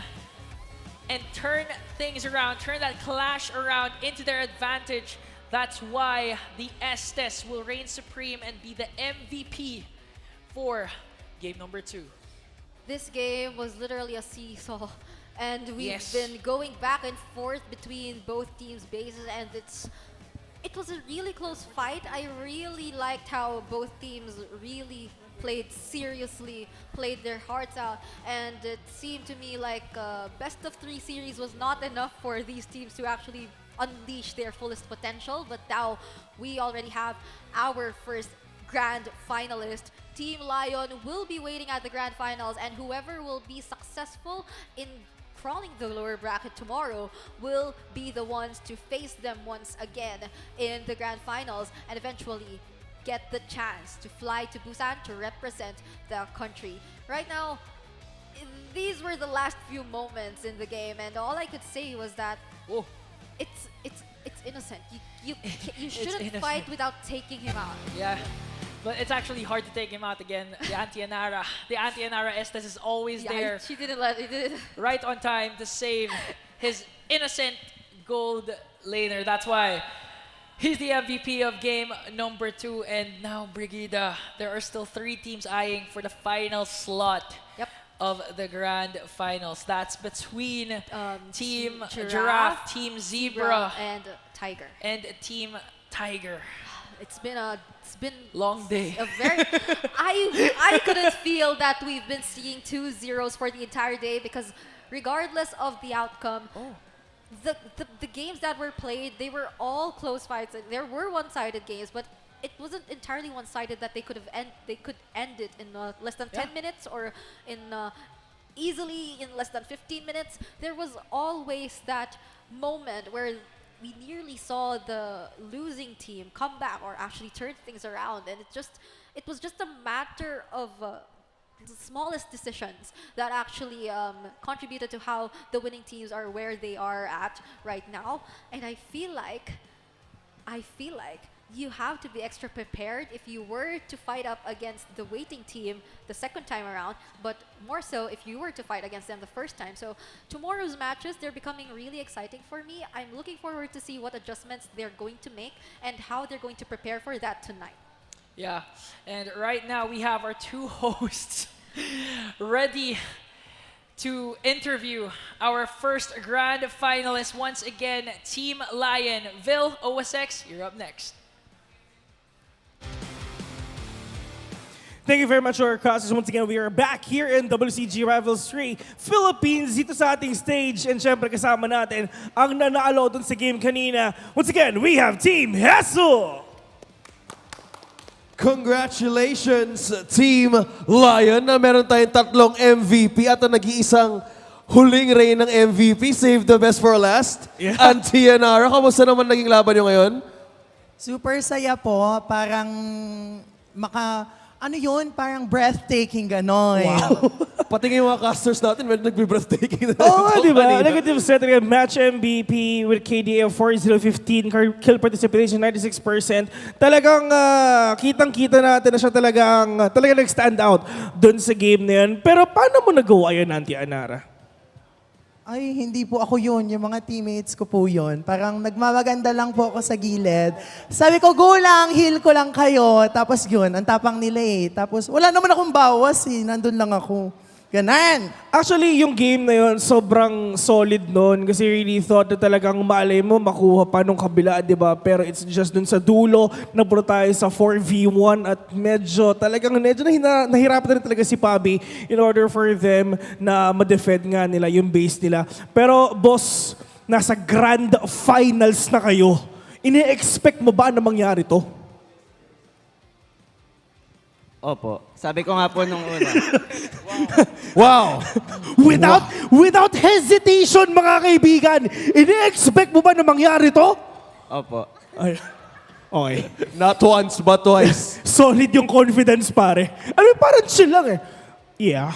Speaker 4: and turn things around, turn that clash around into their advantage. That's why the Estes will reign supreme and be the MVP for game number 2.
Speaker 7: This game was literally a seesaw, and we've been going back and forth between both teams' bases, and it was a really close fight. I really liked how both teams really played seriously, played their hearts out, and it seemed to me like best of 3 series was not enough for these teams to actually unleash their fullest potential. But now we already have our first grand finalist. Team Lion will be waiting at the grand finals, and whoever will be successful in crawling the lower bracket tomorrow will be the ones to face them once again in the grand finals and eventually get the chance to fly to Busan to represent the country. Right now, these were the last few moments in the game, and all I could say was that it's innocent. You shouldn't fight without taking him out.
Speaker 4: Yeah, but it's actually hard to take him out again. The Antyanara Estes is always there.
Speaker 7: She didn't let it.
Speaker 4: Right on time to save his innocent gold laner. That's why he's the MVP of game number 2. And now, Brigida, there are still 3 teams eyeing for the final slot of the grand finals. That's between Team Giraffe, Team Zebra,
Speaker 7: and Tiger.
Speaker 4: And Team Tiger.
Speaker 7: It's been
Speaker 4: long day.
Speaker 7: A very I couldn't feel that we've been seeing 2 zeros for the entire day, because regardless of the outcome, the games that were played, they were all close fights. There were one-sided games, but it wasn't entirely one-sided that they could end it in less than 10 minutes or in easily in less than 15 minutes. There was always that moment where we nearly saw the losing team come back or actually turn things around, and it was just a matter of the smallest decisions that actually contributed to how the winning teams are where they are at right now. And I feel like you have to be extra prepared if you were to fight up against the waiting team the second time around, but more so if you were to fight against them the first time. So tomorrow's matches, they're becoming really exciting for me. I'm looking forward to see what adjustments they're going to make and how they're going to prepare for that tonight.
Speaker 4: Yeah, and right now we have our two hosts ready to interview our first grand finalist. Once again, Team Lion. Vil, OSX, you're up next.
Speaker 2: Thank you very much, our casters. Once again, we are back here in WCG Rivals 3 Philippines dito sa ating stage. And syempre kasama natin ang nanalo dun sa game kanina. Once again, we have Team Hessel!
Speaker 3: Congratulations, Team Lion, na meron tayong 3 MVP at ang nag-iisang huling reign ng MVP. Save the best for last.
Speaker 2: Yeah.
Speaker 3: And Tianara, kamusta naman naging laban nyo ngayon?
Speaker 8: Super saya po, parang parang breathtaking gano'n.
Speaker 3: Wow. Pati nga yung mga casters natin, medyo nagbe-breathtaking na.
Speaker 2: Oo, di ba?
Speaker 3: kanina.
Speaker 2: Negative set again, match MVP with KDA of 4-0-15, kill participation 96%. Talagang kitang-kita natin na siya talagang nag-stand out dun sa game na yun. Pero paano mo nagawa yun, Auntie Anara?
Speaker 8: Ay, hindi po ako yun. Yung mga teammates ko po yun. Parang nagmamaganda lang po ako sa gilid. Sabi ko, go lang, heal ko lang kayo. Tapos yun, ang tapang nila eh. Tapos wala naman akong bawas eh. Nandun lang ako. Ganan!
Speaker 2: Actually, yung game na yun, sobrang solid nun. Kasi really thought na talagang malay mo makuha pa nung kabila, di ba? Pero it's just dun sa dulo, naburo tayo sa 4v1 at medyo nahirapan na rin talaga si Pabi in order for them na ma-defend nga nila yung base nila. Pero boss, nasa grand finals na kayo. Ini-expect mo ba na mangyari to?
Speaker 9: Opo. Sabi ko nga po nung una.
Speaker 3: Wow!
Speaker 2: Without hesitation, mga kaibigan, ini-expect mo ba na mangyari to?
Speaker 9: Opo.
Speaker 2: Ay, okay.
Speaker 3: Not once, but twice.
Speaker 2: Solid yung confidence, pare. Parang chill lang eh. Yeah.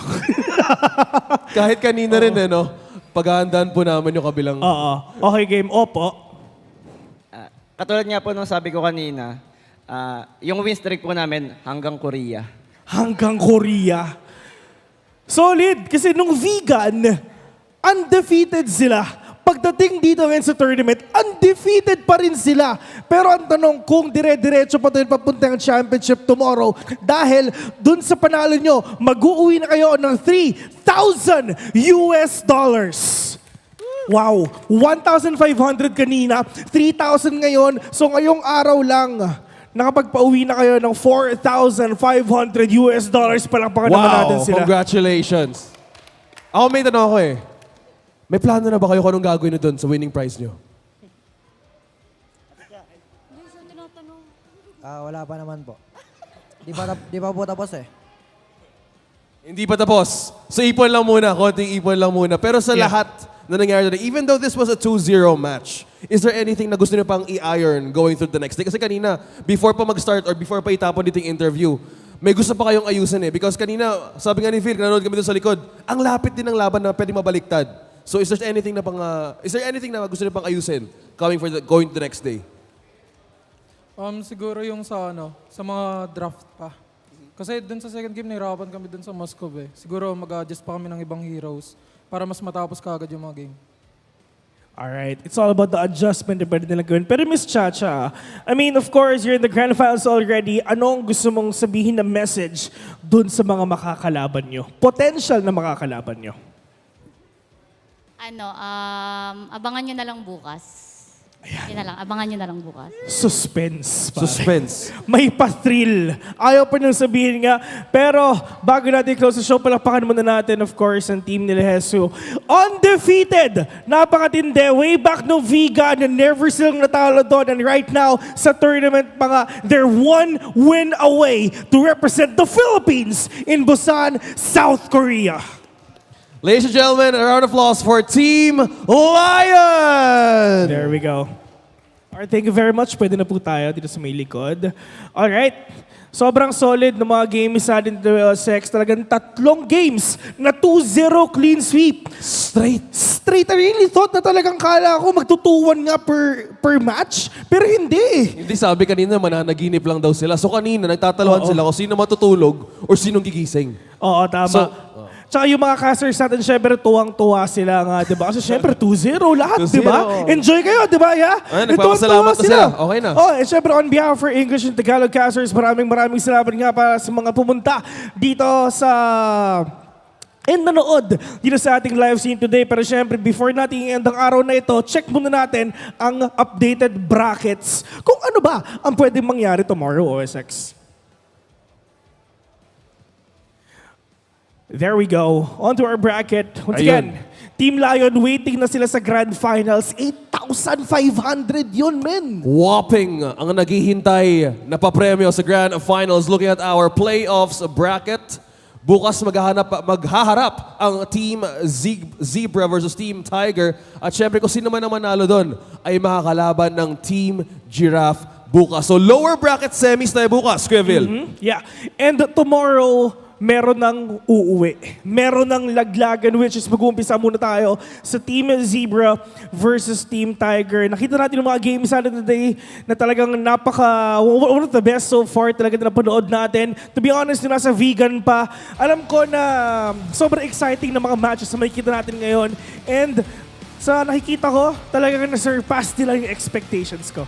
Speaker 3: Kahit kanina rin no? Paghahandaan po namin yung kabilang...
Speaker 2: Oo. Okay, game. Opo.
Speaker 9: Katulad nga po nung sabi ko kanina, yung win streak po namin hanggang Korea.
Speaker 2: Hanggang Korea. Solid. Kasi nung vegan, undefeated sila. Pagdating dito ngayon sa tournament, undefeated pa rin sila. Pero ang tanong, kung dire-diretso pa ito papunta ang championship tomorrow, dahil dun sa panalo nyo, mag-uuwi na kayo ng $3,000. Wow. 1,500 kanina, 3,000 ngayon. So ngayong araw lang, nakapagpauwi na kayo ng $4,500. Palakpakan naman natin sila.
Speaker 3: Congratulations. Ako may tanong ako eh. May plano na ba kayo kung anong gagawin nyo doon sa winning prize nyo?
Speaker 1: Wala pa naman po. Di pa po tapos eh.
Speaker 3: Hindi pa tapos. So ipon lang muna, konting ipon lang muna. Pero sa lahat na nangyari doon, even though this was a 2-0 match, is there anything na gusto niyo pang i-iron going through the next day? Kasi kanina, before pa mag-start or before pa itapon dito yung interview, may gusto pa kayong ayusin eh. Because kanina, sabi nga ni Phil, nanonood kami doon sa likod, ang lapit din ng laban na pwede mabaliktad. So is there anything na gusto niyo pang ayusin going to the next day?
Speaker 14: Siguro yung sa mga draft pa. Kasi dun sa second game, nahirapan kami dun sa Moscow eh. Siguro mag-adjust pa kami ng ibang heroes para mas matapos kaagad yung mga game.
Speaker 2: Alright, it's all about the adjustment na pwede nilang gawin. Pero Miss Chacha, I mean, of course, you're in the grand finals already. Anong gusto mong sabihin na message dun sa mga makakalaban nyo? Potential na makakalaban nyo?
Speaker 13: Abangan nyo na lang bukas. Yun na lang, abangan nyo na lang bukas.
Speaker 2: Suspense. Pare.
Speaker 3: Suspense.
Speaker 2: May pa-thrill. Ayaw pa nang sabihin nga. Pero bago natin close the show, palakpakan muna natin, of course, ang team nila Jesu. Undefeated! Napakatindi. Way back no vegan, never silang natalo doon. And right now, sa tournament they're 1 win away to represent the Philippines in Busan, South Korea.
Speaker 3: Ladies and gentlemen, a round of applause for Team Lion!
Speaker 2: There we go. Alright, thank you very much. Pwede na po tayo dito sa may likod. Alright. Sobrang solid ng mga games natin dito, Sex. Talagang 3 games na 2-0 clean sweep. Straight straight. I really thought na talagang kala ko magtutuwan nga per match. Pero hindi.
Speaker 3: Hindi, sabi kanina mananaginip lang daw sila. So kanina nagtataluhan sila kung sino matutulog or sinong gigising.
Speaker 2: Oo, tama. Tsaka yung mga casters natin, syempre, tuwang-tuwa sila nga, di ba? Kasi syempre, 2-0 lahat, di ba?
Speaker 3: 2-0.
Speaker 2: Enjoy kayo, di ba? Yeah?
Speaker 3: Ay, nagpapasalamat na sila. Okay na.
Speaker 2: Oh, and syempre, on behalf for English and Tagalog casters, maraming salamat nga para sa mga pumunta dito sa and nanood dito sa ating live scene today. Pero syempre, before natin i-end ang araw na ito, check muna natin ang updated brackets. Kung ano ba ang pwedeng mangyari tomorrow, OSX. There we go. On to our bracket. Once again, Team Lion waiting na sila sa Grand Finals. 8,500 yun, men.
Speaker 3: Whopping ang naghihintay na papremyo sa Grand Finals. Looking at our playoffs bracket, bukas maghaharap ang Team Zebra versus Team Tiger. At syempre kung sino man ang manalo doon ay makakalaban ng Team Giraffe bukas. So lower bracket semis tayo bukas, Queville.
Speaker 2: Yeah. And tomorrow, meron ng uuwi. Meron ng laglagan, which is mag-uumpisa muna tayo sa Team Zebra versus Team Tiger. Nakita natin yung mga games natin today na talagang one of the best so far talaga na napanood natin. To be honest, yung nasa vegan pa, alam ko na sobrang exciting na mga matches na makikita natin ngayon. And sa nakikita ko, talagang na-surpass nila yung expectations ko.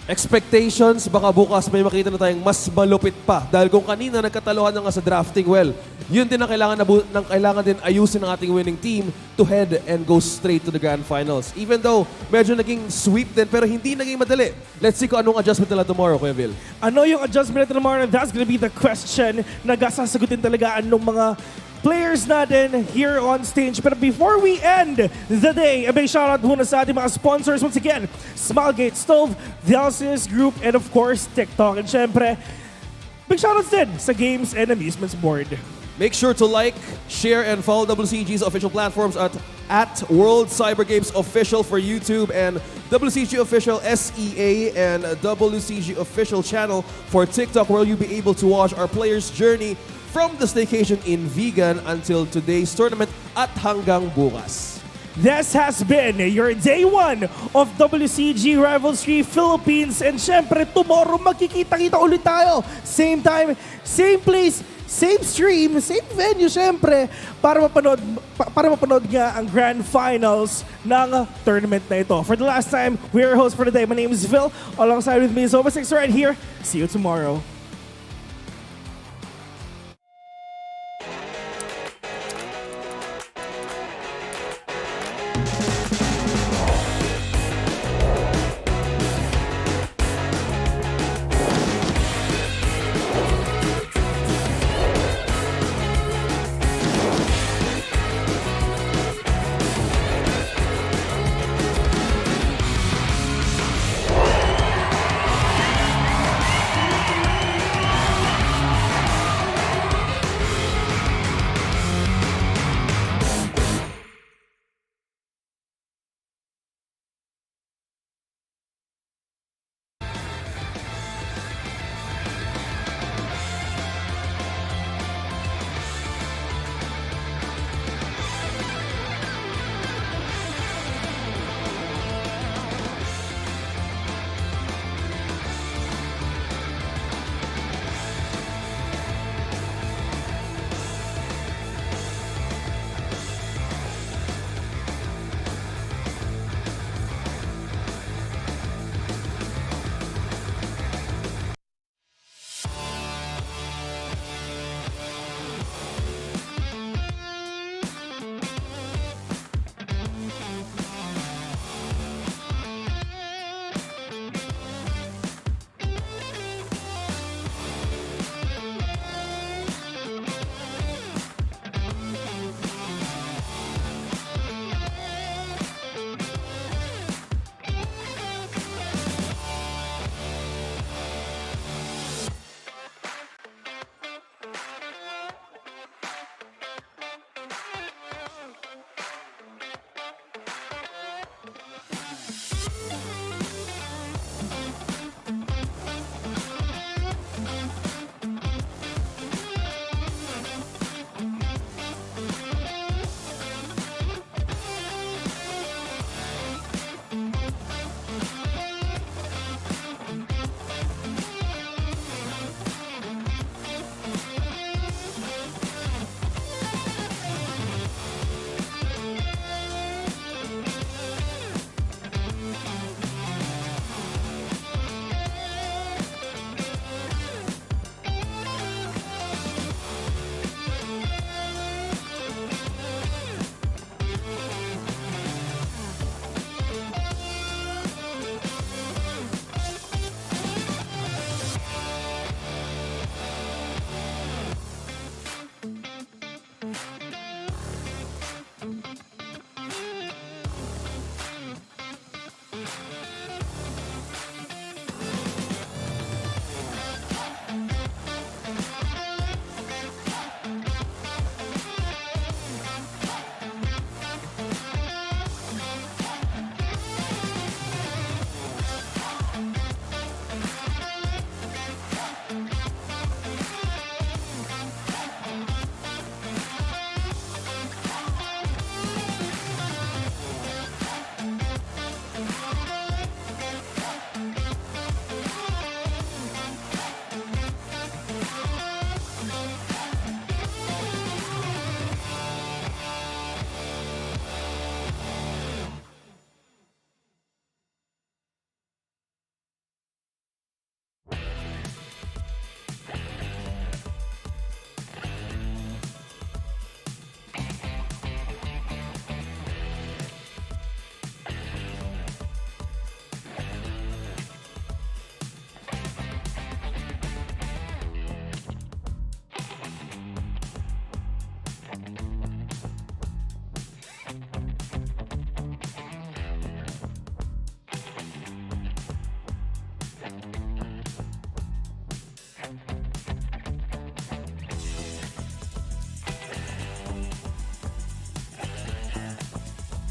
Speaker 3: Expectations, baka bukas may makita na tayong mas malupit pa. Dahil kung kanina nagkataluhan na nga sa drafting, well, yun din ang kailangan din ayusin ng ating winning team to head and go straight to the Grand Finals. Even though medyo naging sweep din, pero hindi naging madali. Let's see kung anong adjustment nila tomorrow, Kuya Vil.
Speaker 2: Ano yung adjustment nila tomorrow? That's gonna be the question na sasagutin talaga anong mga players natin here on stage. Pero before we end the day, a big shoutout muna sa ating mga sponsors. Once again, Smilegate Stove, the LCS Group, and of course, TikTok. And syempre, big shoutouts din sa Games and Amusements Board.
Speaker 3: Make sure to like, share, and follow WCG's official platforms at World Cyber Games Official for YouTube and WCG Official SEA and WCG Official channel for TikTok, where you'll be able to watch our players' journey from the staycation in Vegan until today's tournament at hanggang bukas.
Speaker 2: This has been your day 1 of WCG Rivals 3 Philippines. And syempre, tomorrow magkikita-kita ulit tayo. Same time, same place, same stream, same venue syempre para mapanood nga ang Grand Finals ng tournament na ito. For the last time, we're your host for the day. My name is Phil. Alongside with me is Over 6 right here. See you tomorrow.